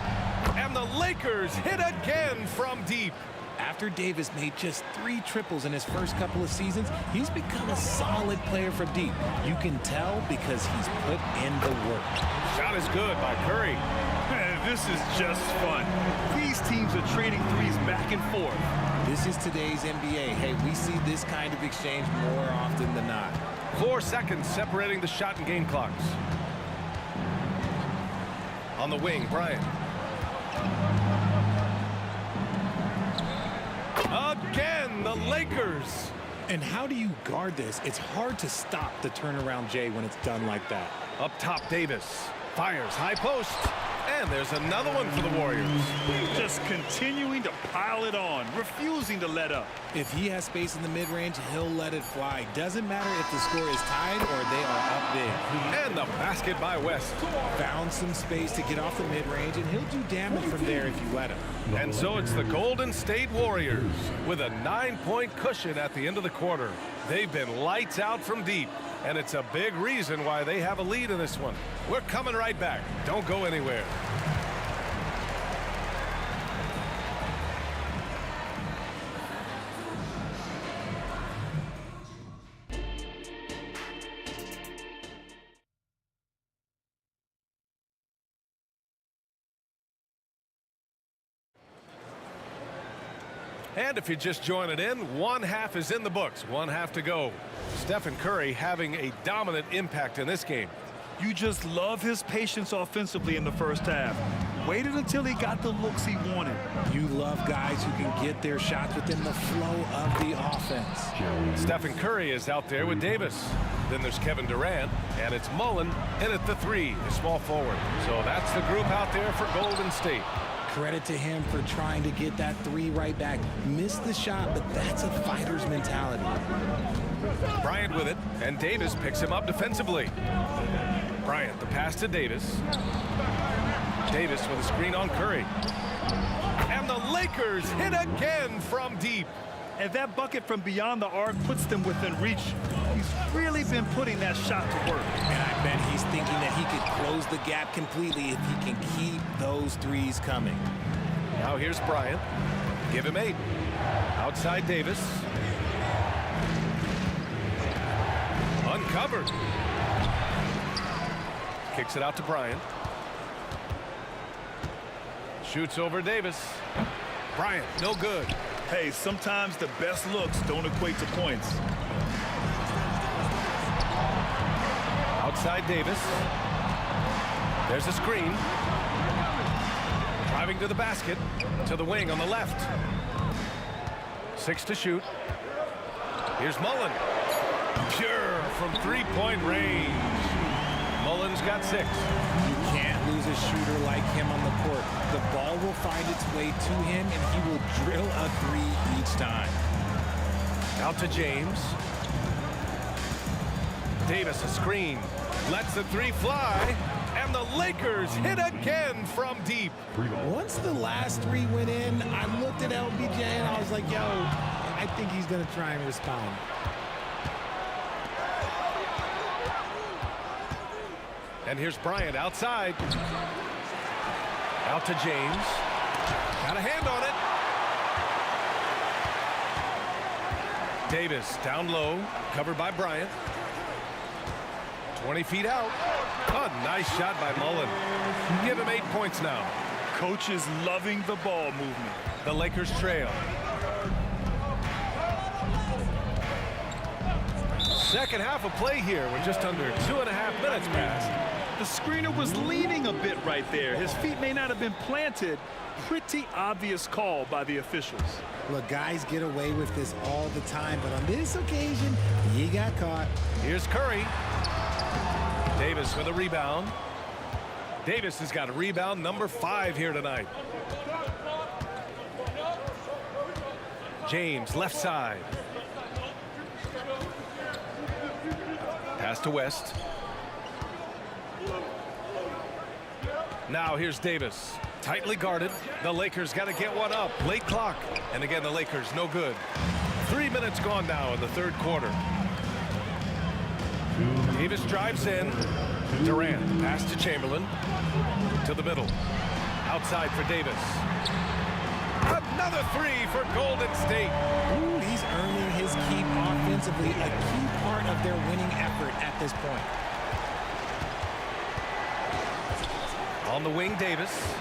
And the Lakers hit again from deep.
After Davis made just 3 triples in his first couple of seasons, he's become a solid player from deep. You can tell because he's put in the work.
Shot is good by Curry.
This is just fun. These teams are trading threes back and forth.
This is today's NBA. Hey, we see this kind of exchange more often than not.
4 seconds separating the shot and game clocks. On the wing, Bryant. Again, the Lakers.
And how do you guard this? It's hard to stop the turnaround J when it's done like that.
Up top, Davis. Fires, high post. And there's another one for the Warriors.
Just continuing to pile it on, refusing to let up.
If he has space in the mid-range, he'll let it fly. Doesn't matter if the score is tied or they are up big.
And the basket by West.
Found some space to get off the mid-range, and he'll do damage from there if you let him.
And so it's the Golden State Warriors with a 9-point cushion at the end of the quarter. They've been lights out from deep, and it's a big reason why they have a lead in this one. We're coming right back. Don't go anywhere. And if you're just joining in, one half is in the books, one half to go. Stephen Curry having a dominant impact in this game.
You just love his patience offensively in the first half. Waited until he got the looks he wanted.
You love guys who can get their shots within the flow of the offense.
Stephen Curry is out there with Davis. Then there's Kevin Durant, and it's Mullen in at the 3, the small forward. So that's the group out there for Golden State.
Credit to him for trying to get that 3 right back. Missed the shot, but that's a fighter's mentality.
Bryant with it, and Davis picks him up defensively. Bryant, the pass to Davis. Davis with a screen on Curry. And the Lakers hit again from deep.
And that bucket from beyond the arc puts them within reach. He's really been putting that shot to work.
And I bet he's thinking that he could close the gap completely if he can keep those threes coming.
Now here's Bryant. Give him 8. Outside Davis. Uncovered. Kicks it out to Bryant. Shoots over Davis. Bryant, no good.
Hey, sometimes the best looks don't equate to points.
Outside Davis. There's a screen. Driving to the basket. To the wing on the left. 6 to shoot. Here's Mullen. Pure from 3-point range. Mullen's got 6.
You can't lose a shooter like him on the court. The ball will find its way to him, and he will drill a 3 each time.
Out to James. Davis a screen. Lets the 3 fly. And the Lakers hit again from deep.
Once the last 3 went in, I looked at LBJ and I was like, yo, I think he's going to try and respond.
And here's Bryant outside. Out to James. Got a hand on it. Davis down low, covered by Bryant. 20 feet out. A nice shot by Mullen. Give him 8 points now.
Coach is loving the ball movement.
The Lakers trail. Second half of play here with just under 2.5 minutes passed.
The screener was leaning a bit right there. His feet may not have been planted. Pretty obvious call by the officials.
Look, guys get away with this all the time, but on this occasion, he got caught.
Here's Curry. Davis with a rebound. Davis has got a rebound number 5 here tonight. James left side. Pass to West. Now here's Davis. Tightly guarded. The Lakers got to get one up. Late clock. And again, the Lakers no good. 3 minutes gone now in the third quarter. Davis drives in. Durant pass to Chamberlain. To the middle. Outside for Davis. Another 3 for Golden State.
Ooh, he's earning his keep offensively, a key part of their winning effort at this point.
On the wing, Davis.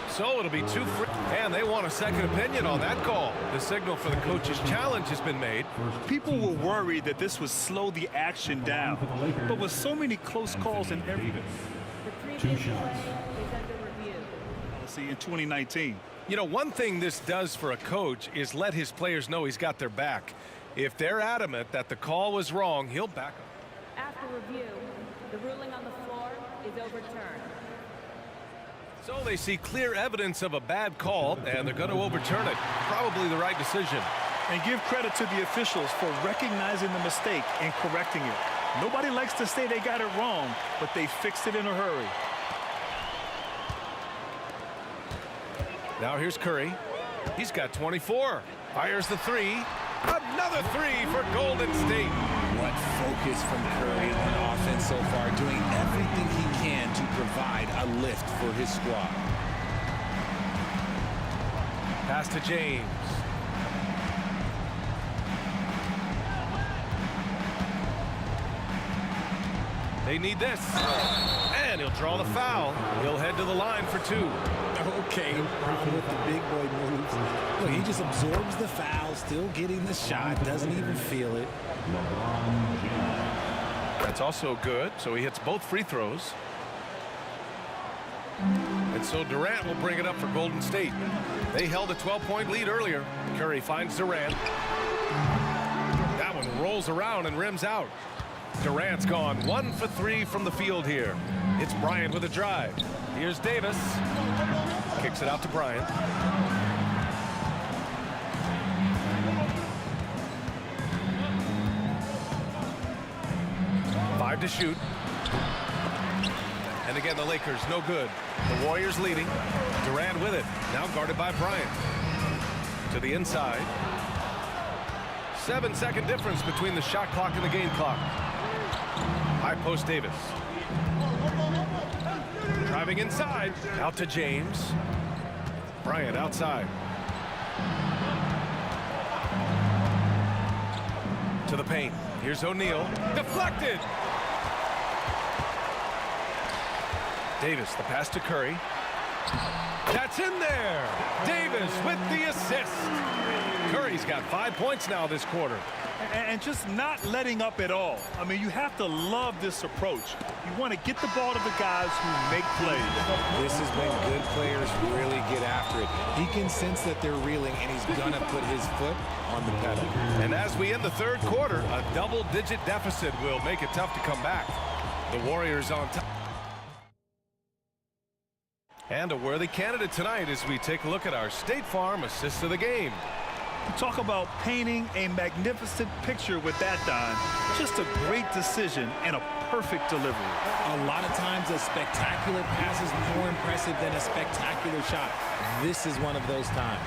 So it'll be 2 free. And they want a second opinion on that call. The signal for the coach's challenge has been made.
People were worried that this would slow the action down. But with so many close calls in every policy in 2019.
You know, one thing this does for a coach is let his players know he's got their back. If they're adamant that the call was wrong, he'll back them.
After review, the ruling on the floor is overturned.
So they see clear evidence of a bad call, and they're going to overturn it. Probably the right decision.
And give credit to the officials for recognizing the mistake and correcting it. Nobody likes to say they got it wrong, but they fixed it in a hurry.
Now here's Curry. He's got 24. Fires the 3. Another 3 for Golden State.
What focus from Curry on offense so far, doing everything he can to provide a lift for his squad.
Pass to James. They need this. And he'll draw the foul. He'll head to the line for 2.
Okay, problem with the big boy moves. Look, he just absorbs the foul, still getting the shot, doesn't even feel it.
That's also good, so he hits both free throws. And so Durant will bring it up for Golden State. They held a 12-point lead earlier. Curry finds Durant. That one rolls around and rims out. Durant's gone 1 for 3 from the field here. It's Bryant with a drive. Here's Davis. Kicks it out to Bryant. Five to shoot. And again, the Lakers no good. The Warriors leading. Durant with it. Now guarded by Bryant. To the inside. 7-second difference between the shot clock and the game clock. High post Davis. Driving inside. Out to James. Bryant outside. To the paint. Here's O'Neal. Deflected. Davis, the pass to Curry. That's in there. Davis with the assist. Curry's got 5 points now this quarter.
And just not letting up at all. I mean, you have to love this approach. You want to get the ball to the guys who make plays.
This is when good players really get after it. He can sense that they're reeling, and he's going to put his foot on the pedal.
And as we end the third quarter, a double-digit deficit will make it tough to come back. The Warriors on top. And a worthy candidate tonight as we take a look at our State Farm assist of the game.
Talk about painting a magnificent picture with that, Don. Just a great decision and a perfect delivery.
A lot of times a spectacular pass is more impressive than a spectacular shot. This is one of those times.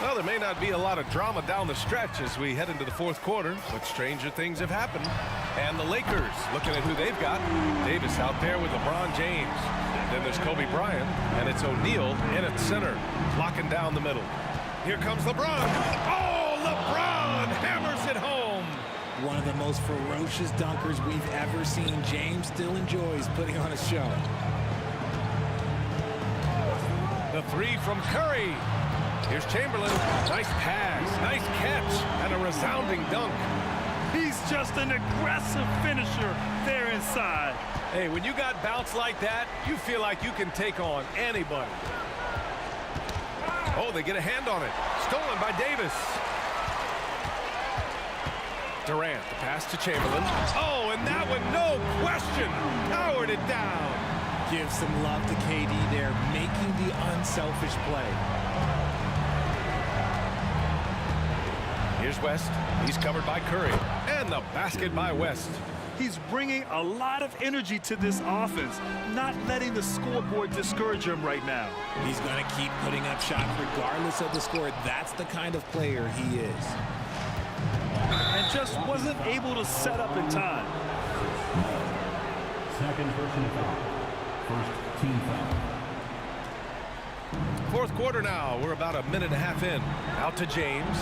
Well, there may not be a lot of drama down the stretch as we head into the fourth quarter, but stranger things have happened. And the Lakers, looking at who they've got. Davis out there with LeBron James. Then there's Kobe Bryant, and it's O'Neal in at center, locking down the middle. Here comes LeBron. Oh, LeBron hammers it home.
One of the most ferocious dunkers we've ever seen. James still enjoys putting on a show.
The three from Curry. Here's Chamberlain. Nice pass, nice catch, and a resounding dunk.
He's just an aggressive finisher there inside.
Hey, when you got bounce like that, you feel like you can take on anybody. Oh, they get a hand on it. Stolen by Davis. Durant, the pass to Chamberlain. Oh, and that one, no question, powered it down.
Give some love to KD there, making the unselfish play.
Here's West. He's covered by Curry. And the basket by West.
He's bringing a lot of energy to this offense, not letting the scoreboard discourage him right now.
He's going to keep putting up shots regardless of the score. That's the kind of player he is.
And just wasn't able to set up in time.
Second personal foul. First team foul.
Fourth quarter now. We're about a minute and a half in. Out to James.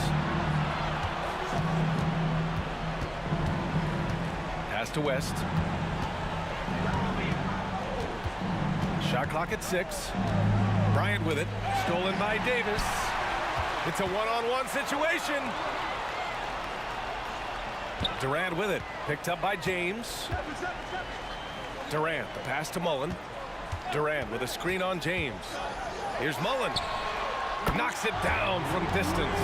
Pass to West. Shot clock at 6. Bryant with it. Stolen by Davis. It's a one-on-one situation. Durant with it. Picked up by James. Durant, the pass to Mullen. Durant with a screen on James. Here's Mullen. Knocks it down from distance.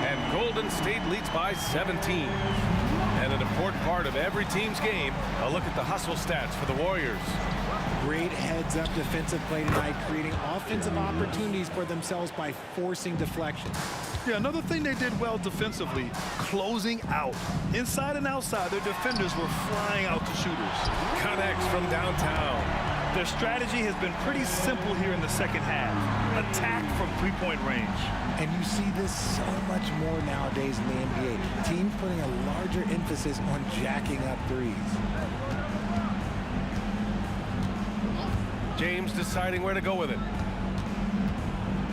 And Golden State leads by 17. And an important part of every team's game, a look at the hustle stats for the Warriors.
Great heads-up defensive play tonight, creating offensive opportunities for themselves by forcing deflections.
Yeah, another thing they did well defensively, closing out. Inside and outside, their defenders were flying out to shooters.
Connects from downtown.
Their strategy has been pretty simple here in the second half. Attack from three-point range.
And you see this so much more nowadays in the NBA. Teams putting a larger emphasis on jacking up threes.
James deciding where to go with it.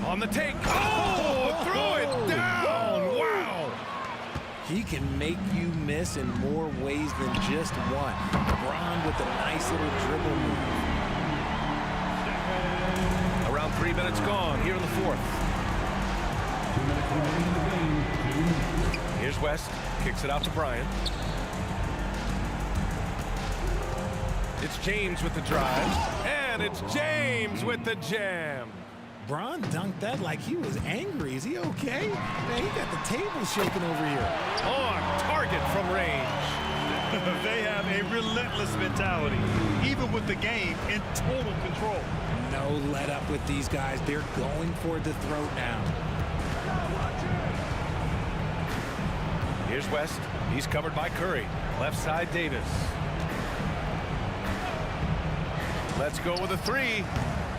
On the take. Oh, throw it down. Wow.
He can make you miss in more ways than just one. LeBron with a nice little dribble move.
Around 3 minutes gone here in the fourth.
2 minutes remaining in the game.
Here's West. Kicks it out to Bryant. It's James with the drive. And it's James with the jam.
Bron dunked that like he was angry. Is he okay? Man, he got the table shaking over here.
On target from range.
They have a relentless mentality, even with the game in total control.
No let up with these guys. They're going for the throat now.
Here's West. He's covered by Curry. Left side, Davis. Let's go with a three.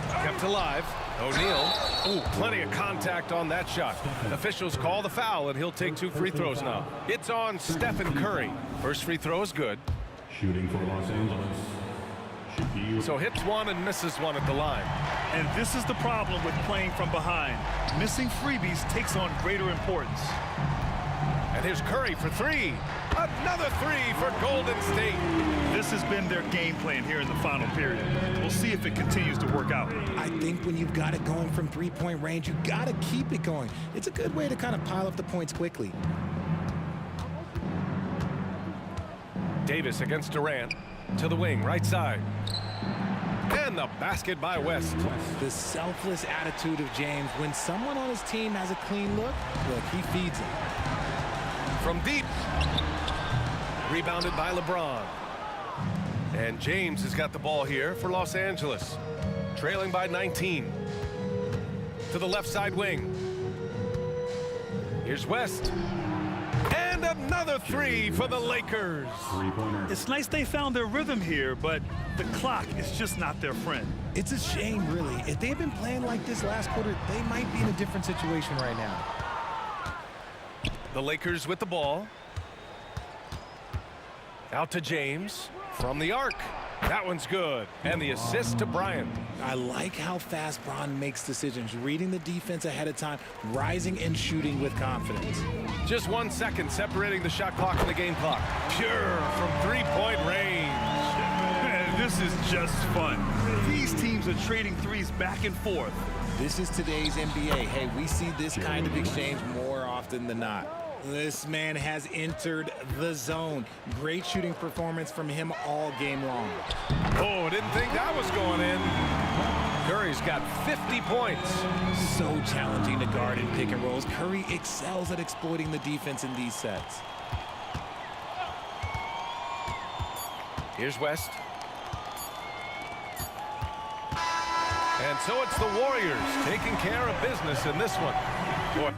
Kept alive. O'Neal. Ooh, plenty of contact on that shot. Officials call the foul, and he'll take 2 free throws now. It's on Stephen Curry. First free throw is good.
Shooting for Los Angeles.
So hits one and misses one at the line.
And this is the problem with playing from behind. Missing freebies takes on greater importance.
And here's Curry for 3. Another 3 for Golden State.
This has been their game plan here in the final period. We'll see if it continues to work out.
I think when you've got it going from three-point range, you got to keep it going. It's a good way to kind of pile up the points quickly.
Davis against Durant. To the wing, right side. And the basket by West.
The selfless attitude of James. When someone on his team has a clean look, he feeds him.
From deep. Rebounded by LeBron. And James has got the ball here for Los Angeles. Trailing by 19. To the left side wing. Here's West. And And another three for the Lakers.
It's nice they found their rhythm here, but the clock is just not their friend.
It's a shame, really. If they had been playing like this last quarter, they might be in a different situation right now.
The Lakers with the ball. Out to James from the arc. That one's good. And the assist to Bryant.
I like how fast Bron makes decisions, reading the defense ahead of time, rising and shooting with confidence.
Just 1 second separating the shot clock and the game clock. Pure from three-point range.
Man, this is just fun. These teams are trading threes back and forth.
This is today's NBA. Hey, we see this kind of exchange more often than not. This man has entered the zone. Great shooting performance from him all game long.
Oh, didn't think that was going in. Curry's got 50 points.
So challenging to guard in pick and rolls. Curry excels at exploiting the defense in these sets.
Here's West. And so it's the Warriors taking care of business in this one. Boy.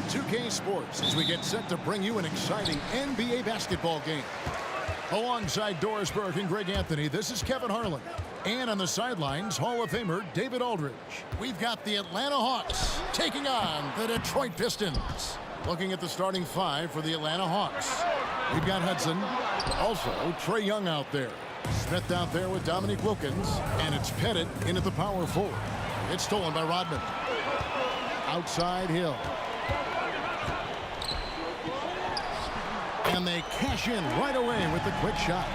2K Sports as we get set to bring you an exciting NBA basketball game. Alongside Doris Burke and Greg Anthony, this is Kevin Harlan. And on the sidelines, Hall of Famer David Aldridge. We've got the Atlanta Hawks taking on the Detroit Pistons. Looking at the starting five for the Atlanta Hawks. We've got Hudson. Also, Trae Young out there. Smith out there with Dominique Wilkins. And it's Pettit in at the power forward. It's stolen by Rodman. Outside Hill. And they cash in right away with the quick shot.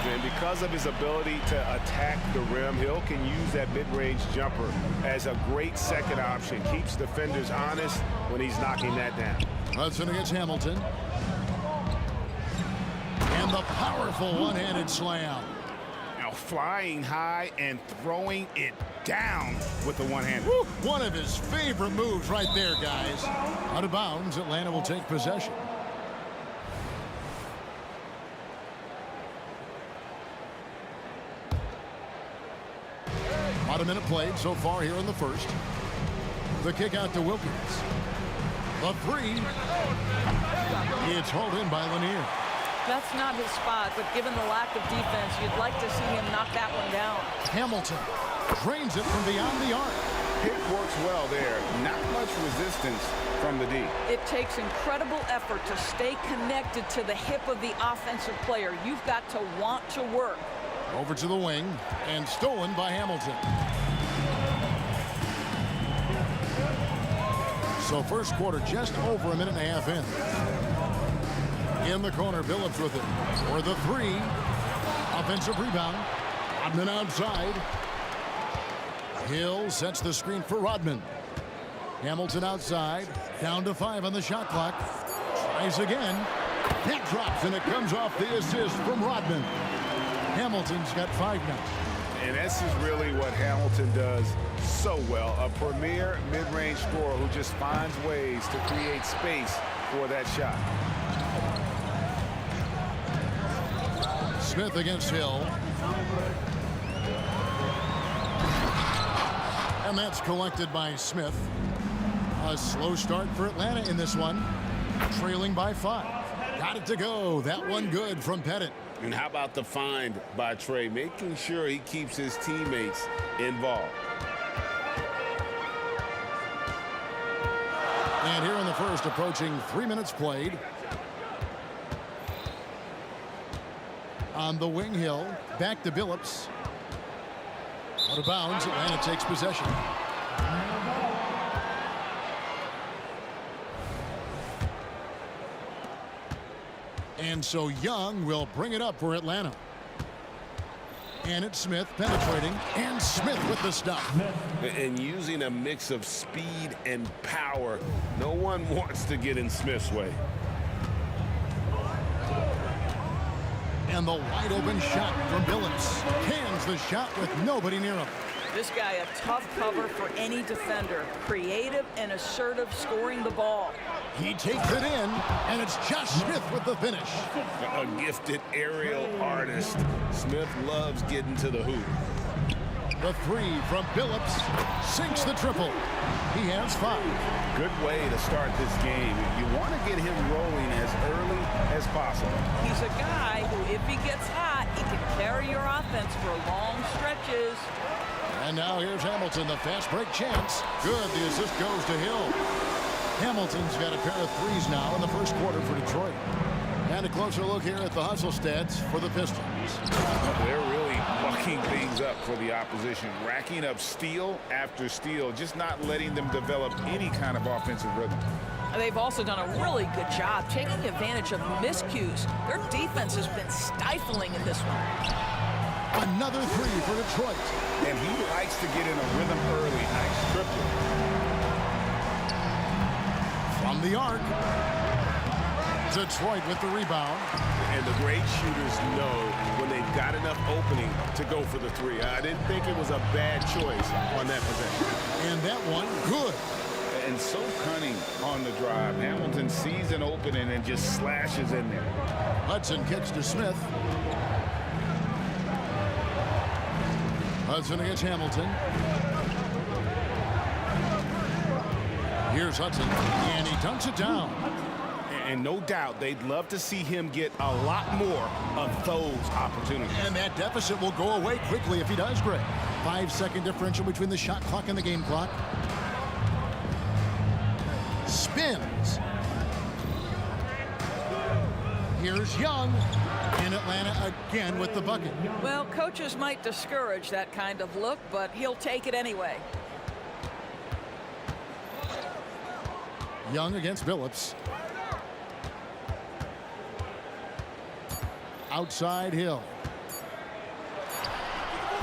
And because of his ability to attack the rim, Hill can use that mid-range jumper as a great second option. Keeps defenders honest when he's knocking that down.
Hudson against Hamilton. And the powerful one-handed slam.
Now flying high and throwing it down with the one-handed.
One of his favorite moves right there, guys. Out of bounds, Atlanta will take possession. About a minute played so far here in the first. The kick out to Wilkins. The three. It's hauled in by Lanier.
That's not his spot, but given the lack of defense, you'd like to see him knock that one down.
Hamilton drains it from beyond the arc.
Pick works well there. Not much resistance from the D.
It takes incredible effort to stay connected to the hip of the offensive player. You've got to want to work.
Over to the wing and stolen by Hamilton. So first quarter just over a minute and a half in. In the corner, Billups with it for the three. Offensive rebound. Rodman outside. Hill sets the screen for Rodman. Hamilton outside. Down to 5 on the shot clock. Tries again. That drops and it comes off the assist from Rodman. Hamilton's got 5 now.
And this is really what Hamilton does so well. A premier mid-range scorer who just finds ways to create space for that shot.
Smith against Hill. And that's collected by Smith. A slow start for Atlanta in this one. Trailing by 5. Got it to go. That one good from Pettit.
And how about the find by Trae, making sure he keeps his teammates involved.
And here in the first, approaching 3 minutes played. On the wing, Hill. Back to Billups. Out of bounds, Atlanta takes possession. And so Young will bring it up for Atlanta. And it's Smith penetrating. And Smith with the stop.
And using a mix of speed and power. No one wants to get in Smith's way.
And the wide open shot from Billups. Cans the shot with nobody near him.
This guy a tough cover for any defender. Creative and assertive scoring the ball.
He takes it in, and it's Josh Smith with the finish.
A gifted aerial artist. Smith loves getting to the hoop.
The three from Billups sinks the triple. He has 5.
Good way to start this game. You want to get him rolling as early as possible.
He's a guy who, if he gets hot, he can carry your offense for long stretches.
And now here's Hamilton, the fast break chance. Good, the assist goes to Hill. Hamilton's got a pair of threes now in the first quarter for Detroit. And a closer look here at the hustle stats for the Pistons.
They're really bucking things up for the opposition, racking up steal after steal, just not letting them develop any kind of offensive rhythm.
They've also done a really good job taking advantage of miscues. Their defense has been stifling in this one.
Another three for Detroit.
And he likes to get in a rhythm early. Nice triple.
From the arc. Detroit with the rebound.
And the great shooters know when they've got enough opening to go for the three. I didn't think it was a bad choice on that possession.
And that one, good.
And so cunning on the drive. Hamilton sees an opening and just slashes in there.
Hudson kicks to Smith. Hudson against Hamilton. Here's Hudson, and he dunks it down.
And no doubt they'd love to see him get a lot more of those opportunities.
And that deficit will go away quickly if he does, Greg. 5-second differential between the shot clock and the game clock. Spins. Here's Young in Atlanta again with the bucket.
Well, coaches might discourage that kind of look, but he'll take it anyway.
Young against Billups. Outside Hill.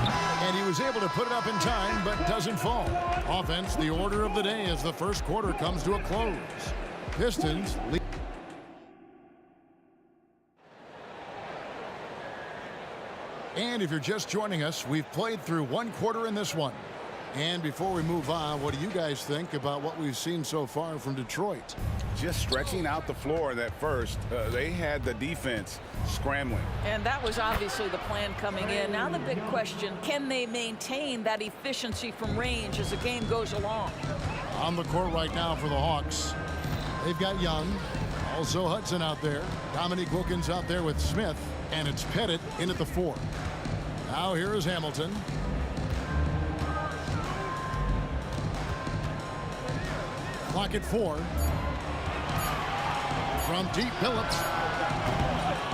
And he was able to put it up in time, but doesn't fall. Offense, the order of the day as the first quarter comes to a close. Pistons lead. And if you're just joining us, we've played through one quarter in this one. And before we move on, what do you guys think about what we've seen so far from Detroit?
Just stretching out the floor in that first. They had the defense scrambling.
And that was obviously the plan coming in. Now the big question, can they maintain that efficiency from range as the game goes along?
On the court right now for the Hawks. They've got Young, also Hudson out there. Dominique Wilkins out there with Smith, and it's Pettit in at the 4. Now here is Hamilton. Clock at 4. From deep, Billups.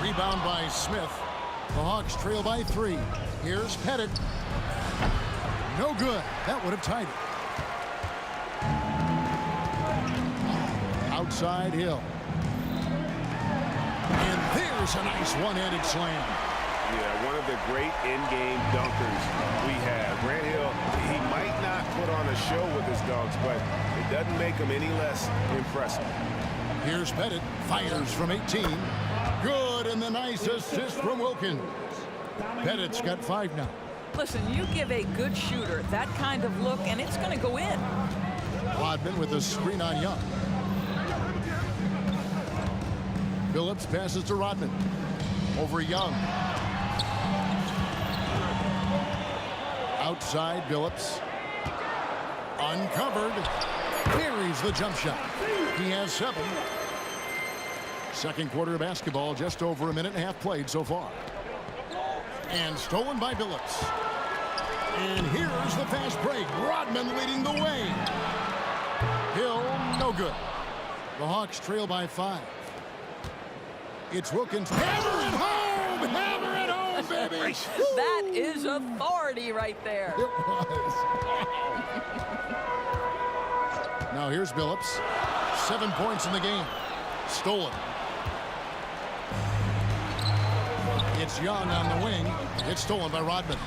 Rebound by Smith. The Hawks trail by 3. Here's Pettit. No good. That would have tied it. Outside Hill. And there's a nice one-handed slam.
Yeah, one of the great in-game dunkers we have. Grant Hill, he might not put on a show with his dunks, but it doesn't make him any less impressive.
Here's Pettit, fires from 18. Good, and the nice assist from Wilkins. Pettit's got 5 now.
Listen, you give a good shooter that kind of look, and it's going to go in.
Rodman with a screen on Young. Billups passes to Rodman. Over Young. Outside Billups. Uncovered. Buries the jump shot. He has 7. Second quarter of basketball, just over a minute and a half played so far. And stolen by Billups. And here's the fast break. Rodman leading the way. Hill, no good. The Hawks trail by 5. It's Wilkins. Hammer it home! Hammer it home, baby!
That is authority right there.
It was. Now here's Billups. 7 points in the game. Stolen. It's Young on the wing. It's stolen by Rodman.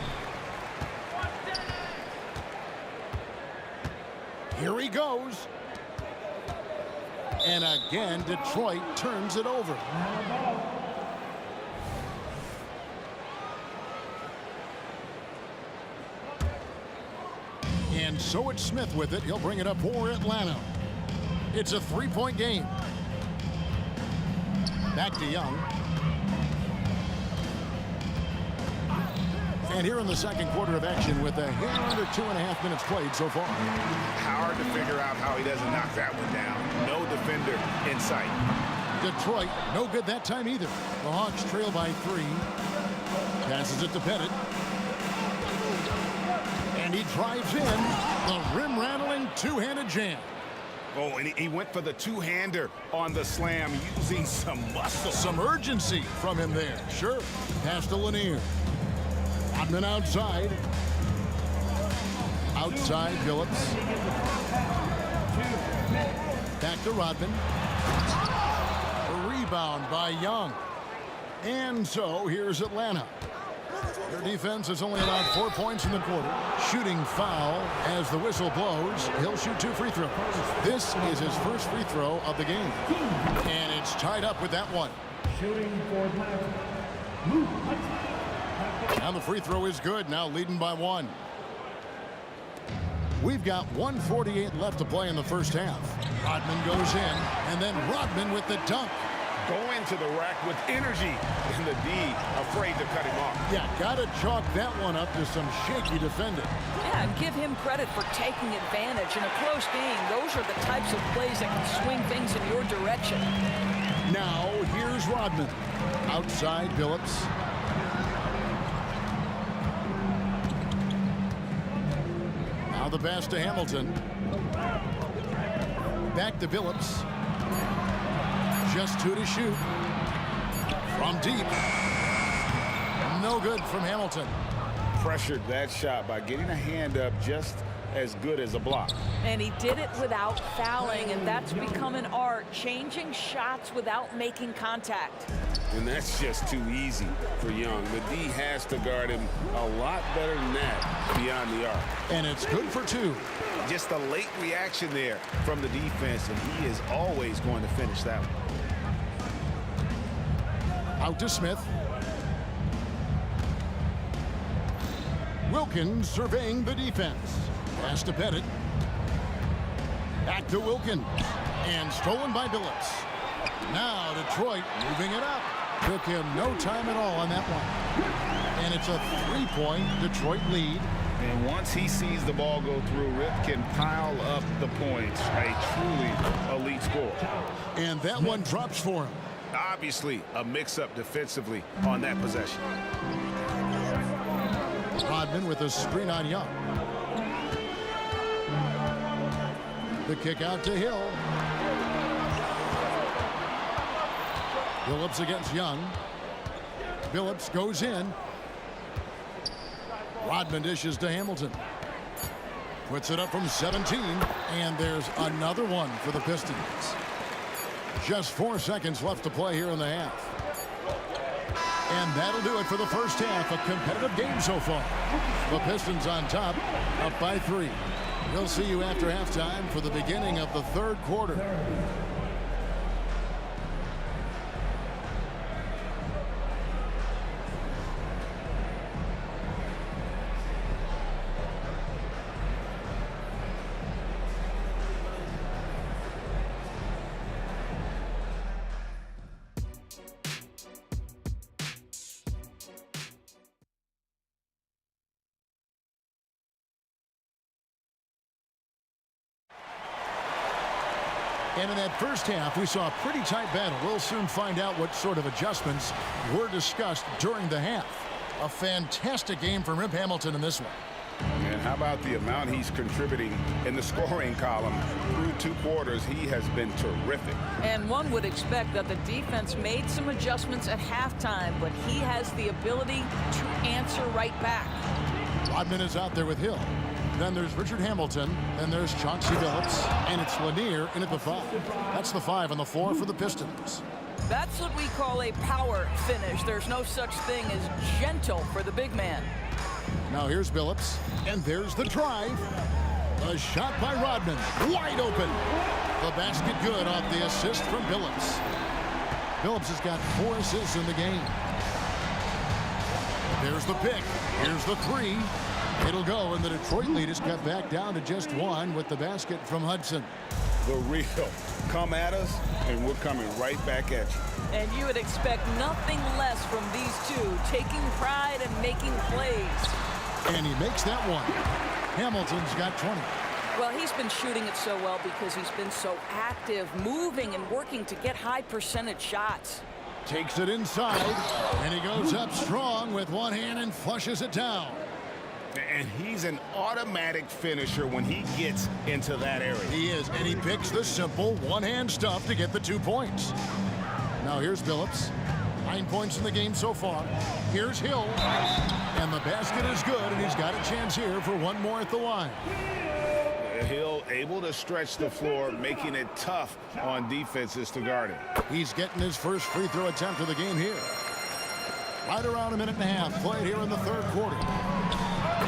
Here he goes. And again, Detroit turns it over. And so it's Smith with it. He'll bring it up for Atlanta. It's a 3-point game. Back to Young. And here in the second quarter of action with a hair under 2.5 minutes played so far.
Hard to figure out how he doesn't knock that one down. No defender in sight.
Detroit, no good that time either. The Hawks trail by 3. Passes it to Pettit. And he drives in. The rim-rattling two-handed jam.
Oh, and he went for the two-hander on the slam, using some muscle.
Some urgency from him there. Sure. Pass to Lanier. Rodman outside. Outside Billups. Back to Rodman. A rebound by Young. And so here's Atlanta. Their defense has only allowed 4 points in the quarter. Shooting foul as the whistle blows. He'll shoot 2 free throws. This is his first free throw of the game. And it's tied up with that one.
Shooting for Atlanta.
And the free throw is good, now leading by 1. We've got 1:48 left to play in the first half. Rodman goes in, and then Rodman with the dunk.
go into the rack with energy, and the D afraid to cut him off.
Yeah, got to chalk that one up to some shaky defending.
Yeah, and give him credit for taking advantage. In a close game, those are the types of plays that can swing things in your direction.
Now, here's Rodman. Outside Billups. Now the pass to Hamilton. Back to Billups. Just 2 to shoot. From deep. No good from Hamilton.
Pressured that shot by getting a hand up just as good as a block.
And he did it without fouling, and that's become an art, changing shots without making contact.
And that's just too easy for Young. The D has to guard him a lot better than that beyond the arc.
And it's good for 2.
Just a late reaction there from the defense, and he is always going to finish that one.
Out to Smith. Wilkins surveying the defense. Pass to Pettit. Back to Wilkins. And stolen by Billups. Now Detroit moving it up. Took him no time at all on that one. And it's a 3-point Detroit lead.
And once he sees the ball go through, Rip can pile up the points. A truly elite score.
And that one drops for him.
Obviously, a mix-up defensively on that possession.
Rodman with a screen on Young. The kick out to Hill. Billups against Young. Billups goes in. Rodman dishes to Hamilton. Puts it up from 17. And there's another one for the Pistons. Just 4 seconds left to play here in the half. And that'll do it for the first half. A competitive game so far. The Pistons on top, up by 3. We'll see you after halftime for the beginning of the third quarter. And in that first half, we saw a pretty tight battle. We'll soon find out what sort of adjustments were discussed during the half. A fantastic game from Rip Hamilton in this one.
And how about the amount he's contributing in the scoring column? Through 2 quarters, he has been terrific.
And one would expect that the defense made some adjustments at halftime, but he has the ability to answer right back.
Rodman is out there with Hill. Then there's Richard Hamilton. Then there's Chauncey Billups. And it's Lanier in at the 5. That's the 5 on the floor for the Pistons.
That's what we call a power finish. There's no such thing as gentle for the big man.
Now here's Billups. And there's the drive. A shot by Rodman. Wide open. The basket good off the assist from Billups. Billups has got 4 assists in the game. There's the pick. Here's the 3. It'll go, and the Detroit lead is cut back down to just 1 with the basket from Hudson.
The real come at us, and we're coming right back at you.
And you would expect nothing less from these two, taking pride and making plays.
And he makes that one. Hamilton's got 20.
Well, he's been shooting it so well because he's been so active, moving and working to get high percentage shots.
Takes it inside, and he goes up strong with one hand and flushes it down.
And he's an automatic finisher when he gets into that area.
He is, and he picks the simple one-hand stuff to get the 2 points. Now here's Billups. 9 points in the game so far. Here's Hill. And the basket is good, and he's got a chance here for one more at the line.
Hill able to stretch the floor, making it tough on defenses to guard him.
He's getting his first free throw attempt of the game here. Right around a minute and a half played here in the third quarter.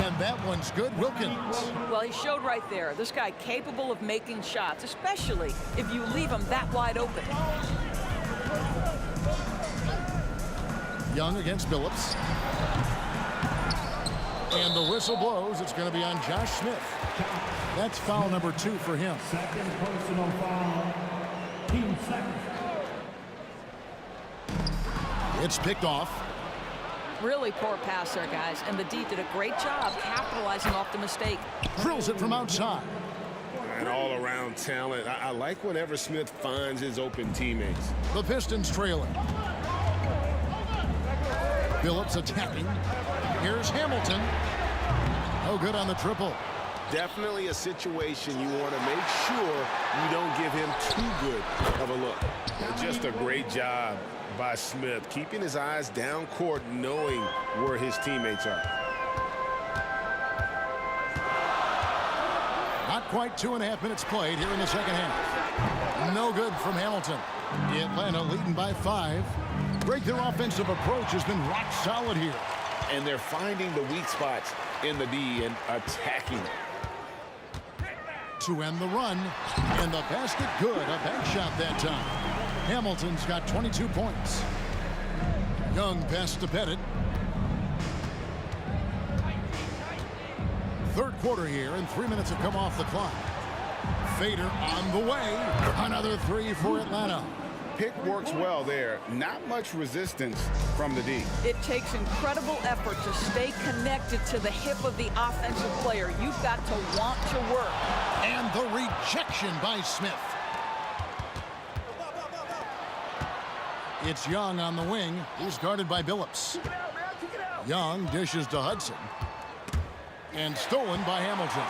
And that one's good. Wilkins.
Well, he showed right there. This guy capable of making shots, especially if you leave him that wide open.
Young against Billups. And the whistle blows. It's going to be on Josh Smith. That's foul number 2 for him.
Second personal foul. Team second.
It's picked off.
Really poor pass there, guys, and the D did a great job capitalizing off the mistake.
Drills it from outside.
And all-around talent. I like whenever Smith finds his open teammates.
The Pistons trailing. Phillips attacking. Here's Hamilton. No good on the triple.
Definitely a situation you want to make sure you don't give him too good of a look. Just a great job by Smith, keeping his eyes down court, knowing where his teammates are.
Not quite 2.5 minutes played here in the second half. No good from Hamilton. Atlanta leading by 5. Break their offensive approach has been rock solid here.
And they're finding the weak spots in the D and attacking.
To end the run, and the basket good. A bank shot that time. Hamilton's got 22 points. Young pass to Pettit. Third quarter here, and 3 minutes have come off the clock. Fader on the way. Another 3 for Atlanta.
Pick works well there. Not much resistance from the D.
It takes incredible effort to stay connected to the hip of the offensive player. You've got to want to work.
And the rejection by Smith. It's Young on the wing. He's guarded by Billups. Young dishes to Hudson. And stolen by Hamilton.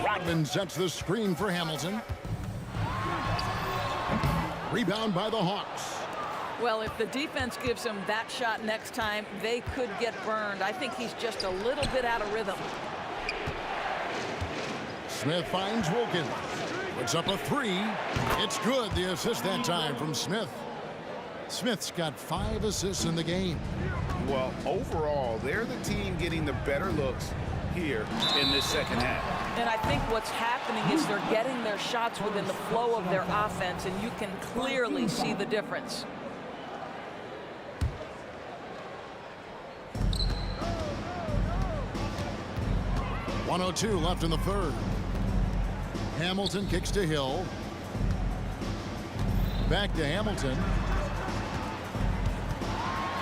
Rodman sets the screen for Hamilton. Rebound by the Hawks.
Well, if the defense gives him that shot next time, they could get burned. I think he's just a little bit out of rhythm.
Smith finds Wilkins. Puts up a 3. It's good. The assist that time from Smith. Smith's got 5 assists in the game.
Well, overall, they're the team getting the better looks here in this second half.
And I think what's happening is they're getting their shots within the flow of their offense, and you can clearly see the difference.
.102 left in the third. Hamilton kicks to Hill. Back to Hamilton.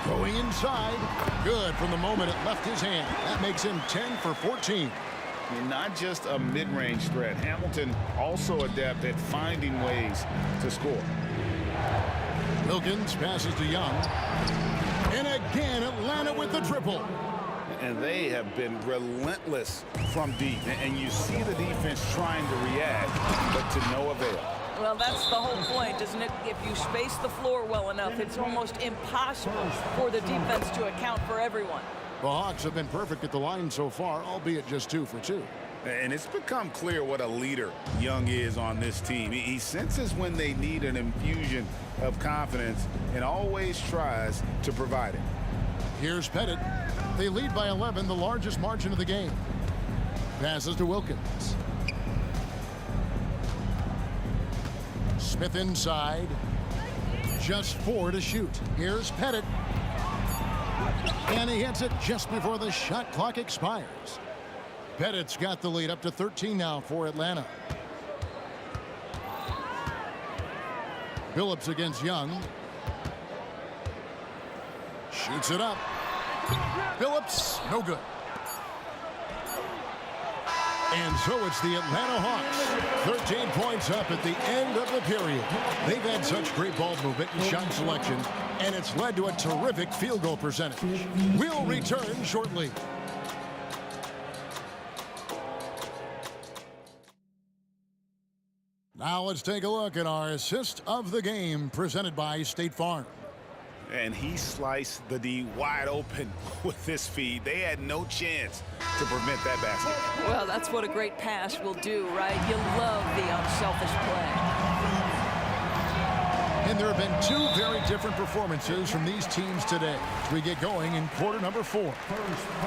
Going inside. Good from the moment it left his hand. That makes him 10 for 14.
And not just a mid-range threat. Hamilton also adept at finding ways to score.
Wilkins passes to Young. And again, Atlanta with the triple.
And they have been relentless from deep. And you see the defense trying to react, but to no avail.
Well, that's the whole point, isn't it? If you space the floor well enough, it's almost impossible for the defense to account for everyone.
The Hawks have been perfect at the line so far, albeit just 2 for 2.
And it's become clear what a leader Young is on this team. He senses when they need an infusion of confidence and always tries to provide it.
Here's Pettit. They lead by 11, the largest margin of the game. Passes to Wilkins. Smith inside. Just 4 to shoot. Here's Pettit. And he hits it just before the shot clock expires. Pettit's got the lead up to 13 now for Atlanta. Billups against Young. Shoots it up. Billups, no good. And so it's the Atlanta Hawks. 13 points up at the end of the period. They've had such great ball movement and shot selection, and it's led to a terrific field goal percentage. We'll return shortly. Now let's take a look at our assist of the game presented by State Farm.
And he sliced the D wide open with this feed. They had no chance to prevent that basket.
Well, that's what a great pass will do, right? You love the unselfish play.
And there have been 2 very different performances from these teams today as we get going in quarter number 4.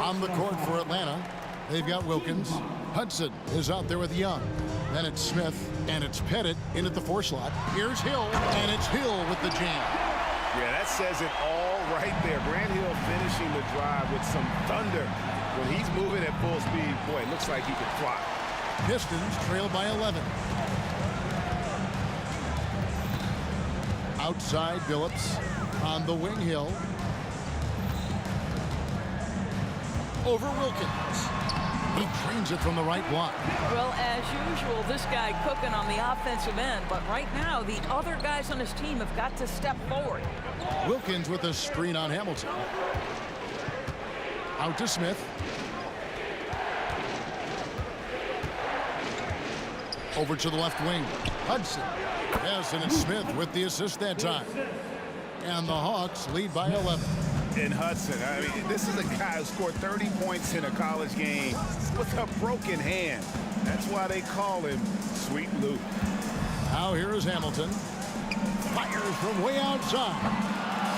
On the court for Atlanta, they've got Wilkins. Hudson is out there with Young. Then it's Smith, and it's Pettit in at the 4 slot. Here's Hill, and it's Hill with the jam.
Yeah, that says it all right there. Grant Hill finishing the drive with some thunder. When he's moving at full speed, boy, it looks like he could fly.
Pistons trail by 11. Outside Billups on the wing hill. Over Wilkins. He trains it from the right block.
Well, as usual, this guy cooking on the offensive end, but right now the other guys on his team have got to step forward.
Wilkins with a screen on Hamilton. Out to Smith. Over to the left wing. Hudson. Yes, and it's Smith with the assist that time. And the Hawks lead by 11.
And Hudson, I mean, this is a guy who scored 30 points in a college game with a broken hand. That's why they call him Sweet Lou.
Now here is Hamilton. Fires from way outside.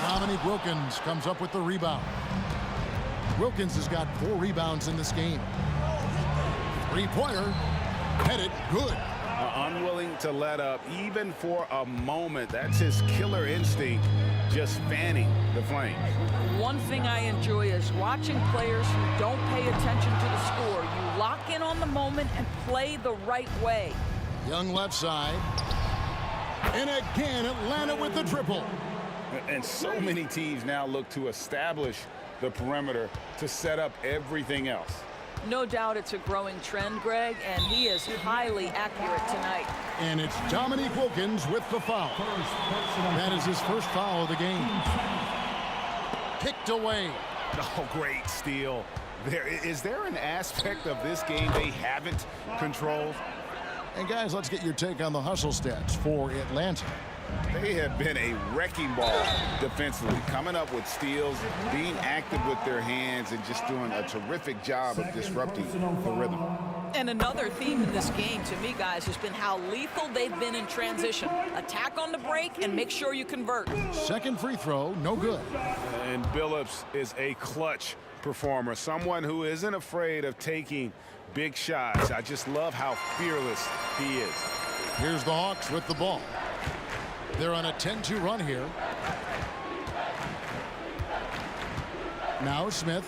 Dominique Wilkins comes up with the rebound. Wilkins has got 4 rebounds in this game. 3-pointer. Headed good.
Unwilling to let up even for a moment. That's his killer instinct, just fanning the flames.
One thing I enjoy is watching players who don't pay attention to the score. You lock in on the moment and play the right way.
Young left side. And again, Atlanta with the triple.
And so many teams now look to establish the perimeter to set up everything else.
No doubt it's a growing trend, Greg, and he is highly accurate tonight.
And it's Dominique Wilkins with the foul. That is his first foul of the game. Kicked away.
Oh, great steal. Is there an aspect of this game they haven't controlled?
And guys, let's get your take on the hustle stats for Atlanta.
They have been a wrecking ball defensively, coming up with steals, being active with their hands, and just doing a terrific job of disrupting the rhythm.
And another theme in this game, to me, guys, has been how lethal they've been in transition. Attack on the break and make sure you convert.
Second free throw, no good.
And Billups is a clutch performer, someone who isn't afraid of taking big shots. I just love how fearless he is.
Here's the Hawks with the ball. They're on a 10-2 run here. Now Smith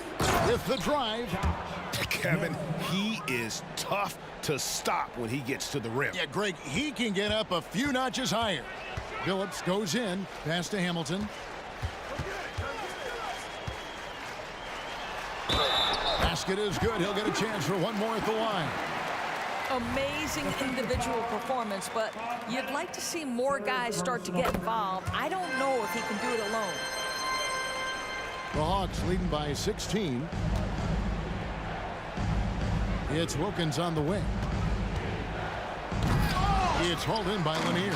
with the drive.
Kevin, he is tough to stop when he gets to the rim.
Yeah, Greg, he can get up a few notches higher. Billups goes in, pass to Hamilton. Basket is good. He'll get a chance for one more at the line.
Amazing individual performance, but you'd like to see more guys start to get involved. I don't know if he can do it alone.
The Hawks leading by 16. It's Wilkins on the wing. It's hauled in by Lanier.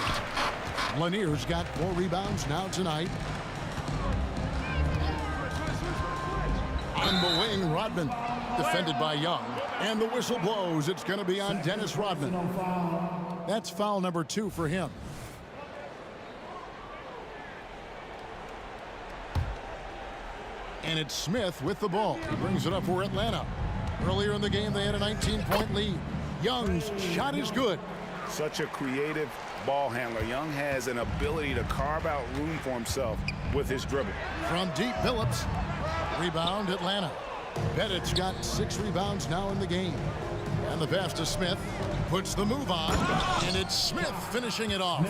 Lanier's got 4 rebounds now tonight. On the wing, Rodman, defended by Young. And the whistle blows. It's going to be on Dennis Rodman. That's foul number 2 for him. And it's Smith with the ball. He brings it up for Atlanta. Earlier in the game, they had a 19-point lead. Young's shot is good.
Such a creative ball handler. Young has an ability to carve out room for himself with his dribble.
From deep, Billups. Rebound, Atlanta. Pettit's got 6 rebounds now in the game. And the pass to Smith puts the move on. And it's Smith finishing it off.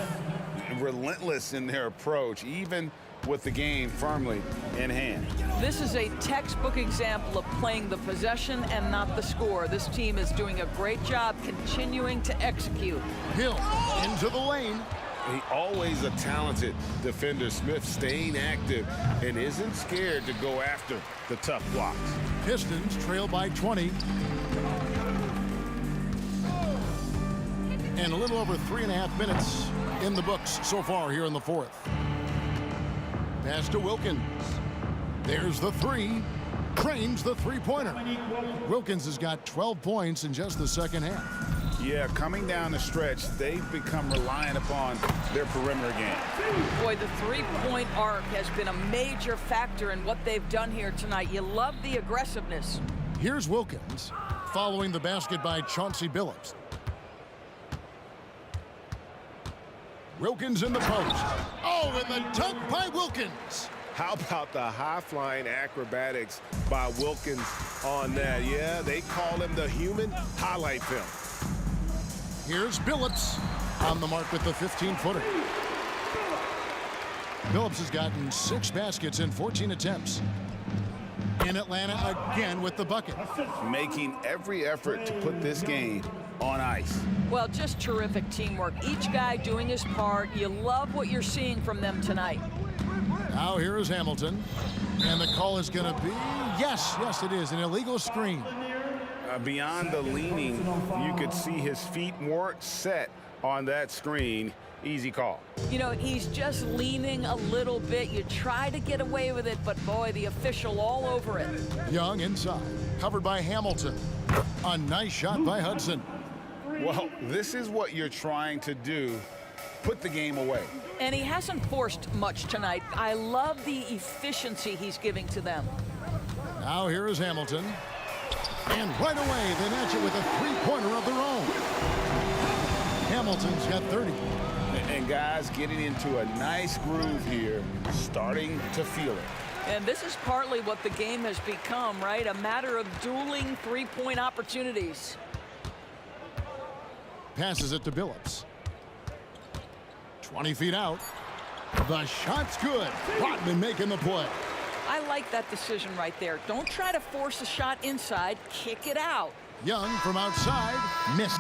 Relentless in their approach, even with the game firmly in hand.
This is a textbook example of playing the possession and not the score. This team is doing a great job continuing to execute.
Hill into the lane.
He always a talented defender. Smith staying active and isn't scared to go after the tough blocks.
Pistons trail by 20. And a little over 3.5 minutes in the books so far here in the 4th. Pass to Wilkins. There's the 3. Trains the 3-pointer. Wilkins has got 12 points in just the second half.
Yeah, coming down the stretch, they've become reliant upon their perimeter game.
Boy, the 3-point arc has been a major factor in what they've done here tonight. You love the aggressiveness.
Here's Wilkins following the basket by Chauncey Billups. Wilkins in the post. Oh, and the dunk by Wilkins.
How about the high-flying acrobatics by Wilkins on that? Yeah, they call him the human highlight film.
Here's Billups on the mark with the 15-footer. Phillips has gotten 6 baskets in 14 attempts. In Atlanta again with the bucket.
Making every effort to put this game on ice.
Well, just terrific teamwork. Each guy doing his part. You love what you're seeing from them tonight.
Now here is Hamilton. And the call is going to be, yes, it is, an illegal screen.
Beyond the leaning, you could see his feet more set on that screen. Easy call.
You know, he's just leaning a little bit. You try to get away with it, but boy, the official all over it.
Young inside, covered by Hamilton. A nice shot by Hudson.
Well, this is what you're trying to do. Put the game away.
And he hasn't forced much tonight. I love the efficiency he's giving to them.
Now here is Hamilton. And right away, they match it with a three-pointer of their own. Hamilton's got 30.
And guys getting into a nice groove here, starting to feel it.
And this is partly what the game has become, right? A matter of dueling three-point opportunities.
Passes it to Billups. 20 feet out. The shot's good. Rodman making the play.
I like that decision right there. Don't try to force a shot inside. Kick it out.
Young from outside. Missed.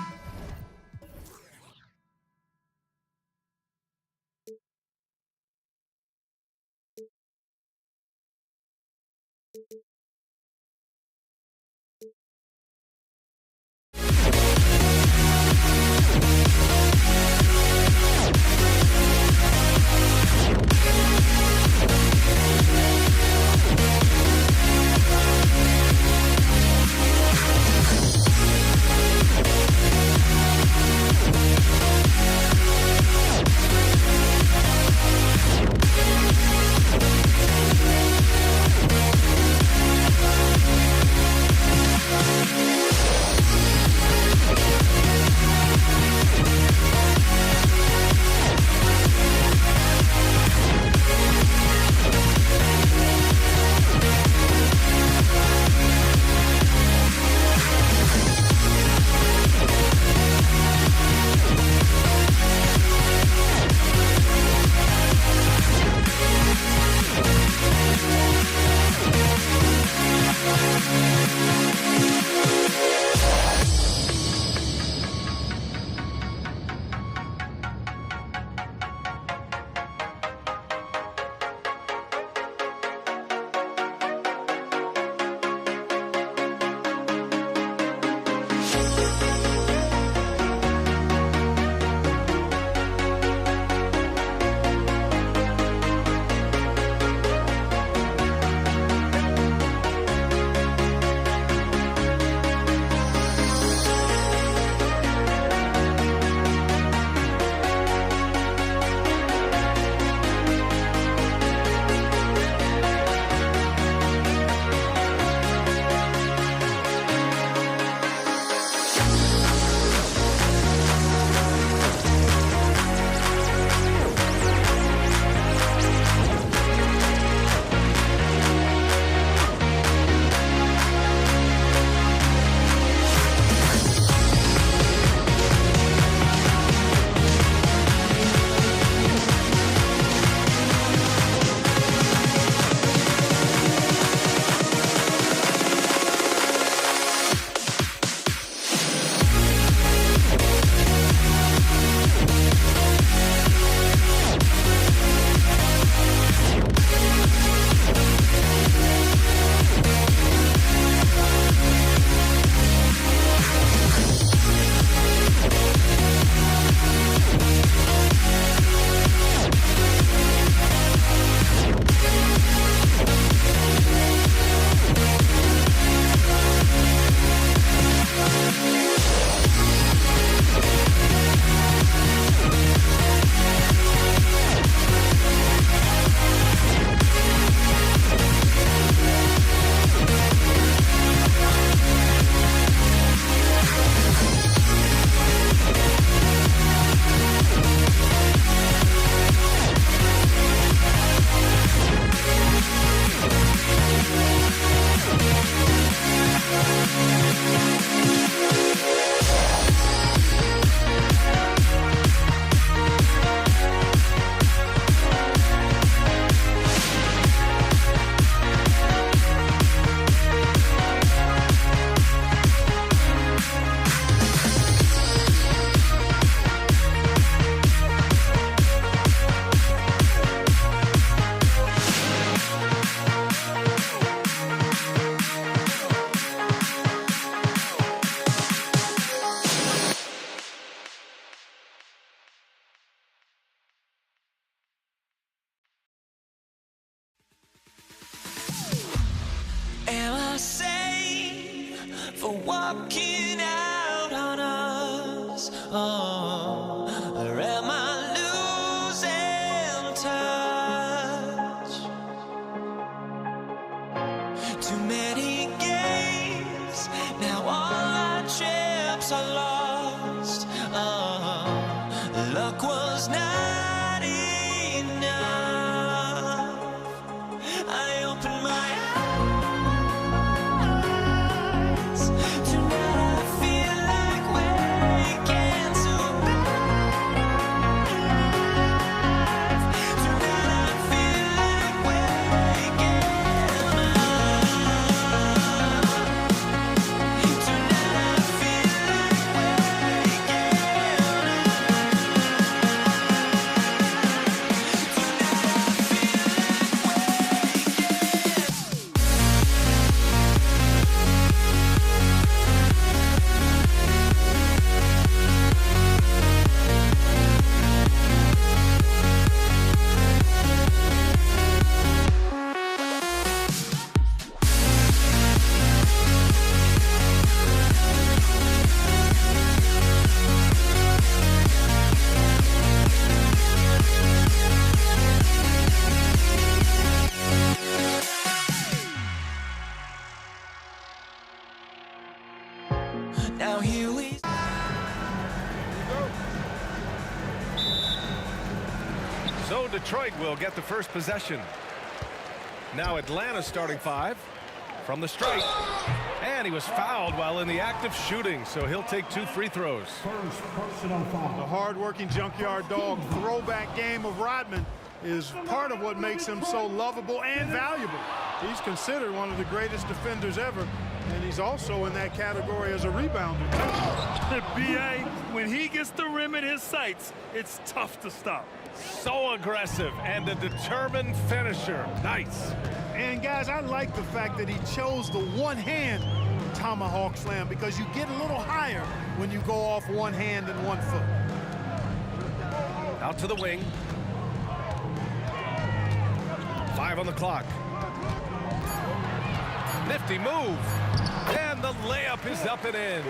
walking out on us. Oh, or am I losing touch? Too many games, now all our chips are lost. Oh, luck was not enough. I opened my eyes. Tonight I feel like waking to life. Tonight I feel like waking up. Tonight I feel like waking now here we
So Detroit will get the first possession. Now Atlanta starting 5 from the strike. And he was fouled while in the act of shooting, so he'll take 2 free throws.
First personal foul.
The hard-working junkyard dog throwback game of Rodman is part of what makes him so lovable and valuable. He's considered one of the greatest defenders ever, and he's also in that category as a rebounder, too.
B.A., when he gets the rim in his sights, it's tough to stop.
So aggressive and a determined finisher. Nice.
And, guys, I like the fact that he chose the one-hand tomahawk slam because you get a little higher when you go off one hand and one foot.
Out to the wing. 5 on the clock. Nifty move. And the layup is up and in.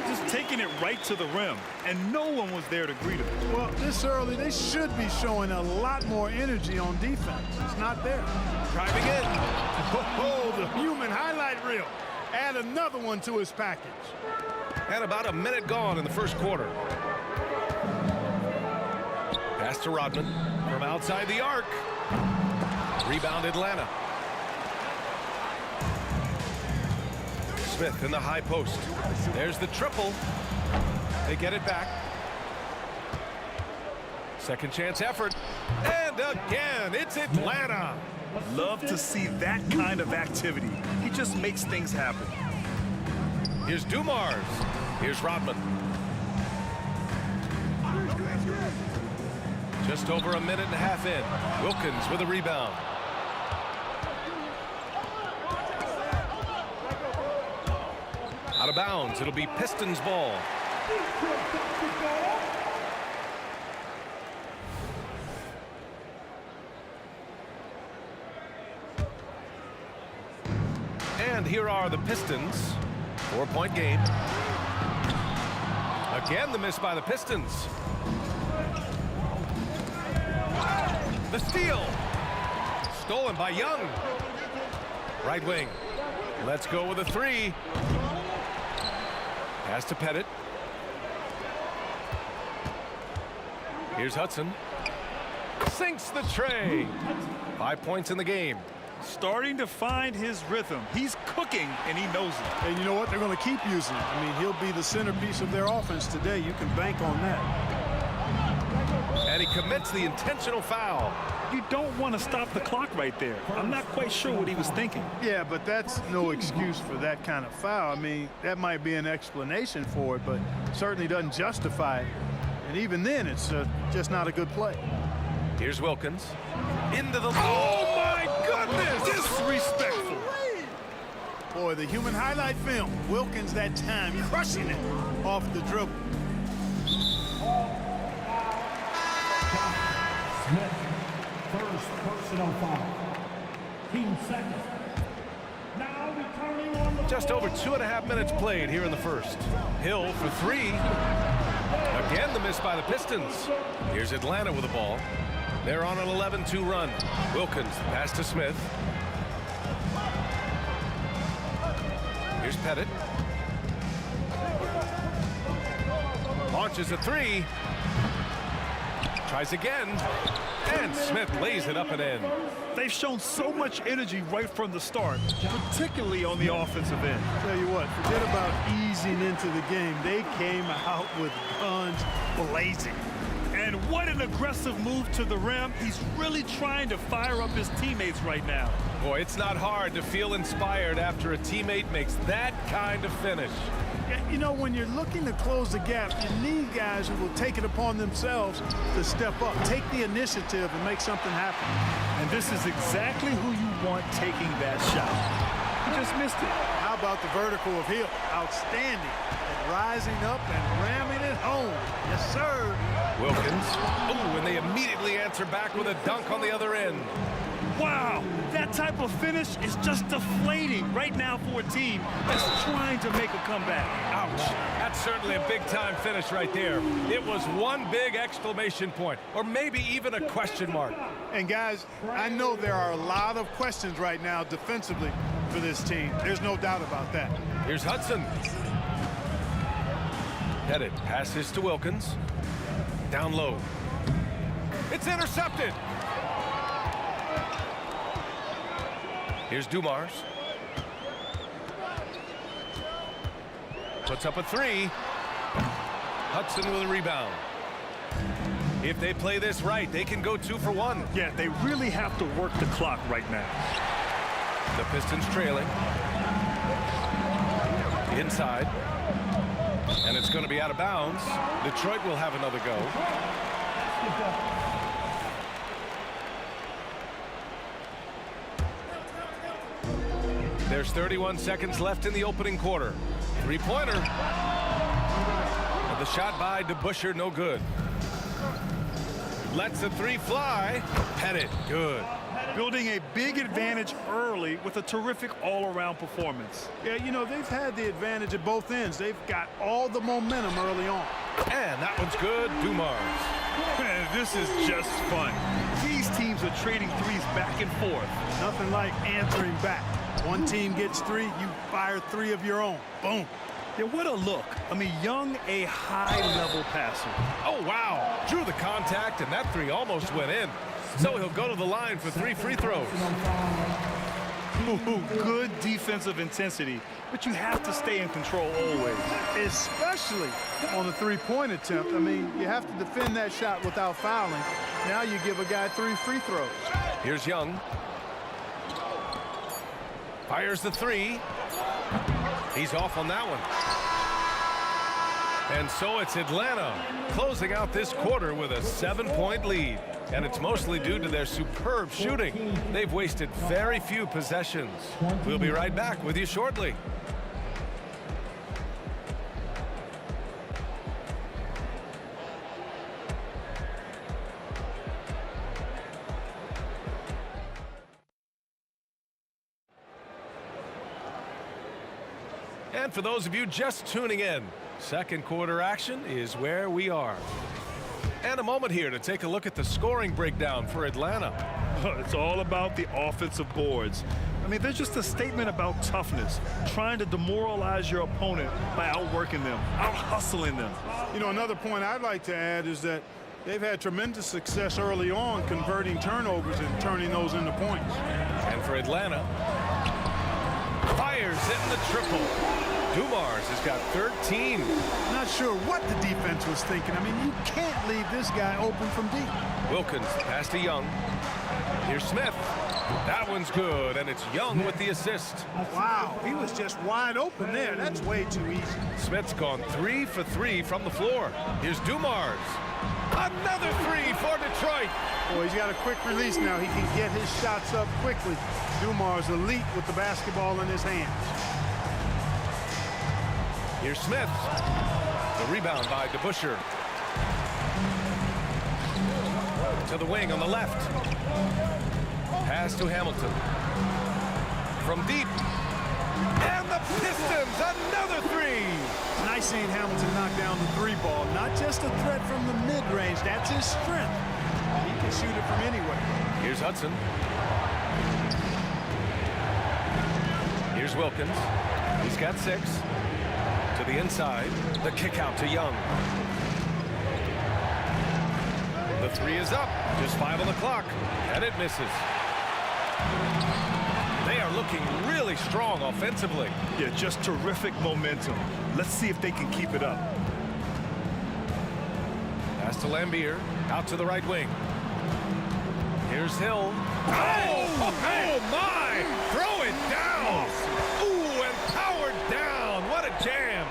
Just taking it right to the rim, and no one was there to greet him.
Well, this early, they should be showing a lot more energy on defense. It's not there.
Driving in.
Oh, the human highlight reel. Add another one to his package.
And about a minute gone in the first quarter. Pass to Rodman from outside the arc. Rebound Atlanta. Smith in the high post. There's the triple. They get it back. Second chance effort. And again, it's Atlanta.
Love to see that kind of activity. He just makes things happen.
Here's Dumars. Here's Rodman. Just over a minute and a half in. Wilkins with a rebound. Out of bounds. It'll be Pistons ball. And here are the Pistons. 4-point game. Again, the miss by the Pistons. The steal. Stolen by Young. Right wing. Let's go with a 3. Pass to Pettit. Here's Hudson. Sinks the tray. 5 points in the game.
Starting to find his rhythm. He's cooking, and he knows it.
And you know what? They're going to keep using him. I mean, he'll be the centerpiece of their offense today. You can bank on that.
And he commits the intentional foul.
You don't want to stop the clock right there. I'm not quite sure what he was thinking.
Yeah, but that's no excuse for that kind of foul. I mean, that might be an explanation for it, but certainly doesn't justify it. And even then, it's just not a good play.
Here's Wilkins. Into the... Oh, my goodness!
Disrespectful. Boy, the human highlight film. Wilkins that time crushing it off the dribble.
Smith, first personal foul. Team second. Now returning on the
Just over 2.5 minutes played here in the first. Hill for three. Again, the miss by the Pistons. Here's Atlanta with the ball. They're on an 11-2 run. Wilkins, pass to Smith. Here's Pettit. Launches a three. Tries again. And Smith lays it up and in.
They've shown so much energy right from the start, particularly on the offensive end.
Tell you what, forget about easing into the game. They came out with guns blazing.
And what an aggressive move to the rim. He's really trying to fire up his teammates right now.
Boy, it's not hard to feel inspired after a teammate makes that kind of finish.
You know, when you're looking to close the gap, you need guys who will take it upon themselves to step up, take the initiative, and make something happen.
And this is exactly who you want taking that shot. He just missed it.
How about the vertical of Hill? Outstanding at rising up and ramming it home. Yes, sir.
Wilkins. Oh, and they immediately answer back with a dunk on the other end.
Wow, that type of finish is just deflating right now for a team that's trying to make a comeback.
Ouch. That's certainly a big-time finish right there. It was one big exclamation point, or maybe even a question mark.
And guys, I know there are a lot of questions right now defensively for this team. There's no doubt about that.
Here's Hudson. Pettit passes to Wilkins. Down low. It's intercepted. Here's Dumars. Puts up a three. Hudson with a rebound. If they play this right, they can go 2 for 1.
Yeah, they really have to work the clock right now.
The Pistons trailing. Inside. And it's going to be out of bounds. Detroit will have another go. There's 31 seconds left in the opening quarter. Three-pointer. And the shot by DeBusschere, no good. Lets the three fly. Pettit, good.
Building a big advantage early with a terrific all-around performance.
Yeah, you know, they've had the advantage at both ends. They've got all the momentum early on.
And that one's good. Dumars.
Man, this is just fun. These teams are trading threes back and forth.
Nothing like answering back. One team gets 3, you fire 3 of your own. Boom.
Yeah, what a look. I mean, Young, a high-level passer.
Oh, wow. Drew the contact, and that three almost went in. So he'll go to the line for 3 free throws.
Ooh, good defensive intensity, but you have to stay in control always.
Especially on the three-point attempt. I mean, you have to defend that shot without fouling. Now you give a guy 3 free throws.
Here's Young. Fires the three. He's off on that one. And so it's Atlanta closing out this quarter with a 7-point lead. And it's mostly due to their superb shooting. They've wasted very few possessions. We'll be right back with you shortly. And for those of you just tuning in, second quarter action is where we are. And a moment here to take a look at the scoring breakdown for Atlanta.
It's all about the offensive boards. I mean, they're just a statement about toughness, trying to demoralize your opponent by outworking them, out-hustling them.
You know, another point I'd like to add is that they've had tremendous success early on converting turnovers and turning those into points.
And for Atlanta, fires in the triple. Dumars has got 13.
Not sure what the defense was thinking. I mean, you can't leave this guy open from deep.
Wilkins pass to Young. Here's Smith. That one's good, and it's Young with the assist.
Wow, he was just wide open there. That's way too easy.
Smith's gone 3 for 3 from the floor. Here's Dumars. Another three for Detroit.
Boy, he's got a quick release now. He can get his shots up quickly. Dumars elite with the basketball in his hands.
Here's Smith. The rebound by DeBusschere. To the wing on the left. Pass to Hamilton. From deep. And the another three.
Nice seeing Hamilton knock down the three ball. Not just a threat from the mid-range. That's his strength. He can shoot it from anywhere.
Here's Hudson. Here's Wilkins. He's got 6. To the inside. The kick out to Young. The three is up. Just 5 on the clock. And it misses. They are looking really strong offensively.
Yeah, just terrific momentum. Let's see if they can keep it up.
Pass to Lambier. Out to the right wing. Here's Hill. Oh my! Throw it down! Ooh, and powered down. What a jam!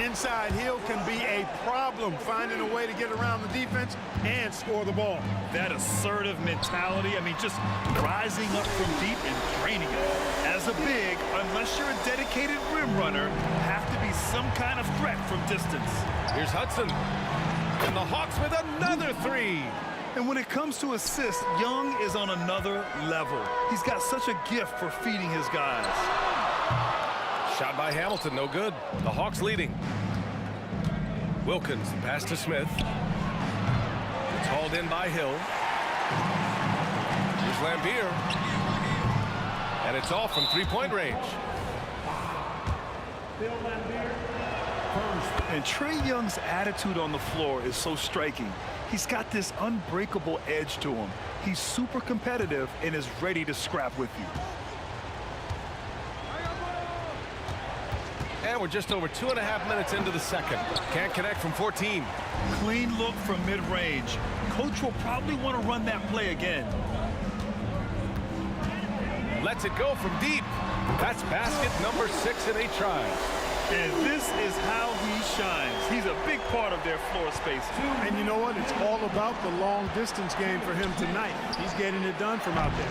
Inside Hill can be a problem, finding a way to get around the defense and score the ball.
That assertive mentality, I mean, just rising up from deep and draining it. As a big, unless you're a dedicated rim runner, have to be some kind of threat from distance.
Here's Hudson. And the Hawks with another three.
And when it comes to assists, Young is on another level. He's got such a gift for feeding his guys.
Shot by Hamilton, no good. The Hawks leading. Wilkins, pass to Smith. It's hauled in by Hill. Here's Lambier. And it's off from three-point range.
And Trae Young's attitude on the floor is so striking. He's got this unbreakable edge to him. He's super competitive and is ready to scrap with you.
And we're just over 2.5 minutes into the second. Can't connect from 14.
Clean look from mid-range. Coach will probably want to run that play again.
Lets it go from deep. That's basket number 6 in 8 tries.
And this is how he shines. He's a big part of their floor space.
And you know what? It's all about the long distance game for him tonight. He's getting it done from out there.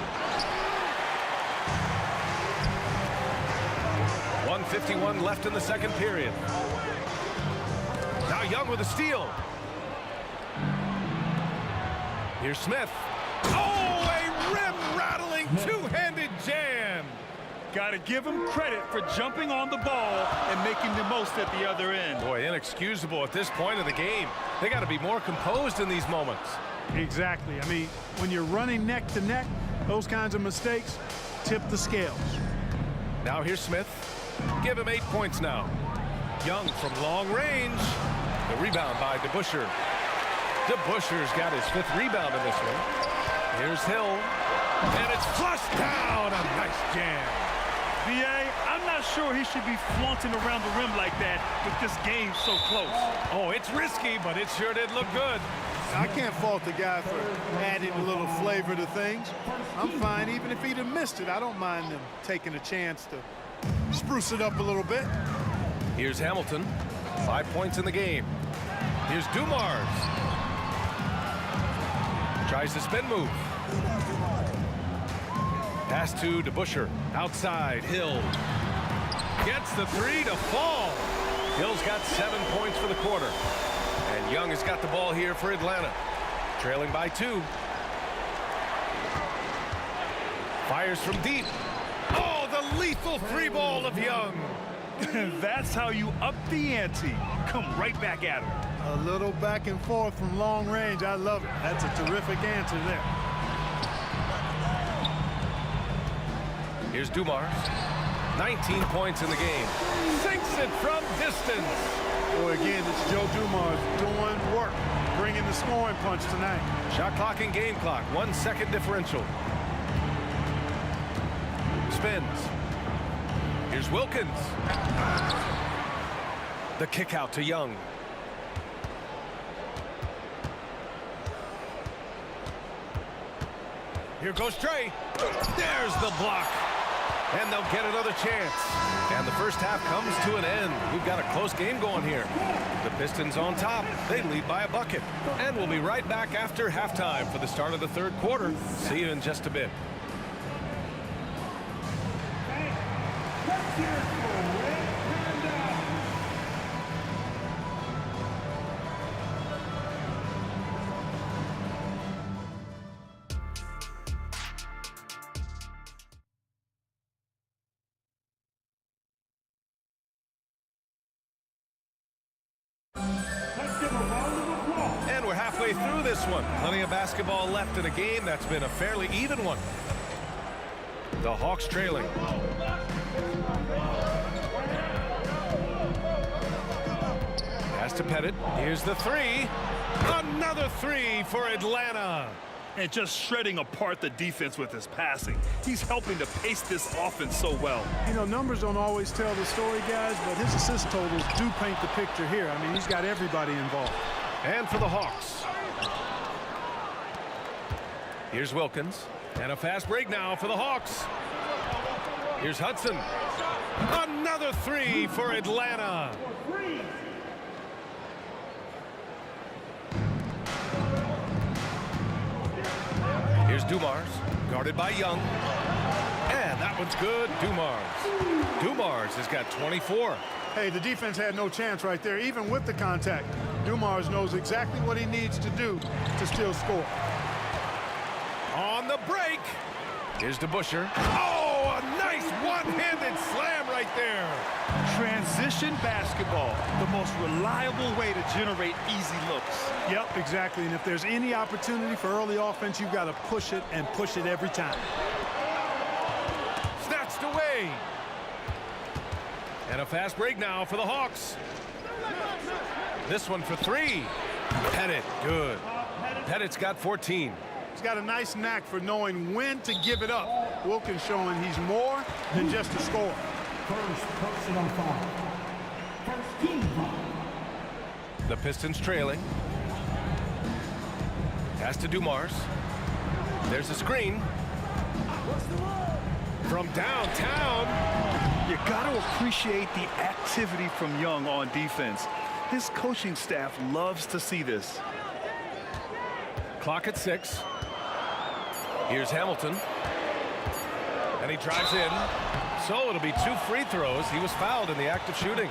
1:51 left in the second period. Now Young with a steal. Here's Smith. Oh, a rim-rattling two-handed jam.
Got to give him credit for jumping on the ball and making the most at the other end.
Boy, inexcusable at this point of the game. They got to be more composed in these moments.
Exactly. I mean, when you're running neck to neck, those kinds of mistakes tip the scales.
Now here's Smith. Give him 8 points now. Young from long range. The rebound by DeBusschere. DeBusschere's got his 5th rebound in this one. Here's Hill. And it's flushed down. A nice jam.
VA, I'm not sure he should be flaunting around the rim like that with this game so close.
Oh, it's risky, but it sure did look good.
I can't fault the guy for adding a little flavor to things. I'm fine even if he'd have missed it. I don't mind them taking a chance to spruce it up a little bit.
Here's Hamilton. 5 points in the game. Here's Dumars. Tries the spin move. Pass to DeBusschere. Outside, Hill. Gets the three to fall. Hill's got 7 points for the quarter. And Young has got the ball here for Atlanta. Trailing by 2. Fires from deep. Oh, the lethal three ball of Young.
That's how you up the ante. Come right back at him.
A little back and forth from long range. I love it. That's a terrific answer there.
Here's Dumars. 19 points in the game. Sinks it from distance.
Boy, again, it's Joe Dumars doing work, bringing the scoring punch tonight.
Shot clock and game clock. 1 second differential. Spins. Here's Wilkins. The kick out to Young. Here goes Trae. There's the block. And they'll get another chance. And the first half comes to an end. We've got a close game going here. The Pistons on top. They lead by a bucket. And we'll be right back after halftime for the start of the third quarter. See you in just a bit. And we're halfway through this one. Plenty of basketball left in a game that's been a fairly even one. The Hawks trailing. Pass to Pettit. Here's the three. Another three for Atlanta.
And just shredding apart the defense with his passing. He's helping to pace this offense so well.
You know, numbers don't always tell the story, guys, but his assist totals do paint the picture here. I mean, he's got everybody involved.
And for the Hawks. Here's Wilkins. And a fast break now for the Hawks. Here's Hudson. Another three for Atlanta. Here's Dumars, guarded by Young. And that one's good, Dumars. Dumars has got 24.
Hey, the defense had no chance right there, even with the contact. Dumars knows exactly what he needs to do to still score.
On the break, here's DeBusschere. Oh, a nice one-handed slam right there.
Transition basketball, the most reliable way to generate easy looks.
Yep, exactly. And if there's any opportunity for early offense, you've got to push it and push it every time.
Snatched away. And a fast break now for the Hawks. This one for three. Pettit, good. Pettit's got 14.
He's got a nice knack for knowing when to give it up. Wilkins showing he's more than just a scorer.
First personal foul. First team foul.
The Pistons trailing. Pass to Dumars. There's a screen. From downtown.
You got to appreciate the activity from Young on defense. His coaching staff loves to see this.
Clock at 6. Here's Hamilton. And he drives in. So it'll be 2 free throws. He was fouled in the act of shooting.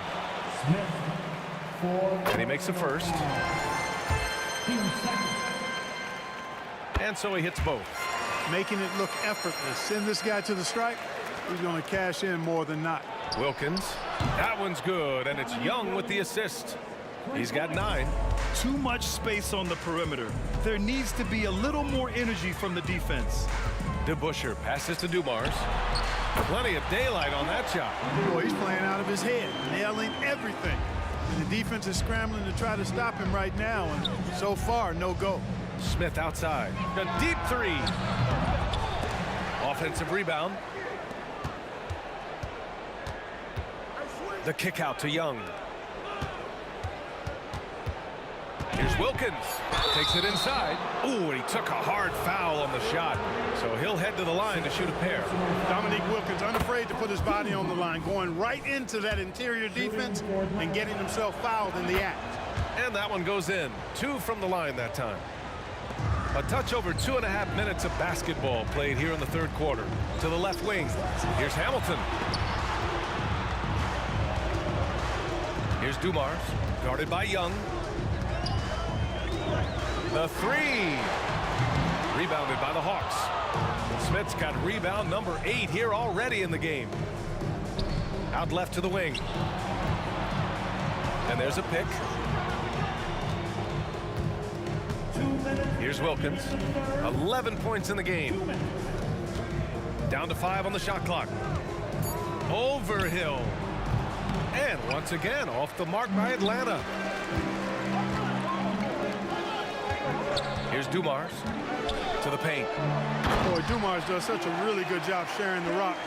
And he makes the first. And so he hits both.
Making it look effortless. Send this guy to the stripe. He's going to cash in more than not.
Wilkins. That one's good. And it's Young with the assist. He's got 9.
Too much space on the perimeter. There needs to be a little more energy from the defense.
DeBusschere passes to Dumars. Plenty of daylight on that shot.
Boy, he's playing out of his head, nailing everything. And the defense is scrambling to try to stop him right now, and so far, no go.
Smith outside. A deep three. Offensive rebound. The kick out to Young. Here's Wilkins. Takes it inside. Ooh, and he took a hard foul on the shot. So he'll head to the line to shoot a pair.
Dominique Wilkins unafraid to put his body on the line, going right into that interior defense and getting himself fouled in the act.
And that one goes in. 2 from the line that time. A touch over 2.5 minutes of basketball played here in the third quarter. To the left wing. Here's Hamilton. Here's Dumars, guarded by Young. The three. Rebounded by the Hawks. Smith's got rebound number 8 here already in the game. Out left to the wing. And there's a pick. Here's Wilkins. 11 points in the game. Down to 5 on the shot clock. Overhill. And once again, off the mark by Atlanta. Here's Dumars to the paint.
Boy, Dumars does such a really good job sharing the rock.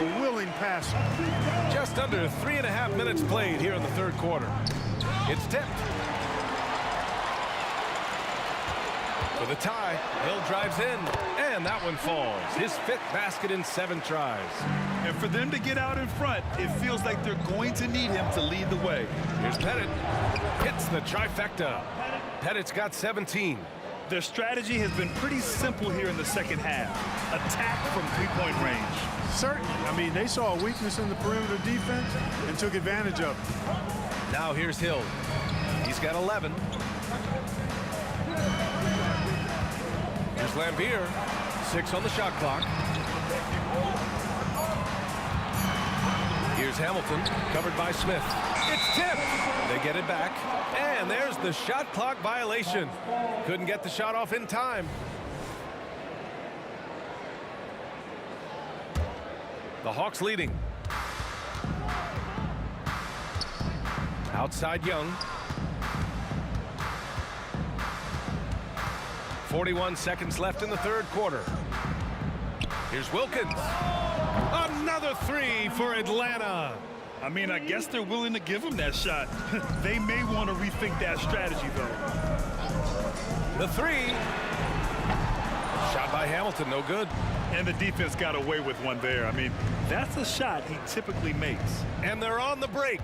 A willing passer.
Just under 3.5 minutes played here in the third quarter. It's tipped. For the tie, Hill drives in, and that one falls. His 5th basket in 7 tries.
And for them to get out in front, it feels like they're going to need him to lead the way.
Here's Pettit. Hits the trifecta. Pettit's got 17.
Their strategy has been pretty simple here in the second half. Attack from 3-point range.
Certainly. I mean, they saw a weakness in the perimeter defense and took advantage of it.
Now here's Hill. He's got 11. Here's Lambier. 6 on the shot clock. Here's Here's Hamilton, covered by Smith. It's tipped. They get it back. And there's the shot clock violation. Couldn't get the shot off in time. The Hawks leading. Outside Young. 41 seconds left in the third quarter. Here's Wilkins. Another three for Atlanta.
I mean, I guess they're willing to give him that shot. They may want to rethink that strategy, though.
The three. Shot by Hamilton, no good.
And the defense got away with one there. I mean, that's a shot he typically makes.
And they're on the break.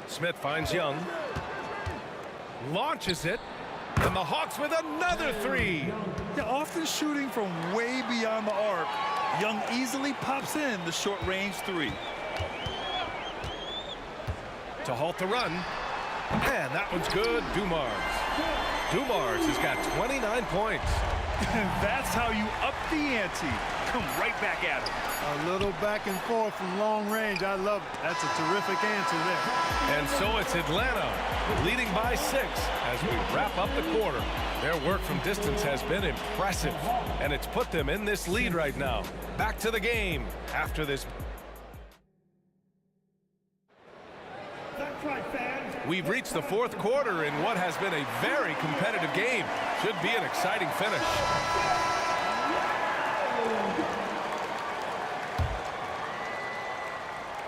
Smith finds Young. Launches it. And the Hawks with another three.
Yeah, often shooting from way beyond the arc. Young easily pops in the short-range three.
To halt the run. And that one's good. Dumars. Dumars has got 29 points.
That's how you up the ante. Come right back at it.
A little back and forth from long range. I love it. That's a terrific answer there.
And so it's Atlanta leading by 6 as we wrap up the quarter. Their work from distance has been impressive, and it's put them in this lead right now. Back to the game after this. We've reached the fourth quarter in what has been a very competitive game. Should be an exciting finish.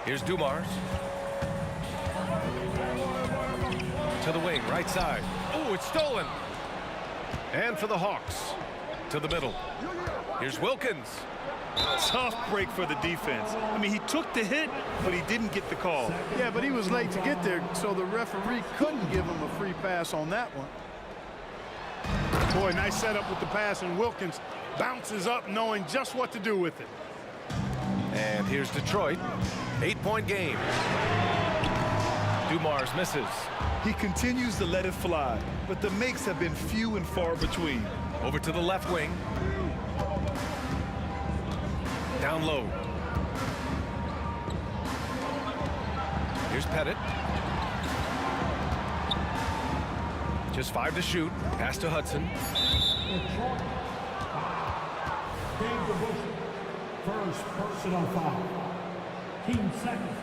Here's Dumars. To the wing, right side. Oh, it's stolen. And for the Hawks, to the middle. Here's Wilkins.
Tough break for the defense. I mean, he took the hit, but he didn't get the call.
Yeah, but he was late to get there, so the referee couldn't give him a free pass on that one. Boy, nice setup with the pass, and Wilkins bounces up knowing just what to do with it.
And here's Detroit. 8-point game. Dumars misses.
He continues to let it fly, but the makes have been few and far between.
Over to the left wing. Down low. Here's Pettit. Just 5 to shoot. Pass to Hudson.
First personal foul. Team second.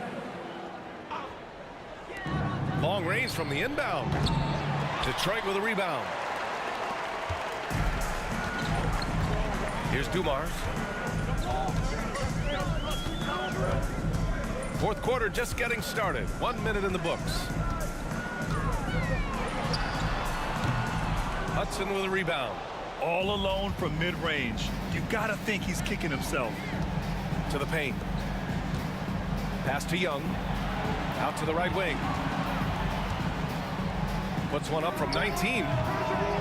Long range from the inbound. Detroit with a rebound. Here's Dumars. Fourth quarter just getting started. 1 minute in the books. Hudson with a rebound.
All alone from mid-range. You gotta think he's kicking himself.
To the paint. Pass to Young. Out to the right wing. Puts one up from 19.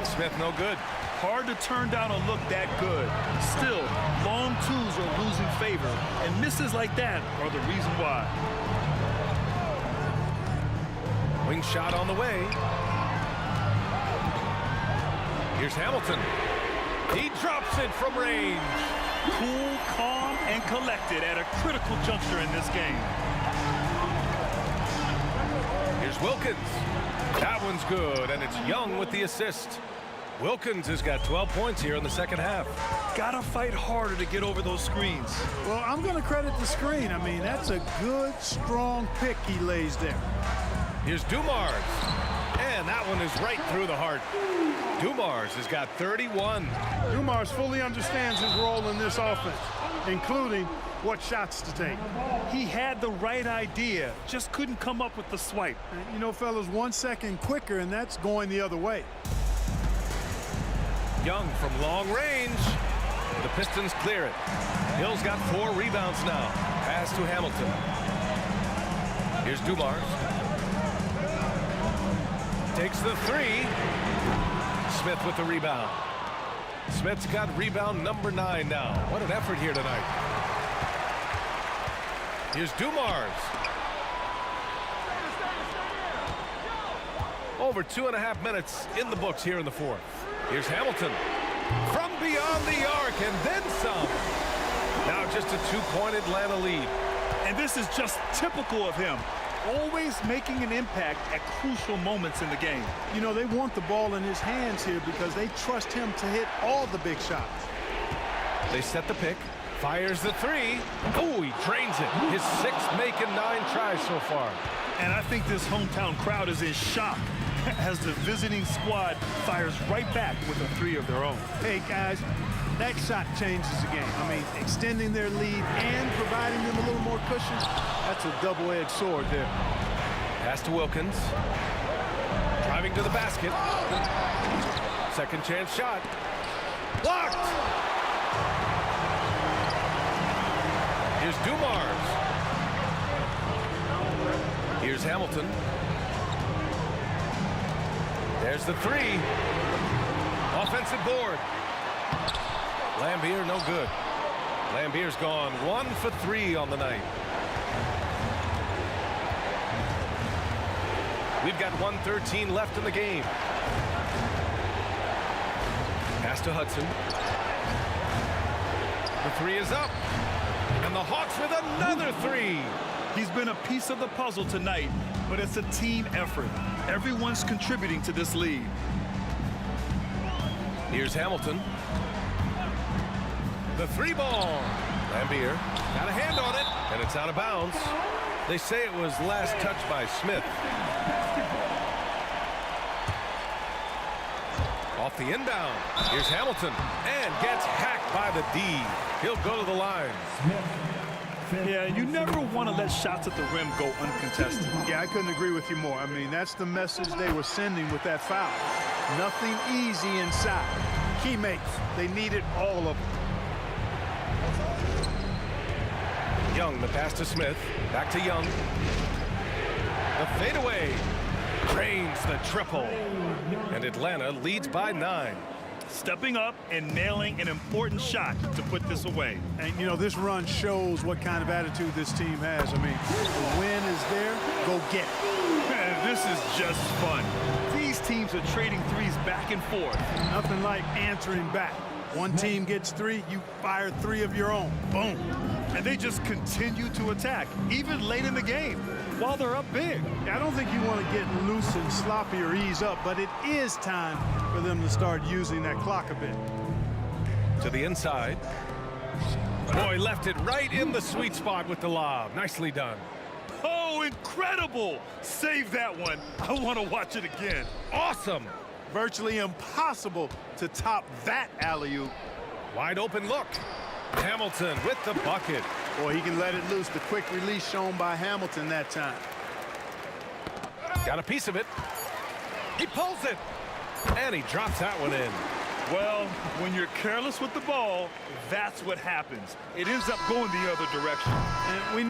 Smith no good.
Hard to turn down a look that good. Still, long twos are losing favor, and misses like that are the reason why.
Wing shot on the way. Here's Hamilton. He drops it from range.
Cool, calm, and collected at a critical juncture in this game.
Here's Wilkins. That one's good, and it's Young with the assist. Wilkins has got 12 points here in the second half.
Gotta fight harder to get over those screens.
Well, I'm going to credit the screen. I mean, that's a good, strong pick he lays there.
Here's Dumars. And that one is right through the heart. Dumars has got 31.
Dumars fully understands his role in this offense, including what shots to take.
He had the right idea, just couldn't come up with the swipe.
You know, fellas, 1 second quicker, and that's going the other way.
Young from long range. The Pistons clear it. Hill's got 4 rebounds now. Pass to Hamilton. Here's Dumars. Takes the 3. Smith with the rebound. Smith's got rebound number 9 now. What an effort here tonight. Here's Dumars. Over 2.5 minutes in the books here in the fourth. Here's Hamilton from beyond the arc and then some. Now just a two-point Atlanta lead.
And this is just typical of him. Always making an impact at crucial moments in the game.
You know, they want the ball in his hands here because they trust him to hit all the big shots.
They set the pick. Fires the three. Oh, he drains it. His sixth make in 9 tries so far.
And I think this hometown crowd is in shock as the visiting squad fires right back with a 3 of their own.
Hey, guys, that shot changes the game. I mean, extending their lead and providing them a little more cushion, that's a double-edged sword there.
Pass to Wilkins. Driving to the basket. Second chance shot. Blocked! Here's Dumars. Here's Hamilton. There's the 3. Offensive board. Lambier, no good. Lambier's gone 1 for 3 on the night. We've got 1:13 left in the game. Pass to Hudson. The 3 is up. And the Hawks with another 3.
He's been a piece of the puzzle tonight, but it's a team effort. Everyone's contributing to this lead.
Here's Hamilton. The 3 ball. Lambier got a hand on it, and it's out of bounds. They say it was last touched by Smith. Off the inbound. Here's Hamilton, and gets hacked by the D. He'll go to the line.
Yeah, you never want to let shots at the rim go uncontested.
Yeah, I couldn't agree with you more. I mean, that's the message they were sending with that foul. Nothing easy inside. Key makes. They needed all of them.
Young, the pass to Smith. Back to Young. The fadeaway. Drains the triple. And Atlanta leads by 9.
Stepping up and nailing an important shot to put this away.
And, you know, this run shows what kind of attitude this team has. I mean, the win is there, go get it.
Man, this is just fun. These teams are trading threes back and forth.
Nothing like answering back. One team gets 3, you fire 3 of your own. Boom.
And they just continue to attack, even late in the game, while they're up big.
I don't think you want to get loose and sloppy or ease up, but it is time for them to start using that clock a bit.
To the inside. Boy, left it right in the sweet spot with the lob. Nicely done.
Oh, incredible! Save that one. I want to watch it again.
Awesome.
Virtually impossible to top that alley-oop.
Wide open look. Hamilton with the bucket.
Boy, he can let it loose. The quick release shown by Hamilton that time.
Got a piece of it. He pulls it. And he drops that one in.
Well, when you're careless with the ball, that's what happens. It ends up going the other direction.
And we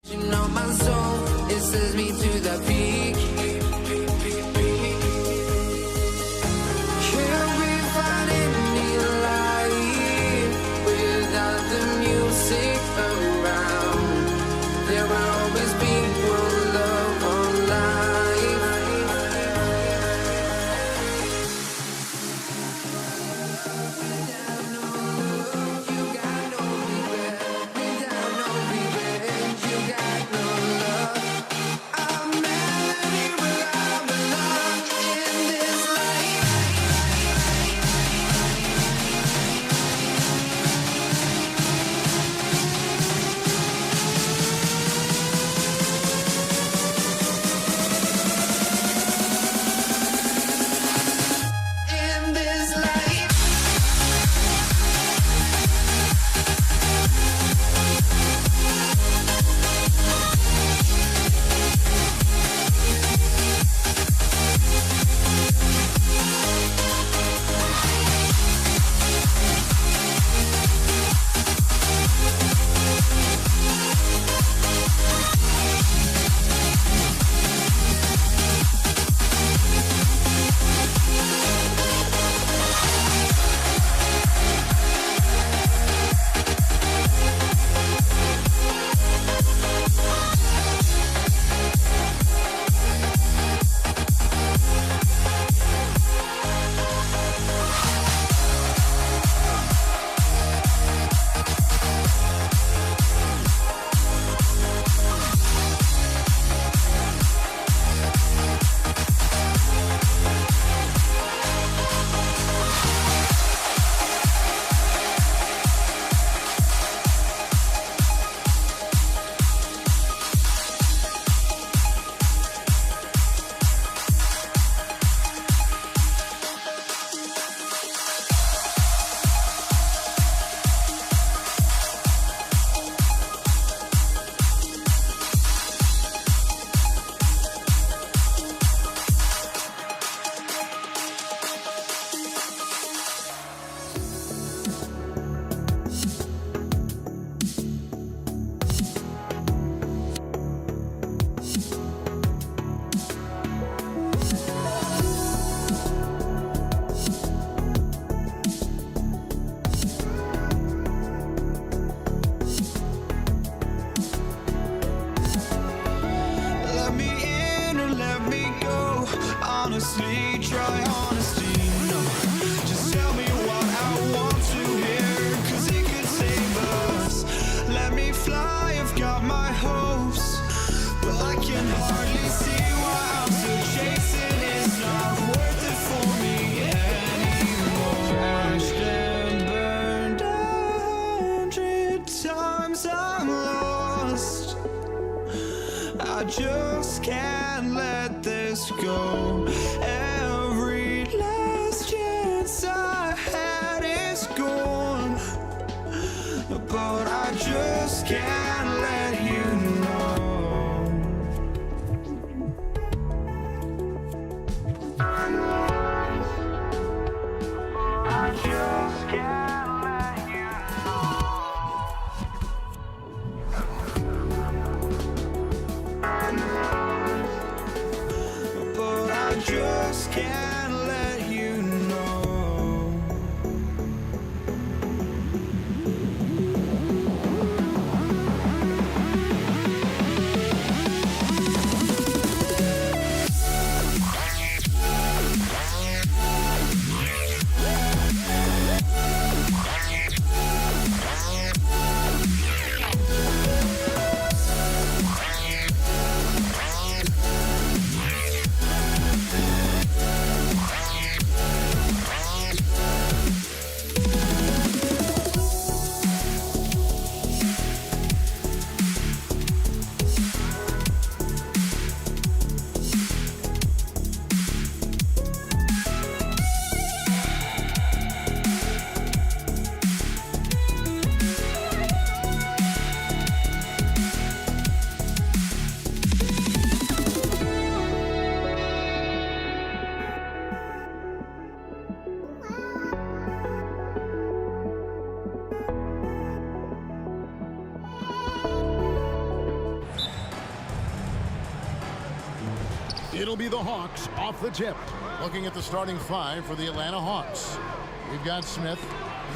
You know my soul, it sends me to the peak. Can't we find any light without the music around? There will always be one love on life. Without no love, you got no regret. Without no regret, you got no love. I'm mad. Let me in or let me go. Honestly, try honesty. No, just tell me what I want to hear, 'cause it could save us. Let me fly, I've got my hopes, but I can hardly see why I'm still chasing. It's not worth it for me anymore. Crashed and burned 100 times, I'm lost. I just can't let this go. Every last chance I had is gone, but I just can't let you know. I just can't let you know. But I just can't let you know.
It'll be the Hawks off the tip. Looking at the starting five for the Atlanta Hawks. We've got Smith.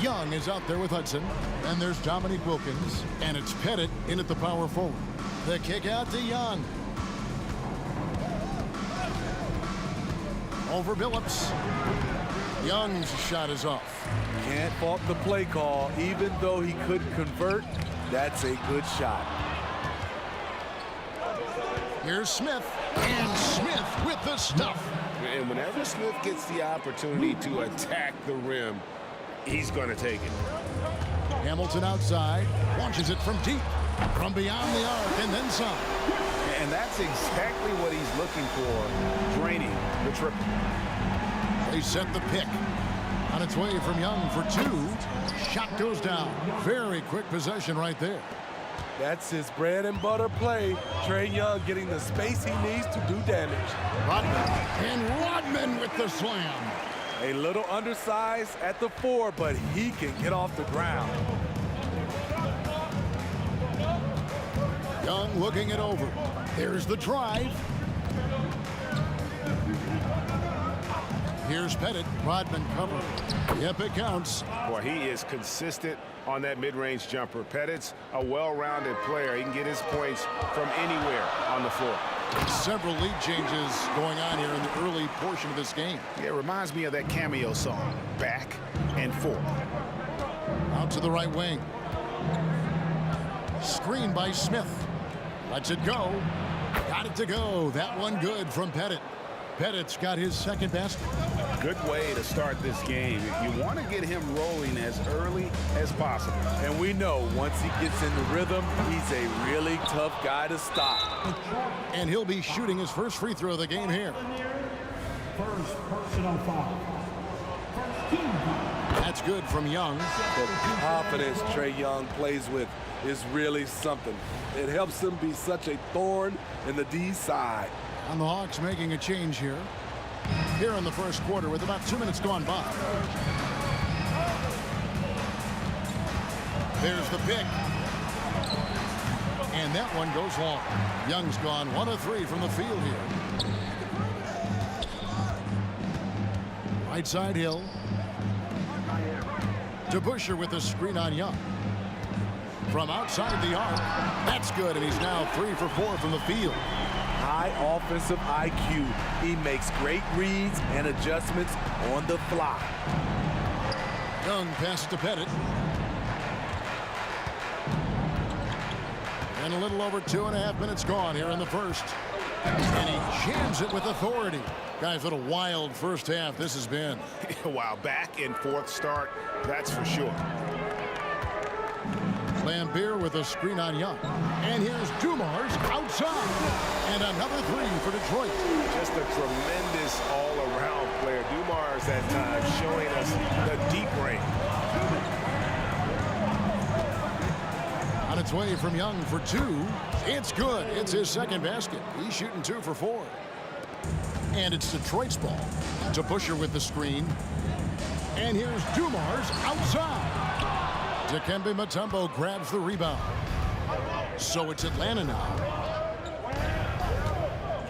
Young is out there with Hudson. And there's Dominique Wilkins. And it's Pettit in at the power forward. The kick out to Young. Over Billups. Young's shot is off.
Can't fault the play call. Even though he couldn't convert, that's a good shot.
Here's Smith. And Smith with the stuff.
And whenever Smith gets the opportunity to attack the rim, he's going to take it.
Hamilton outside. Launches it from deep. From beyond the arc and then some.
And that's exactly what he's looking for, draining the triple.
They set the pick. On its way from Young for two. Shot goes down. Very quick possession right there.
That's his bread and butter play. Trae Young getting the space he needs to do damage.
Rodman. And Rodman with the slam.
A little undersized at the 4, but he can get off the ground.
Young looking it over. There's the drive. Here's Pettit. Rodman covered. Yep, it counts.
Boy, he is consistent on that mid-range jumper. Pettit's a well-rounded player. He can get his points from anywhere on the floor.
Several lead changes going on here in the early portion of this game.
Yeah, it reminds me of that cameo song, Back and Forth.
Out to the right wing. Screen by Smith. Lets it go. Got it to go. That one good from Pettit. Pettit's got his second basket.
Good way to start this game. You want to get him rolling as early as possible.
And we know once he gets in the rhythm, he's a really tough guy to stop.
And he'll be shooting his first free throw of the game here.
First personal foul.
That's good from Young.
The confidence Trae Young plays with is really something. It helps him be such a thorn in the D side.
And the Hawks making a change here. Here in the first quarter with about 2 minutes gone by. There's the pick. And that one goes long. Young's gone 1 of 3 from the field here. Right side Hill. DeBusschere with the screen on Young. From outside the arc. That's good, and he's now 3 for 4 from the field.
High offensive IQ. He makes great reads and adjustments on the fly.
Young passes to Pettit. And a little over 2.5 minutes gone here in the first. And he jams it with authority. Guys, what a wild first half this has been.
Wow, back and forth start, that's for sure.
Lambeer with a screen on Young. And here's Dumars outside. And another 3 for Detroit.
Just a tremendous all-around player. Dumars at times showing us the deep range.
On its way from Young for 2. It's good. It's his second basket. He's shooting 2 for 4. And it's Detroit's ball. DeBusschere with the screen. And here's Dumars outside. Dikembe Mutombo grabs the rebound. So it's Atlanta now.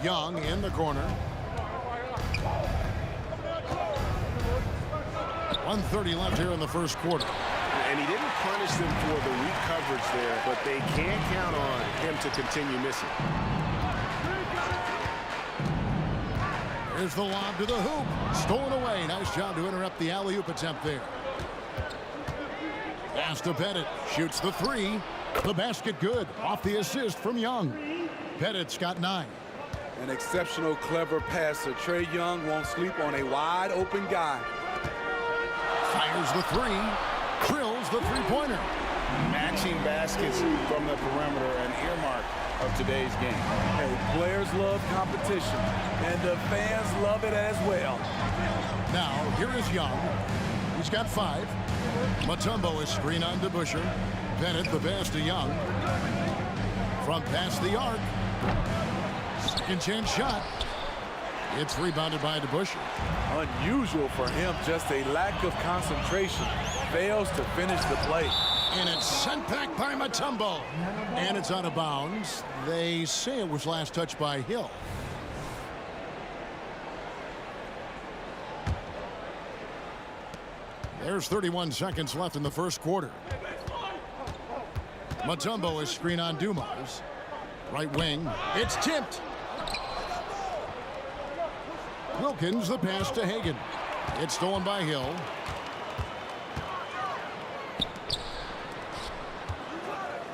Young in the corner. 1:30 left here in the first quarter.
And he didn't punish them for the weak coverage there, but they can't count on him to continue missing.
Here's the lob to the hoop. Stolen away. Nice job to interrupt the alley-oop attempt there. Pass to Pettit. Shoots the 3. The basket good. Off the assist from Young. Pettit's got 9.
An exceptional, clever passer. Trae Young won't sleep on a wide-open guy.
Fires the 3. Drills the three-pointer.
Matching baskets from the perimeter, an earmark of today's game.
Hey, players love competition, and the fans love it as well.
Now, here is Young. He's got 5. Mutombo is screen on DeBusschere. Pettit the pass to Young. From past the arc. Second chance shot. It's rebounded by DeBusschere.
Unusual for him, just a lack of concentration. Fails to finish the play.
And it's sent back by Mutombo. And it's out of bounds. They say it was last touched by Hill. There's 31 seconds left in the first quarter. Mutombo is screen on Dumars. Right wing. It's tipped. Wilkins the pass to Hagan. It's stolen by Hill.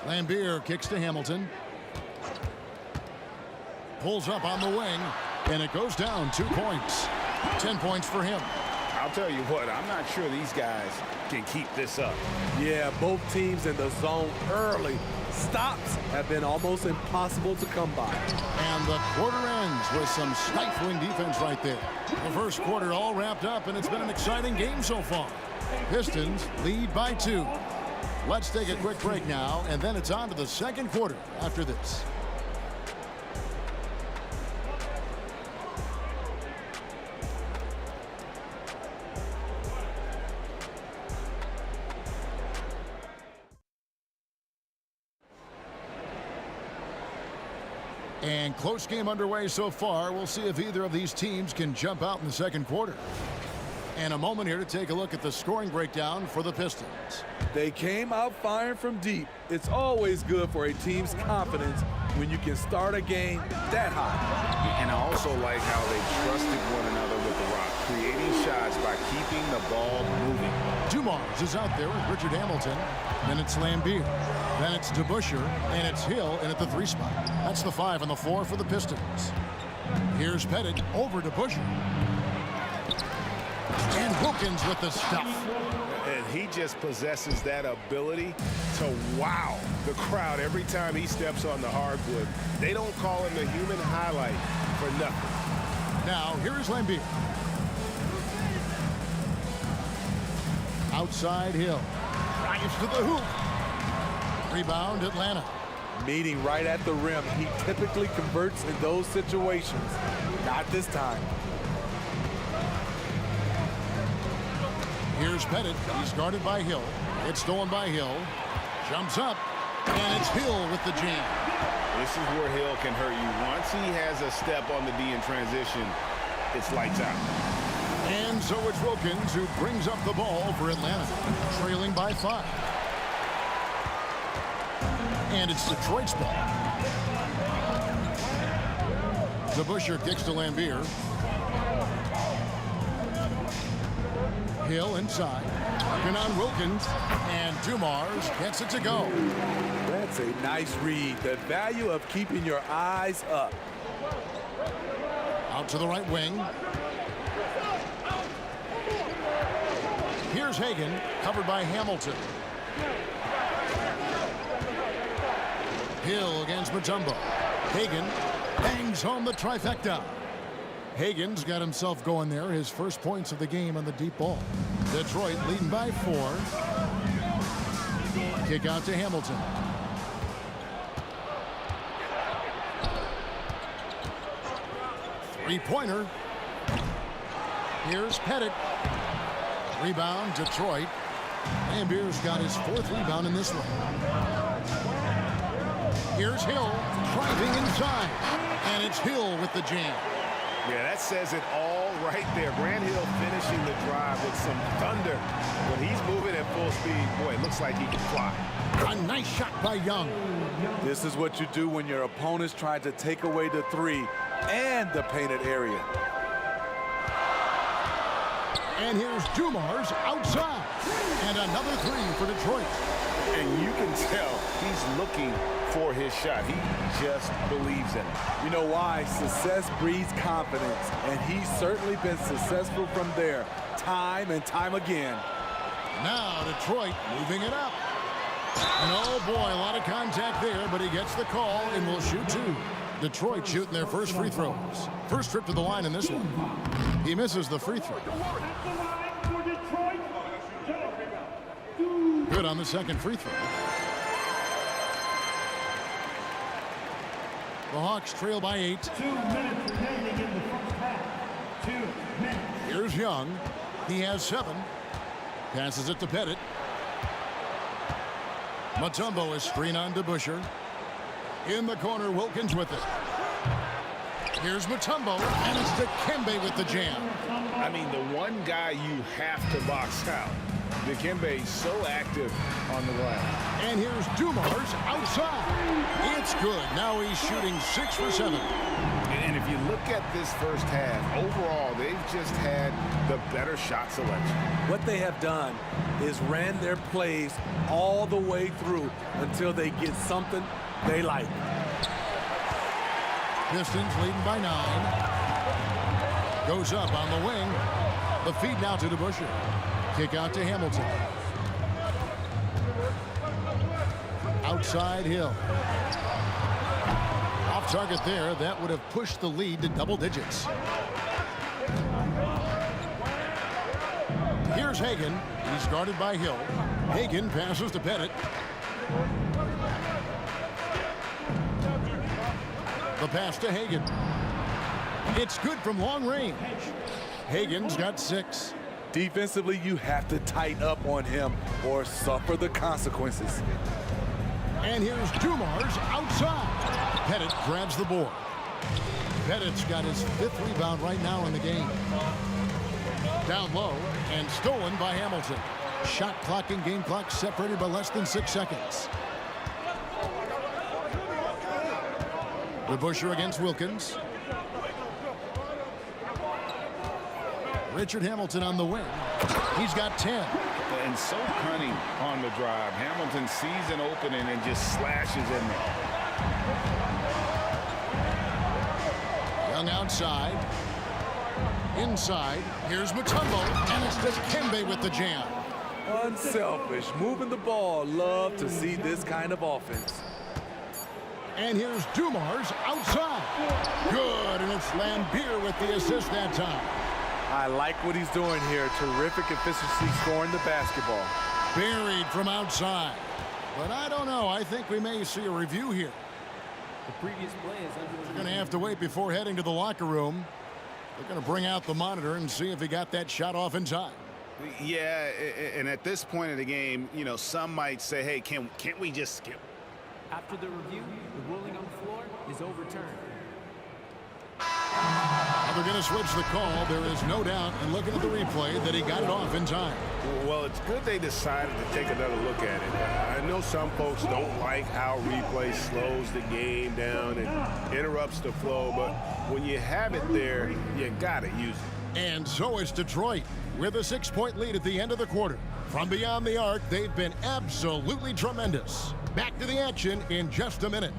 Lambeer kicks to Hamilton. Pulls up on the wing. And it goes down 2 points. 10 points for him.
I'll tell you what, I'm not sure these guys can keep this up.
Yeah, both teams in the zone early. Stops have been almost impossible to come by.
And the quarter ends with some stifling defense right there. The first quarter all wrapped up, and it's been an exciting game so far. Pistons lead by 2. Let's take a quick break now, and then it's on to the second quarter after this. And close game underway so far. We'll see if either of these teams can jump out in the second quarter. And a moment here to take a look at the scoring breakdown for the Pistons.
They came out firing from deep. It's always good for a team's confidence when you can start a game that high.
And I also like how they trusted one another with the rock, creating shots by keeping the ball moving.
Dumars is out there with Richard Hamilton. Then it's Lambeer. Then it's DeBusschere. And it's Hill in at the 3 spot. That's the 5 and the 4 for the Pistons. Here's Pettit over DeBusschere. And Wilkins with the stuff.
And he just possesses that ability to wow the crowd every time he steps on the hardwood. They don't call him the human highlight for nothing.
Now, here is Lambeer. Outside Hill. Drives to the hoop. Rebound Atlanta.
Meeting right at the rim. He typically converts in those situations. Not this time.
Here's Pettit. He's guarded by Hill. It's stolen by Hill. Jumps up, and it's Hill with the jam.
This is where Hill can hurt you. Once he has a step on the D in transition, it's lights out.
And so it's Wilkins who brings up the ball for Atlanta, trailing by 5. And it's Detroit's ball. DeBusschere kicks to Lambier. Hill inside. Working on Wilkins. And Dumars gets it to go.
That's a nice read. The value of keeping your eyes up.
Out to the right wing. Here's Hagan, covered by Hamilton. Hill against Mutombo. Hagan bangs home the trifecta. Hagan's got himself going there. His first points of the game on the deep ball. Detroit leading by 4. Kick out to Hamilton. Three-pointer. Here's Pettit. Rebound, Detroit. Lambier's got his 4th rebound in this one. Here's Hill driving inside. And it's Hill with the jam.
Yeah, that says it all right there. Grant Hill finishing the drive with some thunder. When he's moving at full speed, boy, it looks like he can fly.
A nice shot by Young.
This is what you do when your opponents try to take away the 3 and the painted area.
And here's Dumars outside. And another 3 for Detroit.
And you can tell he's looking for his shot. He just believes in it.
You know why? Success breeds confidence. And he's certainly been successful from there, time and time again.
Now Detroit moving it up. And oh boy, a lot of contact there, but he gets the call and will shoot 2. Detroit shooting their first free throws. First trip to the line in this one. He misses the free throw. Good on the second free throw. The Hawks trail by 8.
2 minutes remaining in the first half. 2 minutes.
Here's Young. He has 7. Passes it to Pettit. Mutombo is screen on DeBusschere. In the corner, Wilkins with it. Here's Mutombo, and it's Dikembe with the jam.
I mean, the one guy you have to box out. Dikembe so active on the glass.
And here's Dumars outside. It's good. Now he's shooting 6 for 7.
And if you look at this first half, overall, they've just had the better shot selection.
What they have done is ran their plays all the way through until they get something they like.
Pistons leading by 9. Goes up on the wing. The feed now to DeBusschere. Kick out to Hamilton. Outside Hill. Off target there. That would have pushed the lead to double digits. Here's Hagan. He's guarded by Hill. Hagan passes to Pettit. The pass to Hagan. It's good from long range. Hagan's got 6.
Defensively, you have to tighten up on him or suffer the consequences.
And here's Dumars outside. Pettit grabs the board. Pettit's got his 5th rebound right now in the game. Down low and stolen by Hamilton. Shot clock and game clock separated by less than 6 seconds. DeBusschere against Wilkins. Richard Hamilton on the wing. He's got 10.
And so cunning on the drive. Hamilton sees an opening and just slashes in there.
Young outside. Inside. Here's Mutombo. And it's Dikembe with the jam.
Unselfish. Moving the ball. Love to see this kind of offense.
And here's Dumars outside. Good. And it's Lambier with the assist that time.
I like what he's doing here. Terrific efficiency scoring the basketball.
Buried from outside. But I don't know. I think we may see a review here.
The previous play is under.
We're going to have to wait before heading to the locker room. They're going to bring out the monitor and see if he got that shot off in time.
Yeah, and at this point in the game, you know, some might say, hey, can't we just skip?
After the review, the ruling on the floor is overturned.
They're going to switch the call. There is no doubt, and looking at the replay, that he got it off in time.
Well, it's good they decided to take another look at it. I know some folks don't like how replay slows the game down and interrupts the flow, but when you have it there, you got to use it.
And so it's Detroit with a 6-point lead at the end of the quarter. From beyond the arc, they've been absolutely tremendous. Back to the action in just a minute.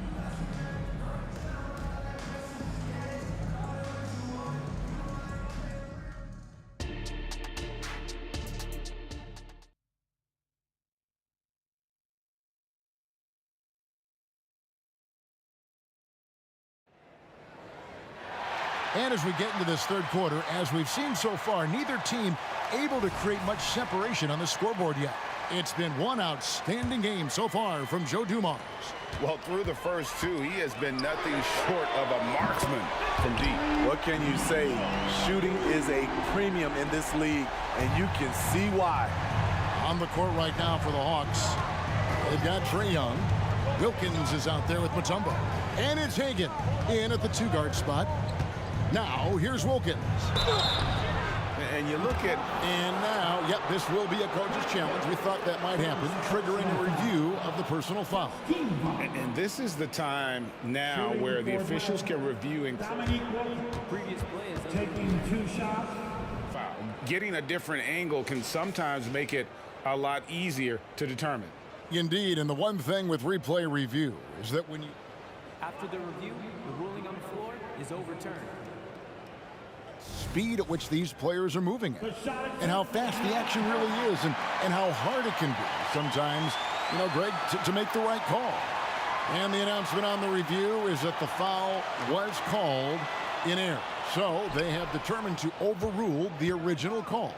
And as we get into this third quarter, as we've seen so far, neither team able to create much separation on the scoreboard yet. It's been one outstanding game so far from Joe Dumars.
Well, through the first two, he has been nothing short of a marksman from deep.
What can you say? Shooting is a premium in this league, and you can see why.
On the court right now for the Hawks, they've got Trae Young. Wilkins is out there with Mutombo. And it's Hagan in at the 2-guard spot. Now, here's Wilkins.
And you look at...
And now, yep, this will be a coach's challenge. We thought that might happen, triggering a review of the personal foul.
And this is the time now where the officials can review and...
Previous play is taking 2 shots.
Foul. Getting a different angle can sometimes make it a lot easier to determine.
Indeed, and the one thing with replay review is that when you...
After the review, the ruling on the floor is overturned.
Speed at which these players are moving at, and how fast the action really is, and how hard it can be sometimes, you know, Greg, to make the right call. And the announcement on the review is that the foul was called in error. So they have determined to overrule the original call.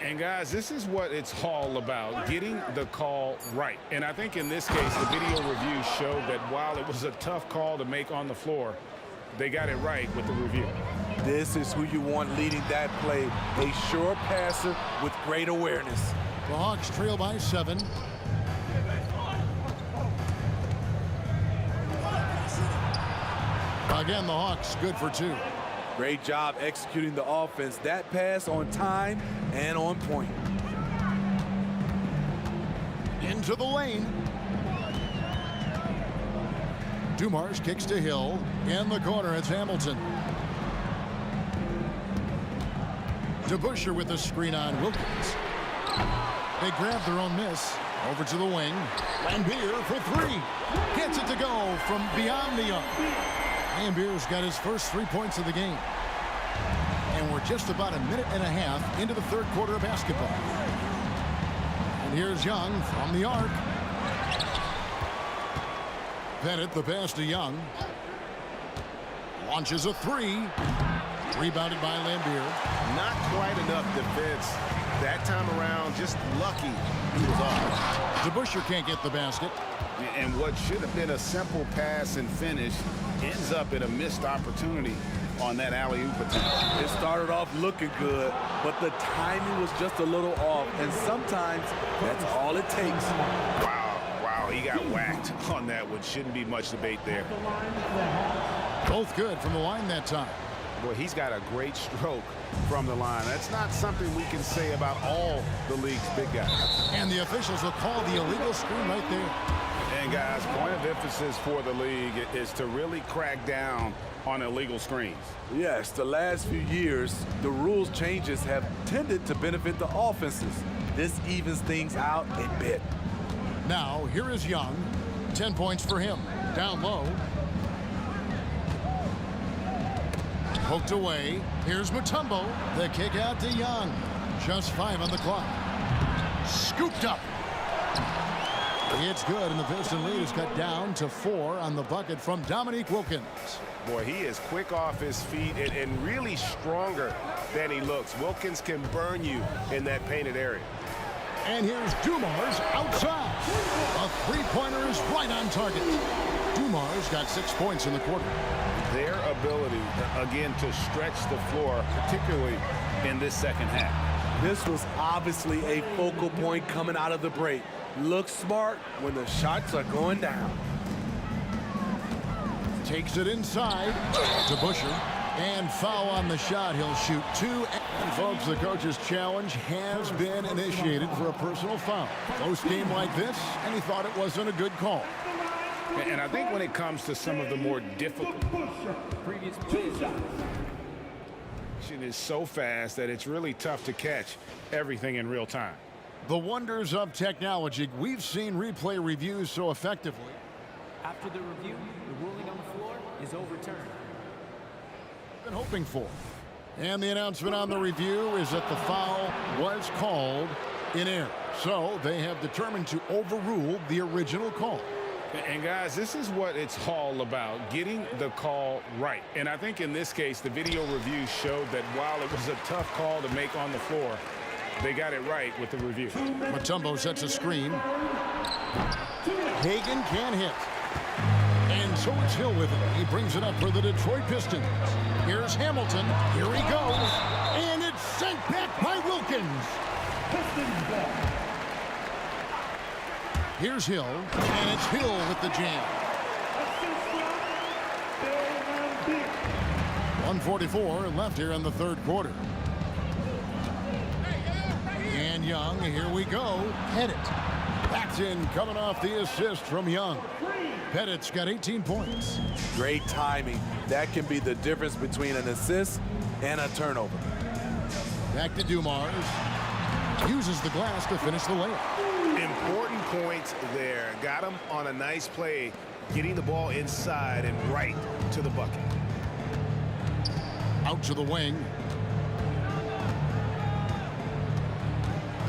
And guys, this is what it's all about, getting the call right. And I think in this case, the video review showed that while it was a tough call to make on the floor, they got it right with the review.
This is who you want leading that play, a sure passer with great awareness.
The Hawks trail by 7. Again, the Hawks good for 2.
Great job executing the offense. That pass on time and on point.
Into the lane. Dumars kicks to Hill. In the corner, it's Hamilton. DeBusschere with the screen on Wilkins. They grab their own miss. Over to the wing. Lambeer for 3. Gets it to go from beyond the arc. Lambeer's got his first 3 points of the game. And we're just about a minute and a half into the third quarter of basketball. And here's Young from the arc. Bennett, the pass to Young. Launches a 3. Rebounded by Lambeer.
Not quite enough defense that time around. Just lucky he was off.
DeBusschere can't get the basket.
And what should have been a simple pass and finish ends up in a missed opportunity on that alley-oop attempt.
It started off looking good, but the timing was just a little off. And sometimes that's all it takes.
Wow, he got whacked on that one. Shouldn't be much debate there.
Both good from the line that time.
Boy, he's got a great stroke from the line. That's not something we can say about all the league's big guys.
And the officials will call the illegal screen right there.
And guys, point of emphasis for the league is to really crack down on illegal screens.
Yes, the last few years, the rules changes have tended to benefit the offenses. This evens things out a bit.
Now, here is Young. 10 points for him. Down low. Poked away. Here's Mutombo. The kick out to Young. Just 5 on the clock. Scooped up. It's good, and the Piston lead is cut down to 4 on the bucket from Dominique Wilkins.
Boy, he is quick off his feet and really stronger than he looks. Wilkins can burn you in that painted area.
And here's Dumars outside. A 3-pointer is right on target. Dumars got 6 points in the quarter.
Their ability, again, to stretch the floor, particularly in this second half.
This was obviously a focal point coming out of the break. Look smart when the shots are going down.
Takes it inside to Busher. And foul on the shot. He'll shoot 2. And folks, the coach's challenge has been initiated for a personal foul. Close game like this, and he thought it wasn't a good call.
And I think when it comes to some of the more difficult,
Previous play shot.
it is so fast that it's really tough to catch everything in real time.
The wonders of technology. We've seen replay reviews so effectively.
After the review, the ruling on the floor is overturned.
Been hoping for. And the announcement on the review is that the foul was called in error. So they have determined to overrule the original call.
And guys, this is what it's all about, getting the call right. And I think in this case, the video review showed that while it was a tough call to make on the floor, they got it right with the review.
Mutombo sets a screen. Hagan can't hit. And so it's Hill with it. He brings it up for the Detroit Pistons. Here's Hamilton. Here he goes. And it's sent back by Wilkins.
Pistons ball.
Here's Hill. And it's Hill with the jam. 1:44 left here in the third quarter. And Young, here we go. Pettit. That's in, coming off the assist from Young. Pettit's got 18 points.
Great timing. That can be the difference between an assist and a turnover.
Back to Dumars. Uses the glass to finish the layup.
Important points there. Got him on a nice play, getting the ball inside and right to the bucket.
Out to the wing.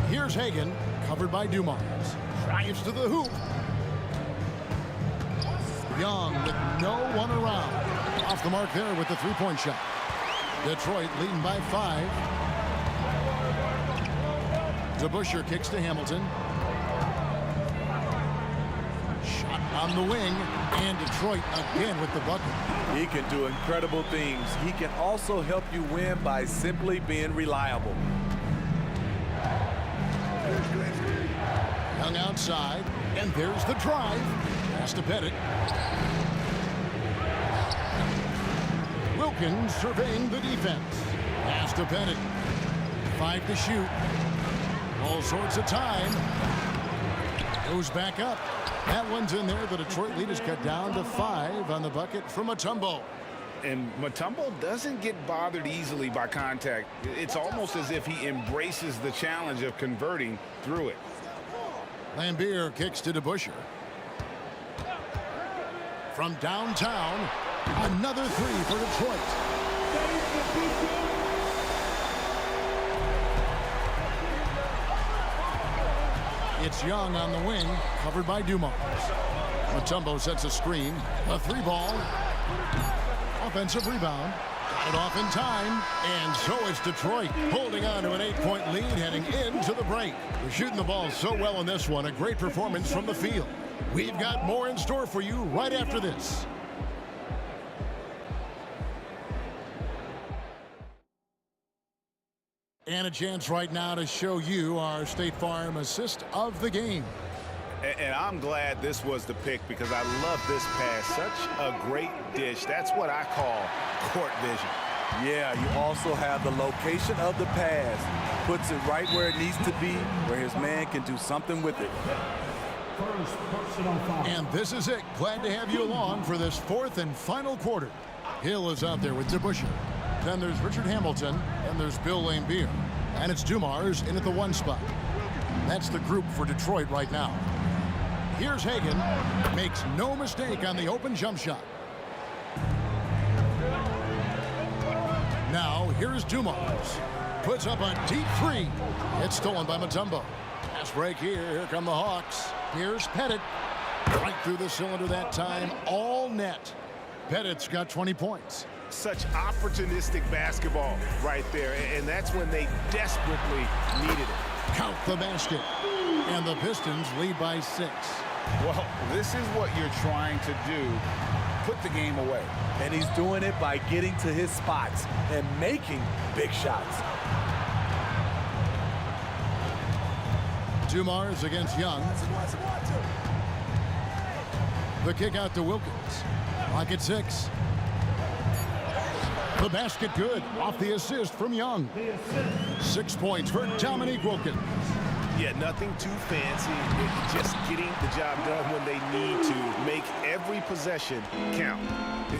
Here's Hagan, covered by Dumars. Drives to the hoop. Young with no one around. Off the mark there with the three-point shot. Detroit leading by 5. DeBusschere kicks to Hamilton. Shot on the wing. And Detroit again with the bucket.
He can do incredible things. He can also help you win by simply being reliable.
Young outside. And there's the drive. Pass to Pettit. Wilkins surveying the defense. Pass to Pettit. 5 to shoot. All sorts of time. Goes back up. That one's in there. The Detroit lead is cut down to 5 on the bucket from Mutombo.
And Mutombo doesn't get bothered easily by contact. It's almost as if he embraces the challenge of converting through it.
Lambier kicks to DeBusschere. From downtown, another 3 for Detroit. It's Young on the wing, covered by Dumars. Mutombo sets a screen. A 3-ball. Offensive rebound. Got it off in time. And so it's Detroit holding on to an 8-point lead heading into the break. They're shooting the ball so well in this one. A great performance from the field. We've got more in store for you right after this. And a chance right now to show you our State Farm assist of the game.
And I'm glad this was the pick because I love this pass. Such a great dish. That's what I call court vision.
Yeah, you also have the location of the pass. Puts it right where it needs to be, where his man can do something with it.
First personal foul.
And this is it. Glad to have you along for this 4th and final quarter. Hill is out there with DeBusschere. Then there's Richard Hamilton, and there's Bill Lambier. And it's Dumars in at the 1 spot. That's the group for Detroit right now. Here's Hagan. Makes no mistake on the open jump shot. Now, here's Dumars. Puts up a deep 3. It's stolen by Mutombo. Pass break here. Here come the Hawks. Here's Pettit. Right through the cylinder that time. All net. Pettit's got 20 points.
Such opportunistic basketball right there. And that's when they desperately needed it.
Count the basket. And the Pistons lead by 6.
Well, this is what you're trying to do. Put the game away.
And he's doing it by getting to his spots and making big shots.
Dumars against Young. The kick out to Wilkins. Clock at 6. The basket good off the assist from Young. 6 points for Dominique Wilkins.
Yeah, nothing too fancy. Just getting the job done when they need to. Make every possession count.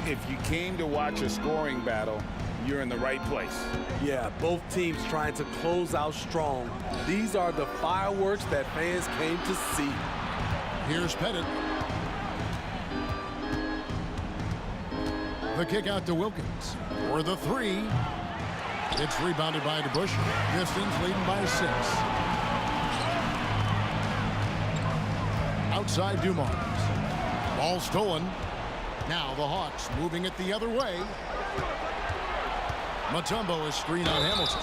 If you came to watch a scoring battle, you're in the right place.
Yeah, both teams trying to close out strong. These are the fireworks that fans came to see.
Here's Pettit. The kick out to Wilkins for the 3. It's rebounded by DeBusschere. Pistons leading by 6. Outside Dumars. Ball stolen. Now the Hawks moving it the other way. Mutombo is screened on Hamilton.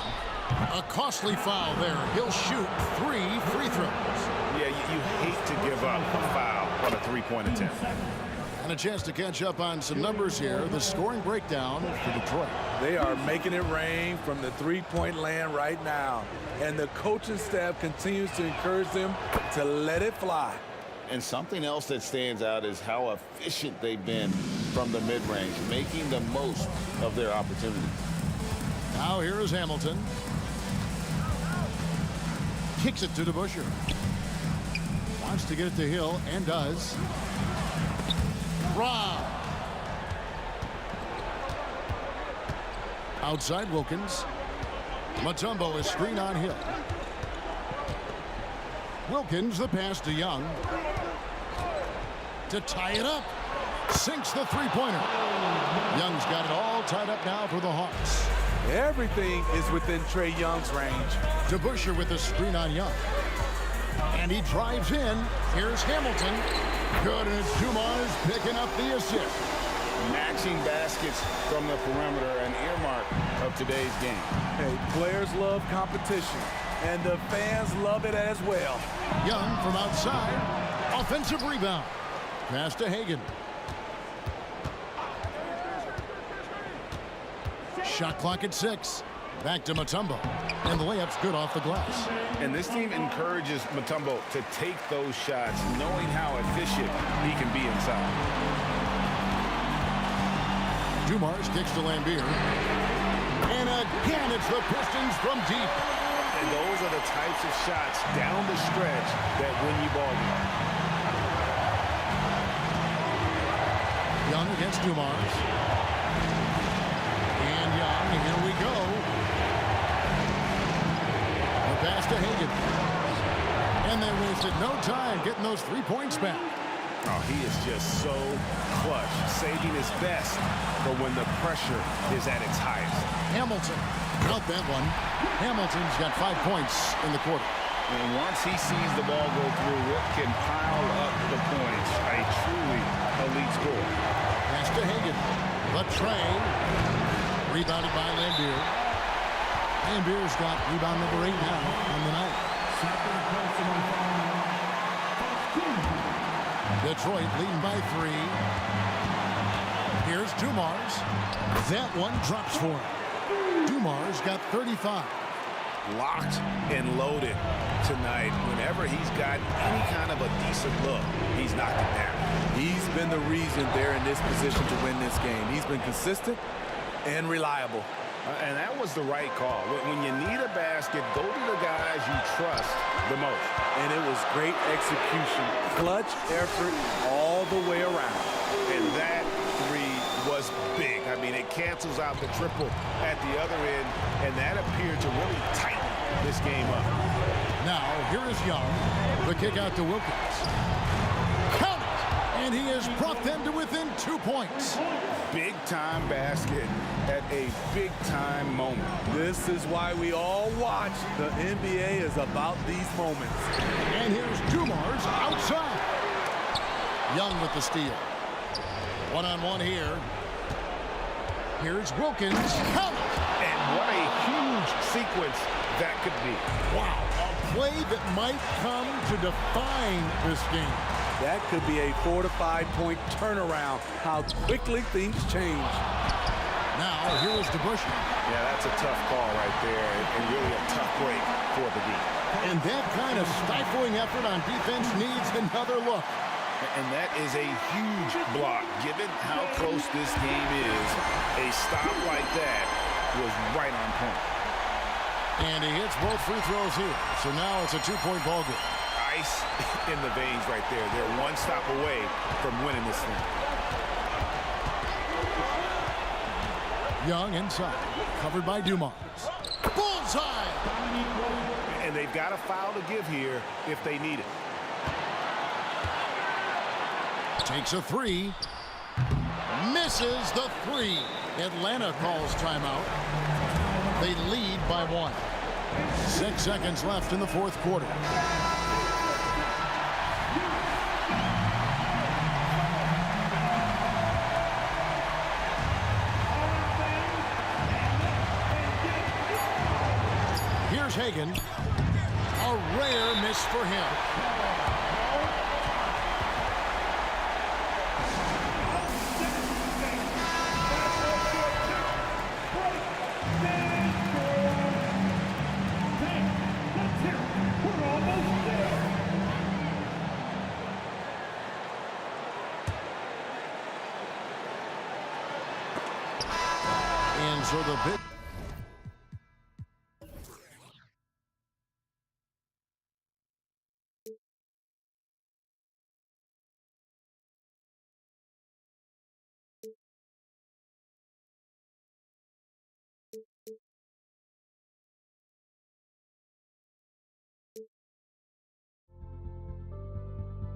A costly foul there. He'll shoot 3 free throws.
Yeah, you hate to give up a foul on a three-point attempt.
And a chance to catch up on some numbers here. The scoring breakdown for Detroit.
They are making it rain from the three-point land right now. And the coaching staff continues to encourage them to let it fly.
And something else that stands out is how efficient they've been from the mid-range, making the most of their opportunities.
Now here is Hamilton. Kicks it to DeBusschere. Wants to get it to Hill and does. Rob. Outside Wilkins. Mutombo is screen on Hill. Wilkins the pass to Young. To tie it up. Sinks the three-pointer. Young's got it all tied up now for the Hawks.
Everything is within Trae Young's range.
DeBusschere with a screen on Young. And he drives in. Here's Hamilton. Good, and it's Dumars picking up the assist.
Matching baskets from the perimeter, an earmark of today's game.
Hey, players love competition, and the fans love it as well.
Young from outside. Offensive rebound. Pass to Hagan. Shot clock at 6. Back to Mutombo. And the layup's good off the glass.
And this team encourages Mutombo to take those shots, knowing how efficient he can be inside.
Dumars kicks to Lambier. And again, it's the Pistons from deep.
And those are the types of shots down the stretch that win you ball games.
Young against Dumars. And Young, and here we go. The pass to Hagan. And they wasted no time getting those 3 points back.
Oh, he is just so clutch, saving his best for when the pressure is at its highest.
Hamilton, out that one. Hamilton's got 5 points in the quarter.
And once he sees the ball go through, it can pile up the points. A truly elite scorer.
Pass to Hagan. The tray. Rebounded by Lambier. Lambier's got rebound number 8 now on the night. Detroit leading by 3. Here's Dumars. That one drops for him. Dumars got 35.
Locked and loaded tonight. Whenever he's got any kind of a decent look, he's knocked it down.
He's been the reason they're in this position to win this game. He's been consistent and reliable.
And that was the right call. When you need a basket, go to the guys you trust the most.
And it was great execution. Clutch effort all the way around.
And that 3 was big. I mean, it cancels out the triple at the other end, and that appeared to really tighten this game up.
Now, here is Young. The kick out to Wilkins. Count it! And he has brought them to within 2 points.
Big-time basket at a big-time moment.
This is why we all watch. The NBA is about these moments.
And here's Dumars outside. Young with the steal. One-on-one here. Here's Wilkins. Count it!
And what a huge sequence that could be.
Wow, a play that might come to define this game.
That could be a 4 to 5 point turnaround. How quickly things change.
Now, here is DeBusschere.
Yeah, that's a tough call right there, and really a tough break for the D.
And that kind of stifling effort on defense needs another look.
And that is a huge block. Given how close this game is, a stop like that was right on point.
And he hits both free throws here. So now it's a 2-point ball game.
Ice in the veins right there. They're one stop away from winning this thing.
Young inside, covered by Dumars. Bullseye!
And they've got a foul to give here if they need it.
Takes a three. Misses the three. Atlanta calls timeout. They lead by 1. 6 seconds left in the fourth quarter. Here's Hagan. A rare miss for him. And so the big